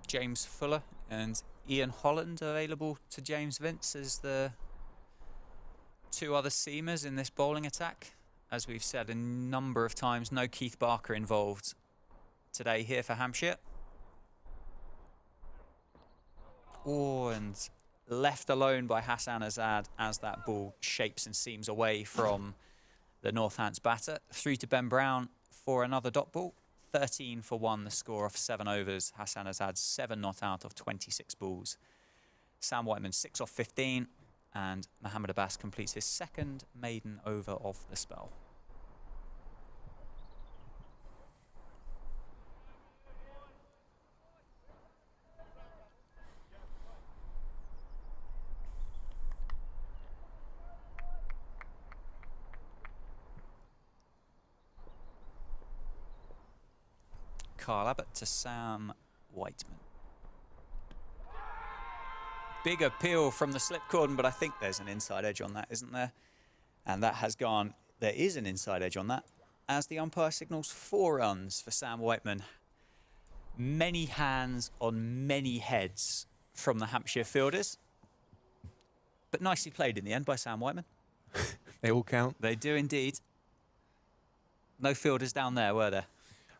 James Fuller and Ian Holland available to James Vince as the 2 other seamers in this bowling attack. As we've said a number of times, no Keith Barker involved today here for Hampshire. Oh, and left alone by Hassan Azad as that ball shapes and seams away from the Northants batter. Through to Ben Brown for another dot ball. 13 for 1, the score off 7 overs. Hassan Azad 7 not out of 26 balls. Sam Whiteman 6 off 15, and Mohammed Abbas completes his 2nd maiden over of the spell. Kyle Abbott to Sam Whiteman. Big appeal from the slip cordon, but I think there's an inside edge on that, isn't there? And that has gone, there is an inside edge on that, as the umpire signals 4 runs for Sam Whiteman. Many hands on many heads from the Hampshire fielders, but nicely played in the end by Sam Whiteman. They all count. They do indeed. No fielders down there, were there?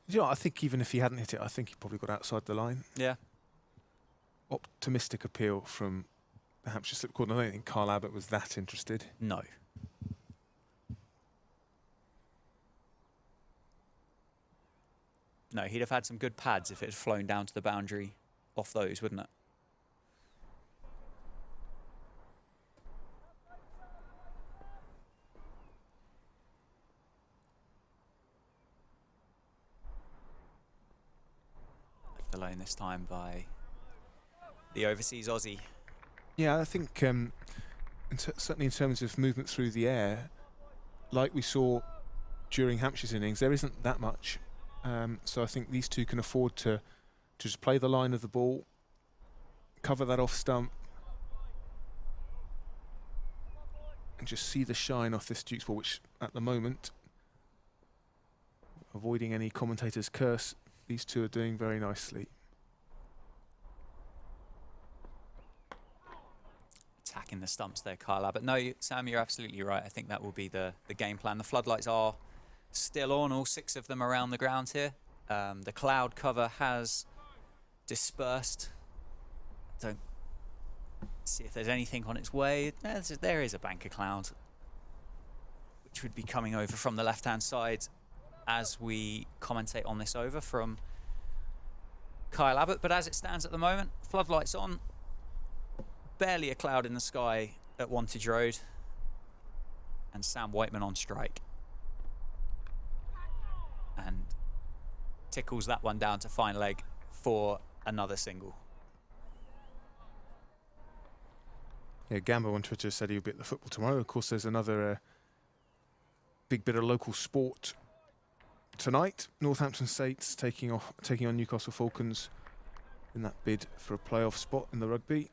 You know, I think even if he hadn't hit it, I think he probably got outside the line. Yeah. Optimistic appeal from the Hampshire slip cordon. I don't think Kyle Abbott was that interested. No. No, he'd have had some good pads if it had flown down to the boundary off those, wouldn't it? alone this time by the overseas Aussie. Yeah, I think certainly in terms of movement through the air, like we saw during Hampshire's innings, there isn't that much. So I think these two can afford to just play the line of the ball, cover that off stump, and just see the shine off this Duke's ball, which at the moment, avoiding any commentator's curse, these two are doing very nicely. Attacking the stumps there, Kyle Abbott. No, Sam, you're absolutely right. I think that will be the game plan. The floodlights are still on, all 6 of them around the ground here. The cloud cover has dispersed. Don't see if there's anything on its way. There is a bank of cloud, which would be coming over from the left-hand side as we commentate on this over from Kyle Abbott. But as it stands at the moment, floodlights on. Barely a cloud in the sky at Wantage Road. And Sam Whiteman on strike. And tickles that one down to fine leg for another single. Yeah, Gambo on Twitter said he'll be at the football tomorrow. Of course, there's another big bit of local sport tonight. Northampton Saints taking on Newcastle Falcons in that bid for a playoff spot in the rugby.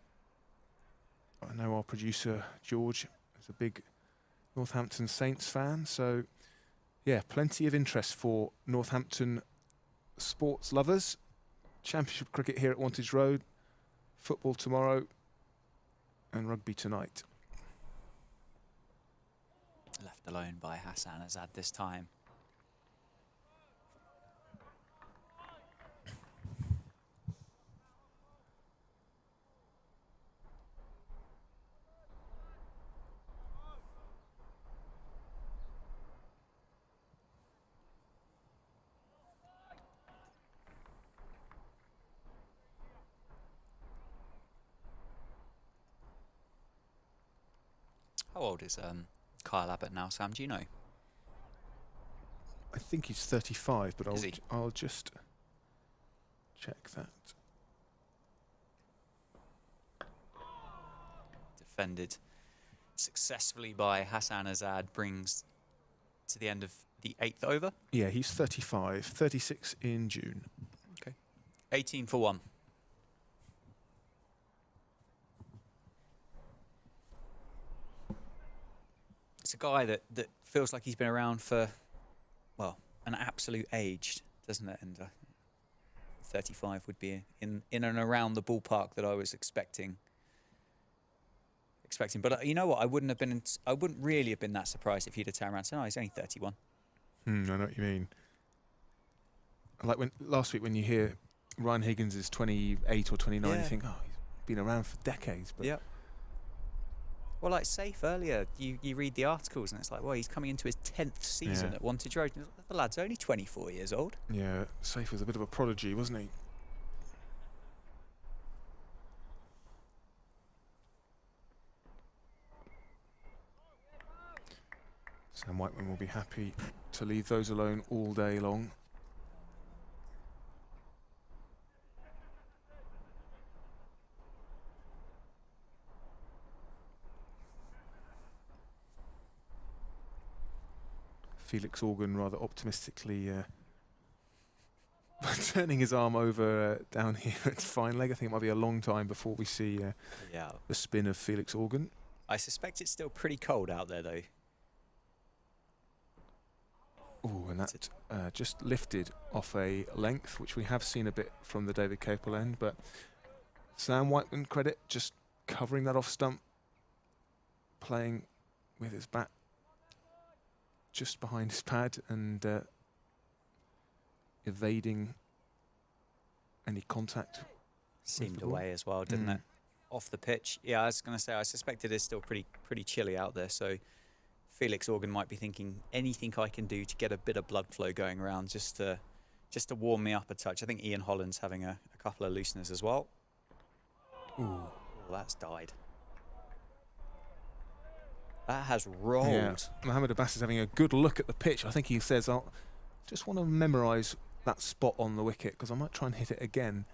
I know our producer George is a big Northampton Saints fan, so yeah, plenty of interest for Northampton sports lovers. Championship cricket here at Wantage Road, football tomorrow, and rugby tonight. Left alone by Hassan Azad this time. How old is Kyle Abbott now, Sam? Do you know? I think he's 35, but Is he? I'll just check that. Defended successfully by Hassan Azad, brings to the end of the 8th over. Yeah, he's 35, 36 in June. Okay. 18 for 1. It's a guy that feels like he's been around for, well, an absolute age, doesn't it? And 35 would be in and around the ballpark that I was expecting. But you know what? I wouldn't really have been that surprised if he'd have turned around and said, "Oh, he's only 31." I know what you mean. Like last week when you hear Ryan Higgins is 28 or 29, you think, oh, he's been around for decades. But yep. Well, like Safe earlier, you read the articles and it's like, well, he's coming into his 10th season at Wantage Road. The lad's only 24 years old. Yeah, Safe was a bit of a prodigy, wasn't he? Sam Whiteman will be happy to leave those alone all day long. Felix Organ rather optimistically turning his arm over down here at fine leg. I think it might be a long time before we see the spin of Felix Organ. I suspect it's still pretty cold out there, though. Oh, and that just lifted off a length, which we have seen a bit from the David Capel end, but Sam Whiteman credit, just covering that off stump, playing with his bat just behind his pad and evading any contact. Seemed away as well, didn't it? Off the pitch. Yeah, I was going to say, I suspect it is still pretty chilly out there, so Felix Organ might be thinking, anything I can do to get a bit of blood flow going around just to warm me up a touch. I think Ian Holland's having a couple of looseners as well. Ooh. Oh, that's died. That has rolled. Yeah. Mohamed Abbas is having a good look at the pitch. I think he says, I just want to memorise that spot on the wicket because I might try and hit it again.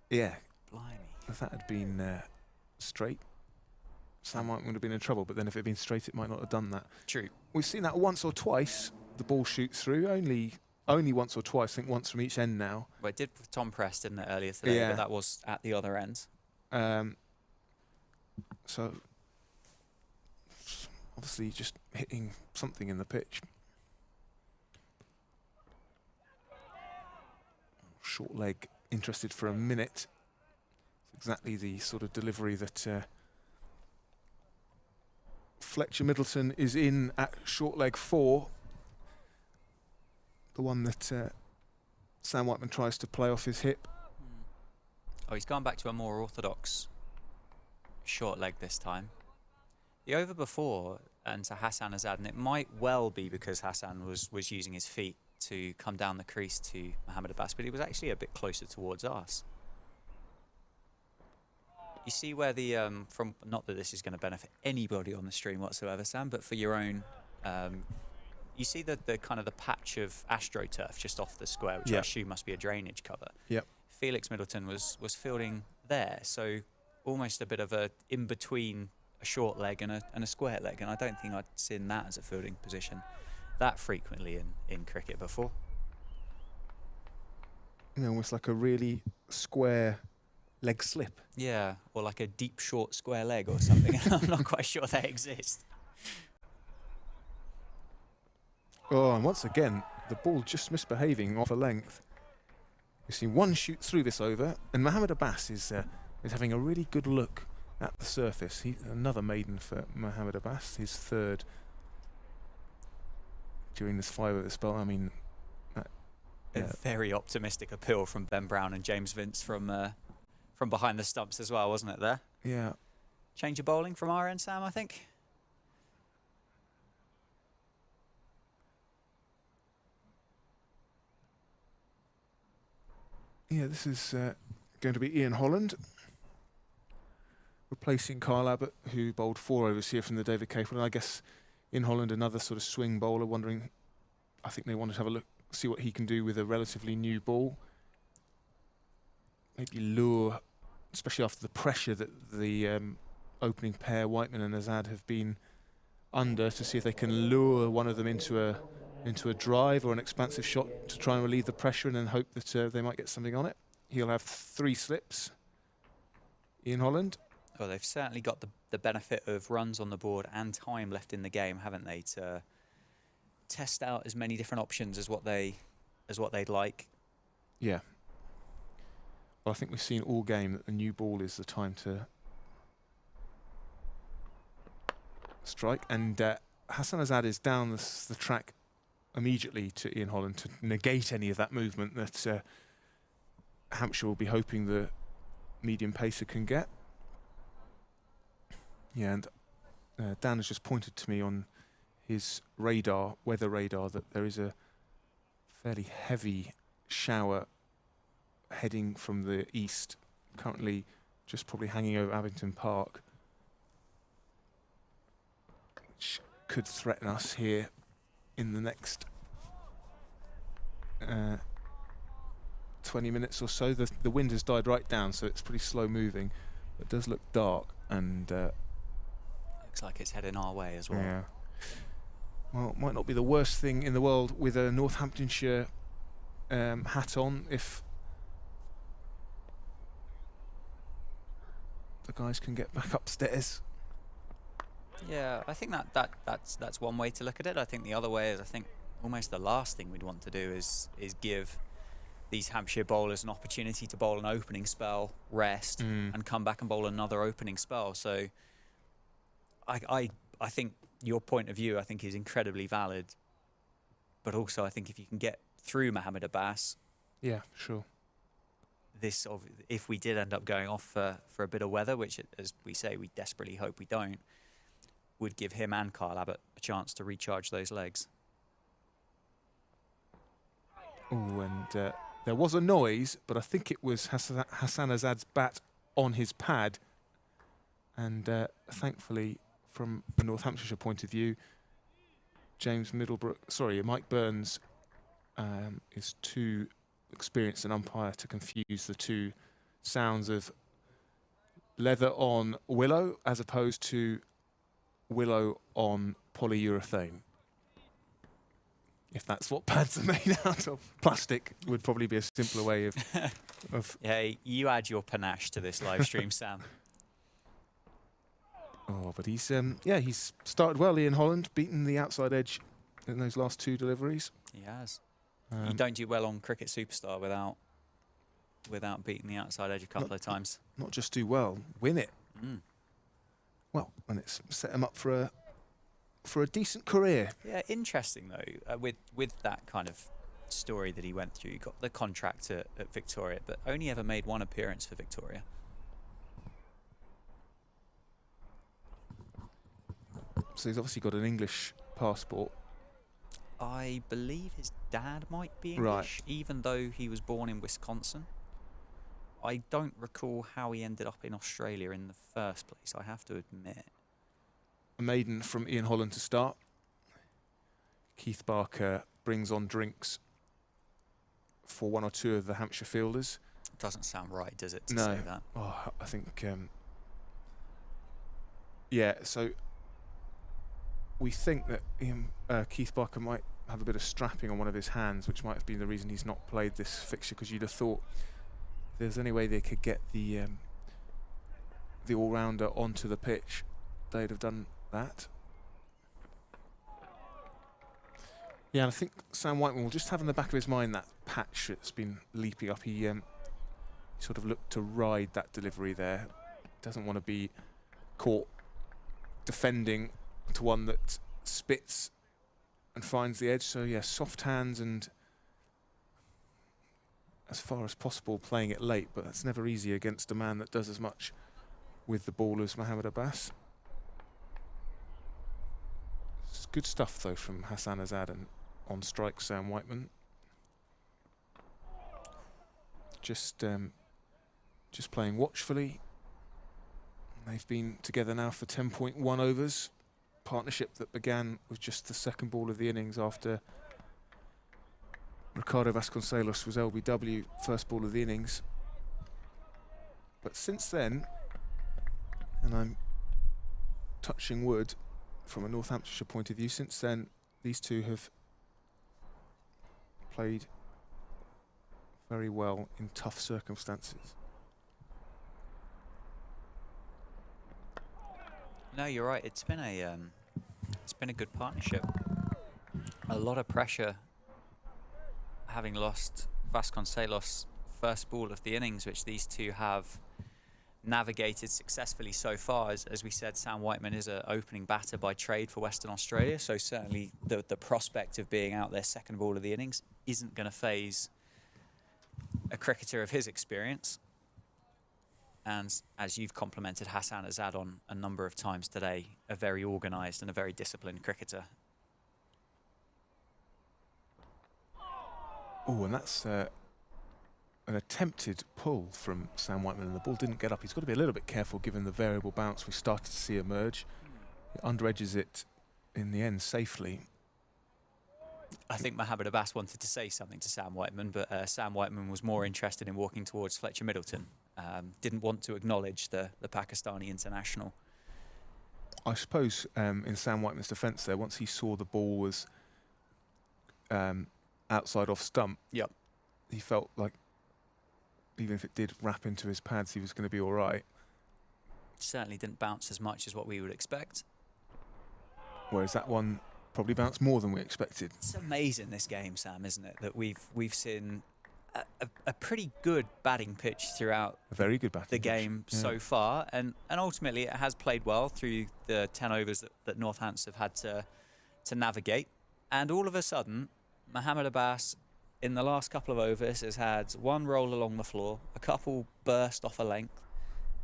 Yeah. Blimey. If that had been straight, Sam White would have been in trouble, but then if it had been straight, it might not have done that. True. We've seen that once or twice. The ball shoots through, only once or twice, I think once from each end now. Well, it did with Tom Prest, didn't it, earlier today, Yeah. but that was at the other end. So, obviously just hitting something in the pitch. Short leg, interested for a minute. It's exactly the sort of delivery that Fletcher Middleton is in at short leg 4. The one that Sam Whiteman tries to play off his hip. Oh, he's gone back to a more orthodox short leg this time. The over before, and to Hassan Azad, and it might well be because Hassan was using his feet to come down the crease to Mohamed Abbas, but he was actually a bit closer towards us. You see where the, from, not that this is going to benefit anybody on the stream whatsoever, Sam, but for your own, you see the kind of the patch of AstroTurf just off the square, which I assume must be a drainage cover. Yep. Felix Middleton was fielding there, so almost a bit of a in-between a short leg and a square leg, and I don't think I'd seen that as a fielding position that frequently in cricket before. You know, almost like a really square leg slip. Yeah, or like a deep short square leg or something. I'm not quite sure they exist. Oh, and once again, the ball just misbehaving off a length. We've seen one shoot through this over, and Mohamed Abbas is having a really good look at the surface. Another maiden for Mohamed Abbas, his 3rd during this 5-over spell. I mean, A very optimistic appeal from Ben Brown and James Vince from behind the stumps as well, wasn't it there? Yeah. Change of bowling from our end, Sam, I think. Yeah, this is going to be Ian Holland, replacing Kyle Abbott, who bowled 4 overs here from the David Capel. And I guess Ian Holland, another sort of swing bowler, wondering, I think they wanted to have a look, see what he can do with a relatively new ball. Maybe lure, especially after the pressure that the opening pair, Whiteman and Azad, have been under, to see if they can lure one of them into a drive or an expansive shot to try and relieve the pressure, and then hope that they might get something on it. He'll have 3 slips, Ian Holland. Well, they've certainly got the benefit of runs on the board and time left in the game, haven't they, to test out as many different options as what they'd like. Yeah. Well, I think we've seen all game that the new ball is the time to strike, and Hassan Azad is down the track immediately to Ian Holland to negate any of that movement that Hampshire will be hoping the medium pacer can get. Yeah, and Dan has just pointed to me on his radar, weather radar, that there is a fairly heavy shower heading from the east, currently just probably hanging over Abington Park, which could threaten us here in the next 20 minutes or so. The wind has died right down, so it's pretty slow moving. It does look dark, and looks like it's heading our way as well. Yeah. Well, it might not be the worst thing in the world with a Northamptonshire hat on if the guys can get back upstairs. Yeah, I think that's one way to look at it. I think the other way is, I think almost the last thing we'd want to do is give these Hampshire bowlers an opportunity to bowl an opening spell, rest, and come back and bowl another opening spell. So I think your point of view, I think, is incredibly valid. But also, I think if you can get through Mohamed Abbas, yeah, sure. This, if we did end up going off for a bit of weather, which, as we say, we desperately hope we don't, would give him and Kyle Abbott a chance to recharge those legs. Oh, and there was a noise, but I think it was Hassan Azad's bat on his pad. And thankfully, from a Northamptonshire point of view, Mike Burns is too experienced an umpire to confuse the two sounds of leather on willow as opposed to willow on polyurethane. If that's what pads are made out of. Plastic would probably be a simpler way of Yeah, you add your panache to this live stream, Sam. Oh, but he's he's started well, Ian Holland, beaten the outside edge in those last 2 deliveries. He has. You don't do well on Cricket Superstar without beating the outside edge a couple of times. Not just do well, win it. Mm. Well, and it's set him up for a decent career. Yeah, interesting though, with that kind of story that he went through. He got the contract at Victoria, but only ever made 1 appearance for Victoria. So he's obviously got an English passport. I believe his dad might be English, even though he was born in Wisconsin. I don't recall how he ended up in Australia in the first place, I have to admit. A maiden from Ian Holland to start. Keith Barker brings on drinks for 1 or 2 of the Hampshire fielders. Doesn't sound right, does it, to no. say that? Oh, I think, yeah, so we think that Keith Barker might have a bit of strapping on one of his hands, which might have been the reason he's not played this fixture, because you'd have thought if there's any way they could get the all-rounder onto the pitch, they'd have done that. Yeah, and I think Sam Whiteman will just have in the back of his mind that patch that's been leaping up. He sort of looked to ride that delivery there. Doesn't want to be caught defending to one that spits and finds the edge. So yeah, soft hands and as far as possible playing it late, but that's never easy against a man that does as much with the ball as Mohamed Abbas. It's good stuff though from Hassan Azad and on strike Sam Whiteman. Just playing watchfully. They've been together now for 10.1 overs. Partnership that began with just the 2nd ball of the innings after Ricardo Vasconcelos was LBW, 1st ball of the innings. But since then, and I'm touching wood from a Northamptonshire point of view, since then these two have played very well in tough circumstances. No, you're right. It's been a good partnership. A lot of pressure, having lost Vasconcelos' 1st ball of the innings, which these two have navigated successfully so far. As we said, Sam Whiteman is an opening batter by trade for Western Australia, so certainly the prospect of being out their 2nd ball of the innings isn't going to faze a cricketer of his experience. And as you've complimented Hassan Azad on a number of times today, a very organised and a very disciplined cricketer. Oh, and that's an attempted pull from Sam Whiteman, and the ball didn't get up. He's got to be a little bit careful given the variable bounce we started to see emerge. He under-edges it in the end safely. I think Mohamed Abbas wanted to say something to Sam Whiteman, but Sam Whiteman was more interested in walking towards Fletcher Middleton. Didn't want to acknowledge the Pakistani international. I suppose in Sam Whiteman's defence there, once he saw the ball was outside off stump, yep, he felt like even if it did wrap into his pads, he was going to be all right. Certainly didn't bounce as much as what we would expect. Whereas that one probably bounced more than we expected. It's amazing, this game, Sam, isn't it? That we've seen a pretty good batting pitch throughout a very good batting the game so far, and ultimately it has played well through the 10 overs that Northants have had to navigate. And all of a sudden, Mohamed Abbas in the last couple of overs has had 1 roll along the floor, a couple burst off a length,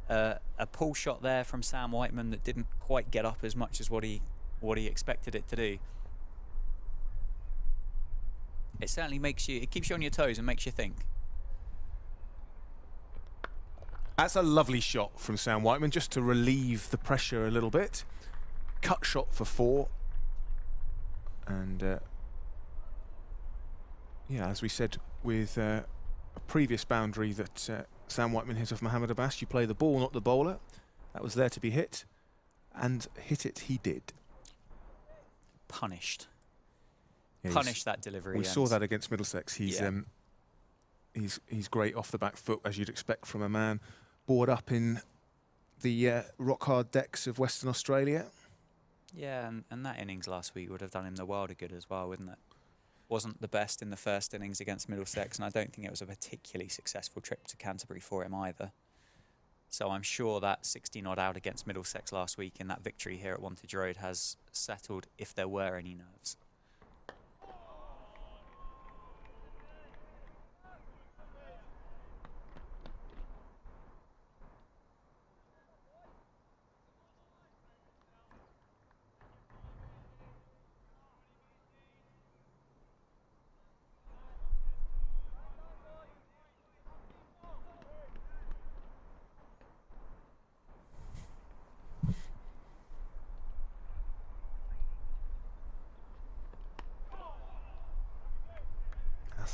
a pull shot there from Sam Whiteman that didn't quite get up as much as what he expected it to do. It certainly keeps you on your toes and makes you think. That's a lovely shot from Sam Whiteman, just to relieve the pressure a little bit. Cut shot for 4. And yeah, as we said with a previous boundary that Sam Whiteman hit off Mohammed Abbas. You play the ball, not the bowler. That was there to be hit, and hit it he did. Punished. Yeah, Punished that delivery. We saw that against Middlesex. He's great off the back foot, as you'd expect from a man brought up in the rock-hard decks of Western Australia. Yeah, and that innings last week would have done him the world of good as well, wouldn't it? Wasn't the best in the first innings against Middlesex, and I don't think it was a particularly successful trip to Canterbury for him either. So I'm sure that 60-odd out against Middlesex last week in that victory here at Wantage Road has settled, if there were any nerves.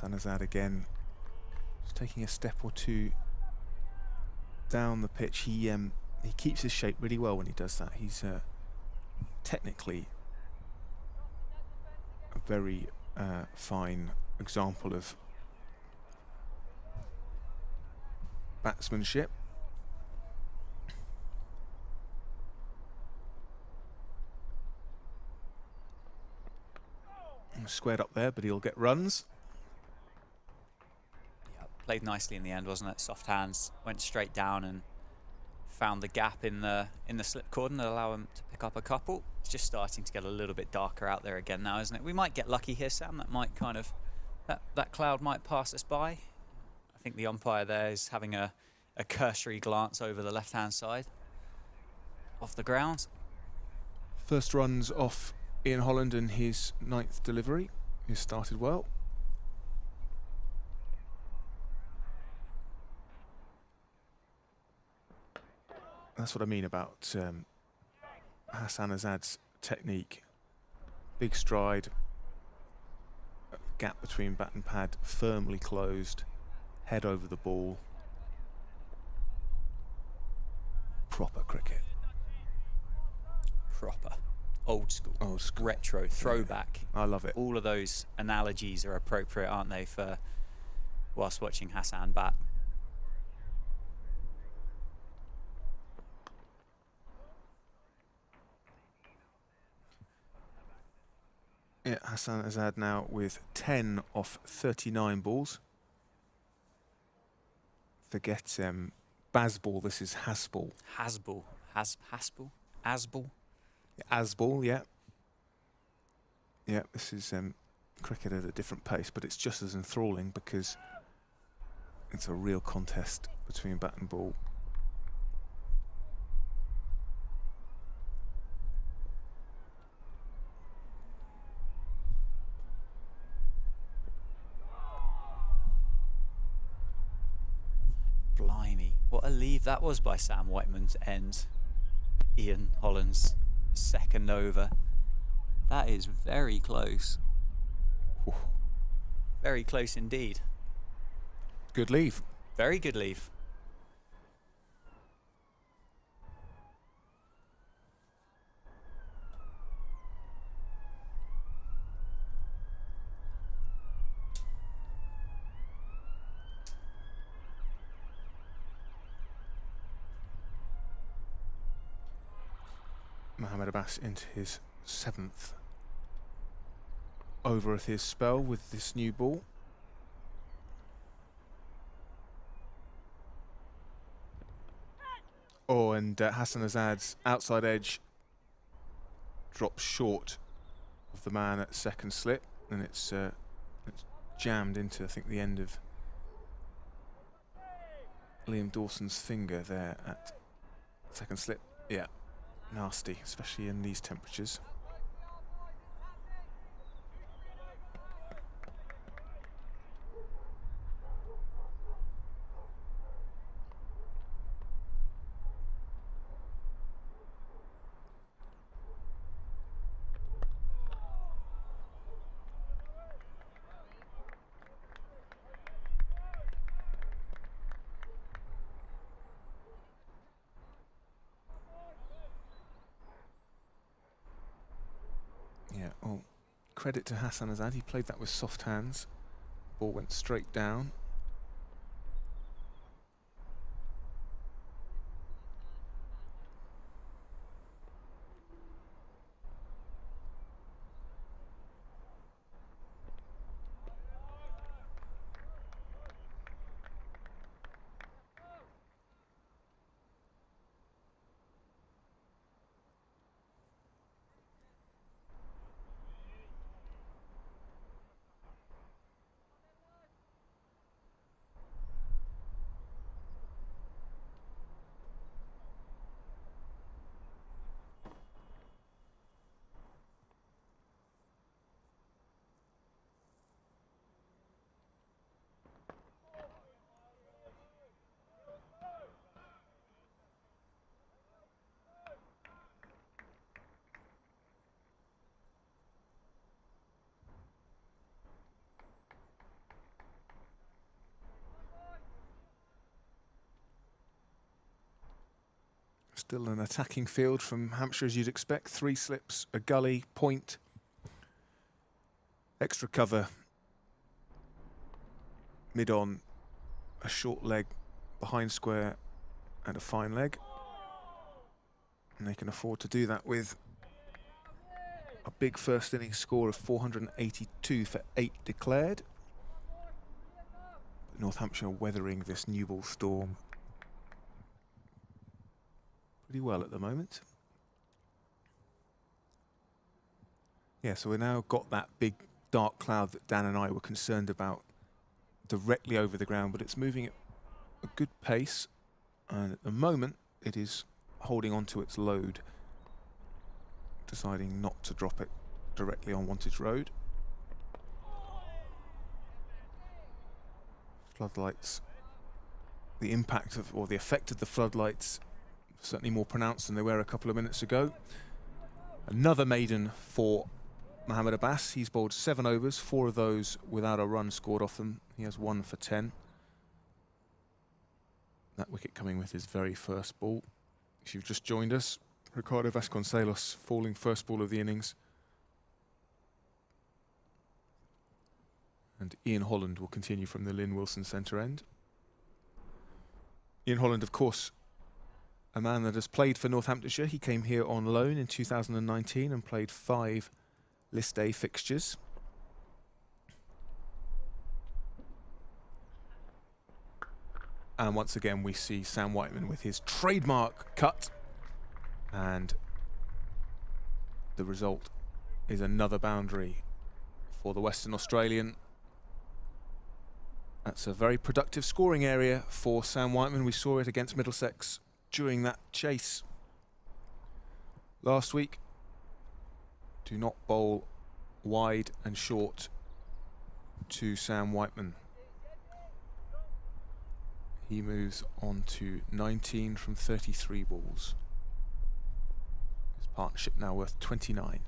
Hassan Azad again, just taking a step or two down the pitch. He keeps his shape really well when he does that. He's technically a very fine example of batsmanship. Squared up there, but he'll get runs. Played nicely in the end, wasn't it? Soft hands, went straight down and found the gap in the slip cordon that allow him to pick up a couple. It's just starting to get a little bit darker out there again now, isn't it? We might get lucky here, Sam. That might kind of that cloud might pass us by. I think the umpire there is having a cursory glance over the left-hand side off the ground. First runs off Ian Holland and his 9th delivery. He started well. That's what I mean about Hassan Azad's technique. Big stride, gap between bat and pad firmly closed, head over the ball. Proper cricket. Proper. Old school. Old school. Retro, throwback. Yeah. I love it. All of those analogies are appropriate, aren't they, for whilst watching Hassan bat. Yeah, Hassan Azad now with 10 off 39 balls. Forget Bazball, this is Hasball. Hasball. Hasball? Asball? Asball, yeah. Yeah, this is cricket at a different pace, but it's just as enthralling because it's a real contest between bat and ball. Blimey, what a leave that was by Sam Whiteman to end Ian Holland's 2nd over. That is very close. Ooh. Very close indeed. Good leave. Very good leave. Mohammed Abbas into his 7th over of his spell with this new ball. Oh, and Hassan Azad's outside edge drops short of the man at 2nd slip, and it's jammed into, I think, the end of Liam Dawson's finger there at 2nd slip. Yeah. Nasty, especially in these temperatures. Yeah, oh, credit to Hassan Azad. He played that with soft hands. Ball went straight down. Still an attacking field from Hampshire, as you'd expect. 3 slips, a gully, point, extra cover, mid-on, a short leg, behind square, and a fine leg. And they can afford to do that with a big first innings score of 482 for 8 declared. But Northamptonshire weathering this new ball storm pretty well at the moment. Yeah, so we've now got that big dark cloud that Dan and I were concerned about directly over the ground, but it's moving at a good pace, and at the moment it is holding on to its load, deciding not to drop it directly on Wantage Road. Floodlights, the impact of, or the effect of the floodlights, certainly more pronounced than they were a couple of minutes ago. Another maiden for Mohammed Abbas. He's bowled 7 overs, 4 of those without a run scored off them. He has 1 for 10. That wicket coming with his very first ball. If you've just joined us, Ricardo Vasconcelos falling first ball of the innings. And Ian Holland will continue from the Lynn Wilson centre end. Ian Holland, of course, a man that has played for Northamptonshire. He came here on loan in 2019 and played 5 List A fixtures. And once again we see Sam Whiteman with his trademark cut, and the result is another boundary for the Western Australian. That's a very productive scoring area for Sam Whiteman. We saw it against Middlesex during that chase last week. Do not bowl wide and short to Sam Whiteman. He moves on to 19 from 33 balls. His partnership now worth 29.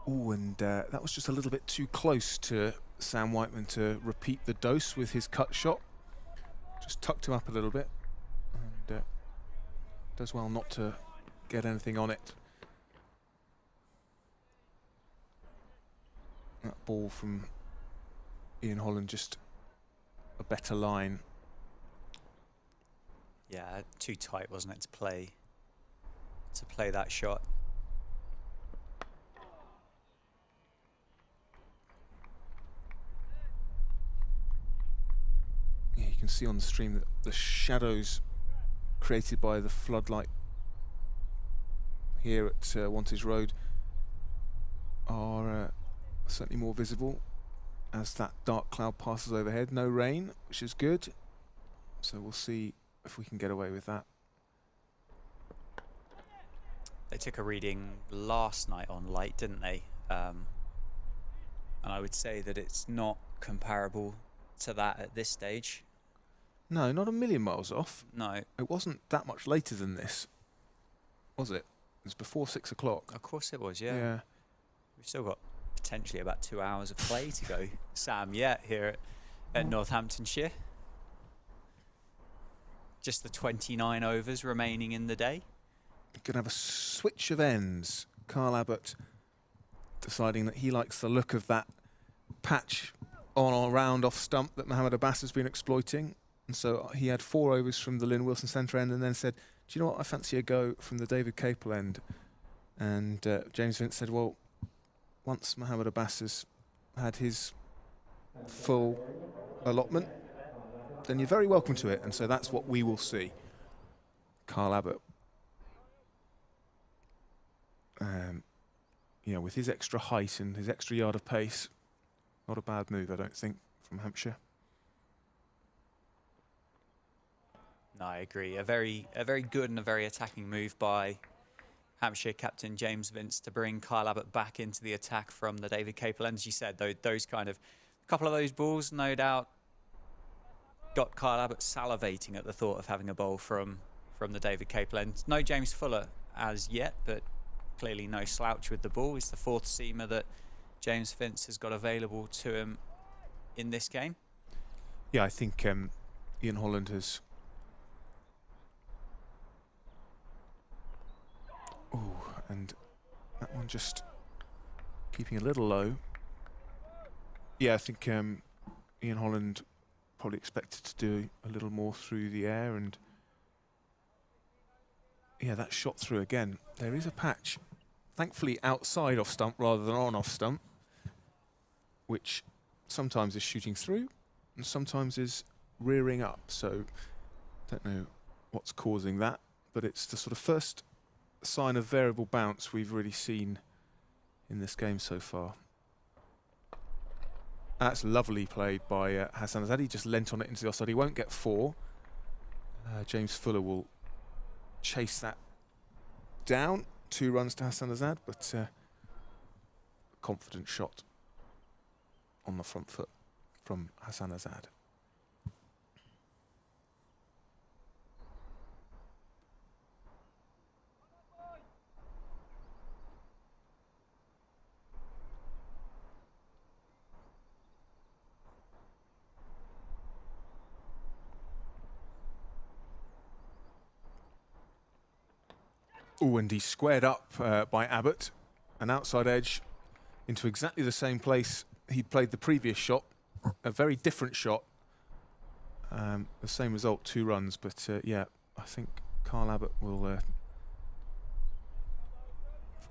Oh, and that was just a little bit too close to Sam Whiteman to repeat the dose with his cut shot. Just tucked him up a little bit, and does well not to get anything on it. That ball from Ian Holland, just a better line. Yeah, too tight, wasn't it, to play that shot. you can see on the stream that the shadows created by the floodlight here at Wantage Road are certainly more visible as that dark cloud passes overhead. No rain, which is good. So we'll see if we can get away with that. They took a reading last night on light, didn't they? And I would say that it's not comparable to that at this stage. No, not a million miles off. No. It wasn't that much later than this, was it? It was before 6 o'clock. Of course it was, yeah. Yeah. We've still got potentially about 2 hours of play to go, Sam, yet here at Northamptonshire. Just the 29 overs remaining in the day. Going to have a switch of ends. Carl Abbott deciding that he likes the look of that patch on or around off stump that Mohammed Abbas has been exploiting. And so he had 4 overs from the Lynn Wilson centre end and then said, do you know what, I fancy a go from the David Capel end. And James Vince said, well, once Mohammed Abbas has had his full allotment, then you're very welcome to it. And so that's what we will see. Carl Abbott. You know, with his extra height and his extra yard of pace, not a bad move, I don't think, from Hampshire. No, I agree. A very good and a very attacking move by Hampshire captain James Vince to bring Kyle Abbott back into the attack from the David Capel end. As you said, those kind of, a couple of those balls, no doubt, got Kyle Abbott salivating at the thought of having a bowl from the David Capel end. No James Fuller as yet, but clearly no slouch with the ball. He's the 4th seamer that James Vince has got available to him in this game. Yeah, I think Ian Holland has... Ooh, and that one just keeping a little low. Yeah, I think Ian Holland probably expected to do a little more through the air, and yeah, that shot through again. There is a patch, thankfully outside off stump rather than on off stump, which sometimes is shooting through and sometimes is rearing up. So don't know what's causing that, but it's the sort of first sign of variable bounce we've really seen in this game so far. That's lovely played by Hassan Azad. He just leant on it into the offside. He won't get 4. James Fuller will chase that down. 2 runs to Hassan Azad, but confident shot on the front foot from Hassan Azad. Oh, and he's squared up by Abbott, an outside edge into exactly the same place he'd played the previous shot. A very different shot. The same result, 2 runs, but yeah, I think Carl Abbott will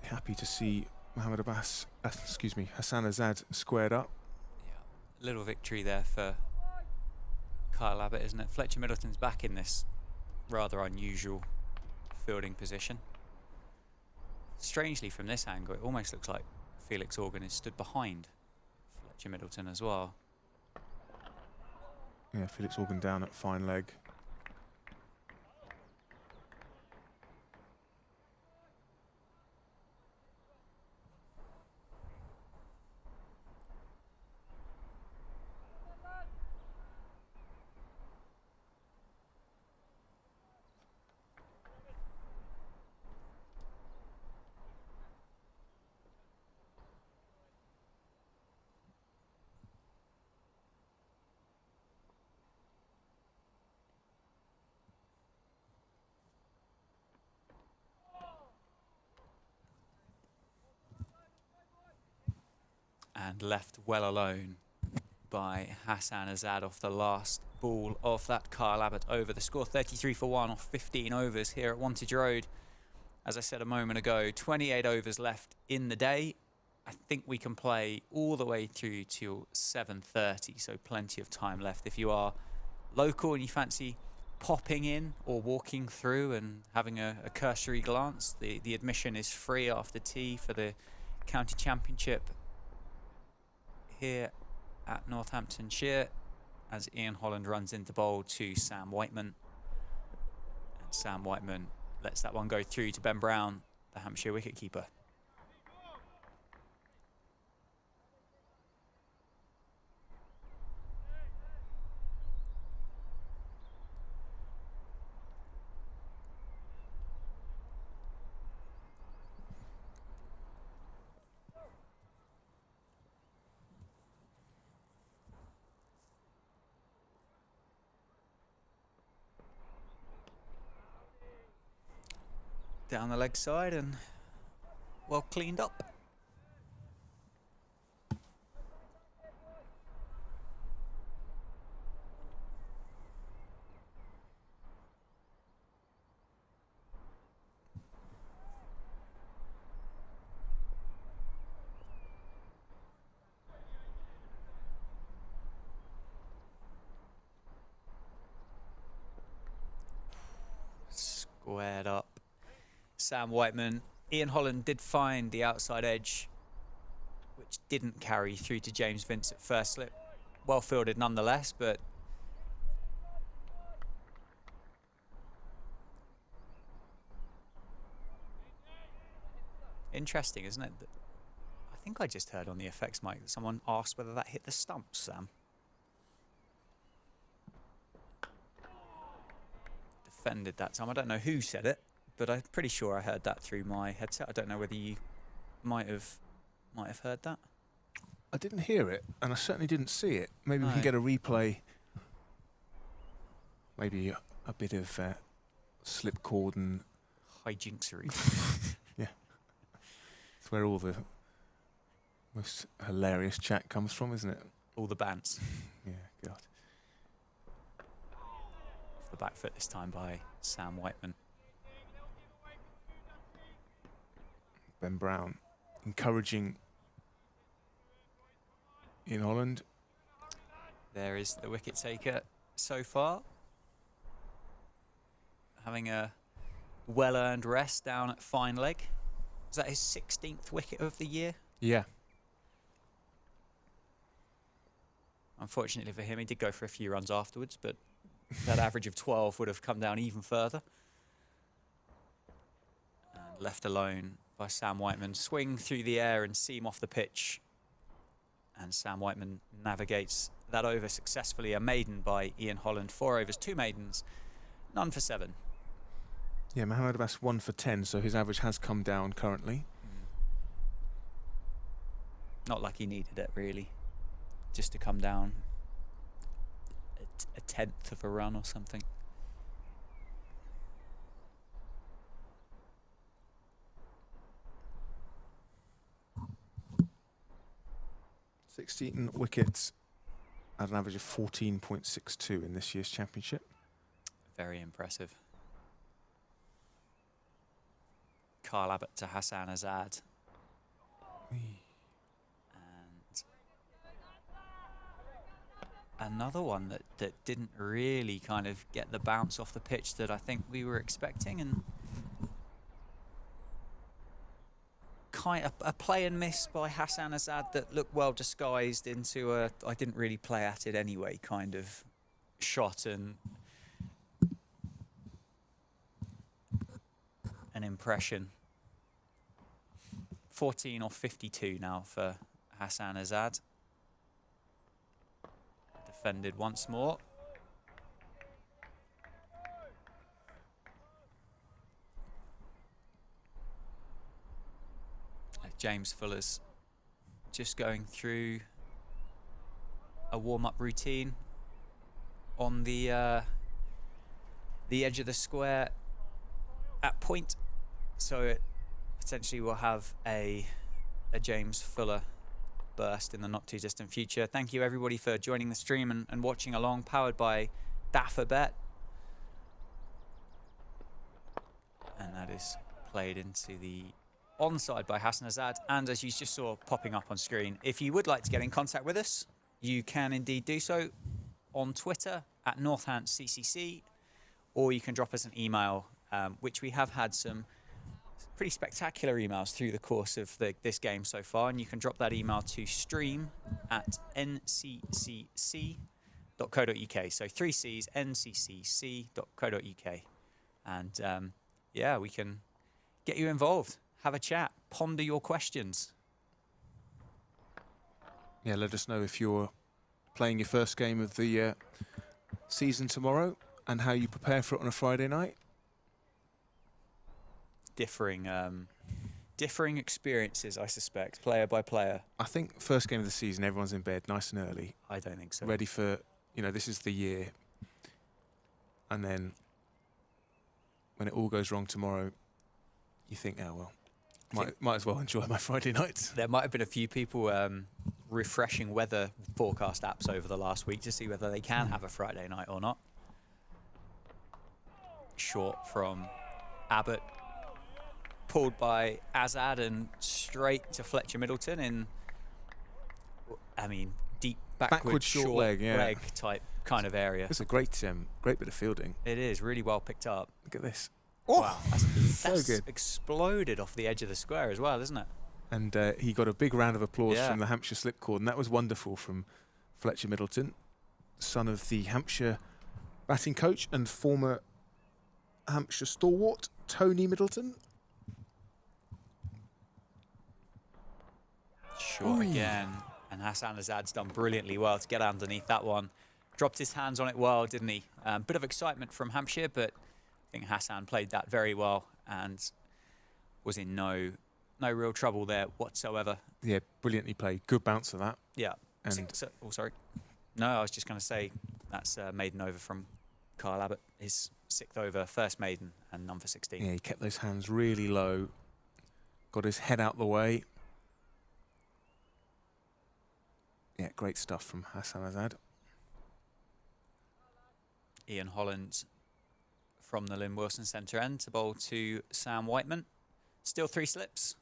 be happy to see Mohammed Abbas, excuse me, Hassan Azad squared up. Yeah, little victory there for Kyle Abbott, isn't it? Fletcher Middleton's back in this rather unusual fielding position. Strangely, from this angle, it almost looks like Felix Organ is stood behind Fletcher Middleton as well. Yeah, Felix Organ down at fine leg. And left well alone by Hassan Azad off the last ball of that Kyle Abbott over. The score 33 for 1 off 15 overs here at Wantage Road. As I said a moment ago, 28 overs left in the day. I think we can play all the way through till 7:30, so plenty of time left. If you are local and you fancy popping in or walking through and having a cursory glance, the admission is free after tea for the county championship here at Northamptonshire, as Ian Holland runs into bowl to Sam Whiteman. And Sam Whiteman lets that one go through to Ben Brown, the Hampshire wicketkeeper. Down the leg side and well cleaned up. Squared up. Sam Whiteman. Ian Holland did find the outside edge, which didn't carry through to James Vince at first slip. Well fielded nonetheless, but interesting, isn't it? I think I just heard on the effects mic that someone asked whether that hit the stumps, Sam. Defended that time. I don't know who said it, but I'm pretty sure I heard that through my headset. I don't know whether you might have heard that. I didn't hear it, and I certainly didn't see it. Maybe we can No. get a replay. Maybe a bit of slip cord and Hijinxery. yeah. It's where all the most hilarious chat comes from, isn't it? All the bants. Yeah, God. Off the back foot this time by Sam Whiteman. Ben Brown encouraging in Holland. There is the wicket taker so far. Having a well-earned rest down at fine leg. Is that his 16th wicket of the year? Yeah. Unfortunately for him, he did go for a few runs afterwards, but that average of 12 would have come down even further. And left alone by Sam Whiteman. Swing through the air and seam off the pitch. And Sam Whiteman navigates that over successfully. A maiden by Ian Holland. 4 overs, 2 maidens, none for 7. Yeah, Mohamed Abbas 1 for 10, so his average has come down currently. Not like he needed it, really. Just to come down a 10th of a run or something. 16 wickets at an average of 14.62 in this year's championship. Very impressive. Kyle Abbott to Hassan Azad. And another one that didn't really kind of get the bounce off the pitch that I think we were expecting, and kind of a play and miss by Hassan Azad that looked well disguised into a I didn't really play at it anyway kind of shot, and an impression. 14 off 52 now for Hassan Azad. Defended once more. James Fuller's just going through a warm-up routine on the edge of the square at point, so it potentially will have a James Fuller burst in the not too distant future. Thank you everybody for joining the stream and watching along, powered by DAFA and that is played into the onside by Hassan Azad, and as you just saw popping up on screen, if you would like to get in contact with us, you can indeed do so on Twitter at NorthamptonCCC, or you can drop us an email, which we have had some pretty spectacular emails through the course of this game so far, and you can drop that email to stream@nccc.co.uk. So 3 C's, nccc.co.uk. And yeah, we can get you involved, have a chat, ponder your questions. Yeah, let us know if you're playing your first game of the season tomorrow and how you prepare for it on a Friday night. Differing experiences, I suspect, player by player. I think first game of the season, everyone's in bed nice and early. I don't think so. Ready for, this is the year. And then when it all goes wrong tomorrow, you think, oh, well, might as well enjoy my Friday nights. There might have been a few people refreshing weather forecast apps over the last week to see whether they can have a Friday night or not. Short from Abbott, pulled by Azad and straight to Fletcher Middleton in, deep backward short leg type kind of area. It's a great bit of fielding. It is really well picked up. Look at this. Oh, wow, that's so good. Exploded off the edge of the square as well, isn't it? And he got a big round of applause from the Hampshire slip cord, and that was wonderful from Fletcher Middleton, son of the Hampshire batting coach and former Hampshire stalwart Tony Middleton. Short again, and Hassan Azad's done brilliantly well to get underneath that one. Dropped his hands on it well, didn't he? Bit of excitement from Hampshire, but I think Hassan played that very well and was in no real trouble there whatsoever. Yeah, brilliantly played. Good bounce of that. Yeah. And sorry. No, I was just going to say that's maiden over from Kyle Abbott. His 6th over, first maiden, and none for 16. Yeah, he kept those hands really low. Got his head out the way. Yeah, great stuff from Hassan Azad. Ian Holland from the Lynn Wilson centre end to bowl to Sam Whiteman. Still 3 slips.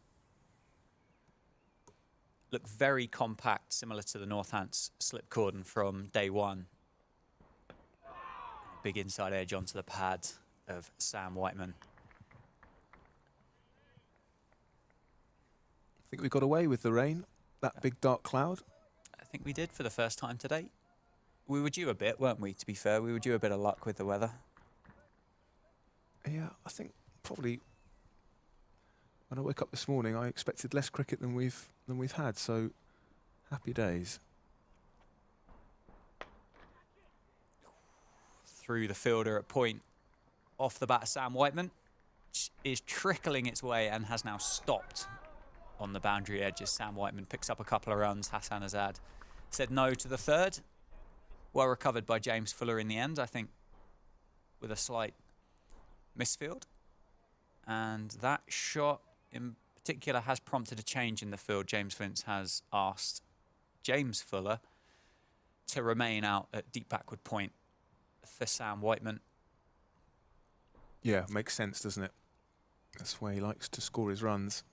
Look very compact, similar to the Northants slip cordon from day one. Big inside edge onto the pad of Sam Whiteman. I think we got away with the rain, that big dark cloud. I think we did for the first time today. We were due a bit, weren't we, to be fair? We were due a bit of luck with the weather. Yeah, I think probably when I woke up this morning, I expected less cricket than we've had, so happy days. Through the fielder at point, off the bat of Sam Whiteman, is trickling its way and has now stopped on the boundary edge as Sam Whiteman picks up a couple of runs. Hassan Azad said no to the 3rd. Well recovered by James Fuller in the end, I think, with a slight misfield. And that shot in particular has prompted a change in the field. James Vince has asked James Fuller to remain out at deep backward point for Sam Whiteman. Yeah, makes sense, doesn't it? That's where he likes to score his runs.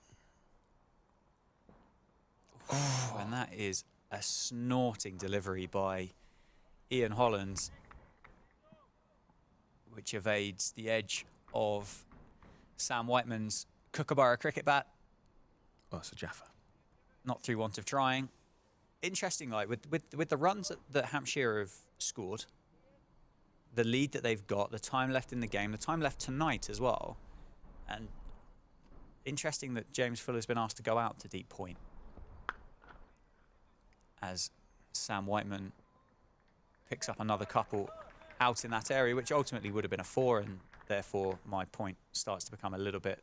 Oh, and that is a snorting delivery by Ian Holland, which evades the edge of Sam Whiteman's Kookaburra cricket bat. Oh, it's a Jaffa. Not through want of trying. Interesting, like with the runs that Hampshire have scored, the lead that they've got, the time left in the game, the time left tonight as well, and interesting that James Fuller's been asked to go out to deep point as Sam Whiteman picks up another couple out in that area, which ultimately would have been a 4, and therefore my point starts to become a little bit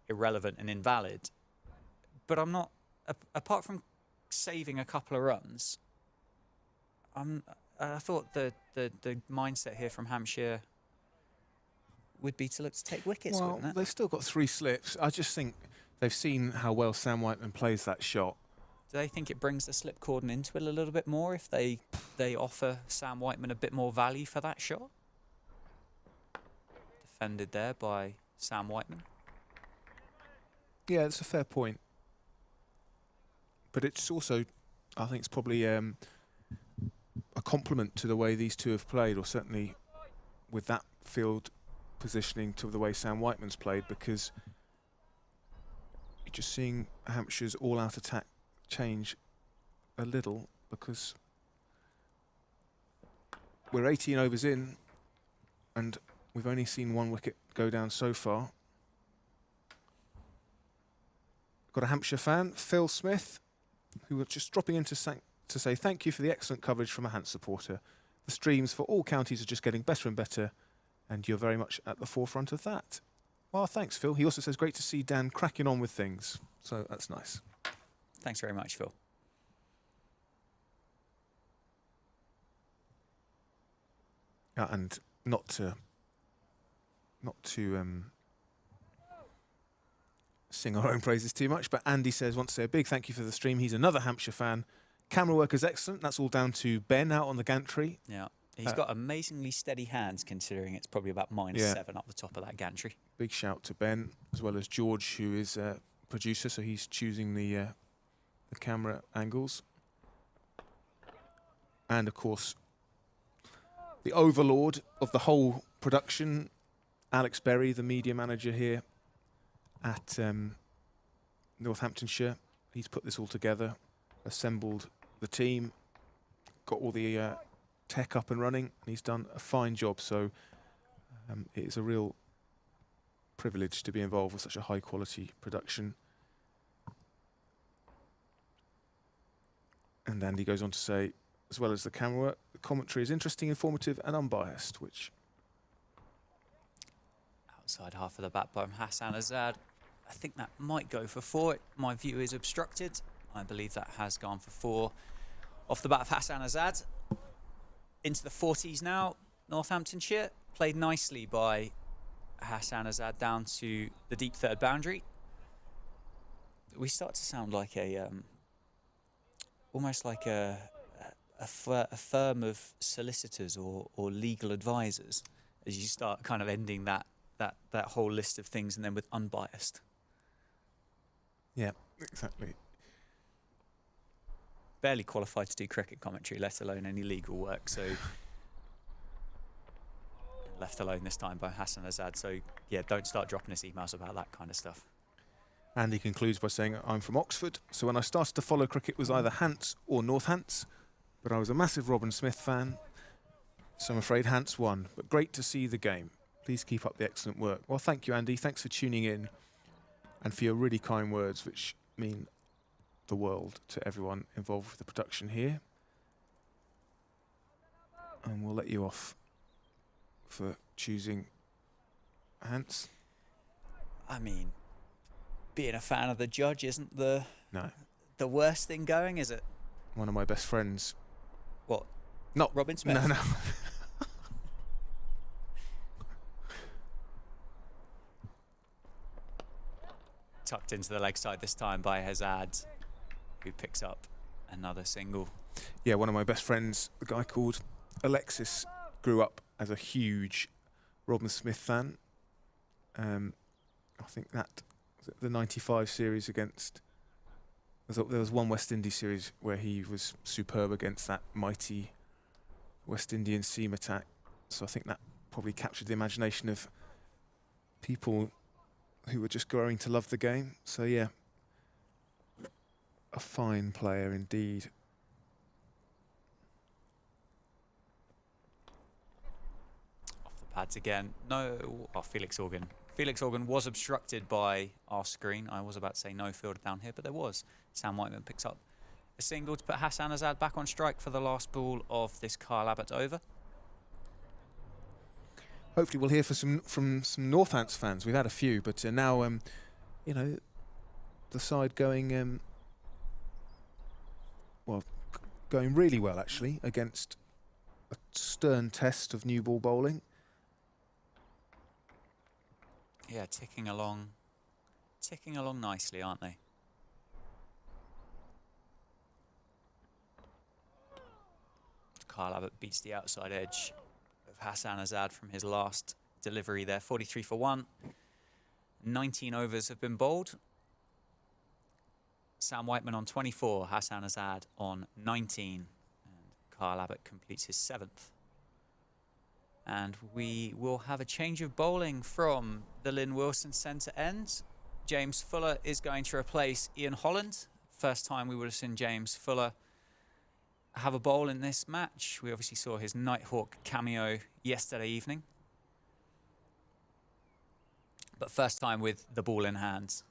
irrelevant and invalid. But I'm not, apart from saving a couple of runs, I thought the mindset here from Hampshire would be to look to take wickets, well, wouldn't it? They've still got 3 slips. I just think they've seen how well Sam Whiteman plays that shot. Do they think it brings the slip cordon into it a little bit more if they offer Sam Whiteman a bit more value for that shot? Defended there by Sam Whiteman. Yeah, it's a fair point. But it's also, I think it's probably a a compliment to the way these two have played, or certainly with that field positioning to the way Sam Whiteman's played, because you're just seeing Hampshire's all-out attack change a little, because we're 18 overs in and we've only seen one wicket go down so far. Got a Hampshire fan, Phil Smith, who was just dropping in to say thank you for the excellent coverage from a Hants supporter. The streams for all counties are just getting better and better, and you're very much at the forefront of that. Well, thanks, Phil. He also says, great to see Dan cracking on with things. So that's nice. Thanks very much, Phil. And not to sing our own praises too much, but Andy says, wants to say a big thank you for the stream. He's another Hampshire fan. Camera work is excellent. That's all down to Ben out on the gantry. Yeah, he's got amazingly steady hands, considering it's probably about -7 up the top of that gantry. Big shout to Ben, as well as George, who is a producer, so he's choosing the camera angles. And of course, the overlord of the whole production, Alex Berry, the media manager here at Northamptonshire. He's put this all together, assembled the team, got all the tech up and running, and he's done a fine job. So it is a real privilege to be involved with such a high quality production. And Andy goes on to say, as well as the camera work, the commentary is interesting, informative and unbiased, which... Outside half of the bat by Hassan Azad. I think that might go for 4. My view is obstructed. I believe that has gone for 4. Off the bat of Hassan Azad. Into the 40s now. Northamptonshire. Played nicely by Hassan Azad down to the deep third boundary. We start to sound like a... almost like a firm of solicitors or legal advisors, as you start kind of ending that whole list of things, and then with unbiased. Yeah, exactly. Barely qualified to do cricket commentary, let alone any legal work. So left alone this time by Hassan Azad. So yeah, don't start dropping us emails about that kind of stuff. And he concludes by saying, I'm from Oxford, so when I started to follow cricket, it was either Hants or North Hants, but I was a massive Robin Smith fan, so I'm afraid Hants won. But great to see the game. Please keep up the excellent work. Well, thank you, Andy. Thanks for tuning in and for your really kind words, which mean the world to everyone involved with the production here. And we'll let you off for choosing Hants. I mean, being a fan of the judge isn't the worst thing going, is it? One of my best friends. What? Not Robin Smith? No. Tucked into the leg side this time by Hazard, who picks up another single. Yeah, one of my best friends, a guy called Alexis, grew up as a huge Robin Smith fan. I think that the 95 series against... There was one West Indies series where he was superb against that mighty West Indian seam attack. So I think that probably captured the imagination of people who were just growing to love the game. So yeah, a fine player indeed. Off the pads again. No, Felix Organ. Felix Organ was obstructed by our screen. I was about to say no fielder down here, but there was. Sam Whiteman picks up a single to put Hassan Azad back on strike for the last ball of this Kyle Abbott over. Hopefully we'll hear from some Northants fans. We've had a few, but now, you know, the side going, going really well, actually, against a stern test of new ball bowling. Yeah, ticking along nicely, aren't they? Kyle Abbott beats the outside edge of Hassan Azad from his last delivery there. 43 for 1. 19 overs have been bowled. Sam Whiteman on 24, Hassan Azad on 19. And Kyle Abbott completes his 7th. And we will have a change of bowling from the Lynn Wilson centre end. James Fuller is going to replace Ian Holland. First time we would have seen James Fuller have a bowl in this match. We obviously saw his Nighthawk cameo yesterday evening. But first time with the ball in hand.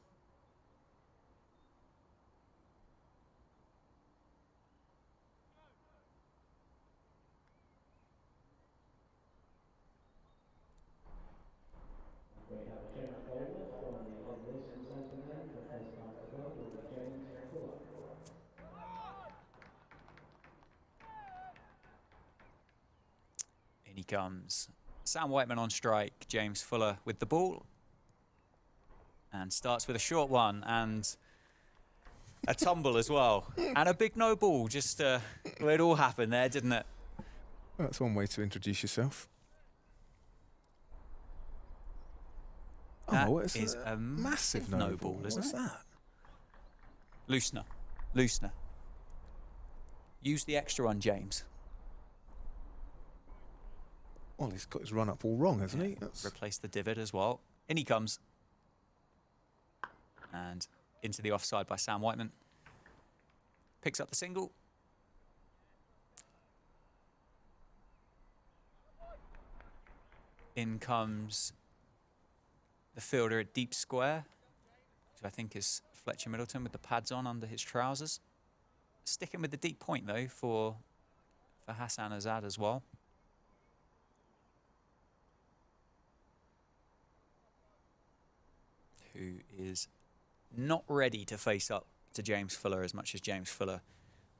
In he comes. Sam Whiteman on strike. James Fuller with the ball. And starts with a short one and a tumble as well. And a big no ball. Just well, it all happened there, didn't it? Well, that's one way to introduce yourself. That oh, it's is a massive no ball, isn't What's it? that? Loosener. Loosener. Use the extra one, James. Well, he's got his run up all wrong, hasn't he? That's... Replace the divot as well. In he comes. And into the offside by Sam Whiteman. Picks up the single. In comes the fielder at deep square, which I think is Fletcher Middleton with the pads on under his trousers. Sticking with the deep point though for Hassan Azad as well. Who is not ready to face up to James Fuller as much as James Fuller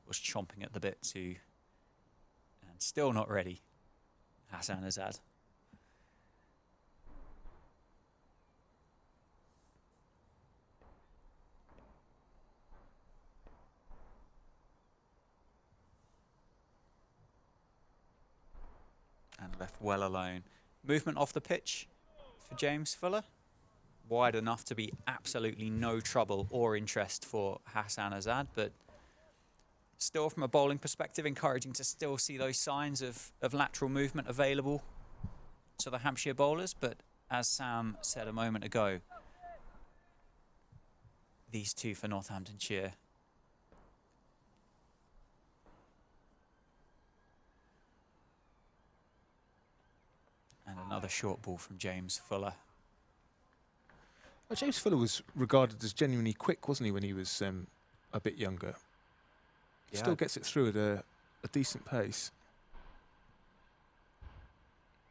was chomping at the bit to, and still not ready, Hassan Azad. And left well alone. Movement off the pitch for James Fuller. Wide enough to be absolutely no trouble or interest for Hassan Azad, but still from a bowling perspective, encouraging to still see those signs of lateral movement available to the Hampshire bowlers. But as Sam said a moment ago, these two for Northamptonshire and another short ball from James Fuller. Well, James Fuller was regarded as genuinely quick, wasn't he, when he was a bit younger? Yeah. Still gets it through at a decent pace.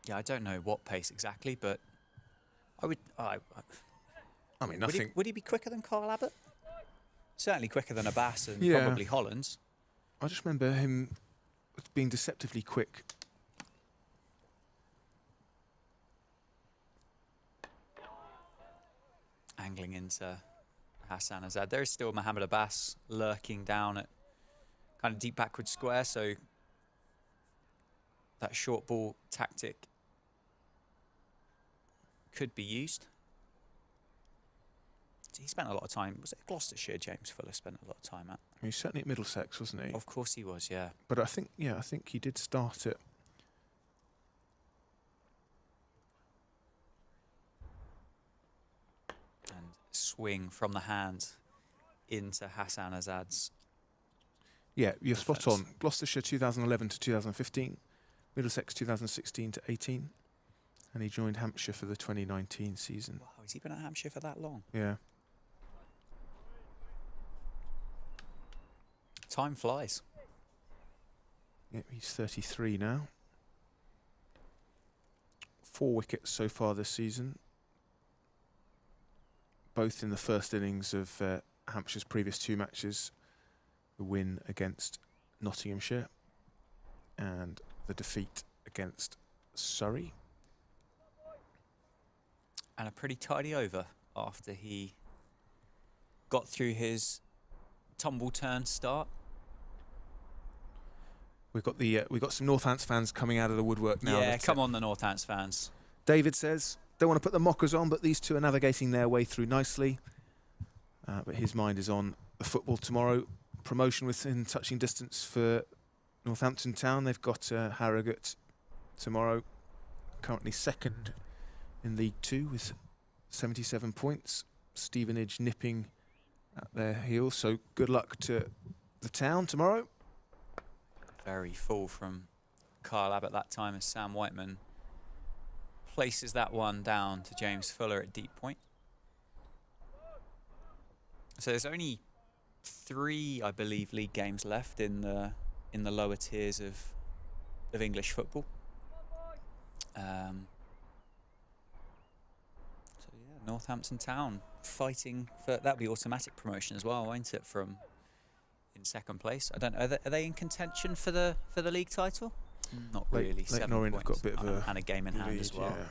Yeah, I don't know what pace exactly, but I mean, nothing. Would he be quicker than Kyle Abbott? Certainly quicker than Abbas and Yeah. probably Hollands. I just remember him being deceptively quick. Angling into Hassan Azad. There is still Mohammed Abbas lurking down at kind of deep backward square, so that short ball tactic could be used. He spent a lot of time, was it Gloucestershire James Fuller spent a lot of time at? He was certainly at Middlesex, wasn't he? Of course he was, yeah. But I think he did start it. And swing from the hand into Hassan Azad's. Yeah, you're spot on. Gloucestershire 2011 to 2015, Middlesex 2016 to 18, and he joined Hampshire for the 2019 season. Wow, has he been at Hampshire for that long? Yeah. Time flies. Yeah, he's 33 now. 4 wickets so far this season, both in the first innings of Hampshire's previous 2 matches, the win against Nottinghamshire and the defeat against Surrey. And a pretty tidy over after he got through his tumble turn start. We've got some Northants fans coming out of the woodwork now. Yeah, come on, the Northants fans. David says, don't want to put the mockers on, but these two are navigating their way through nicely. But his mind is on the football tomorrow. Promotion within touching distance for Northampton Town, they've got Harrogate tomorrow, currently second in League Two with 77 points. Stevenage nipping at their heels, so good luck to the Town tomorrow. Very full from Kyle Abbott that time as Sam Whiteman places that one down to James Fuller at deep point. So there's only 3, I believe, league games left in the lower tiers of English football. So yeah, Northampton Town fighting for that'll be automatic promotion as well, won't it? From in second place. I don't know. Are they in contention for the league title? Not really. Leyton Orient have got a bit of and a game in hand lead, as well. Yeah.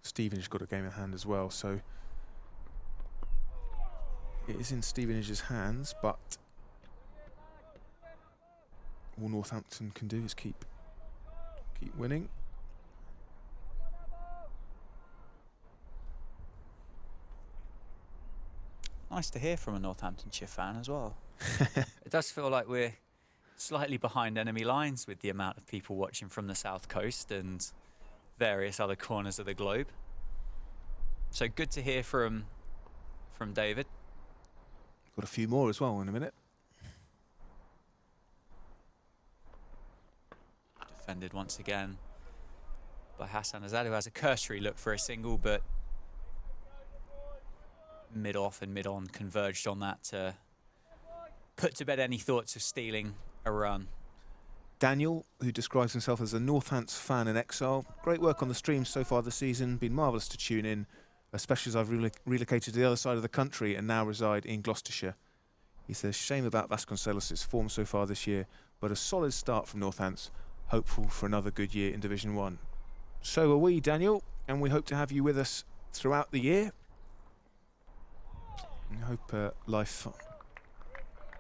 Stevenage got a game in hand as well, so it is in Stevenage's hands, but all Northampton can do is keep winning. Nice to hear from a Northamptonshire fan as well. It does feel like we're slightly behind enemy lines with the amount of people watching from the south coast and various other corners of the globe. So good to hear from David. Got a few more as well in a minute. Defended once again by Hassan Azad, who has a cursory look for a single, but mid-off and mid-on converged on that to put to bed any thoughts of stealing a run. Daniel, who describes himself as a Northants fan in exile. Great work on the stream so far this season. Been marvellous to tune in, especially as I've relocated to the other side of the country and now reside in Gloucestershire. He says, shame about Vasconcelos' form so far this year, but a solid start from Northants. Hopeful for another good year in Division 1. So are we, Daniel, and we hope to have you with us throughout the year. I hope life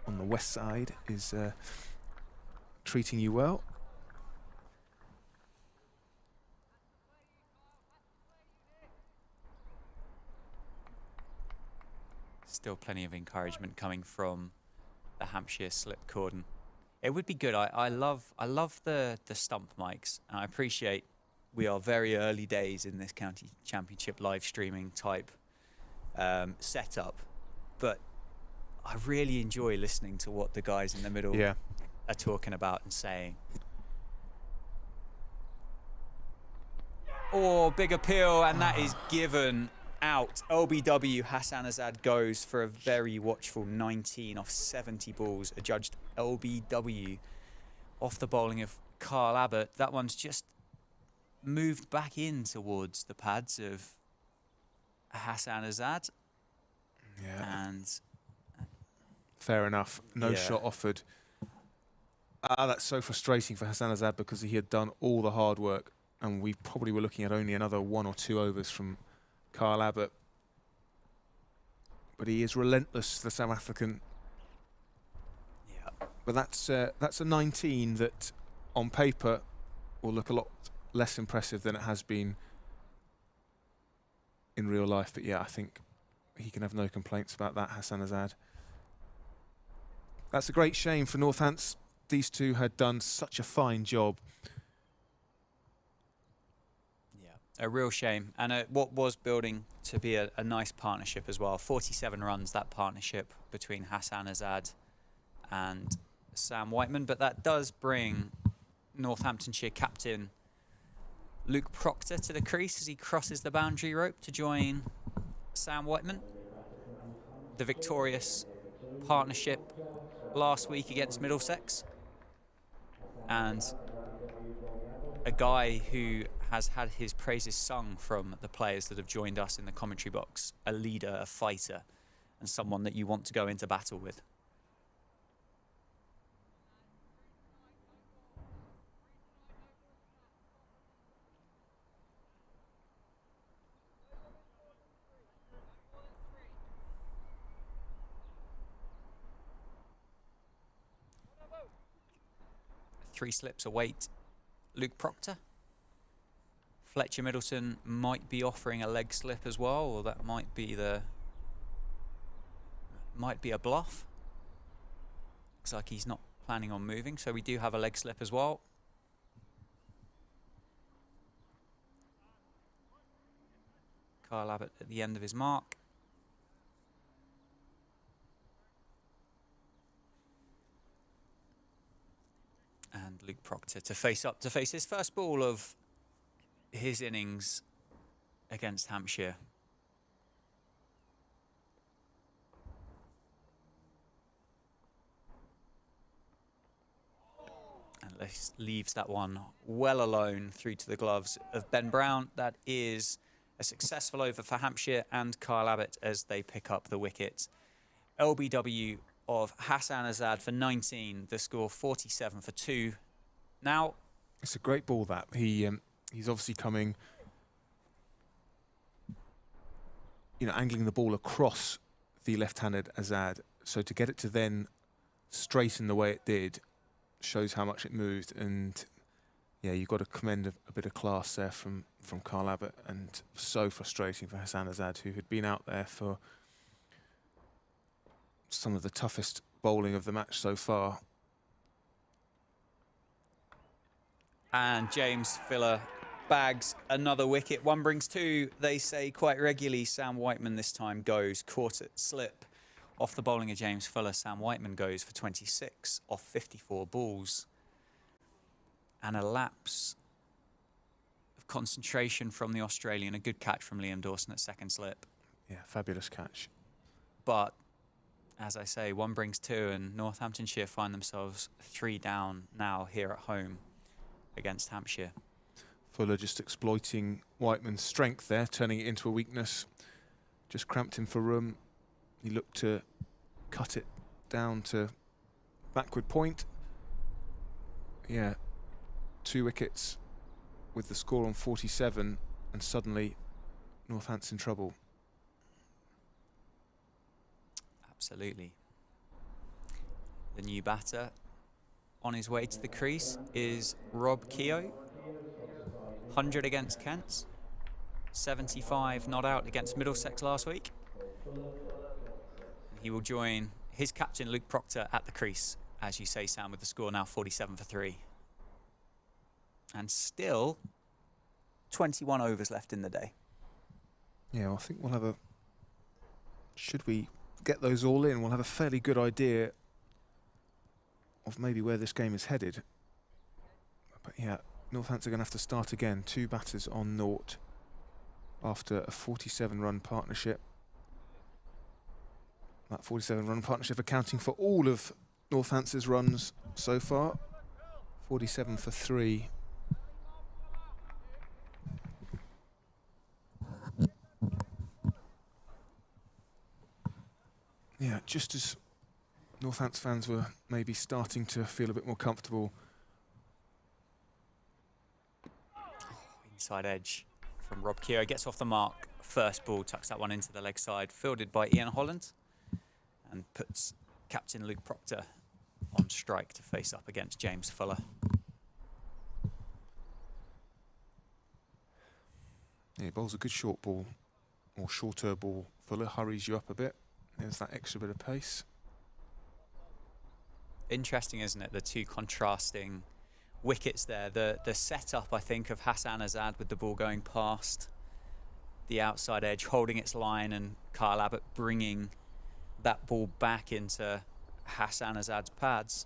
on the west side is treating you well. Still plenty of encouragement coming from the Hampshire slip cordon. It would be good. I love the stump mics, and I appreciate we are very early days in this county championship live streaming type setup, but I really enjoy listening to what the guys in the middle are talking about and saying. Oh, big appeal, and that is given out. LBW Hassan Azad goes for a very watchful 19 off 70 balls, adjudged LBW off the bowling of Carl Abbott. That one's just moved back in towards the pads of Hassan Azad. Yeah. And fair enough. No shot offered. That's so frustrating for Hassan Azad because he had done all the hard work and we probably were looking at only another 1 or 2 overs from Carl Abbott. But he is relentless, the South African. yeah, But that's a 19 that on paper will look a lot less impressive than it has been in real life. But yeah, I think he can have no complaints about that, Hassan Azad. That's a great shame for Northants. These two had done such a fine job. yeah, a real shame. And what was building to be a nice partnership as well. 47 runs, that partnership between Hassan Azad and Sam Whiteman. But that does bring Northamptonshire captain Luke Proctor to the crease as he crosses the boundary rope to join Sam Whiteman. The victorious partnership last week against Middlesex. And a guy who has had his praises sung from the players that have joined us in the commentary box. A leader, a fighter, and someone that you want to go into battle with. Three slips await Luke Proctor. Fletcher Middleton might be offering a leg slip as well, or that might be a bluff. Looks like he's not planning on moving, so we do have a leg slip as well. Kyle Abbott at the end of his mark. And Luke Proctor to face his first ball of his innings against Hampshire. And leaves that one well alone through to the gloves of Ben Brown. That is a successful over for Hampshire and Kyle Abbott as they pick up the wicket. LBW of Hassan Azad for 19, the score 47 for 2. Now, it's a great ball that. He's obviously coming, angling the ball across the left-handed Azad. So to get it to then straighten the way it did shows how much it moved. And yeah, you've got to commend a bit of class there from Kyle Abbott, and so frustrating for Hassan Azad, who had been out there for some of the toughest bowling of the match so far. And James Filler bags another wicket. One brings two, they say quite regularly. Sam Whiteman this time goes, caught it slip off the bowling of James Filler. Sam Whiteman goes for 26 off 54 balls. And a lapse of concentration from the Australian. A good catch from Liam Dawson at second slip. Yeah, fabulous catch. But as I say, one brings two, and Northamptonshire find themselves 3 down now here at home against Hampshire. Fuller just exploiting Whiteman's strength there, turning it into a weakness. Just cramped him for room. He looked to cut it down to backward point. Yeah, 2 wickets with the score on 47, and suddenly Northampton's in trouble. Absolutely. The new batter on his way to the crease is Rob Keogh. 100 against Kent. 75 not out against Middlesex last week. And he will join his captain Luke Proctor at the crease, as you say, Sam, with the score now 47 for 3. And still 21 overs left in the day. Yeah, well, I think we'll have a... Should we get those all in, we'll have a fairly good idea of maybe where this game is headed. But yeah, Northampton are going to have to start again. 2 batters on 0 after a 47-run partnership. That 47-run partnership accounting for all of Northampton's runs so far. 47 for 3. Yeah, just as Northampton fans were maybe starting to feel a bit more comfortable. Inside edge from Rob Keogh, gets off the mark. First ball, tucks that one into the leg side, fielded by Ian Holland, and puts captain Luke Proctor on strike to face up against James Fuller. Yeah, he bowls a good short ball, or shorter ball. Fuller hurries you up a bit. There's that extra bit of pace. Interesting, isn't it? The two contrasting wickets there. The setup, I think, of Hassan Azad with the ball going past the outside edge, holding its line, and Kyle Abbott bringing that ball back into Hassan Azad's pads.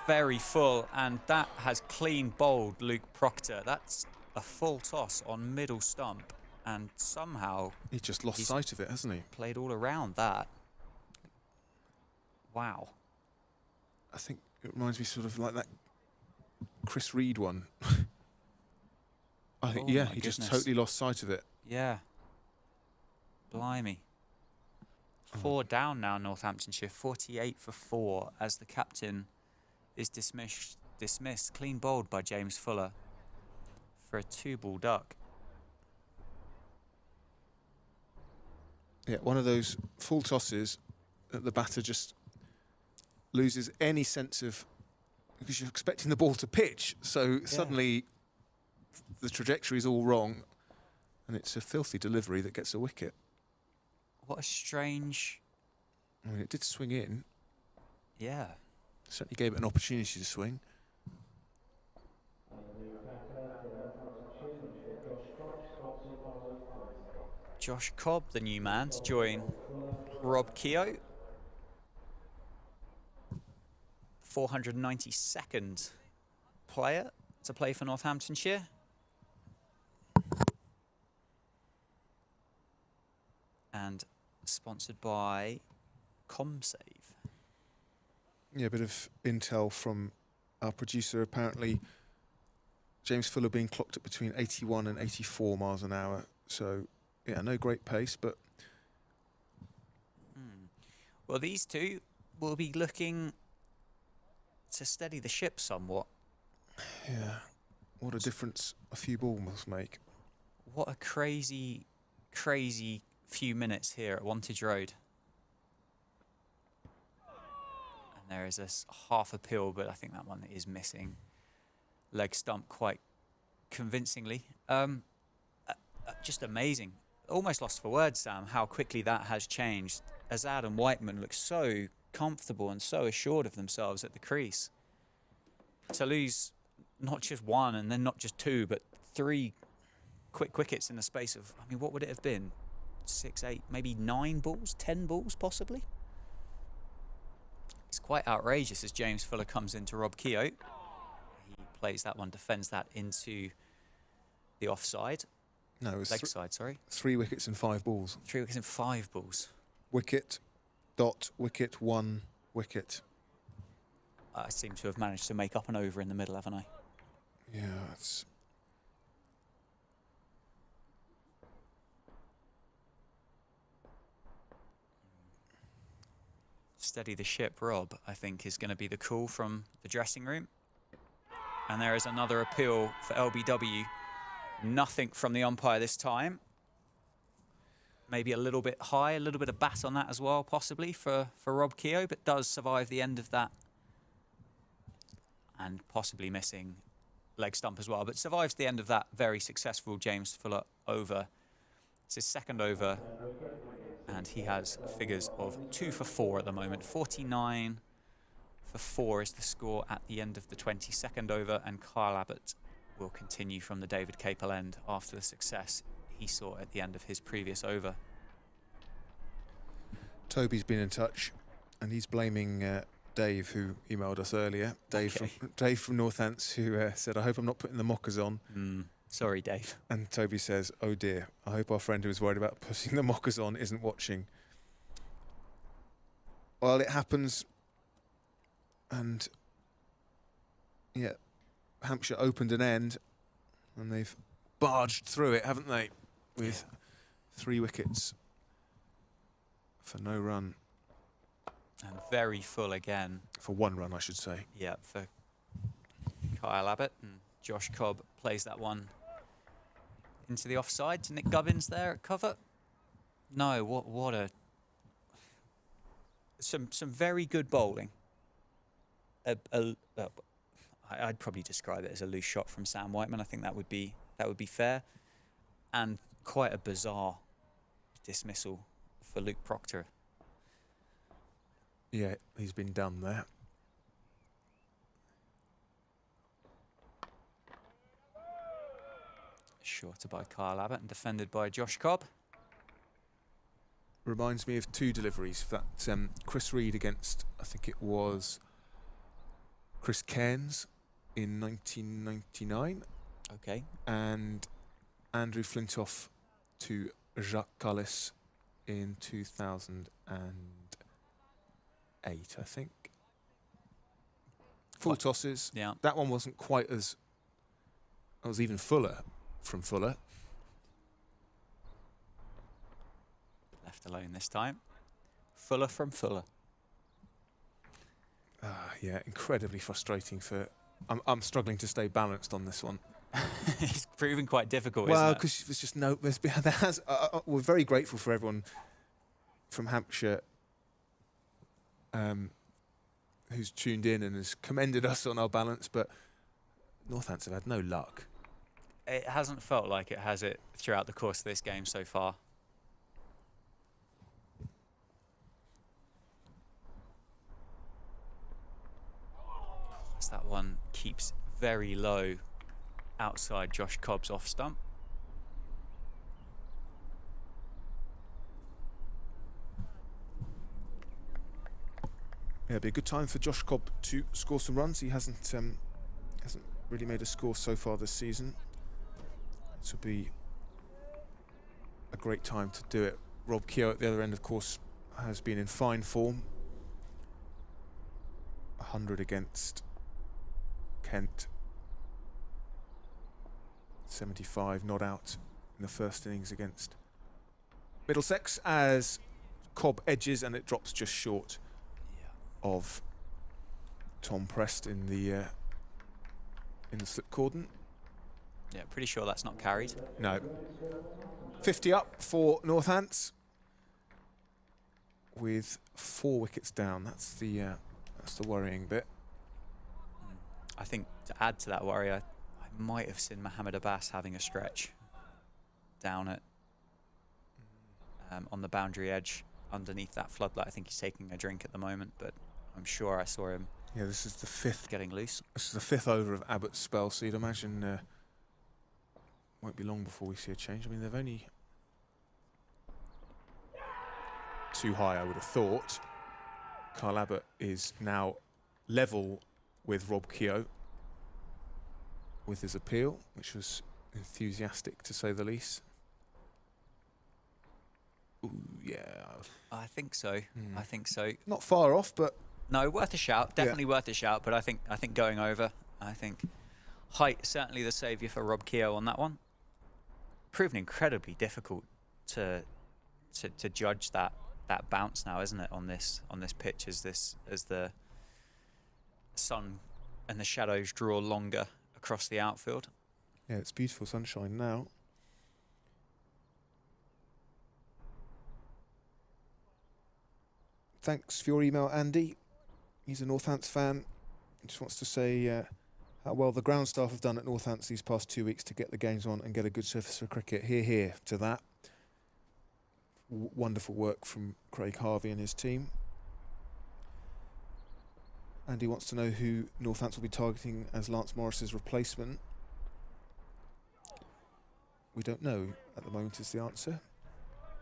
Very full, and that has clean bowled Luke Proctor. That's a full toss on middle stump, and somehow He just lost sight of it, hasn't he? played all around that. Wow. I think it reminds me sort of like that Chris Reed one. I think, Oh yeah, my he just goodness. totally lost sight of it. Yeah. Blimey. 4 down now, Northamptonshire. 48 for 4 as the captain is dismissed. Clean bowled by James Fuller for a 2-ball duck. Yeah, one of those full tosses that the batter just loses any sense of, because you're expecting the ball to pitch, so suddenly the trajectory is all wrong, and it's a filthy delivery that gets a wicket. What a strange I mean, it did swing in. Yeah. Certainly gave it an opportunity to swing. Josh Cobb, the new man, to join Rob Keogh. 492nd player to play for Northamptonshire. And sponsored by ComSave. Yeah, a bit of intel from our producer. Apparently, James Fuller being clocked at between 81 and 84 miles an hour. So, yeah, no great pace, but... Well, these two will be looking to steady the ship somewhat. Yeah, what a difference a few balls make. What a crazy, crazy few minutes here at Wantage Road. And there is a half a pill, but I think that one is missing. Leg stump quite convincingly. Just amazing. Almost lost for words, Sam, how quickly that has changed. Azad and Whiteman look so comfortable and so assured of themselves at the crease. To lose not just one and then not just two, but 3 quick wickets in the space of, I mean, what would it have been? 6, 8, maybe 9 balls, 10 balls possibly? It's quite outrageous as James Fuller comes into Rob Keogh. He plays that one, defends that into the offside. No, it was leg side, sorry. 3 wickets and 5 balls. 3 wickets and 5 balls. Wicket, dot, wicket, 1 wicket. I seem to have managed to make up an over in the middle, haven't I? Yeah, it's... Steady the ship, Rob, I think is going to be the call from the dressing room. And there is another appeal for LBW. Nothing from the umpire this time. Maybe a little bit high, a little bit of bat on that as well, possibly, for Rob Keogh, but does survive the end of that. And possibly missing leg stump as well, but survives the end of that very successful James Fuller over. It's his second over, and he has figures of 2 for 4 at the moment. 49 for 4 is the score at the end of the 22nd over, and Kyle Abbott will continue from the David Capel end after the success he saw at the end of his previous over. Toby's been in touch, and he's blaming Dave, who emailed us earlier. Dave from Northants, who said, "I hope I'm not putting the mockers on." Sorry, Dave. And Toby says, "Oh dear, I hope our friend who was worried about putting the mockers on isn't watching." Well, it happens, and yeah, Hampshire opened an end, and they've barged through it, haven't they? With 3 wickets for no run. And very full again. For 1 run, I should say. Yeah, for Kyle Abbott. And Josh Cobb plays that one into the offside to Nick Gubbins there at cover. No, what a... Some very good bowling. I'd probably describe it as a loose shot from Sam Whiteman. I think that would be fair. And quite a bizarre dismissal for Luke Proctor. Yeah, he's been done there. Shorter by Kyle Abbott and defended by Josh Cobb. Reminds me of 2 deliveries. That Chris Reed against, I think it was Chris Cairns in 1999. Okay. And Andrew Flintoff to Jacques Callis in 2008, I think. Full tosses. Yeah. That one wasn't quite as... It was even fuller from Fuller. Left alone this time. Fuller from Fuller. Yeah, incredibly frustrating for... I'm struggling to stay balanced on this one. It's proving quite difficult, well, isn't it? because there's just no... we're very grateful for everyone from Hampshire who's tuned in and has commended us on our balance, but Northants have had no luck. It hasn't felt like it, has it, throughout the course of this game so far? as that one keeps very low outside Josh Cobb's off stump. Yeah, it'd be a good time for Josh Cobb to score some runs. He hasn't really made a score so far this season. This would be a great time to do it. Rob Keogh at the other end, of course, has been in fine form. 100 against Kent. 75 not out in the first innings against Middlesex as Cobb edges and it drops just short of Tom Prest in the slip cordon. Yeah, pretty sure that's not carried. No. 50 up for Northants with 4 wickets down. That's the worrying bit. I think to add to that worry, I might have seen Mohammed Abbas having a stretch down at on the boundary edge underneath that floodlight. I think he's taking a drink at the moment, but I'm sure I saw him. Yeah, this is the 5th getting loose. This is the 5th over of Abbott's spell, so you'd imagine won't be long before we see a change. I mean, they've only too high, I would have thought. Kyle Abbott is now level with Rob Keogh with his appeal, which was enthusiastic to say the least. Ooh, yeah. I think so. I think so. Not far off, but no, worth a shout. Definitely worth a shout. But I think going over. I think height certainly the saviour for Rob Keogh on that one. Proven incredibly difficult to judge that bounce now, isn't it? On this pitch, as the sun and the shadows draw longer across the outfield. Yeah, it's beautiful sunshine now. Thanks for your email, Andy. He's a Northants fan. He just wants to say how well the ground staff have done at Northants these past 2 weeks to get the games on and get a good surface for cricket. Hear, hear to that. Wonderful work from Craig Harvey and his team. Andy wants to know who Northants will be targeting as Lance Morris's replacement. We don't know at the moment is the answer.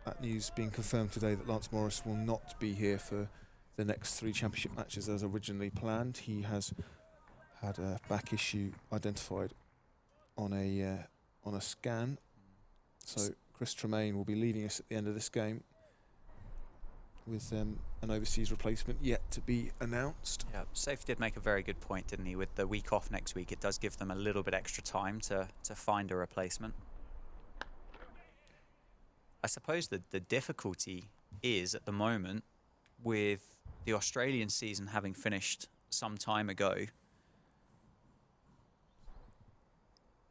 That news being confirmed today that Lance Morris will not be here for the next 3 championship matches as originally planned. He has had a back issue identified on a scan. So Chris Tremaine will be leaving us at the end of this game with an overseas replacement yet to be announced. Yeah, Safe did make a very good point, didn't he? With the week off next week, it does give them a little bit extra time to find a replacement. I suppose the difficulty is at the moment with the Australian season having finished some time ago.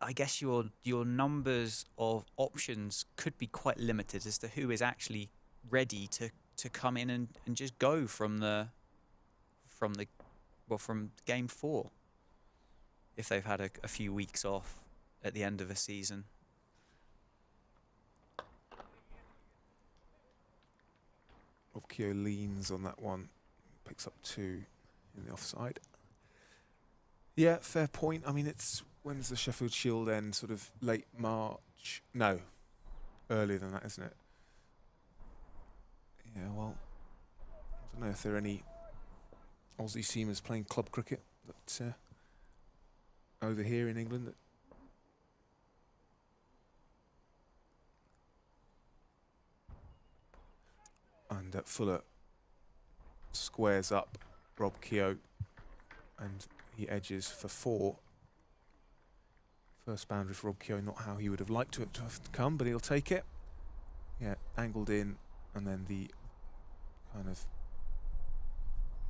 I guess your numbers of options could be quite limited as to who is actually ready to come in and just go from game 4 if they've had a few weeks off at the end of a season. Rob Keogh leans on that one, picks up 2 in the offside. Yeah, fair point. I mean, when's the Sheffield Shield end? Sort of late March? No, earlier than that, isn't it? Yeah, well, I don't know if there are any Aussie seamers playing club cricket that over here in England that and Fuller squares up Rob Keogh and he edges for 4. First boundary for Rob Keogh, not how he would have liked to have come, but he'll take it. Yeah, angled in, and then the kind of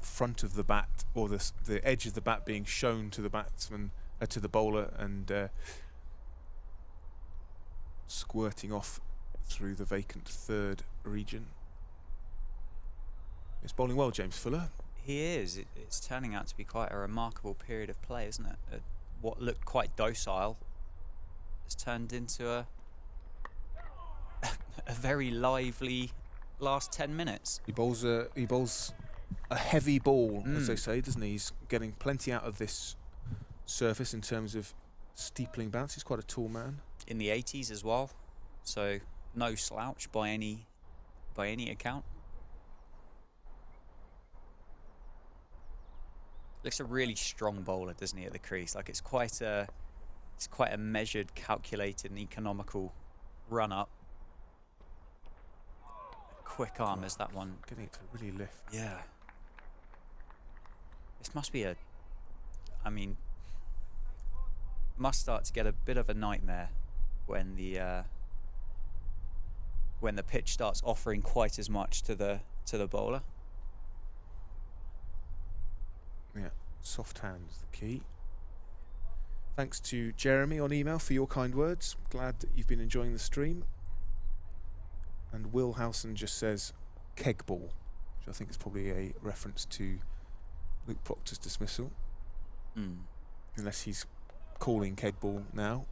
front of the bat, or the edge of the bat being shown to the batsman, to the bowler, and squirting off through the vacant 3rd region. It's bowling well, James Fuller. He is. It's turning out to be quite a remarkable period of play, isn't it? What looked quite docile has turned into a very lively last 10 minutes. He bowls a heavy ball, as they say, doesn't he? He's getting plenty out of this surface in terms of steepling bounce. He's quite a tall man. In the 80s as well, so no slouch by any account. Looks a really strong bowler, doesn't he, at the crease? Like it's quite a measured, calculated, and economical run up. Quick arm as that one. Getting it to really lift. Yeah. This must be must start to get a bit of a nightmare when the pitch starts offering quite as much to the bowler. Yeah, soft hands the key. Thanks to Jeremy on email for your kind words. Glad that you've been enjoying the stream. And Will Howson just says keg ball, which I think is probably a reference to Luke Proctor's dismissal. Unless he's calling keg ball now.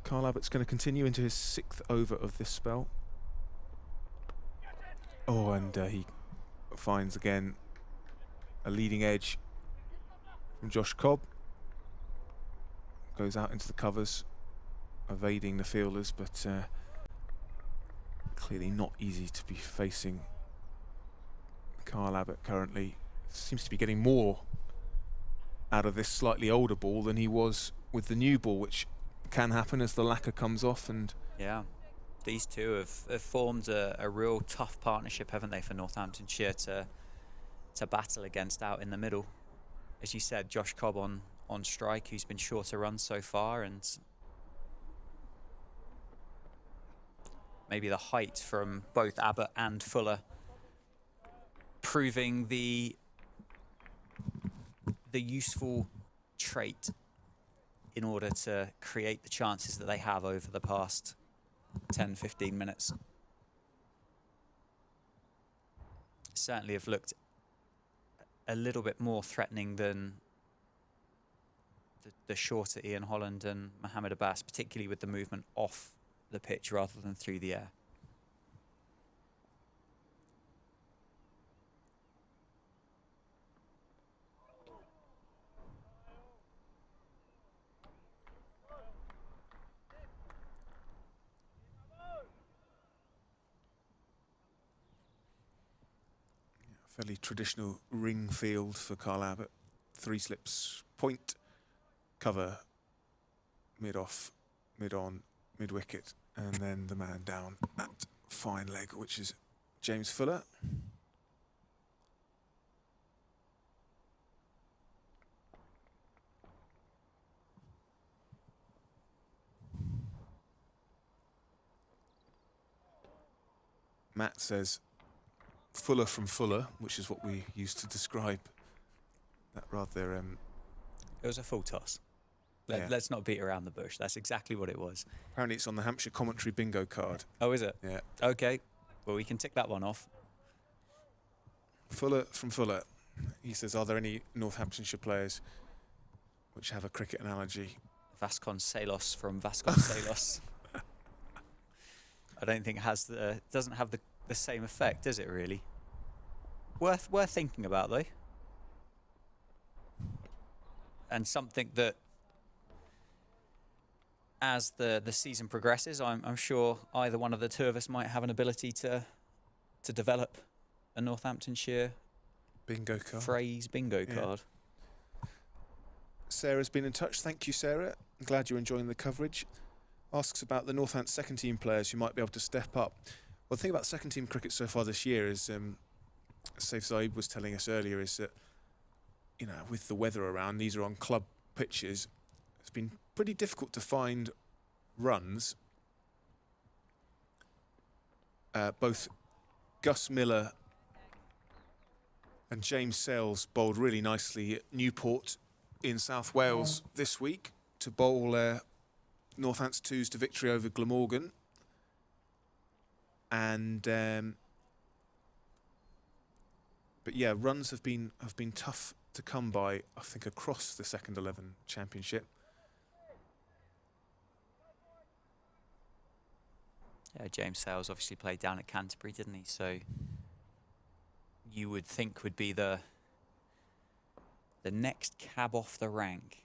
Carl Abbott's going to continue into his 6th over of this spell. Oh, and he finds again a leading edge from Josh Cobb. Goes out into the covers, evading the fielders, but clearly not easy to be facing Carl Abbott currently. Seems to be getting more out of this slightly older ball than he was with the new ball, which can happen as the lacquer comes off. And yeah, these two have formed a real tough partnership, haven't they, for Northamptonshire to battle against out in the middle. As you said, Josh Cobb on strike, who's been shorter runs so far, and maybe the height from both Abbott and Fuller proving the useful trait in order to create the chances that they have over the past 10-15 minutes. Certainly have looked a little bit more threatening than the shorter Ian Holland and Mohammed Abbas, particularly with the movement off the pitch rather than through the air. Fairly traditional ring field for Carl Abbott. 3 slips, point, cover, mid-off, mid-on, mid-wicket, and then the man down at fine leg, which is James Fuller. Matt says Fuller from Fuller, which is what we used to describe that rather... It was a full toss. Let's not beat around the bush. That's exactly what it was. Apparently it's on the Hampshire commentary bingo card. Oh, is it? Yeah. Okay. Well, we can tick that one off. Fuller from Fuller. He says, are there any Northamptonshire players which have a cricket analogy? Vasconcelos from Vasconcelos. I don't think it doesn't have the same effect, does it really? Worth thinking about though. And something that, as the season progresses, I'm sure either one of the two of us might have an ability to develop a Northamptonshire bingo card. Phrase bingo card. Sarah's been in touch. Thank you, Sarah. I'm glad you're enjoying the coverage. Asks about the Northants second team players who might be able to step up. Well, the thing about second team cricket so far this year is, as Saif Zaid was telling us earlier, is that, you know, with the weather around, these are on club pitches. It's been pretty difficult to find runs. Both Gus Miller and James Sales bowled really nicely at Newport in South Wales this week to bowl Northants 2s to victory over Glamorgan. And but yeah, runs have been tough to come by, I think, across the second 11 championship. Yeah, James Sales obviously played down at Canterbury, didn't he? So you would think would be the next cab off the rank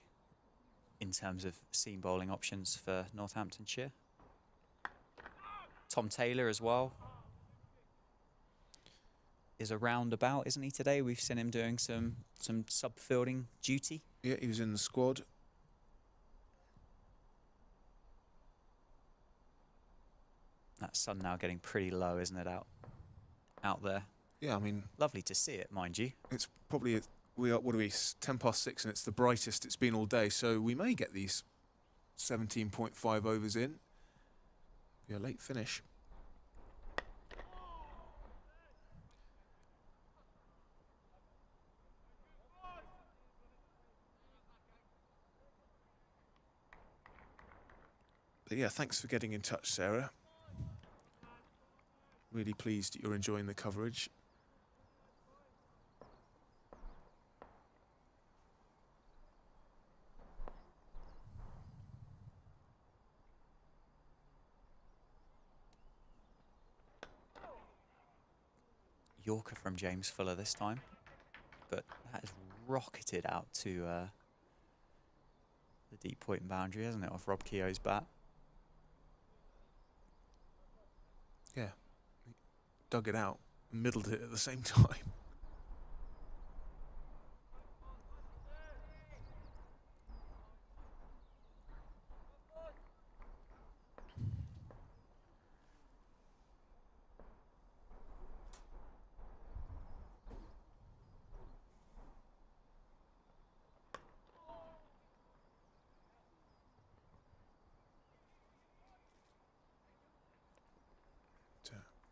in terms of seam bowling options for Northamptonshire. Tom Taylor as well is a roundabout, isn't he, today? We've seen him doing some sub-fielding duty. Yeah, he was in the squad. That sun now getting pretty low, isn't it, out there? Yeah, I mean, lovely to see it, mind you. It's probably, what are we, 6:10, and it's the brightest it's been all day, so we may get these 17.5 overs in. Be a late finish. But yeah, thanks for getting in touch, Sarah. Really pleased that you're enjoying the coverage. Yorker from James Fuller this time, but that is rocketed out to the deep point and boundary, hasn't it, off Rob Keogh's bat? Yeah, he dug it out and middled it at the same time.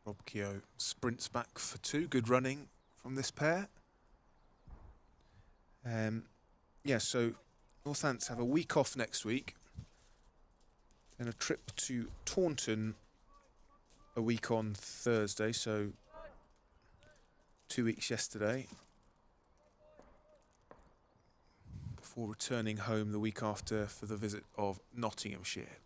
Rob Keogh sprints back for 2. Good running from this pair. Yeah, so Northants have a week off next week. Then a trip to Taunton a week on Thursday, so 2 weeks yesterday. Before returning home the week after for the visit of Nottinghamshire.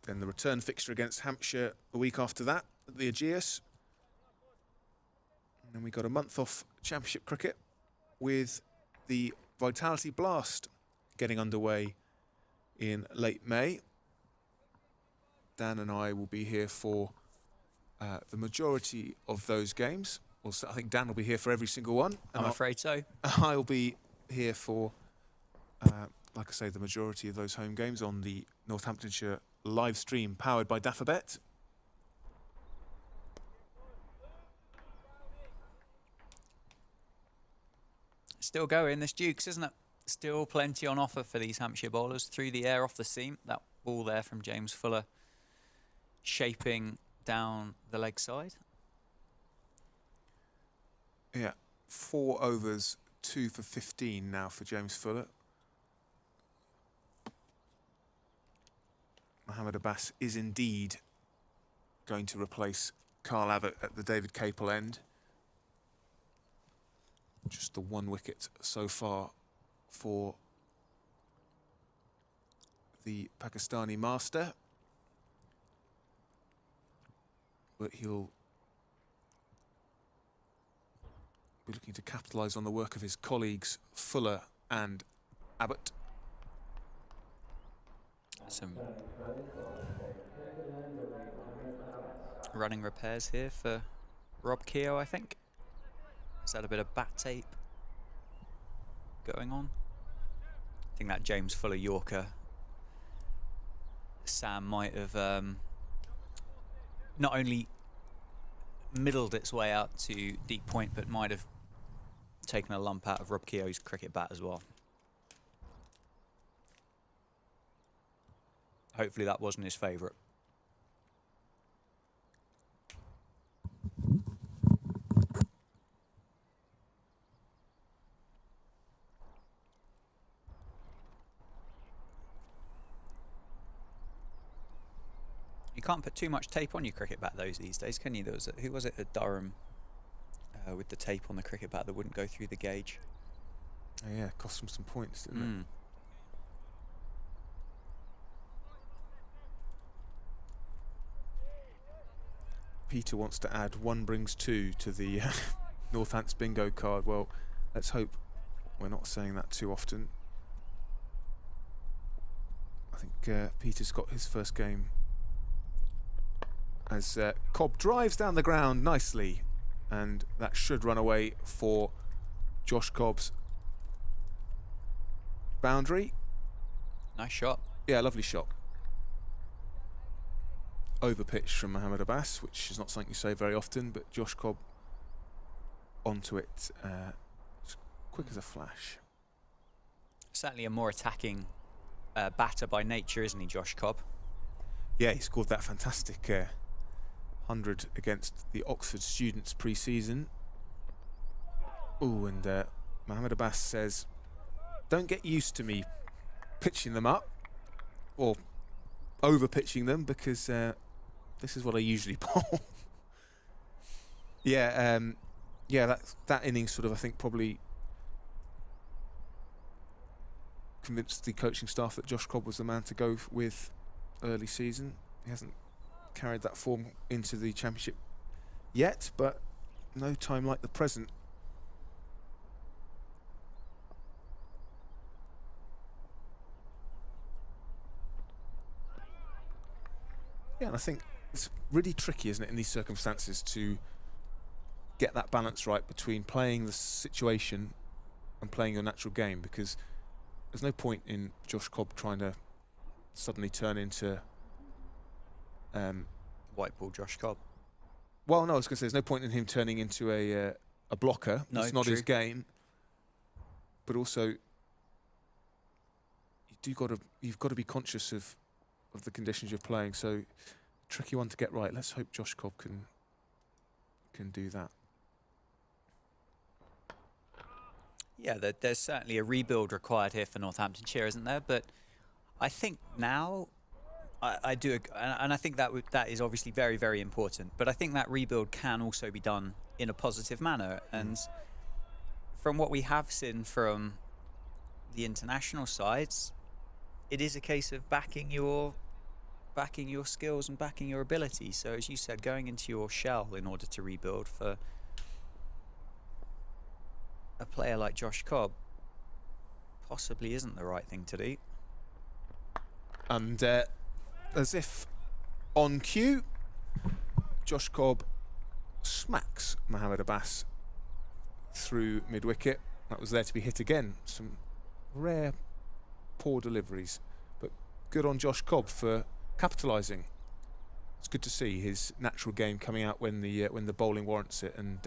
Then the return fixture against Hampshire a week after that at the Aegeus. And then we got a month off Championship cricket with the Vitality Blast getting underway in late May. Dan and I will be here for the majority of those games. Well, I think Dan will be here for every single one. I'm afraid so. I'll be here for, like I say, the majority of those home games on the Northamptonshire live stream powered by Daffabet. Still going, this Dukes, isn't it? Still plenty on offer for these Hampshire bowlers. Through the air, off the seam. That ball there from James Fuller shaping down the leg side. Yeah, 4 overs, 2 for 15 now for James Fuller. Mohammed Abbas is indeed going to replace Carl Abbott at the David Capel end. Just the 1 wicket so far for the Pakistani master. But he'll be looking to capitalise on the work of his colleagues Fuller and Abbott. Some running repairs here for Rob Keogh, I think. Is that a bit of bat tape going on? I think that James Fuller Yorker, Sam might have not only middled its way out to deep point, but might have taken a lump out of Rob Keogh's cricket bat as well. Hopefully that wasn't his favourite. You can't put too much tape on your cricket bat these days, can you? There was who was it at Durham with the tape on the cricket bat that wouldn't go through the gauge? Oh yeah, cost him some points, didn't it? Peter wants to add 1 brings 2 to the Northants bingo card. Well, let's hope we're not saying that too often. I think Peter's got his first game as Cobb drives down the ground nicely, and that should run away for Josh Cobb's boundary. Nice shot. Yeah, lovely shot. Over pitch from Mohammed Abbas, which is not something you say very often, but Josh Cobb onto it as quick as a flash. Certainly a more attacking batter by nature, isn't he, Josh Cobb? Yeah, he scored that fantastic 100 against the Oxford Students pre-season. Ooh, and Mohammed Abbas says, don't get used to me pitching them up or over pitching them, because this is what I usually bowl. Yeah, yeah, that innings sort of, I think, probably convinced the coaching staff that Josh Cobb was the man to go with early season. He hasn't carried that form into the championship yet, but no time like the present. Yeah, and I think it's really tricky, isn't it, in these circumstances to get that balance right between playing the situation and playing your natural game, because there's no point in Josh Cobb trying to suddenly turn into White ball Josh Cobb. well, no, I was going to say there's no point in him turning into a blocker. No, it's not true. his game. But also, you've got to be conscious of the conditions you're playing. So, tricky one to get right. Let's hope Josh Cobb can do that. Yeah, there's certainly a rebuild required here for Northamptonshire, isn't there? But I think now, I do, and I think that is obviously very, very important. But I think that rebuild can also be done in a positive manner. And from what we have seen from the international sides, it is a case of backing your skills and backing your ability. So as you said, going into your shell in order to rebuild for a player like Josh Cobb possibly isn't the right thing to do. And as if on cue, Josh Cobb smacks Mohammed Abbas through mid-wicket. That was there to be hit again. Some rare poor deliveries, but good on Josh Cobb for capitalising. It's good to see his natural game coming out when the bowling warrants it, and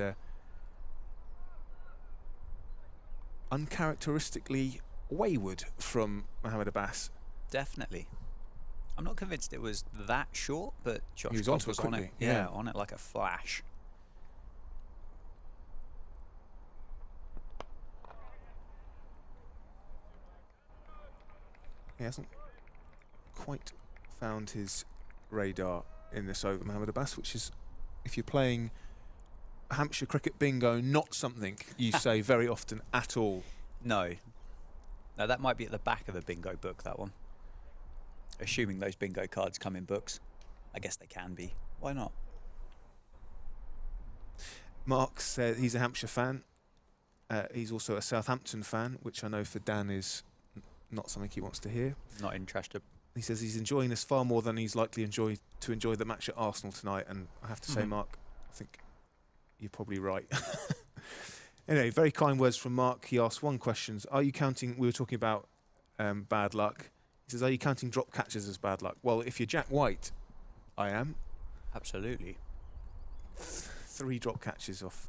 uncharacteristically wayward from Mohammed Abbas. Definitely. I'm not convinced it was that short, but Josh was Cobb onto it was on it. quickly, Yeah, yeah. on it like a flash. He hasn't quite found his radar in this over, Mohammed Abbas, which is, if you're playing Hampshire cricket bingo, not something you say very often at all. No, that might be at the back of the bingo book, that one. Assuming those bingo cards come in books. I guess they can be. Why not? Mark said he's a Hampshire fan. He's also a Southampton fan, which I know for Dan is not something he wants to hear. Not interested. He says he's enjoying this far more than he's likely to enjoy the match at Arsenal tonight. And I have to say, Mark, I think you're probably right. Anyway, very kind words from Mark. He asked one question. Are you counting, we were talking about bad luck. He says, are you counting drop catches as bad luck? Well, if you're Jack White, I am. Absolutely. 3 drop catches off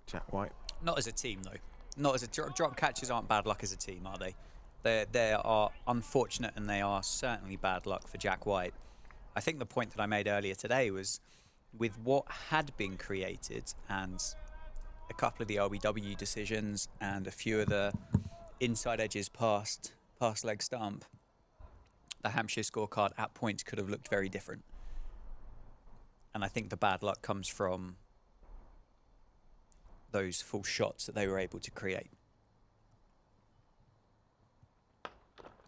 Jack White. Not as a team, though. Not as a drop catches aren't bad luck as a team, are they? They are unfortunate, and they are certainly bad luck for Jack White. I think the point that I made earlier today was, with what had been created and a couple of the LBW decisions and a few of the inside edges past leg stump, the Hampshire scorecard at points could have looked very different. And I think the bad luck comes from those false shots that they were able to create.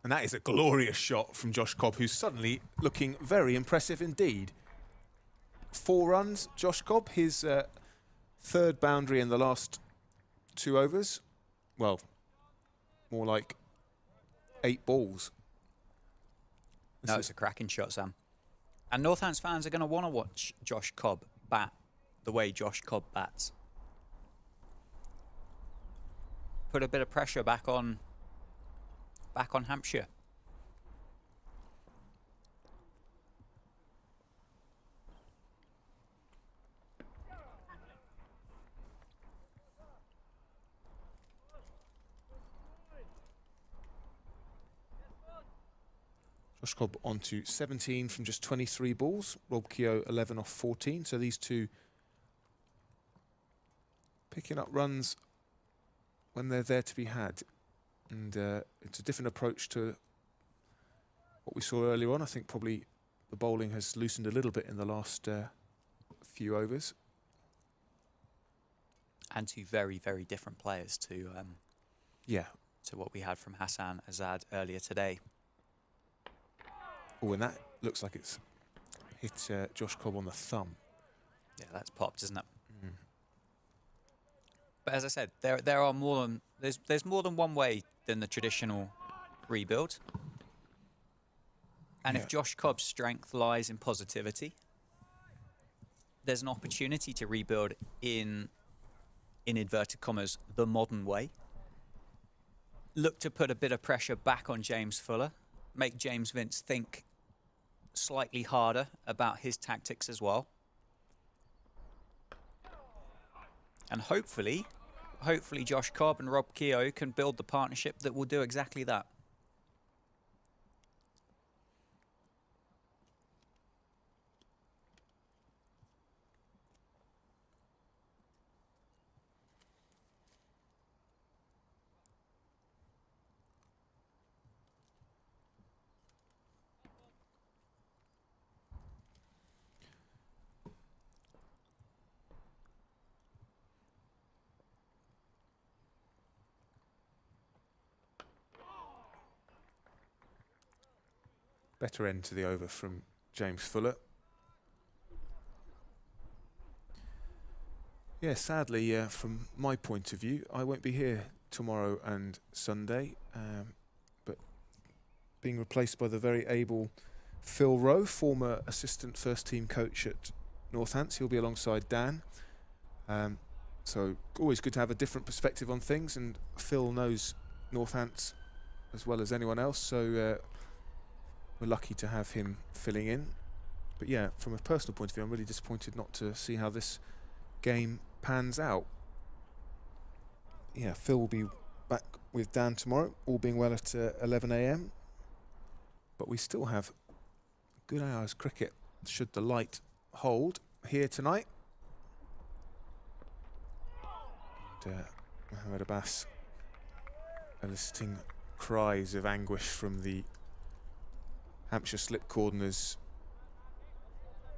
And that is a glorious shot from Josh Cobb, who's suddenly looking very impressive indeed. 4 runs. Josh Cobb, his 3rd boundary in the last 2 overs. Well, more like 8 balls. No, it's a cracking shot, Sam. And Northants fans are going to want to watch Josh Cobb bat the way Josh Cobb bats. Put a bit of pressure back on Hampshire. Josh Cobb on to 17 from just 23 balls. Rob Keogh 11 off 14. So these two picking up runs when they're there to be had. And it's a different approach to what we saw earlier on. I think probably the bowling has loosened a little bit in the last few overs. And 2 very, very different players to what we had from Hassan Azad earlier today. Oh, and that looks like it's hit Josh Cobb on the thumb. Yeah, that's popped, isn't it? Mm. But as I said, there are more than there's more than one way than the traditional rebuild. And if Josh Cobb's strength lies in positivity, there's an opportunity to rebuild in inverted commas the modern way. Look to put a bit of pressure back on James Fuller, make James Vince think slightly harder about his tactics as well. And hopefully Josh Cobb and Rob Keogh can build the partnership that will do exactly that. Better end to the over from James Fuller. Yeah, sadly, from my point of view, I won't be here tomorrow and Sunday, but being replaced by the very able Phil Rowe, former assistant first team coach at Northants. He'll be alongside Dan. So always good to have a different perspective on things, and Phil knows Northants as well as anyone else, so we're lucky to have him filling in. But yeah, from a personal point of view, I'm really disappointed not to see how this game pans out. Yeah, Phil will be back with Dan tomorrow, all being well at 11 AM. But we still have a good hour's cricket, should the light hold, here tonight. And Mohammed Abbas eliciting cries of anguish from the Hampshire slip cordoners.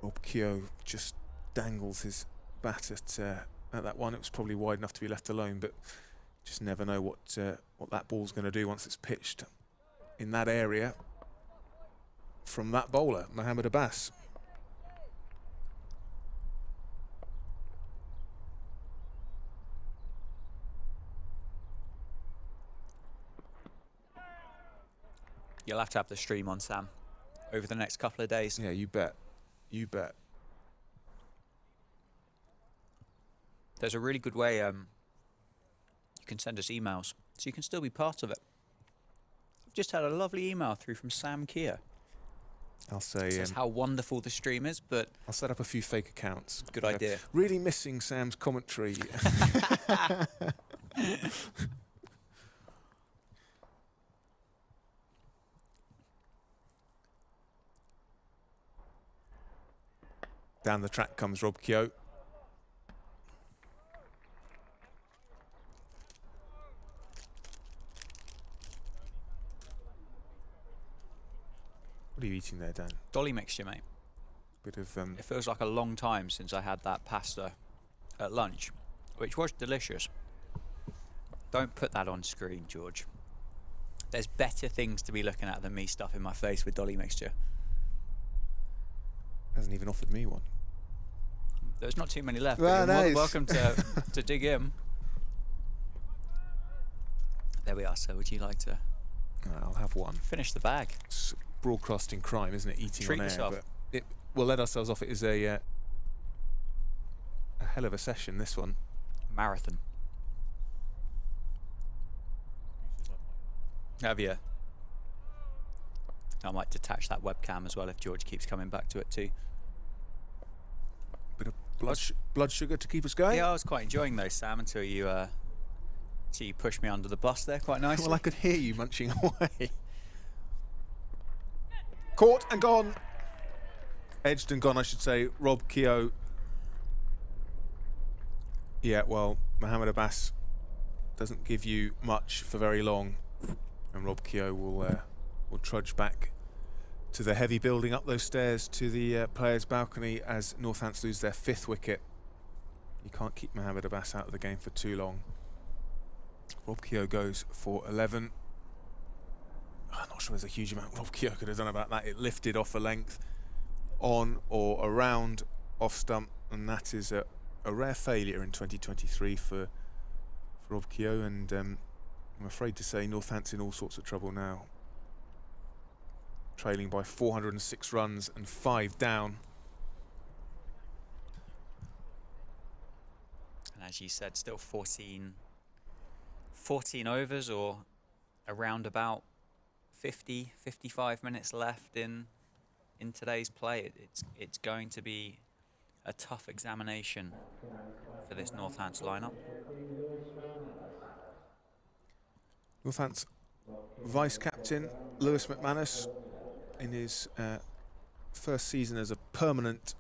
Rob Keogh just dangles his bat at that one. It was probably wide enough to be left alone, but just never know what that ball's going to do once it's pitched in that area from that bowler, Mohammed Abbas. You'll have to have the stream on, Sam, over the next couple of days. Yeah, you bet. You bet. There's a really good way you can send us emails, so you can still be part of it. I've just had a lovely email through from Sam Keir. I'll say... Says how wonderful the stream is, but... I'll set up a few fake accounts. Good idea. Really missing Sam's commentary. Down the track comes Rob Keogh. What are you eating there, Dan? Dolly mixture, mate. Bit of... It feels like a long time since I had that pasta at lunch, which was delicious. Don't put that on screen, George. There's better things to be looking at than me stuffing my face with Dolly mixture. Hasn't even offered me one. There's not too many left. Well, But you're nice. welcome to dig in. There we are. So would you like to I'll have one. finish the bag? It's broadcasting crime, isn't it? Eating Treat on air. yourself. But we'll let ourselves off. It is a hell of a session, this one. Marathon. Have you? I might detach that webcam as well if George keeps coming back to it too. Bit of blood sugar to keep us going. Yeah, I was quite enjoying those, Sam, until you pushed me under the bus there quite nicely. Well, I could hear you munching away. Caught and gone. Edged and gone, I should say. Rob Keogh. Yeah, well, Mohamed Abbas doesn't give you much for very long, and Rob Keogh will trudge back to the heavy building up those stairs to the players' balcony as Northampton lose their 5th wicket. You can't keep Mohamed Abbas out of the game for too long. Rob Keogh goes for 11. I'm not sure there's a huge amount Rob Keogh could have done about that. It lifted off a length on or around off stump, and that is a rare failure in 2023 for Rob Keogh, and I'm afraid to say Northampton in all sorts of trouble now. Trailing by 406 runs and 5 down. And as you said, still 14 overs, or around about 55 minutes left in today's play. It's going to be a tough examination for this Northampton lineup. Northampton vice-captain Lewis McManus in his first season as a permanent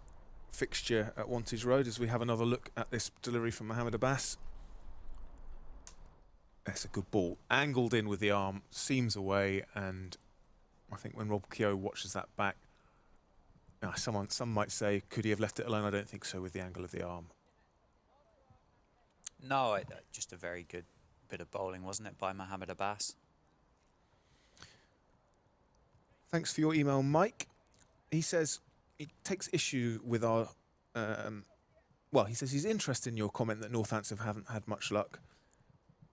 fixture at Wantage Road, as we have another look at this delivery from Mohamed Abbas. That's a good ball. Angled in with the arm, seams away, and I think when Rob Keogh watches that back, some might say, could he have left it alone? I don't think so with the angle of the arm. No, just a very good bit of bowling, wasn't it, by Mohamed Abbas? Thanks for your email, Mike. He says he takes issue with our... well, he says he's interested in your comment that Northampton haven't had much luck,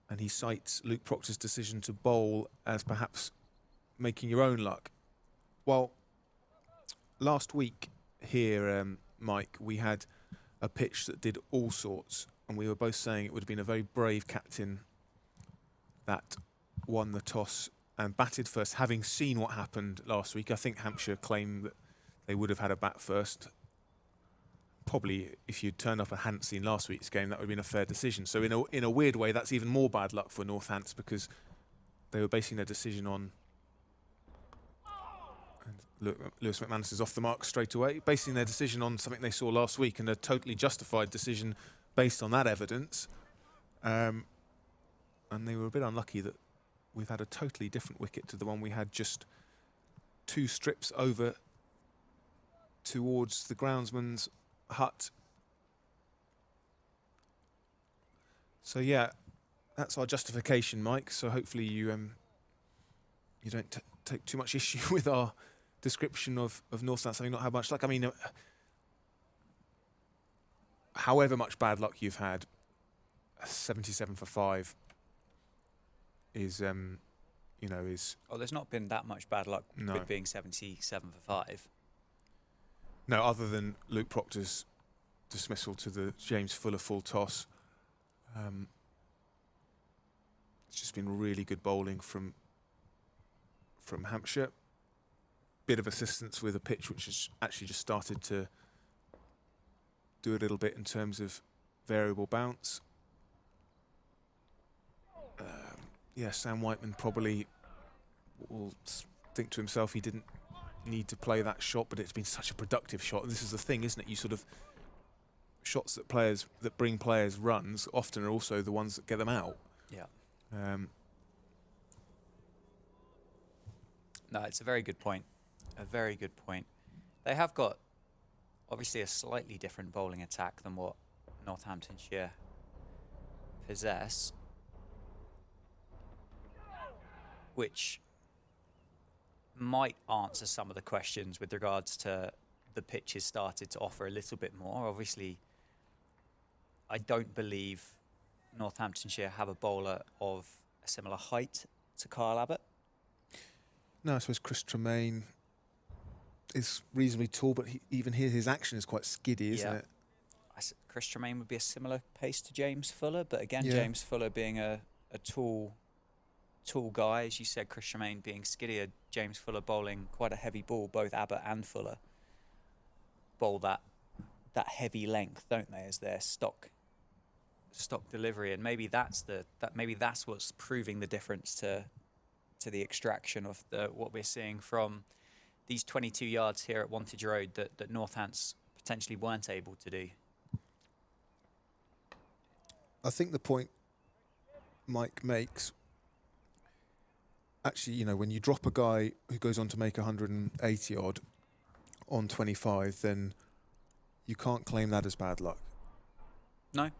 and he cites Luke Proctor's decision to bowl as perhaps making your own luck. Well, last week here, Mike, we had a pitch that did all sorts, and we were both saying it would have been a very brave captain that won the toss and batted first, having seen what happened last week. I think Hampshire claimed that they would have had a bat first. Probably, if you'd turned up and hadn't seen last week's game, that would have been a fair decision. So in a weird way, that's even more bad luck for Northampton, because they were basing their decision on... And Lewis McManus is off the mark straight away, basing their decision on something they saw last week, and a totally justified decision based on that evidence. And they were a bit unlucky that we've had a totally different wicket to the one we had just 2 strips over towards the groundsman's hut. So yeah, that's our justification, Mike. So hopefully you you don't take too much issue with our description of Northampton having not had much luck. I mean, however much bad luck you've had, 77 for 5 is is... Oh, there's not been that much bad luck No. with being 77 for 5. No, other than Luke Proctor's dismissal to the James Fuller full toss. It's just been really good bowling from Hampshire. Bit of assistance with a pitch which has actually just started to do a little bit in terms of variable bounce. Yeah, Sam Whiteman probably will think to himself he didn't need to play that shot, but it's been such a productive shot. And this is the thing, isn't it? You sort of... shots that bring players runs often are also the ones that get them out. Yeah. No, it's a very good point. A very good point. They have got obviously a slightly different bowling attack than what Northamptonshire possess, which might answer some of the questions with regards to the pitches started to offer a little bit more. Obviously, I don't believe Northamptonshire have a bowler of a similar height to Kyle Abbott. No, I suppose Chris Tremaine is reasonably tall, but even here his action is quite skiddy, isn't it? Chris Tremaine would be a similar pace to James Fuller, but again, Yeah. James Fuller being a tall guy, as you said, Chris Tremaine being skiddier, James Fuller bowling quite a heavy ball. Both Abbott and Fuller bowl that heavy length, don't they, as their stock delivery, and maybe that's what's proving the difference to the extraction of what we're seeing from these 22 yards here at Wantage Road that Northants potentially weren't able to do. I think the point Mike makes, actually, you know, when you drop a guy who goes on to make 180 odd on 25, then you can't claim that as bad luck. No,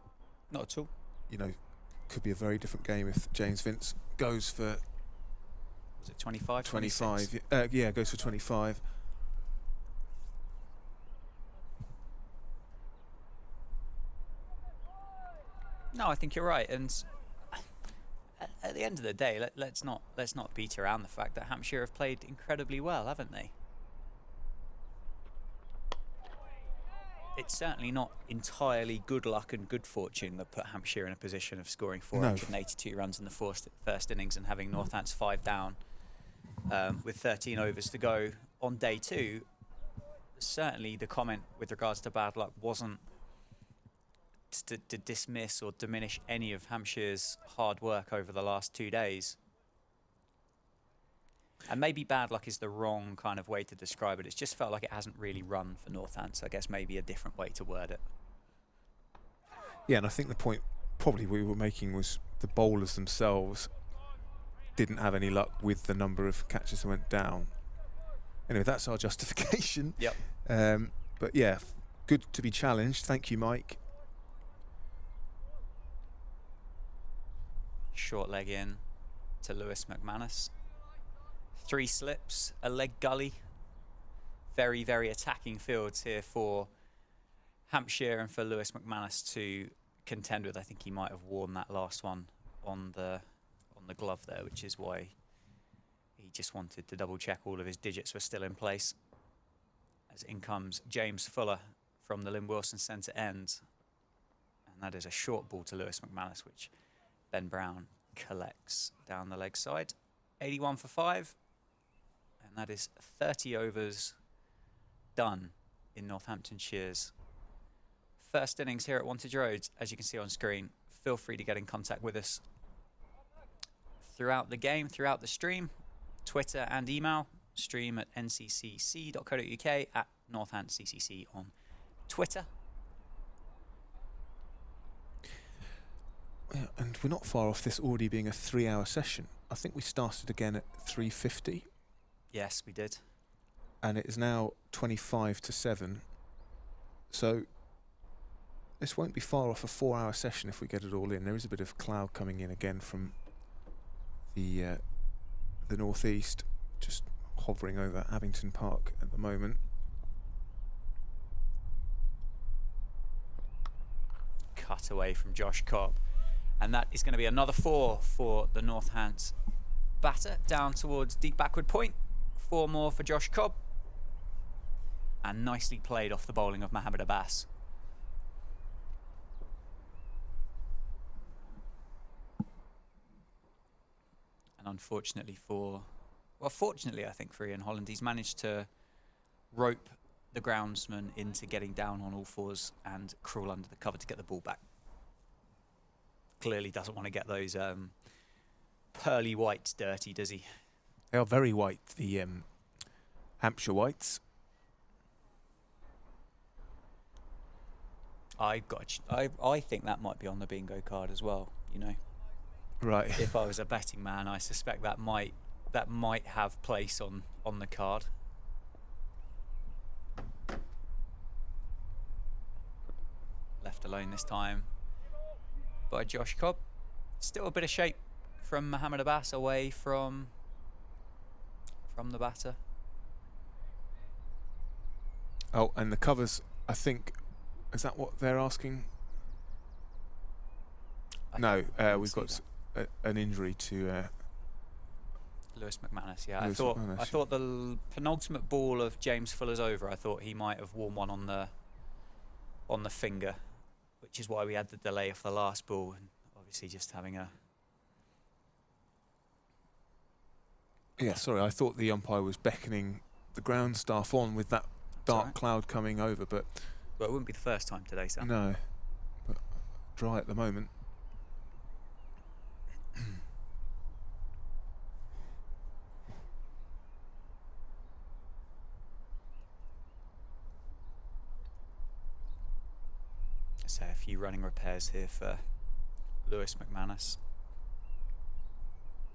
not at all. You know, could be a very different game if James Vince goes for... Was it 25? 25. Yeah, goes for 25. No, I think you're right, and at the end of the day, let's not beat around the fact that Hampshire have played incredibly well, haven't they? It's certainly not entirely good luck and good fortune that put Hampshire in a position of scoring 482 runs in the first innings and having Northants 5 down with 13 overs to go on day 2. Certainly the comment with regards to bad luck wasn't to dismiss or diminish any of Hampshire's hard work over the last 2 days. And maybe bad luck is the wrong kind of way to describe it. It's just felt like it hasn't really run for Northants. I guess maybe a different way to word it. Yeah, and I think the point probably we were making was the bowlers themselves didn't have any luck with the number of catches that went down. Anyway, that's our justification. Yep. But yeah, good to be challenged. Thank you, Mike. Short leg in to Lewis McManus. 3 slips, a leg gully. Very, very attacking fields here for Hampshire and for Lewis McManus to contend with. I think he might have worn that last one on the glove there, which is why he just wanted to double check all of his digits were still in place. As in comes James Fuller from the Lynn Wilson centre end. And that is a short ball to Lewis McManus, which Ben Brown collects down the leg side. 81 for 5. And that is 30 overs done in Northamptonshire's first innings here at Wantage Road. As you can see on screen, feel free to get in contact with us throughout the game, throughout the stream, Twitter and email, stream at nccc.co.uk, at NorthantCCC on Twitter. Yeah, and we're not far off this already being a 3-hour session. I think we started again at 3:50. Yes, we did. And it is now 25 to 7. So this won't be far off a 4-hour session if we get it all in. There is a bit of cloud coming in again from the northeast, just hovering over Abington Park at the moment. Cut away from Josh Cobb. And that is going to be another 4 for the Northants batter down towards deep backward point. 4 more for Josh Cobb. And nicely played off the bowling of Mohammed Abbas. And unfortunately fortunately I think for Ian Holland, he's managed to rope the groundsman into getting down on all fours and crawl under the cover to get the ball back. Clearly doesn't want to get those pearly whites dirty, does he? They are very white, the Hampshire whites. I think that might be on the bingo card as well, you know. Right. If I was a betting man, I suspect that might have place on the card. Left alone this time by Josh Cobb. Still a bit of shape from Mohammed Abbas away from the batter. Oh, and the covers, I think, is that what they're asking? No, didn't we've see got an injury to Lewis McManus. Yeah, Lewis I McManus. thought the penultimate ball of James Fuller's over, I thought he might have worn one on the finger, which is why we had the delay of the last ball, and obviously just having a. Yeah, sorry, I thought the umpire was beckoning the ground staff on with that dark cloud coming over, but Well, it wouldn't be the first time today, Sam. no, but dry at the moment. So a few running repairs here for Lewis McManus.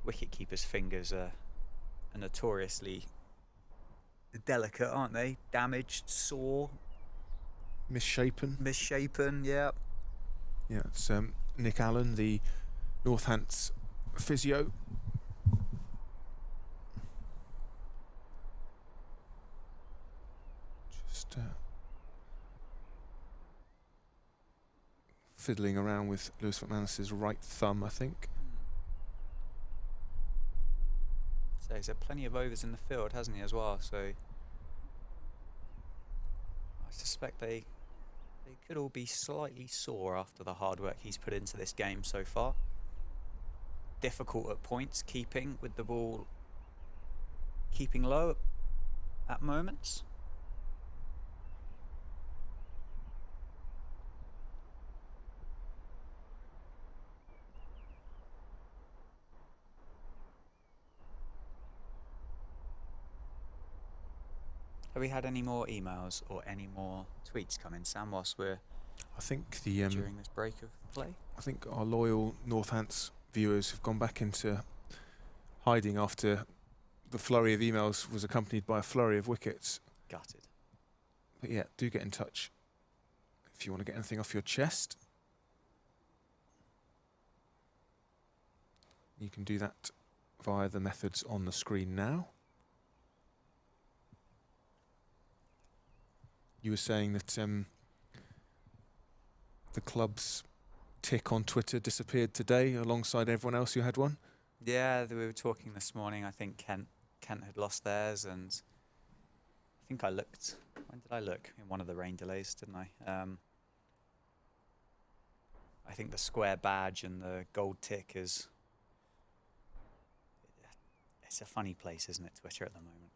Wicket keepers' fingers are notoriously delicate, aren't they? Damaged, sore, Misshapen. Yeah. Yeah, it's Nick Allen, the Northants physio. Just fiddling around with Lewis McManus's right thumb, I think. So he's had plenty of overs in the field, hasn't he, as well? So I suspect they could all be slightly sore after the hard work he's put into this game so far. Difficult at points, keeping with the ball, keeping low at moments. Have we had any more emails or any more tweets come in, Sam, whilst we're I think the during this break of play? I think our loyal Northants viewers have gone back into hiding after the flurry of emails was accompanied by a flurry of wickets. Gutted. But yeah, do get in touch if you want to get anything off your chest. You can do that via the methods on the screen now. You were saying that the club's tick on Twitter disappeared today alongside everyone else who had one? Yeah, we were talking this morning. I think Kent had lost theirs, and I think I looked. When did I look? In one of the rain delays, didn't I? I think the square badge and the gold tick is. It's a funny place, isn't it, Twitter at the moment?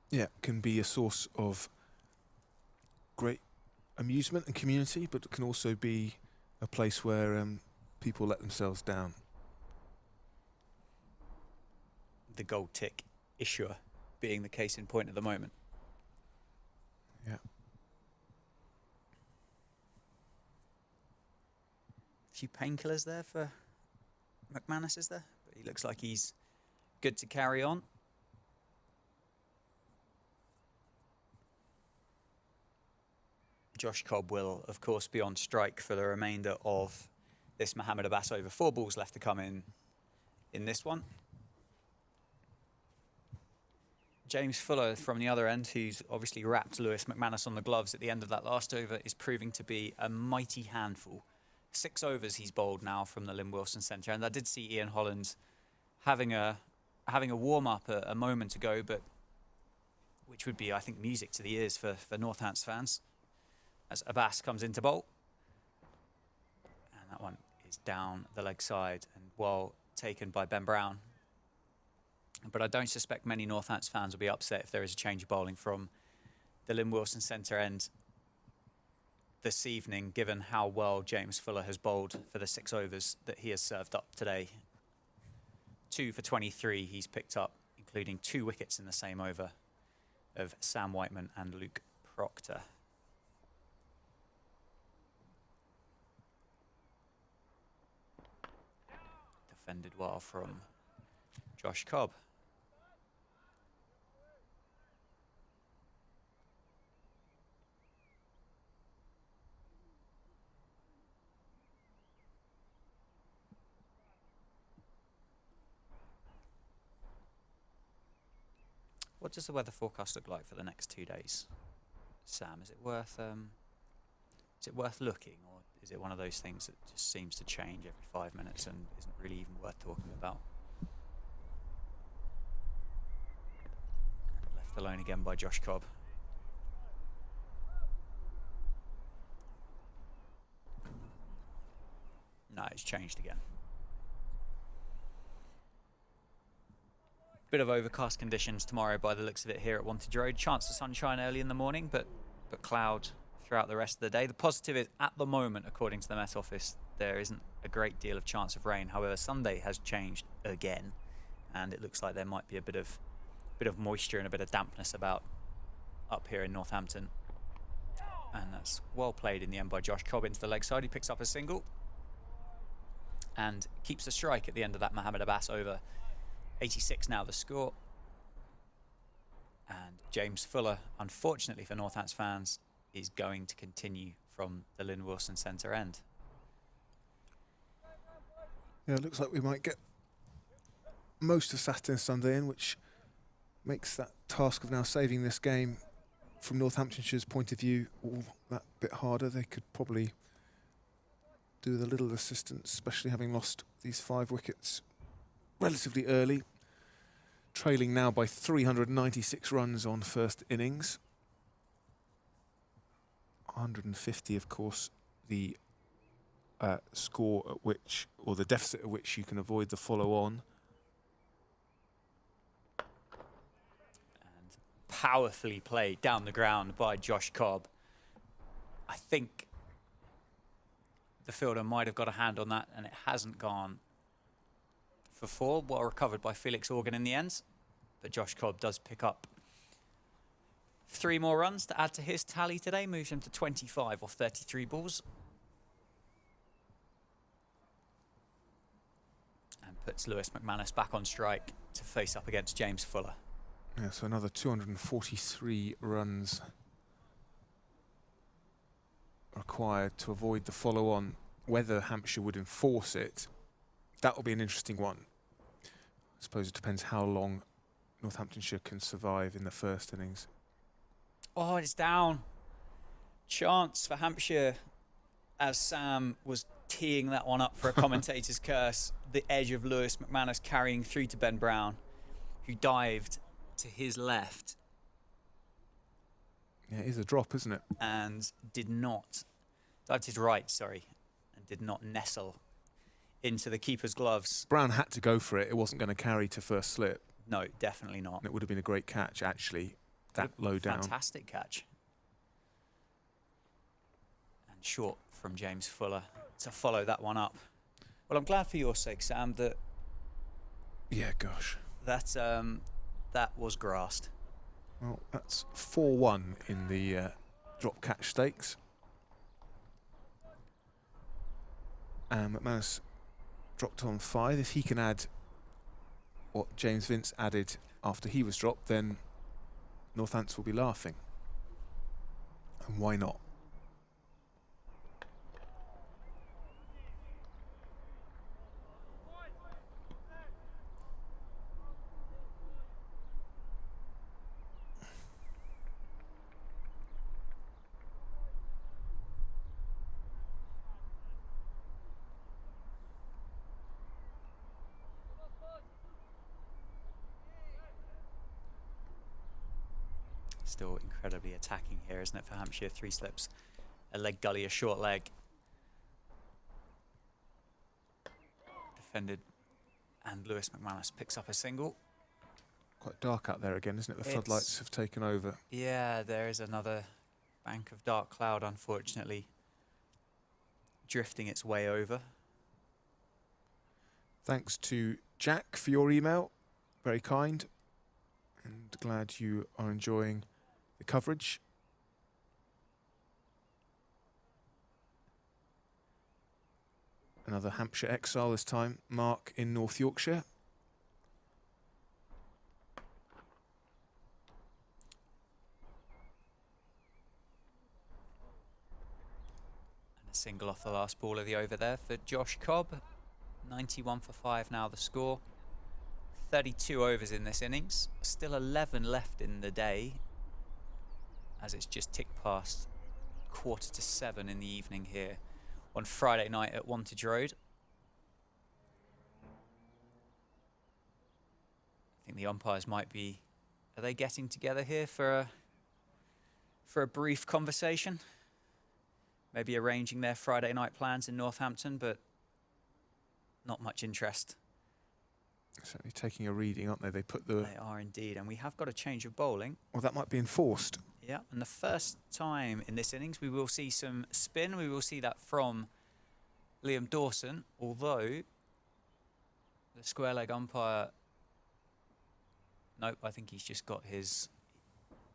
Yeah, can be a source of great amusement and community, but it can also be a place where people let themselves down. The gold tick issuer being the case in point at the moment. Yeah. A few painkillers there for McManus, is there? But he looks like he's good to carry on. Josh Cobb will, of course, be on strike for the remainder of this Mohamed Abbas over. 4 balls left to come in this one. James Fuller from the other end, who's obviously wrapped Lewis McManus on the gloves at the end of that last over, is proving to be a mighty handful. 6 overs he's bowled now from the Lynn Wilson Centre, and I did see Ian Holland having a warm-up a moment ago, but which would be, I think, music to the ears for Northants fans. As Abbas comes into bowl. And that one is down the leg side and well taken by Ben Brown. But I don't suspect many Northants fans will be upset if there is a change of bowling from the Lynn Wilson Centre end this evening, given how well James Fuller has bowled for the 6 overs that he has served up today. 2 for 23 he's picked up, including 2 wickets in the same over of Sam Whiteman and Luke Proctor. Defended well from Josh Cobb. What does the weather forecast look like for the next 2 days, Sam? Is it worth looking, or is it one of those things that just seems to change every 5 minutes and isn't really even worth talking about? And left alone again by Josh Cobb. No, it's changed again. Bit of overcast conditions tomorrow by the looks of it here at Wantage Road. Chance of sunshine early in the morning, but cloud throughout the rest of the day. The positive is, at the moment, according to the Met Office, there isn't a great deal of chance of rain. However, Sunday has changed again, and it looks like there might be a bit of moisture and a bit of dampness about up here in Northampton. And that's well played in the end by Josh Cobb into the leg side. He picks up a single and keeps a strike at the end of that Mohammed Abbas over. 86 now the score. And James Fuller, unfortunately for Northampton fans, is going to continue from the Lynn Wilson centre end. Yeah, it looks like we might get most of Saturday and Sunday in, which makes that task of now saving this game from Northamptonshire's point of view all that bit harder. They could probably do with a little assistance, especially having lost these 5 wickets relatively early, trailing now by 396 runs on first innings. 150, of course, the score at which, or the deficit at which you can avoid the follow-on. And powerfully played down the ground by Josh Cobb. I think the fielder might have got a hand on that, and it hasn't gone for 4, well recovered by Felix Organ in the end. But Josh Cobb does pick up 3 more runs to add to his tally today, moves him to 25 off 33 balls. And puts Lewis McManus back on strike to face up against James Fuller. Yeah, so another 243 runs required to avoid the follow-on. Whether Hampshire would enforce it, that will be an interesting one. I suppose it depends how long Northamptonshire can survive in the first innings. Oh, it's down. Chance for Hampshire as Sam was teeing that one up for a commentator's curse. The edge of Lewis McManus carrying through to Ben Brown, who dived to his left. Yeah, it is a drop, isn't it? And did not, dived to his right, sorry, and did not nestle into the keeper's gloves. Brown had to go for it. It wasn't going to carry to first slip. No, definitely not. And it would have been a great catch, actually, that low down. Fantastic catch. And short from James Fuller to follow that one up. Well, I'm glad for your sake, Sam, that... Yeah, gosh. That was grassed. Well, that's 4-1 in the drop catch stakes. And McManus dropped on 5. If he can add what James Vince added after he was dropped, then Northants will be laughing. And why not? Still incredibly attacking here, isn't it, for Hampshire? 3 slips, a leg gully, a short leg. Defended, and Lewis McManus picks up a single. Quite dark out there again, isn't it? The floodlights have taken over. Yeah, there is another bank of dark cloud, unfortunately, drifting its way over. Thanks to Jack for your email. Very kind. And glad you are enjoying the coverage. Another Hampshire exile this time, Mark in North Yorkshire. And a single off the last ball of the over there for Josh Cobb. 91 for 5 now the score. 32 overs in this innings. Still 11 left in the day, as it's just ticked past 6:45 in the evening here on Friday night at Wantage Road. I think the umpires might be... Are they getting together here for a brief conversation? Maybe arranging their Friday night plans in Northampton, but not much interest. Certainly taking a reading, aren't they? They put the... They are indeed, and we have got a change of bowling. Well, that might be enforced. Yeah, and the first time in this innings we will see some spin. We will see that from Liam Dawson, although the square leg umpire... Nope, I think he's just got his...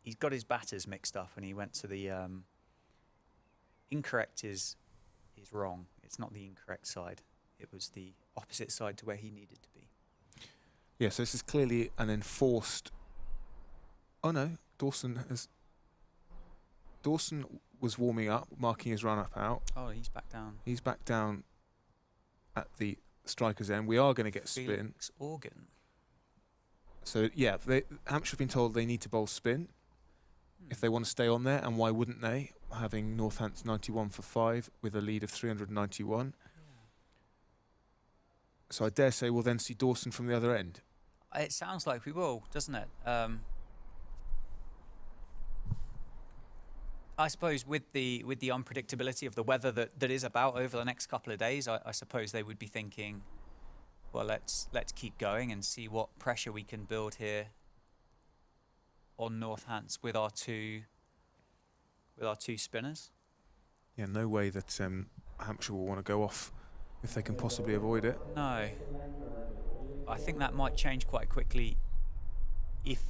He's got his batters mixed up and he went to the... Incorrect is wrong. It's not the incorrect side. It was the opposite side to where he needed to be. Yeah, so this is clearly an enforced... Oh no, Dawson was warming up, marking his run-up out. Oh, he's back down. He's back down at the striker's end. We are going to get spin. Felix Organ. So, yeah, Hampshire have been told they need to bowl spin if they want to stay on there, and why wouldn't they, having Northampton 91 for 5 with a lead of 391. So I dare say we'll then see Dawson from the other end. It sounds like we will, doesn't it? I suppose with the unpredictability of the weather that is about over the next couple of days, I suppose they would be thinking, well, let's keep going and see what pressure we can build here on Northants with our two spinners. Yeah, no way that Hampshire will want to go off if they can possibly avoid it. No. I think that might change quite quickly if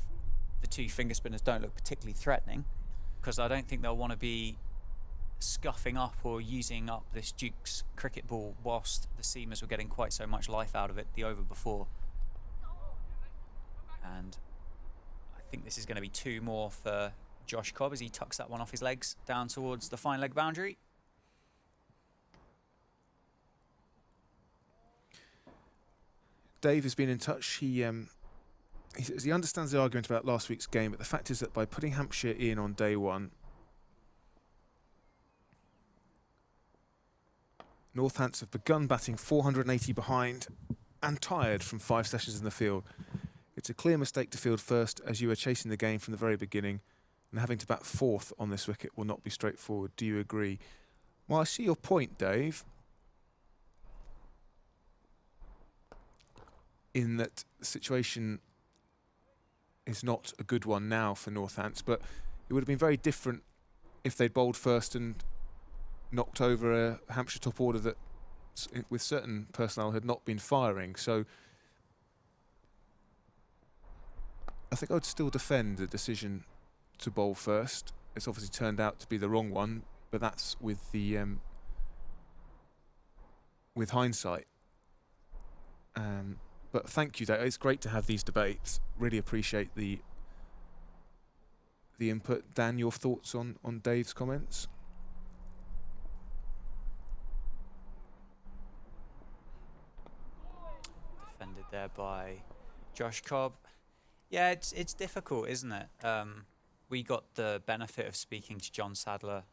the two finger spinners don't look particularly threatening, because I don't think they'll want to be scuffing up or using up this Duke's cricket ball whilst the seamers were getting quite so much life out of it the over before. And I think this is going to be 2 more for Josh Cobb as he tucks that one off his legs down towards the fine leg boundary. Dave has been in touch. He says he understands the argument about last week's game, but the fact is that by putting Hampshire in on day one, Northants have begun batting 480 behind and tired from 5 sessions in the field. It's a clear mistake to field first, as you were chasing the game from the very beginning, and having to bat 4th on this wicket will not be straightforward. Do you agree? Well, I see your point, Dave, in that the situation is not a good one now for Northants, but it would have been very different if they'd bowled first and knocked over a Hampshire top order that, with certain personnel, had not been firing. So I think I would still defend the decision to bowl first. It's obviously turned out to be the wrong one, but that's with the with hindsight. But thank you, Dave. It's great to have these debates. Really appreciate the input. Dan, your thoughts on Dave's comments? Defended there by Josh Cobb. Yeah, it's difficult, isn't it? We got the benefit of speaking to John Sadler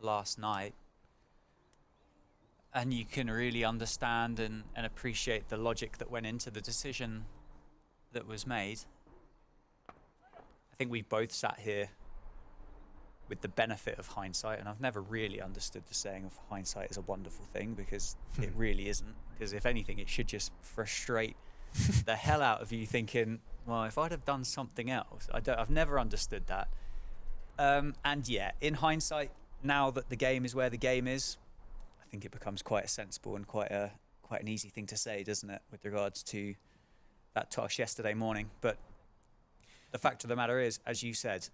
last night, and you can really understand and appreciate the logic that went into the decision that was made. I think we both sat here with the benefit of hindsight, and I've never really understood the saying of hindsight is a wonderful thing, because it really isn't. Because if anything, it should just frustrate the hell out of you, thinking, well, if I'd have done something else. I've never understood that. And yeah, in hindsight, now that the game is where the game is, I think it becomes quite a sensible and quite an easy thing to say, doesn't it, with regards to that toss yesterday morning. But the fact of the matter is, as you said,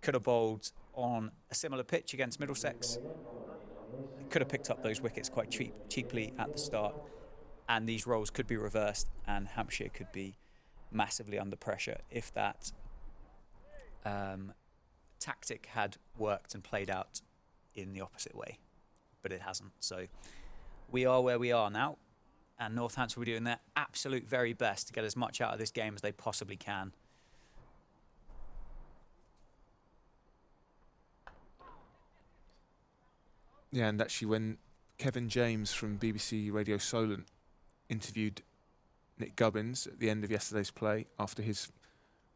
could have bowled on a similar pitch against Middlesex. Could have picked up those wickets quite cheaply at the start, and these roles could be reversed, and Hampshire could be massively under pressure if that tactic had worked and played out in the opposite way. But it hasn't. So we are where we are now. And Northampton will be doing their absolute very best to get as much out of this game as they possibly can. Yeah, and actually when Kevin James from BBC Radio Solent interviewed Nick Gubbins at the end of yesterday's play after his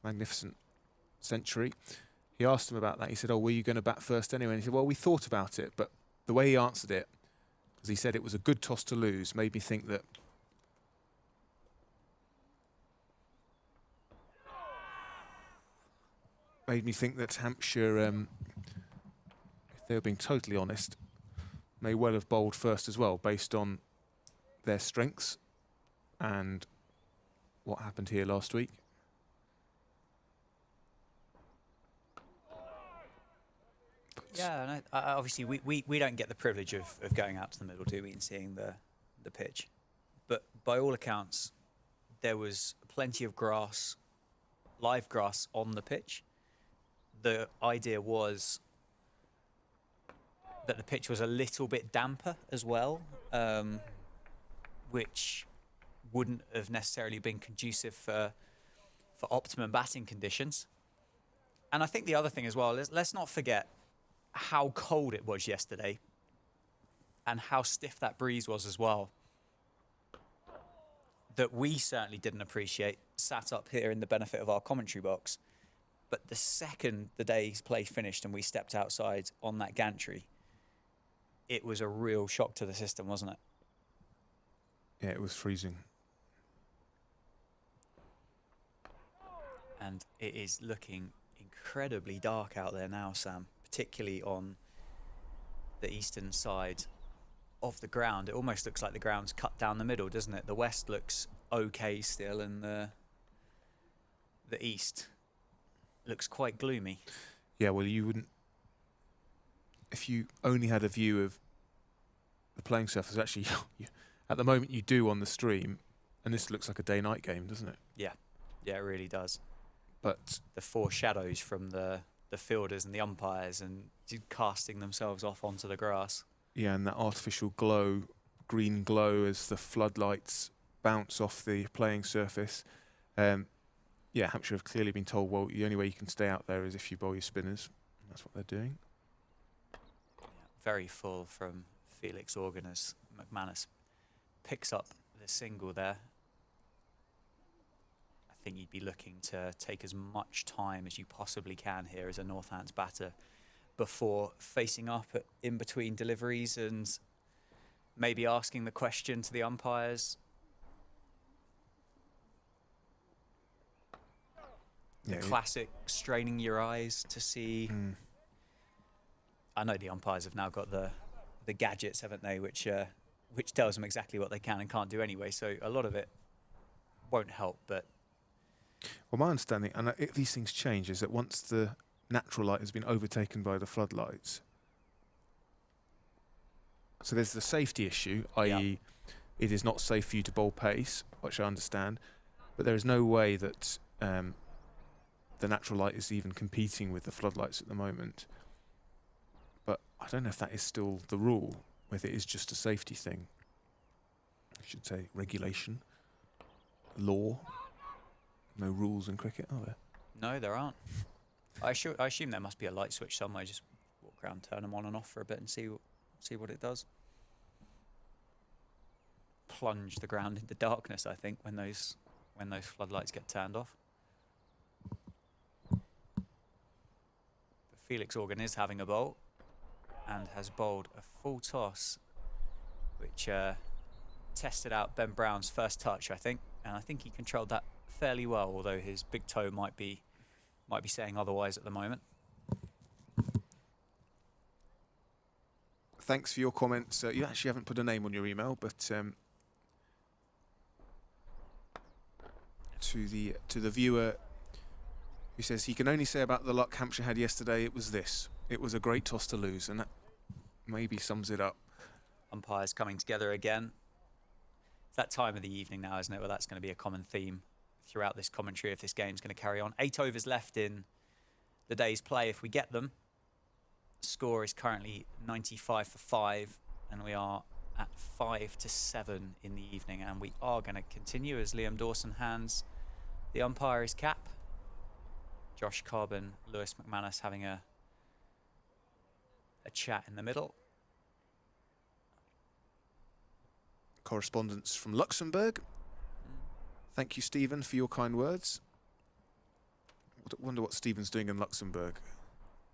magnificent century, he asked him about that. He said, oh, were you going to bat first anyway? And he said, well, we thought about it, but the way he answered it, because he said it was a good toss to lose, made me think that Hampshire, if they were being totally honest, may well have bowled first as well, based on their strengths and what happened here last week. But Yeah, and obviously we don't get the privilege of going out to the middle, do we, and seeing the pitch. But by all accounts, there was plenty of grass, live grass on the pitch. The idea was that the pitch was a little bit damper as well, which wouldn't have necessarily been conducive for optimum batting conditions. And I think the other thing as well, let's not forget how cold it was yesterday and how stiff that breeze was as well, that we certainly didn't appreciate, sat up here in the benefit of our commentary box. But the second the day's play finished and we stepped outside on that gantry, it was a real shock to the system, wasn't it? yeah, it was freezing. And it is looking incredibly dark out there now, Sam, particularly on the eastern side of the ground. It almost looks like the ground's cut down the middle, doesn't it? The west looks okay still, and the east looks quite gloomy. Yeah, well, you wouldn't, if you only had a view of the playing surface, actually, at the moment you do on the stream, and this looks like a day-night game, doesn't it? Yeah, it really does. But The four shadows from the fielders and the umpires and casting themselves off onto the grass. yeah, and that artificial glow, green glow as the floodlights bounce off the playing surface. Yeah, Hampshire have clearly been told, well, the only way you can stay out there is if you bowl your spinners. That's what they're doing. Yeah, very full from Felix Organ as McManus picks up the single there. I think you'd be looking to take as much time as you possibly can here as a Northants batter before facing up in between deliveries and maybe asking the question to the umpires. The classic straining your eyes to see. I know the umpires have now got the gadgets, haven't they, which tells them exactly what they can and can't do anyway. So a lot of it won't help. But well, my understanding, and these things change, is that once the natural light has been overtaken by the floodlights, so there's the safety issue, i.e. it is not safe for you to bowl pace, which I understand, but there is no way that the natural light is even competing with the floodlights at the moment. But I don't know if that is still the rule, whether it is just a safety thing. I should say regulation, law. No rules in cricket, are there? no, there aren't. I assume there must be a light switch somewhere. Just walk around, turn them on and off for a bit and see what it does. Plunge the ground into darkness, I think, when those floodlights get turned off. Felix Organ is having a bowl and has bowled a full toss, which tested out Ben Brown's first touch, I think, and I think he controlled that fairly well, although his big toe might be saying otherwise at the moment. Thanks for your comments. You actually haven't put a name on your email, but to the viewer who says he can only say about the luck Hampshire had yesterday, it was this. It was a great toss to lose, and that maybe sums it up. Umpires coming together again. It's that time of the evening now, isn't it, where that's going to be a common theme throughout this commentary if this game's going to carry on. 8 overs left in the day's play if we get them. Score is currently 95 for 5, and we are at 5-7 in the evening, and we are going to continue as Liam Dawson hands the umpire his cap. Josh Cobb and Lewis McManus having a chat in the middle. Correspondence from Luxembourg. Thank you, Stephen, for your kind words. I wonder what Stephen's doing in Luxembourg.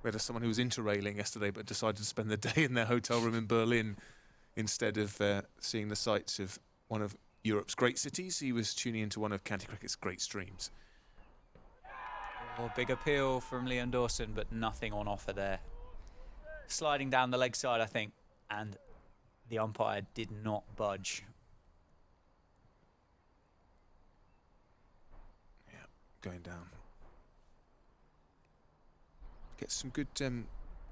We had someone who was interrailing yesterday but decided to spend the day in their hotel room in Berlin instead of seeing the sights of one of Europe's great cities. He was tuning into one of county cricket's great streams. Oh, big appeal from Liam Dawson, but nothing on offer there. Sliding down the leg side, I think, and the umpire did not budge. Yeah, going down. Gets some good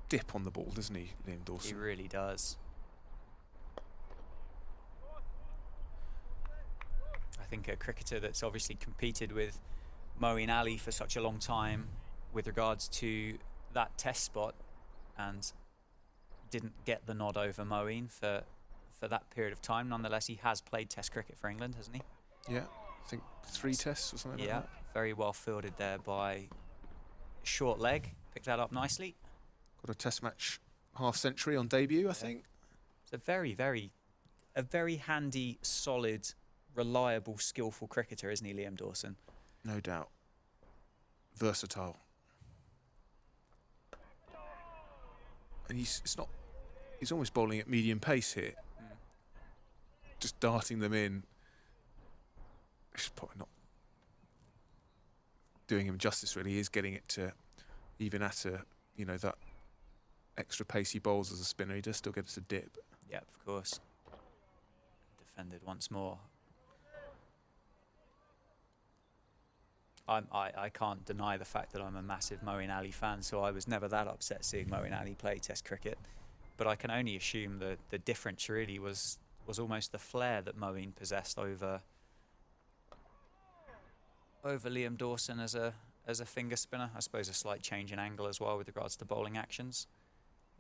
dip on the ball, doesn't he, Liam Dawson? He really does. I think a cricketer that's obviously competed with Moeen Ali for such a long time with regards to that test spot, and didn't get the nod over Moeen for that period of time. Nonetheless, he has played test cricket for England, hasn't he? Yeah, I think 3 tests or something like that. Yeah, very well fielded there by short leg. Picked that up nicely. Got a test match half-century on debut, I think. It's a very handy, solid, reliable, skillful cricketer, isn't he, Liam Dawson? No doubt. Versatile. And he's almost bowling at medium pace here. Just darting them in. It's probably not doing him justice, really. He is getting it to, even at a, that extra pace he bowls as a spinner, he does still get it to dip. Yep, of course. Defended once more. I can't deny the fact that I'm a massive Moeen Ali fan, so I was never that upset seeing Moeen Ali play test cricket. But I can only assume that the difference really was almost the flair that Moeen possessed over Liam Dawson as a finger spinner. I suppose a slight change in angle as well with regards to bowling actions.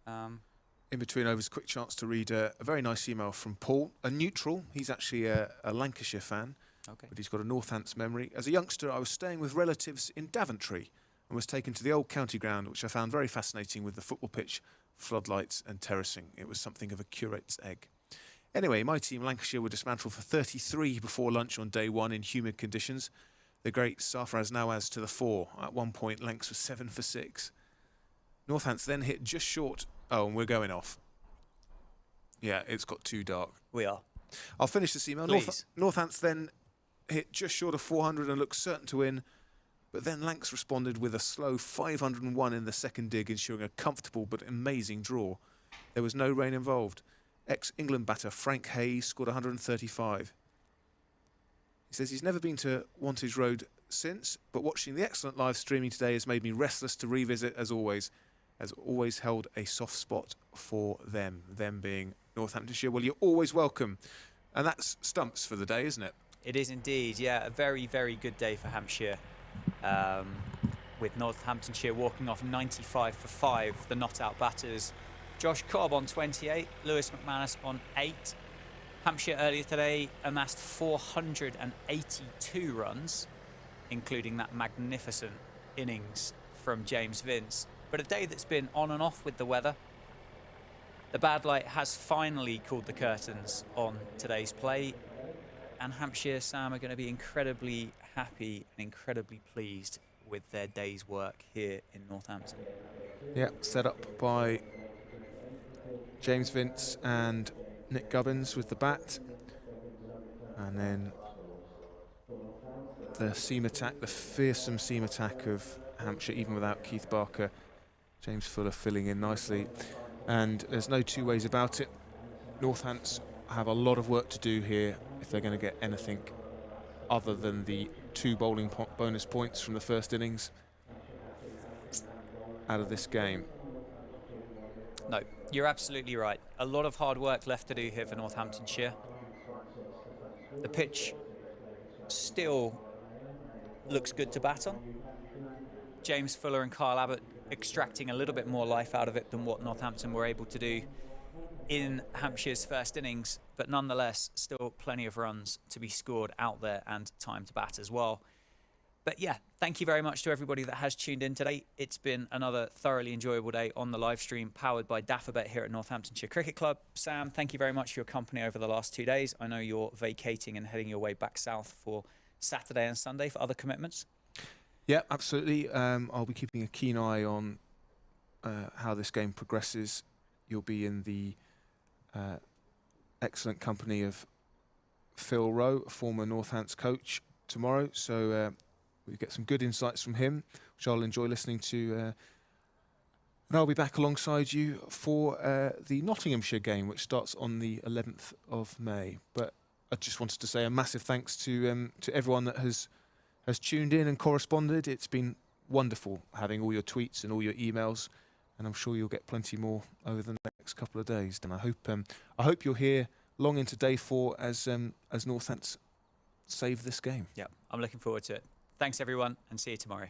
In between overs, quick chance to read a very nice email from Paul, a neutral. He's actually a Lancashire fan. Okay. But he's got a Northants memory. As a youngster, I was staying with relatives in Daventry and was taken to the old county ground, which I found very fascinating with the football pitch, floodlights and terracing. It was something of a curate's egg. Anyway, my team, Lancashire, were dismantled for 33 before lunch on day 1 in humid conditions. The great Sarfaraz Nawaz to the fore. At one point, Lancs was 7 for 6. Northants then hit just short. Oh, and we're going off. Yeah, it's got too dark. We are. I'll finish this email. Please. Northants then hit just short of 400 and looked certain to win, but then Lancs responded with a slow 501 in the second dig, ensuring a comfortable but amazing draw. There was no rain involved. Ex-England batter Frank Hayes scored 135. He says he's never been to Wantage Road since, but watching the excellent live streaming today has made me restless to revisit as always. Has always held a soft spot for them being Northamptonshire. Well, you're always welcome. And that's stumps for the day, isn't it? It is indeed, yeah. A very, very good day for Hampshire. With Northamptonshire walking off 95 for 5, the not-out batters. Josh Cobb on 28, Lewis McManus on 8. Hampshire earlier today amassed 482 runs, including that magnificent innings from James Vince. But a day that's been on and off with the weather. The bad light has finally called the curtains on today's play, and Hampshire, Sam, are going to be incredibly happy and incredibly pleased with their day's work here in Northampton. Yeah, set up by James Vince and Nick Gubbins with the bat. And then the seam attack, the fearsome seam attack of Hampshire, even without Keith Barker. James Fuller filling in nicely. And there's no two ways about it. Northants have a lot of work to do here if they're going to get anything other than the 2 bowling bonus points from the first innings out of this game. No, you're absolutely right. A lot of hard work left to do here for Northamptonshire. The pitch still looks good to bat on. James Fuller and Kyle Abbott extracting a little bit more life out of it than what Northampton were able to do in Hampshire's first innings, but nonetheless, still plenty of runs to be scored out there and time to bat as well. But yeah, thank you very much to everybody that has tuned in today. It's been another thoroughly enjoyable day on the live stream powered by Daffabet here at Northamptonshire Cricket Club. Sam, thank you very much for your company over the last 2 days. I know you're vacating and heading your way back south for Saturday and Sunday for other commitments. Yeah, absolutely. I'll be keeping a keen eye on how this game progresses. You'll be in the excellent company of Phil Rowe, former Northants coach, tomorrow. So we get some good insights from him, which I'll enjoy listening to. And I'll be back alongside you for the Nottinghamshire game, which starts on the 11th of May. But I just wanted to say a massive thanks to everyone that has tuned in and corresponded. It's been wonderful having all your tweets and all your emails, and I'm sure you'll get plenty more over the next couple of days. And I hope you're here long into day 4 as Northants save this game. Yeah, I'm looking forward to it. Thanks everyone, and see you tomorrow.